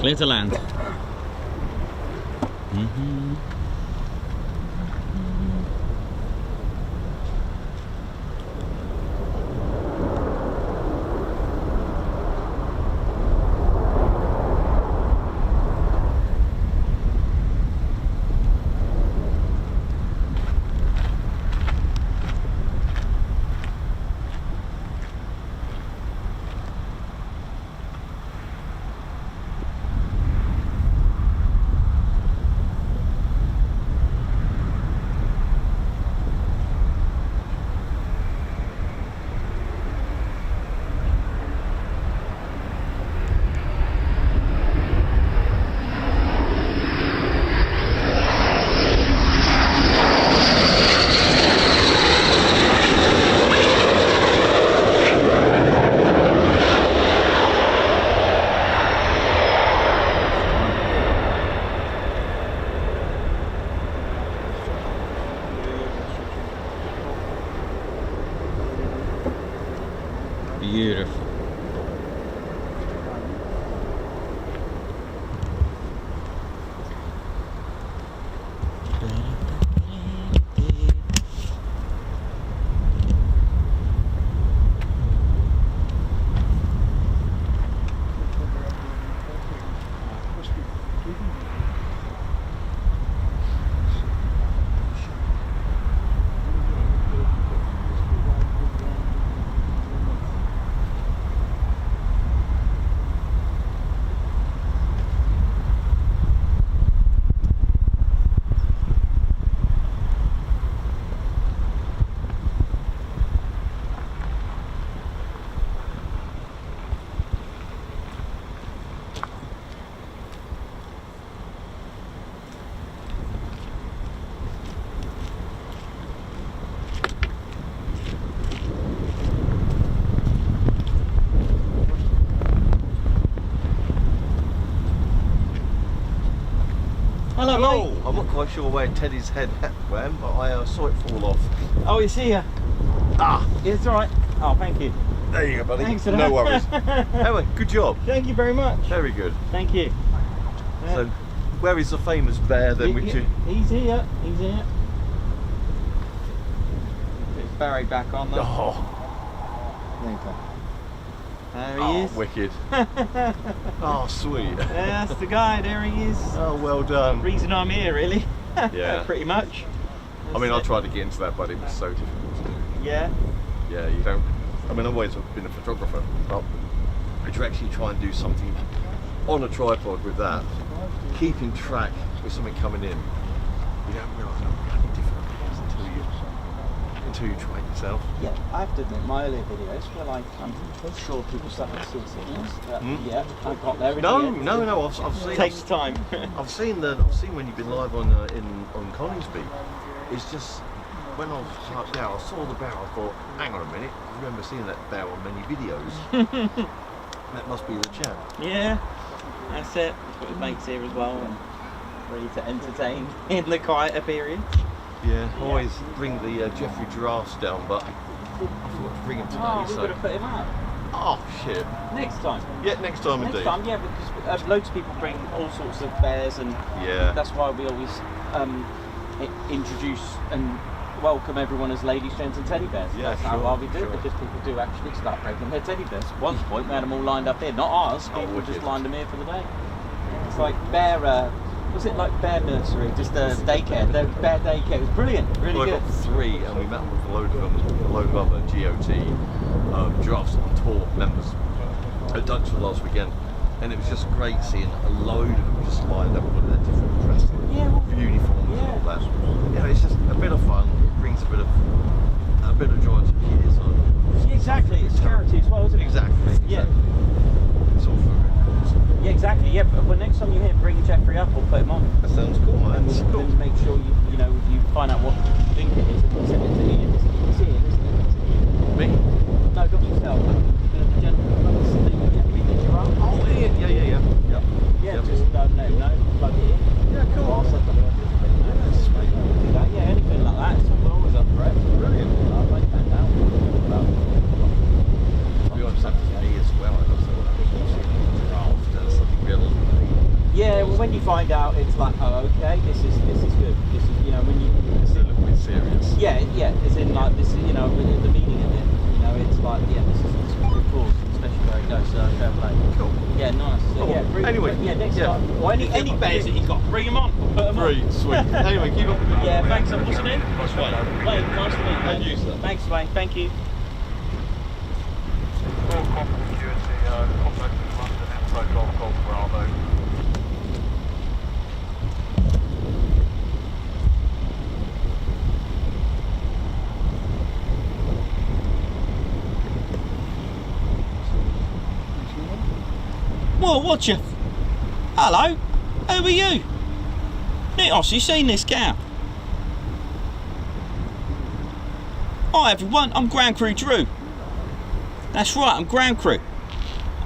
Clear to land. Beautiful. Hello, mate. I'm not quite sure where Teddy's head went, but I saw it fall off. Oh, it's here. Ah, It's all right. Oh, thank you. there you go, buddy. Thanks for No that. worries. Anyway, good job. Thank you very much. Very good. Thank you. So, where is the famous bear then? Which you... He's here. He's here. Put his beret back on though. Oh, There you go. There he is. wicked. Oh, sweet. Yeah, that's the guy. There he is. Oh, well done. Reason I'm here, really. Yeah. Pretty much. I mean, I That's it. tried to get into that, but it was so difficult to do. Yeah. Yeah, you don't. I mean, I've always been a photographer, but to actually try and do something on a tripod with that, keeping track with something coming in, you don't realise how bloody difficult it is until you try it yourself. Yeah, I have to admit, my earlier videos were like, I'm sure people started to see signals. Yeah, I got there in the end. No. I've seen. It takes time. I've seen when you've been live on Coningsby. It's just when I was I saw the barrel. I thought, hang on a minute. I remember seeing that barrel on many videos. That must be the chap. Yeah, that's it. That's what it makes here as well. And ready to entertain in the quieter period. Yeah, I always bring the Jeffrey giraffes down, but I forgot to bring him today. Oh, we've so got to put him up. oh shit. Next time. Yeah, next time Next indeed. time, yeah, because loads of people bring all sorts of bears, and Yeah. that's why we always introduce and welcome everyone as ladies, gents and teddy bears. Yeah, That's sure, how we do sure. it, because people do actually start breaking their teddy bears. At one point we had them all lined up here, not ours, Oh, people just wicked. lined them here for the day. It's like bear, was it like bear nursery, just a daycare, bear daycare, it was brilliant, really Well, I good. got 3, and we met with a load of them, a load of other GOT giraffes on tour members at Duxford last weekend, and it was just great seeing a load of them just lined up with their different dresses, Yeah, well, uniforms yeah. and all that. Yeah, it's just a bit of fun. It brings a bit of joy to kids. Yeah, exactly, it's charity as well, isn't it? Exactly. Yeah. It's all for a good cause. Yeah, exactly. Yeah, but when next time you're here, bring Jeffrey up or put him on. That sounds cool, man. And That's cool. then make sure you find out what you think it is and send it to Ian. It's Ian, isn't it? Me? No, not yourself. The gentleman that's the Jeffrey giraffe. Oh, Ian. Yeah. Yep. Yeah, Yep. just let him know, plug it in. Yeah, cool. Or I'll send something on just let him know. That's sweet. Do that. Yeah, anything like that. So we're always up for it. Brilliant. I'll write that down. To be honest, that was me as well. I was giraffe. That's something real. when you find out, it's like, oh, okay, this is good. This is, you know, when you It's a little bit serious. yeah, as in like this, you know, the meaning of it. You know, it's like, yeah, this is a good cause, especially where it goes. So fair play. Cool. Yeah, nice. So, yeah, bring, Anyway, yeah, next yeah. time. Or any bears that you've got, bring them on. Put them on. Great, sweet. Anyway, keep up. Yeah, thanks. What's your name? That's right. Wayne, nice to meet you. And you, sir. Thanks, Wayne. Thank you. All contact security, contact in London, info Golf Golf Bravo. Well, what you? Hello. Who are you? Nitos, you seen this cow? Hi everyone, I'm Ground Crew Drew. That's right, I'm Ground Crew.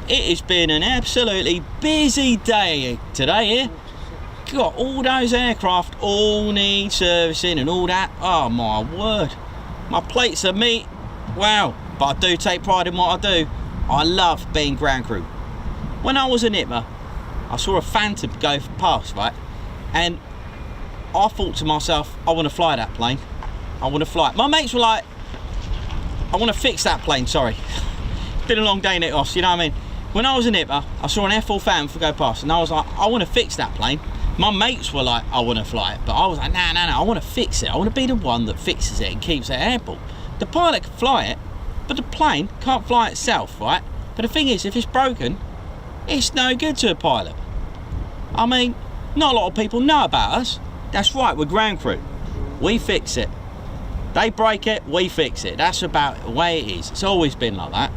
It has been an absolutely busy day today here. Got all those aircraft all need servicing and all that. Oh my word. My plates of meat. Wow. But I do take pride in what I do. I love being Ground Crew. When I was an ITMA, I saw a Phantom go past, right? And I thought to myself, I want to fly that plane. I want to fly it. My mates were like, I want to fix that plane, sorry. Been a long day in Nitos, you know what I mean? When I was in ITMA, I saw an F4 Phantom go past and I was like, I want to fix that plane. My mates were like, I want to fly it. But I was like, no, I want to fix it. I want to be the one that fixes it and keeps it airborne. The pilot can fly it, but the plane can't fly itself, right? But the thing is, if it's broken, it's no good to a pilot. I mean, not a lot of people know about us. That's right, we're Ground Crew. We fix it. They break it, we fix it. That's about the way it is. It's always been like that.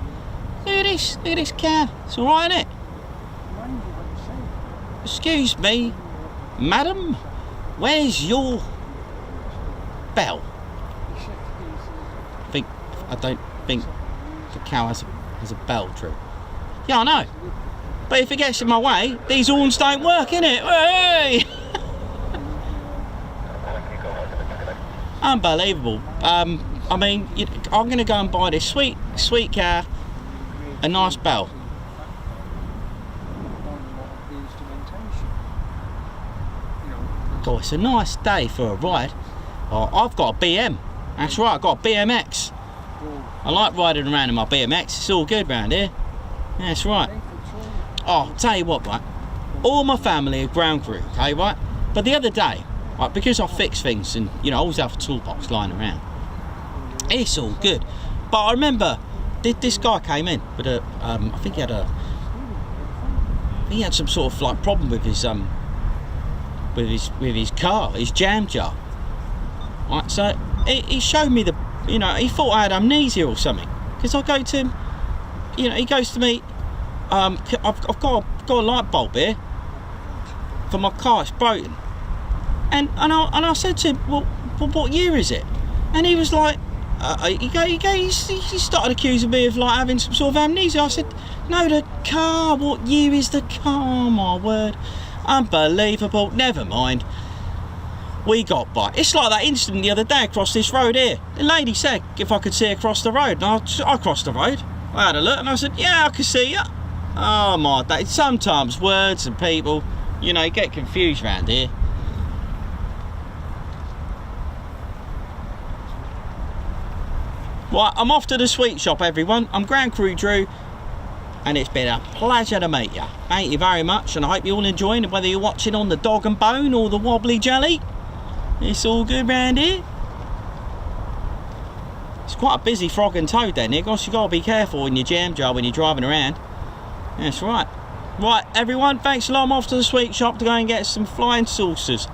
Look at this car. It's alright, isn't it? Excuse me, madam, where's your bell? I don't think the cow has a bell, Drew. Yeah, I know. But if it gets in my way, these horns don't work, innit? Hey! Unbelievable. I mean, I'm going to go and buy this sweet car a nice bell. God, it's a nice day for a ride. Oh, I've got a BM. That's right, I've got a BMX. I like riding around in my BMX. It's all good round here. That's right. Oh, tell you what, right? All my family are Ground Crew, okay, right? But the other day, right, because I fix things and, you know, I always have a toolbox lying around. It's all good. But I remember this guy came in with a, I think he had some sort of like problem with his car, his jam jar. Right, so he showed me the, you know, he thought I had amnesia or something. Because I go to him, you know, he goes to me, I've got a light bulb here for my car, it's broken. And I said to him, well, what year is it? And he was like, he started accusing me of like having some sort of amnesia. I said, no, the car, what year is the car? My word, unbelievable. Never mind. We got by. It's like that incident the other day across this road here. The lady said if I could see across the road, and I crossed the road. I had a look and I said, yeah, I can see you. Oh my day. Sometimes words and people, you know, get confused around here. Right, I'm off to the sweet shop, everyone. I'm Ground Crew Drew, and it's been a pleasure to meet you. Thank you very much, and I hope you're all enjoying it, whether you're watching on the Dog and Bone or the Wobbly Jelly. It's all good round here. It's quite a busy frog and toad there, Nicholas. You've got to be careful in your jam jar when you're driving around. That's right. Right, everyone, thanks a lot. I'm off to the sweet shop to go and get some flying saucers.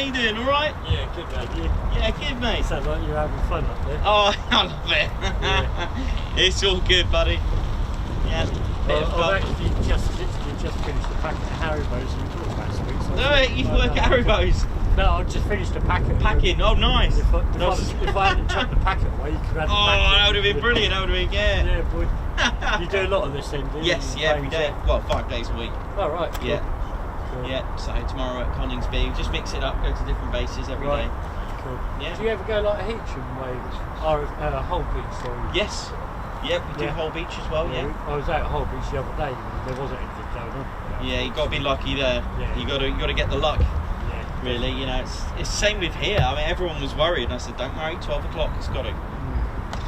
you doing? All right? Yeah, good man. You Yeah, good, mate. sound like you're having fun up there. Oh, I love it. Yeah. It's all good, buddy. Yeah. Bit of I've fun. actually literally just finished the packet of Haribos you talked about this week. So No, you work at Haribo's. No, I just finished the packet. Packing. Oh, nice. If I hadn't chucked the packet away, you could have the Oh, packet. that would have been brilliant. That would have been, yeah. Yeah, boy. You do a lot of this then, do you? Yes, yeah, every day. Well, 5 days a week. Oh, right. Cool. Yeah. Cool. Yeah, so tomorrow at Coningsby, just mix it up, go to different bases every day. Right. Cool. Yeah. Do you ever go like Heacham way? Whole Beach, sorry. Yes. Yep, we do Yeah. Whole Beach as well, yeah. I was out at Whole Beach the other day and there wasn't anything going on. Yeah, you got to be lucky there. Yeah. You got to get the luck. Yeah. Really, you know, it's the same with here. I mean, everyone was worried, and I said, "Don't worry, 12 o'clock, it's got to."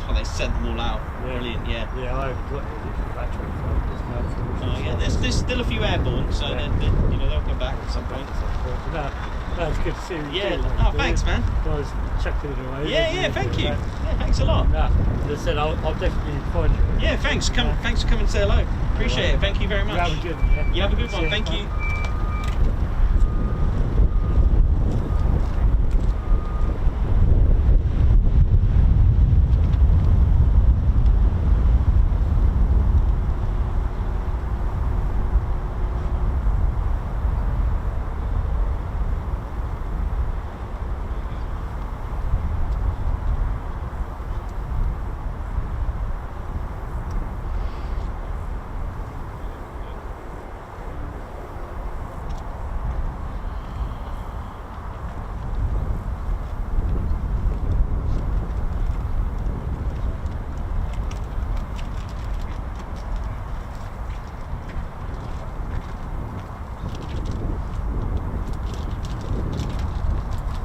Oh, they sent them all out. Yeah. Brilliant, yeah. Yeah, I haven't got it for about 25 minutes now. Oh yeah, there's still a few airborne, so Yeah. they'll come back at some point. No, it's good to see you. Yeah. doing that, Oh, doing thanks, it. man. Guys, chucking it away. Yeah, thank you. Yeah. Yeah, thanks a lot. No, as I said, I'll definitely find you. Yeah, thanks. Thanks for coming to say hello. Appreciate it. Thank you very much. You have a good one. Yeah? You have a good one. Cheers, Thank bye. you.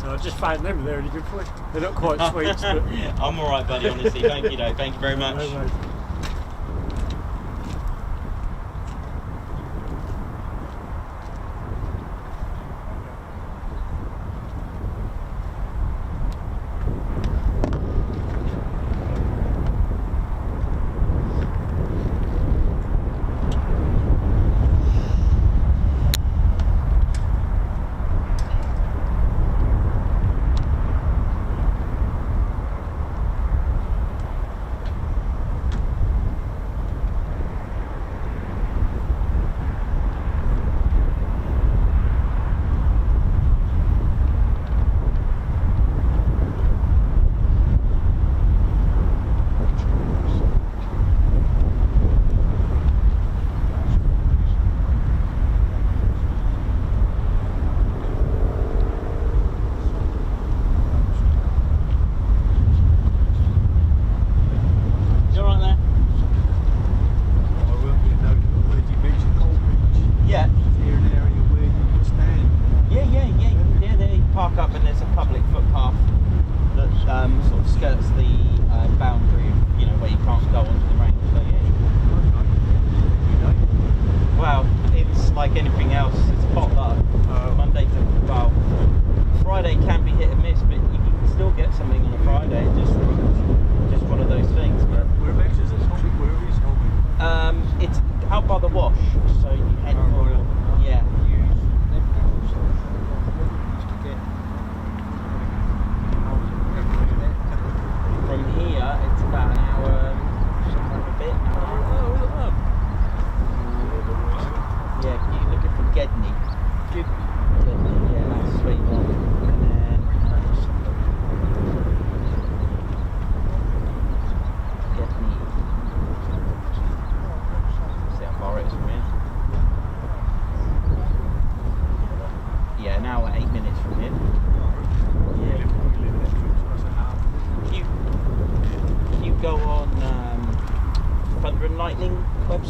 I just found them, they're really good for you. They're not quite sweet, but... I'm all right, buddy. Honestly, thank you, though. Thank you very much. No worries.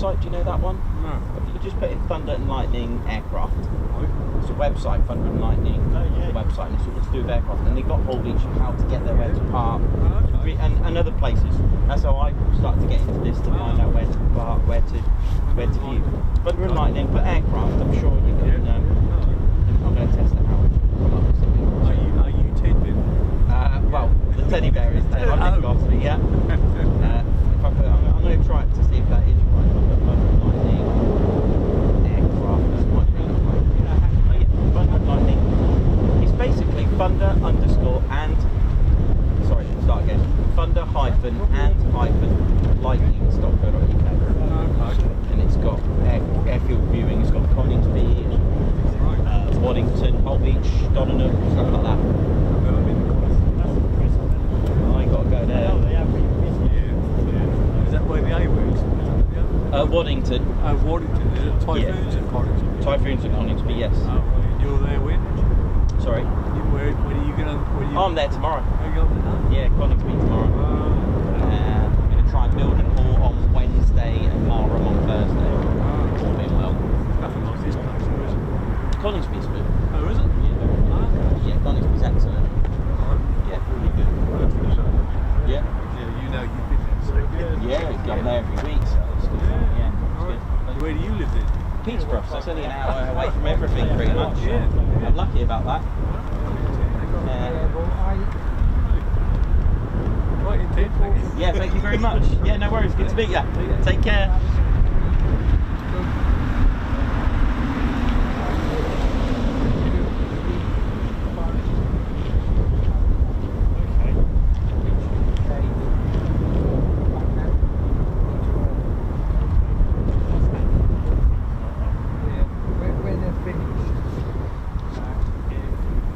website, do you know that one? No. If you just put in Thunder and Lightning aircraft, it's a website, Thunder and Lightning website, and it's all to do with aircraft, and they've got a whole each of how to get there, where to park, and other places. That's how I started to get into this, to find out where to park, where to view. Thunder and Lightning, but aircraft, I'm sure you can. I'm going to test it out. Are you tending? Well, the teddy bear is there. I think obviously, yeah. If I put, I'm going to try it to see if that is right. If I put Thunder and Lightning aircraft, that might be right. Oh yeah, Thunder and Lightning. It's basically Thunder underscore and sorry, start again. Thunder hyphen and hyphen lightning.co.uk. And it's got airfield viewing. It's got Coningsby, Waddington, Holbeach, Donenham, stuff like that. I got to go there. Is that where the A works? Waddington. Waddington. Is it Typhoons at Coningsby? Typhoons at Coningsby, yes. Oh, right. You're there when? Sorry. When are you going to... I'm there tomorrow. Are you on there? Yeah, Coningsby tomorrow. I'm going to try and build an hall on Wednesday and Marham on Thursday. All being well. Nothing like this place, is it? Coningsby's good. Oh, is it? Yeah, Coningsby's excellent. Yeah, really good. Yeah. Yeah, you know you've been there, so... Yeah, I'm there every week, so it's good. Yeah, it's good. Where do you live then? Peterborough, so it's only an hour away from everything pretty much. Yeah. I'm lucky about that. Right, indeed, thank you. Yeah, thank you very much. Yeah, no worries, good to meet you. Take care. When they're finished,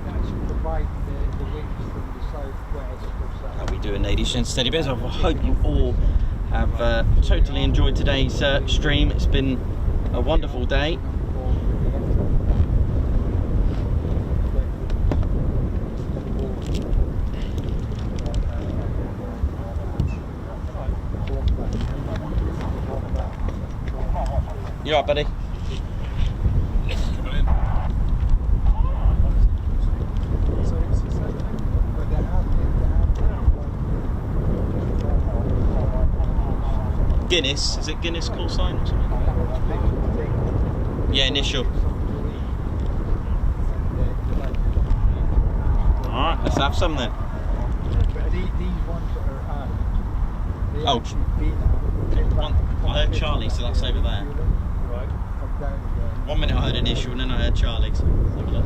that's providing the winds from the southwest or so. How we doing, ladies and steady bears? I hope you all have totally enjoyed today's stream. It's been a wonderful day. You alright, buddy? Guinness, is it Guinness call sign or something? Yeah, initial. Alright, let's have some then. But these ones that are out, they Oh. actually been out. I heard Charlie, so that's over there. Right. Come down again. 1 minute I heard initial and then I heard Charlie. So let's have a look.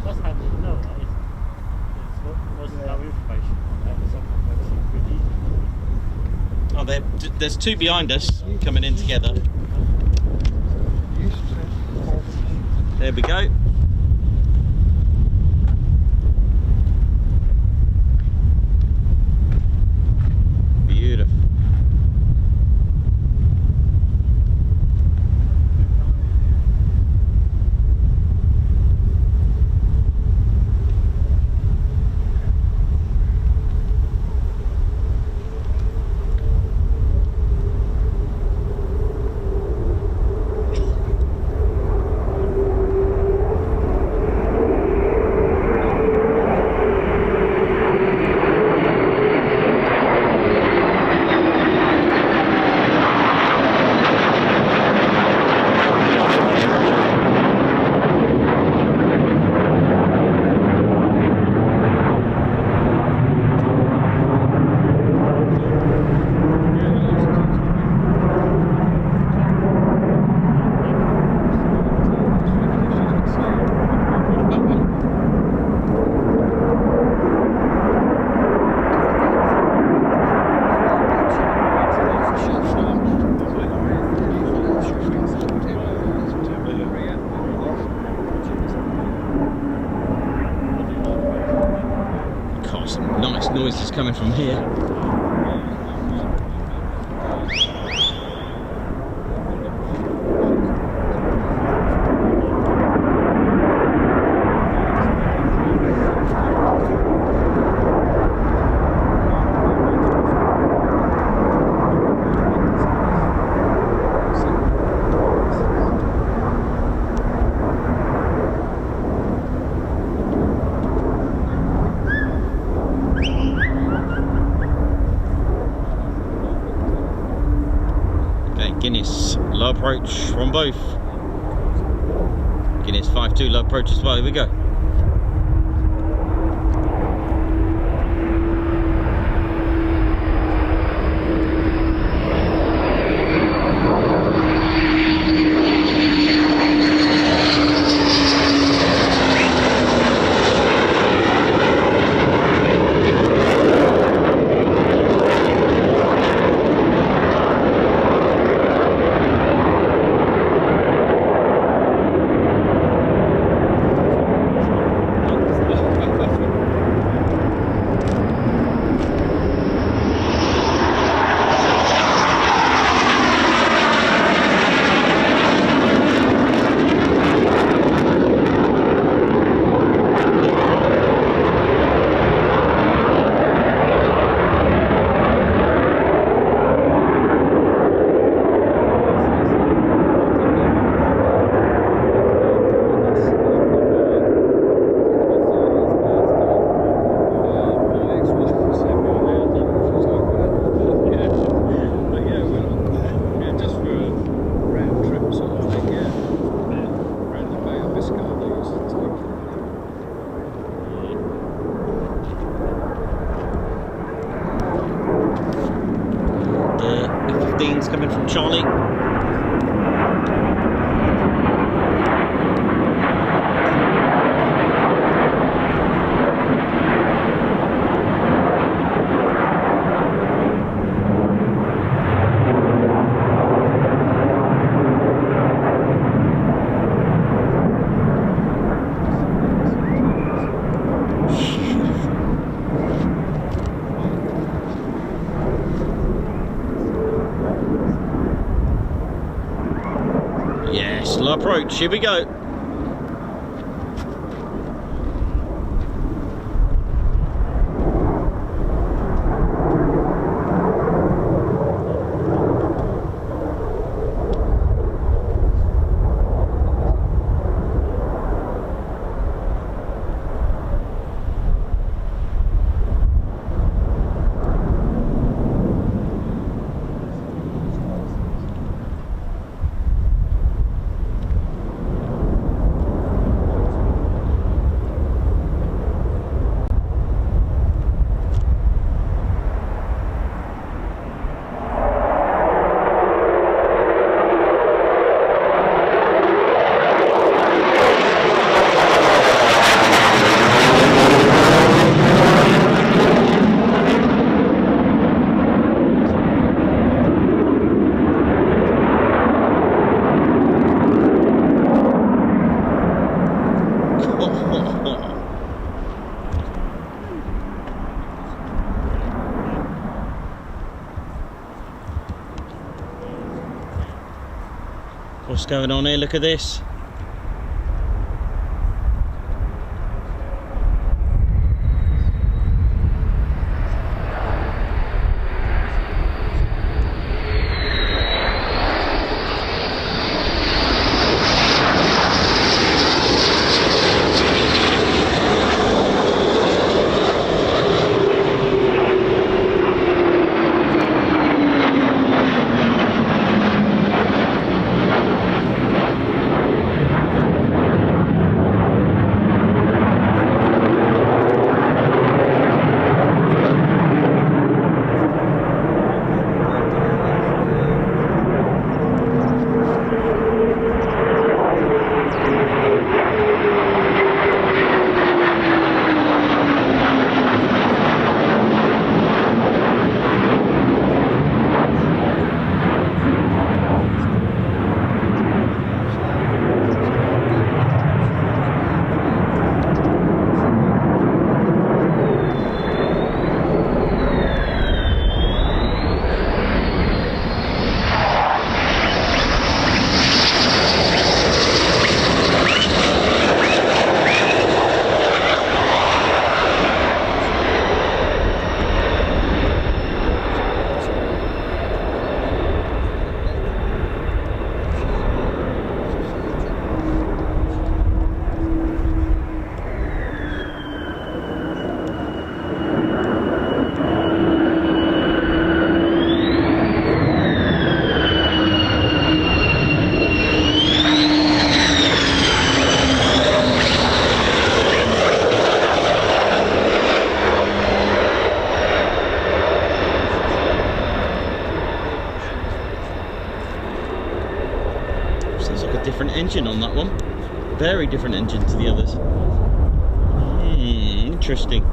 That's handy to know, that is. It's no information. Oh, there's two behind us coming in together. There we go. Beautiful. Nice noises coming from here. Guinness, low approach from both. Guinness 5-2, low approach as well. Here we go. F-15s coming from Charlie. Slow approach, here we go. What's going on here? Look at this. Different engine on that one, very different engine to the others. Interesting.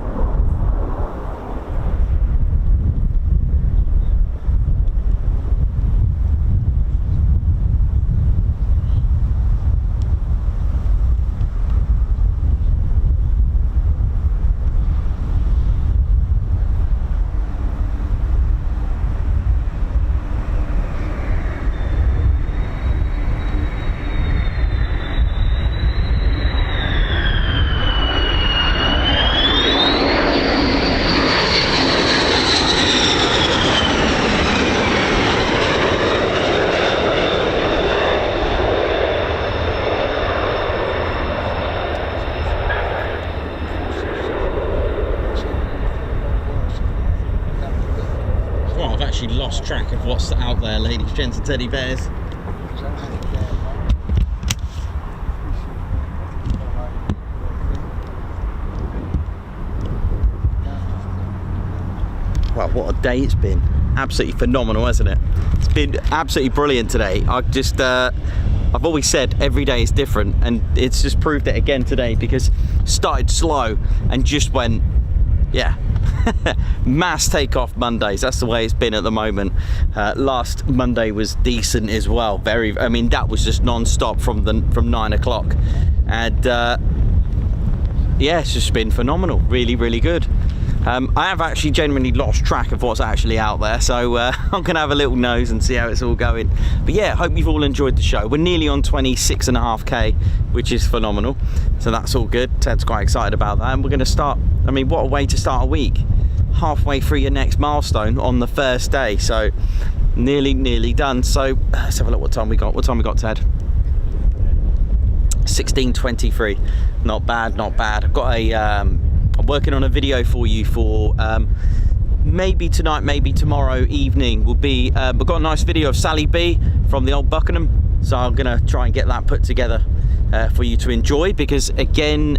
Lost track of what's out there, ladies, gents and teddy bears. Wow, what a day it's been. absolutely phenomenal, hasn't it? It's been absolutely brilliant today. I've always said every day is different, and it's just proved it again today, because started slow and just went, yeah. Mass takeoff Mondays, that's the way it's been at the moment. Last Monday was decent as well, I mean, that was just non-stop from 9 o'clock, and yeah, it's just been phenomenal, really, really good. I have actually genuinely lost track of what's actually out there, so I'm gonna have a little nose and see how it's all going. But yeah, hope you've all enjoyed the show. We're nearly on 26.5k, which is phenomenal, so that's all good. Ted's quite excited about that, and we're gonna start. I mean, what a way to start a week, halfway through your next milestone on the first day, so nearly done. So let's have a look what time we got. What time we got, Ted? 16:23. Not bad, not bad. I've got a I'm working on a video for you for maybe tonight, maybe tomorrow evening. Will be we've got a nice video of Sally B from the old Buckingham, so I'm gonna try and get that put together for you to enjoy, because again,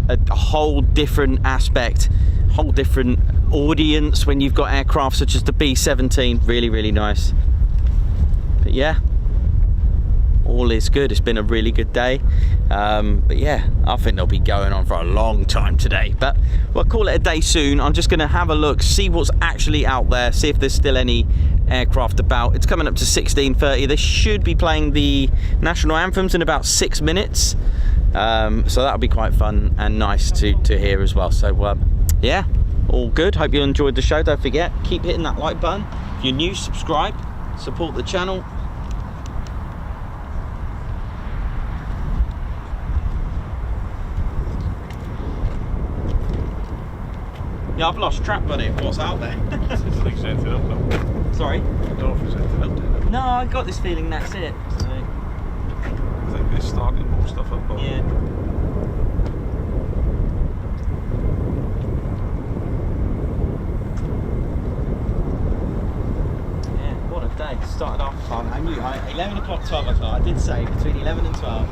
a whole different aspect, whole different audience when you've got aircraft such as the B-17. Really nice. But yeah, all is good. It's been a really good day, but yeah, I think they'll be going on for a long time today, but we'll call it a day soon. I'm just gonna have a look, see what's actually out there, see if there's still any aircraft about. It's coming up to 16:30. They should be playing the national anthems in about 6 minutes, so that'll be quite fun and nice to hear as well. So yeah, all good. Hope you enjoyed the show. Don't forget, keep hitting that like button. If you're new, subscribe, support the channel. Yeah, I've lost track, buddy, of what's out there. Sorry? No, I got this feeling that's it. So. I think they're starting more stuff up. Yeah. Yeah, what a day. Started off on, I knew, 11 o'clock, 12 o'clock. I did say between 11 and 12.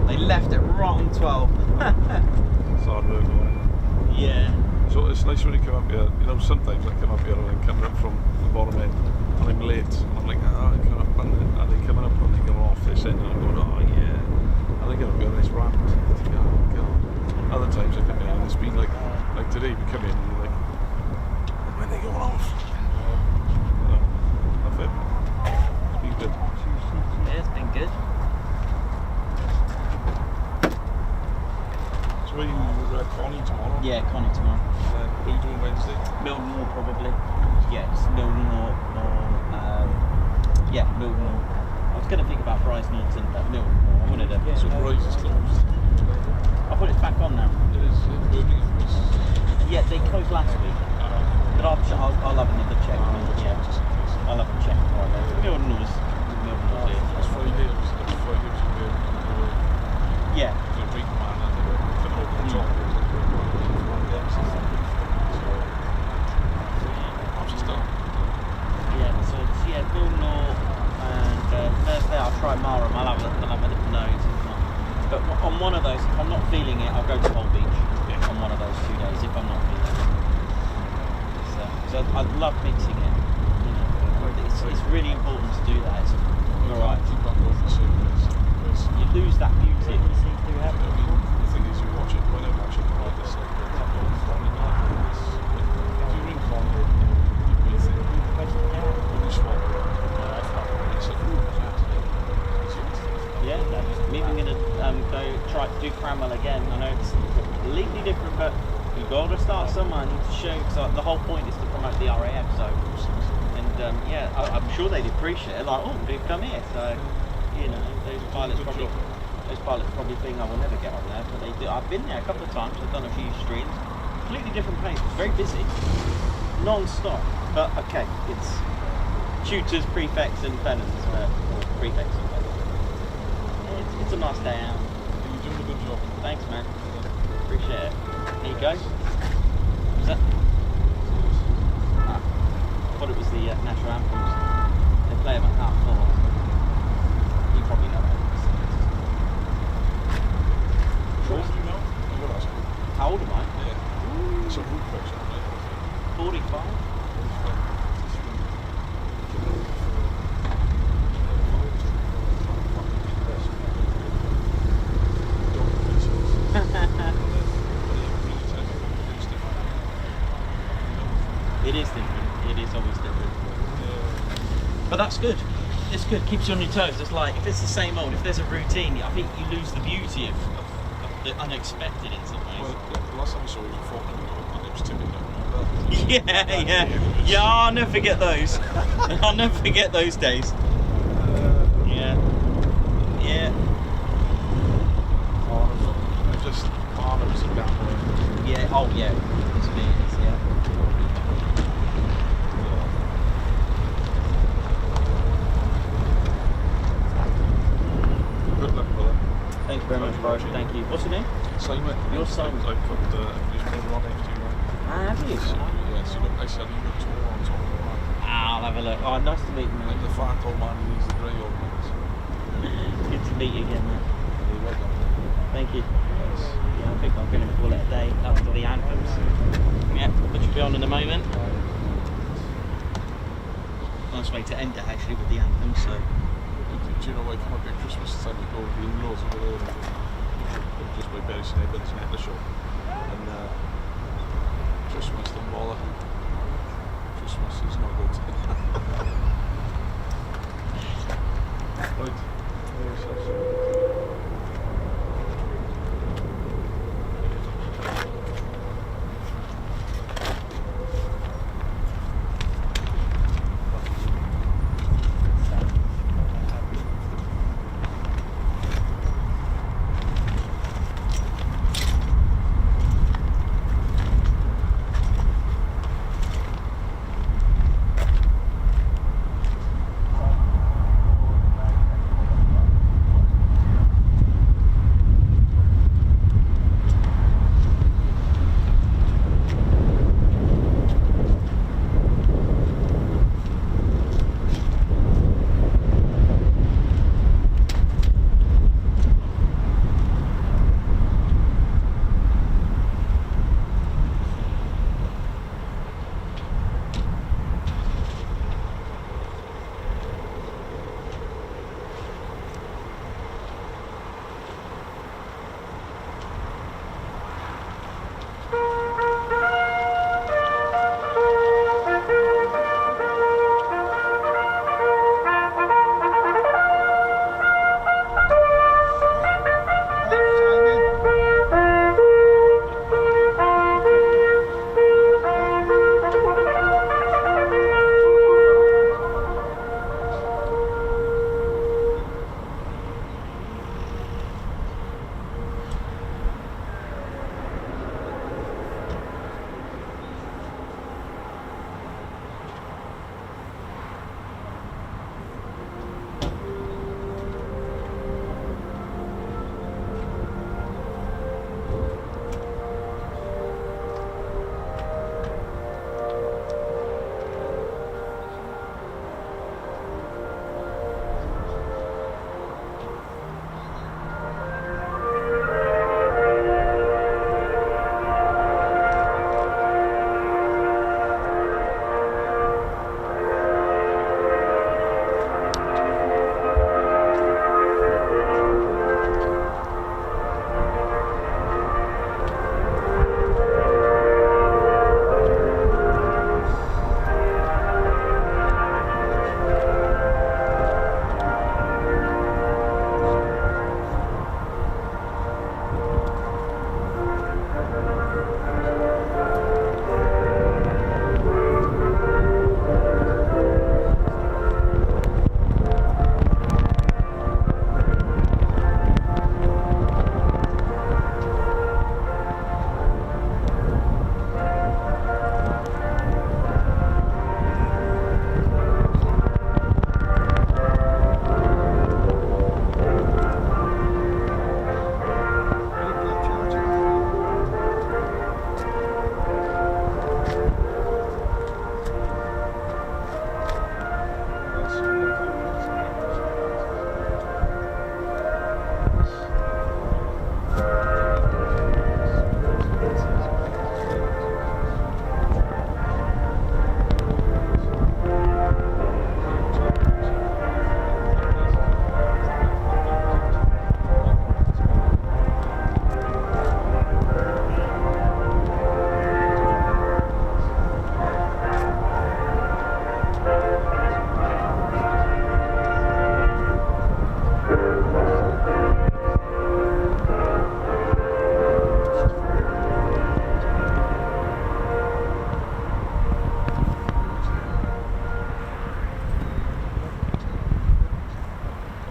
They left it right on 12. It's hard work, right? Yeah. So it's nice when you come up here, you know, sometimes I come up here and I'm coming up from the bottom end and I'm late, and I'm like, I'm coming up, and they're coming up and they're going off this end, and I'm going, oh yeah, and they're going to be on this ramp. I think, oh god. Other times I come in and it's been like today we come in and you're like, when are they going off? That's it. It's been good. Yeah, it's been good. So are you Connie tomorrow? Yeah, Connie tomorrow. Milton Wednesday? Milton Moor probably. Yeah, it's Milton or yeah, Milton Moor. I was going to think about Bryce Norton, but Milton Moor. I wanted to. Yeah, so Bryce is closed. I thought it's back on now. It is. Birmingham is. Yeah, they closed last week. But I'll have another check. Yeah, I'll have a check tomorrow. Milton Moor's here. It's Friday. It's Friday. Yeah. So big man and they were coming over the top. Yeah, so it's Milton Moor, and Thursday I'll try Marham. I'll have a little nose. But on one of those, if I'm not feeling it, I'll go to Old Beach on one of those 2 days if I'm not feeling it. So I love mixing it. You know, it's really important to do that. It's alright. You lose that beauty. The thing is, you watch it, when I watch it, like this, yeah, I'm even going to go try to do Cranwell again. I know it's completely different, but you've got to start somewhere. I need to show, because the whole point is to promote the RAF, so, and yeah, I'm sure they'd appreciate it, like, oh, they've come here, so, you know, those pilots probably think I will never get on there, but they do. I've been there a couple of times, I've done a few streams, completely different place, it's very busy, non-stop, but okay, it's tutors, prefects and lieutenants, or prefects and lieutenants. It's a nice day out. You're doing a good job. Thanks, man. Appreciate it. There you go. What's that? Ah, I thought it was the national anthems. They play them at 4:30. You probably know that. How old am I? Yeah. It's a root question, right? 45. always do. But that's good. It's good. Keeps you on your toes. It's like if it's the same old. If there's a routine, I think you lose the beauty of the unexpected in some ways. Well, the last time we saw you were Falkland, and it was Timmy. Yeah. I'll never forget those. I'll never forget those days. Yeah. Just Arnhem's a gambler. Yeah. Oh yeah. It's me. It's, yeah. Good luck with it. Thanks very much, bro. Thank you. What's your name? Simon. Your Simon. I put he's been on F2 right. Have you? Yes, you look. I said you look tall on top of the line. I'll have a look. Oh, nice to meet you, Like man. the fat old man, he's the grey old man. Good to meet you again, man. He was on Thank you. Yes. Yeah, I think I'm going to call it a day after the anthems. Yeah, which will be on in a moment. Nice way to end it actually with the anthem. So. Do you know what? It might be Christmas time we go with the in-laws over there. Just by Barry Snabbins and the show. And Christmas don't bother. Christmas is not good. Right.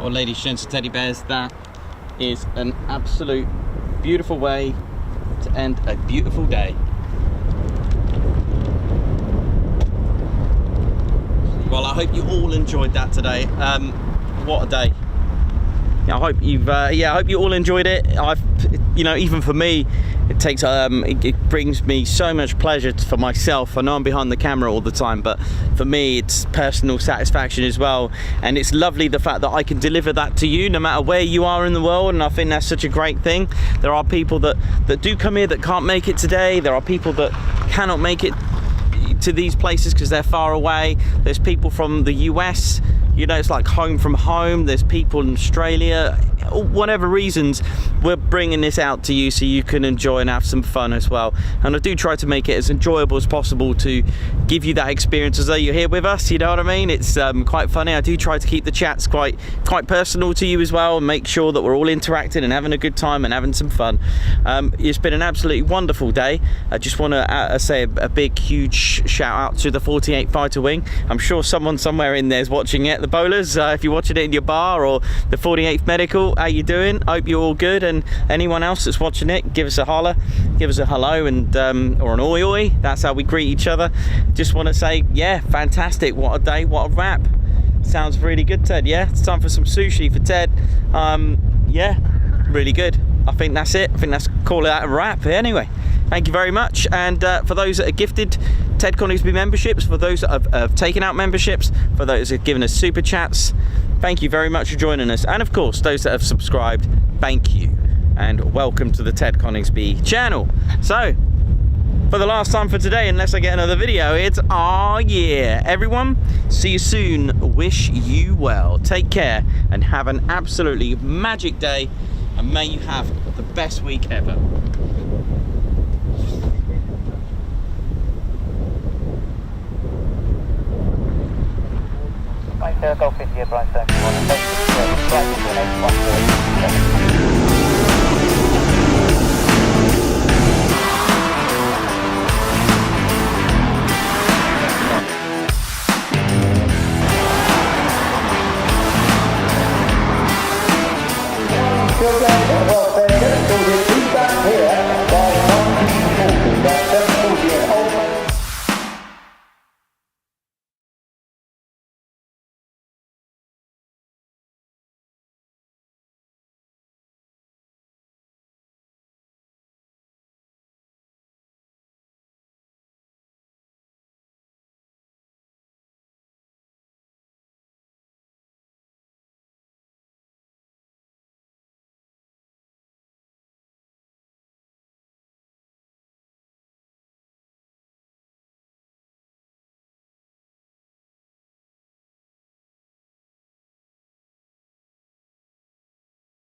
Well, ladies, gents, and teddy bears, that is an absolute beautiful way to end a beautiful day. Well, I hope you all enjoyed that today. What a day! I hope you've, I hope you all enjoyed it. You know, even for me, it takes, it brings me so much pleasure for myself. I know I'm behind the camera all the time, but for me, it's personal satisfaction as well. And it's lovely the fact that I can deliver that to you, no matter where you are in the world. And I think that's such a great thing. There are people that do come here that can't make it today. There are people that cannot make it to these places because they're far away. There's people from the US, you know, it's like home from home. There's people in Australia. Whatever reasons, we're bringing this out to you so you can enjoy and have some fun as well. And I do try to make it as enjoyable as possible to give you that experience as though you're here with us, you know what I mean? It's quite funny. I do try to keep the chats quite personal to you as well, and make sure that we're all interacting and having a good time and having some fun. It's been an absolutely wonderful day. I just want to say a big huge shout out to the 48 Fighter Wing. I'm sure someone somewhere in there is watching it. The Bolars, if you're watching it in your bar, or the 48th Medical, how you doing? Hope you're all good. And anyone else that's watching it, give us a holler, give us a hello, and or an oi oi. That's how we greet each other. Just want to say, yeah, fantastic, what a day, what a wrap. Sounds really good, Ted. Yeah, it's time for some sushi for Ted. Yeah, really good. I think that's it. I think that's call it a wrap. Anyway, thank you very much. And for those that are gifted Ted Coningsby memberships, for those that have taken out memberships, for those that have given us super chats, thank you very much for joining us. And of course, those that have subscribed, thank you. And welcome to the Ted Coningsby channel. So, for the last time for today, unless I get another video, it's yeah. Everyone, see you soon. Wish you well. Take care and have an absolutely magic day. And may you have the best week ever. Right, Golf India, Brian 71,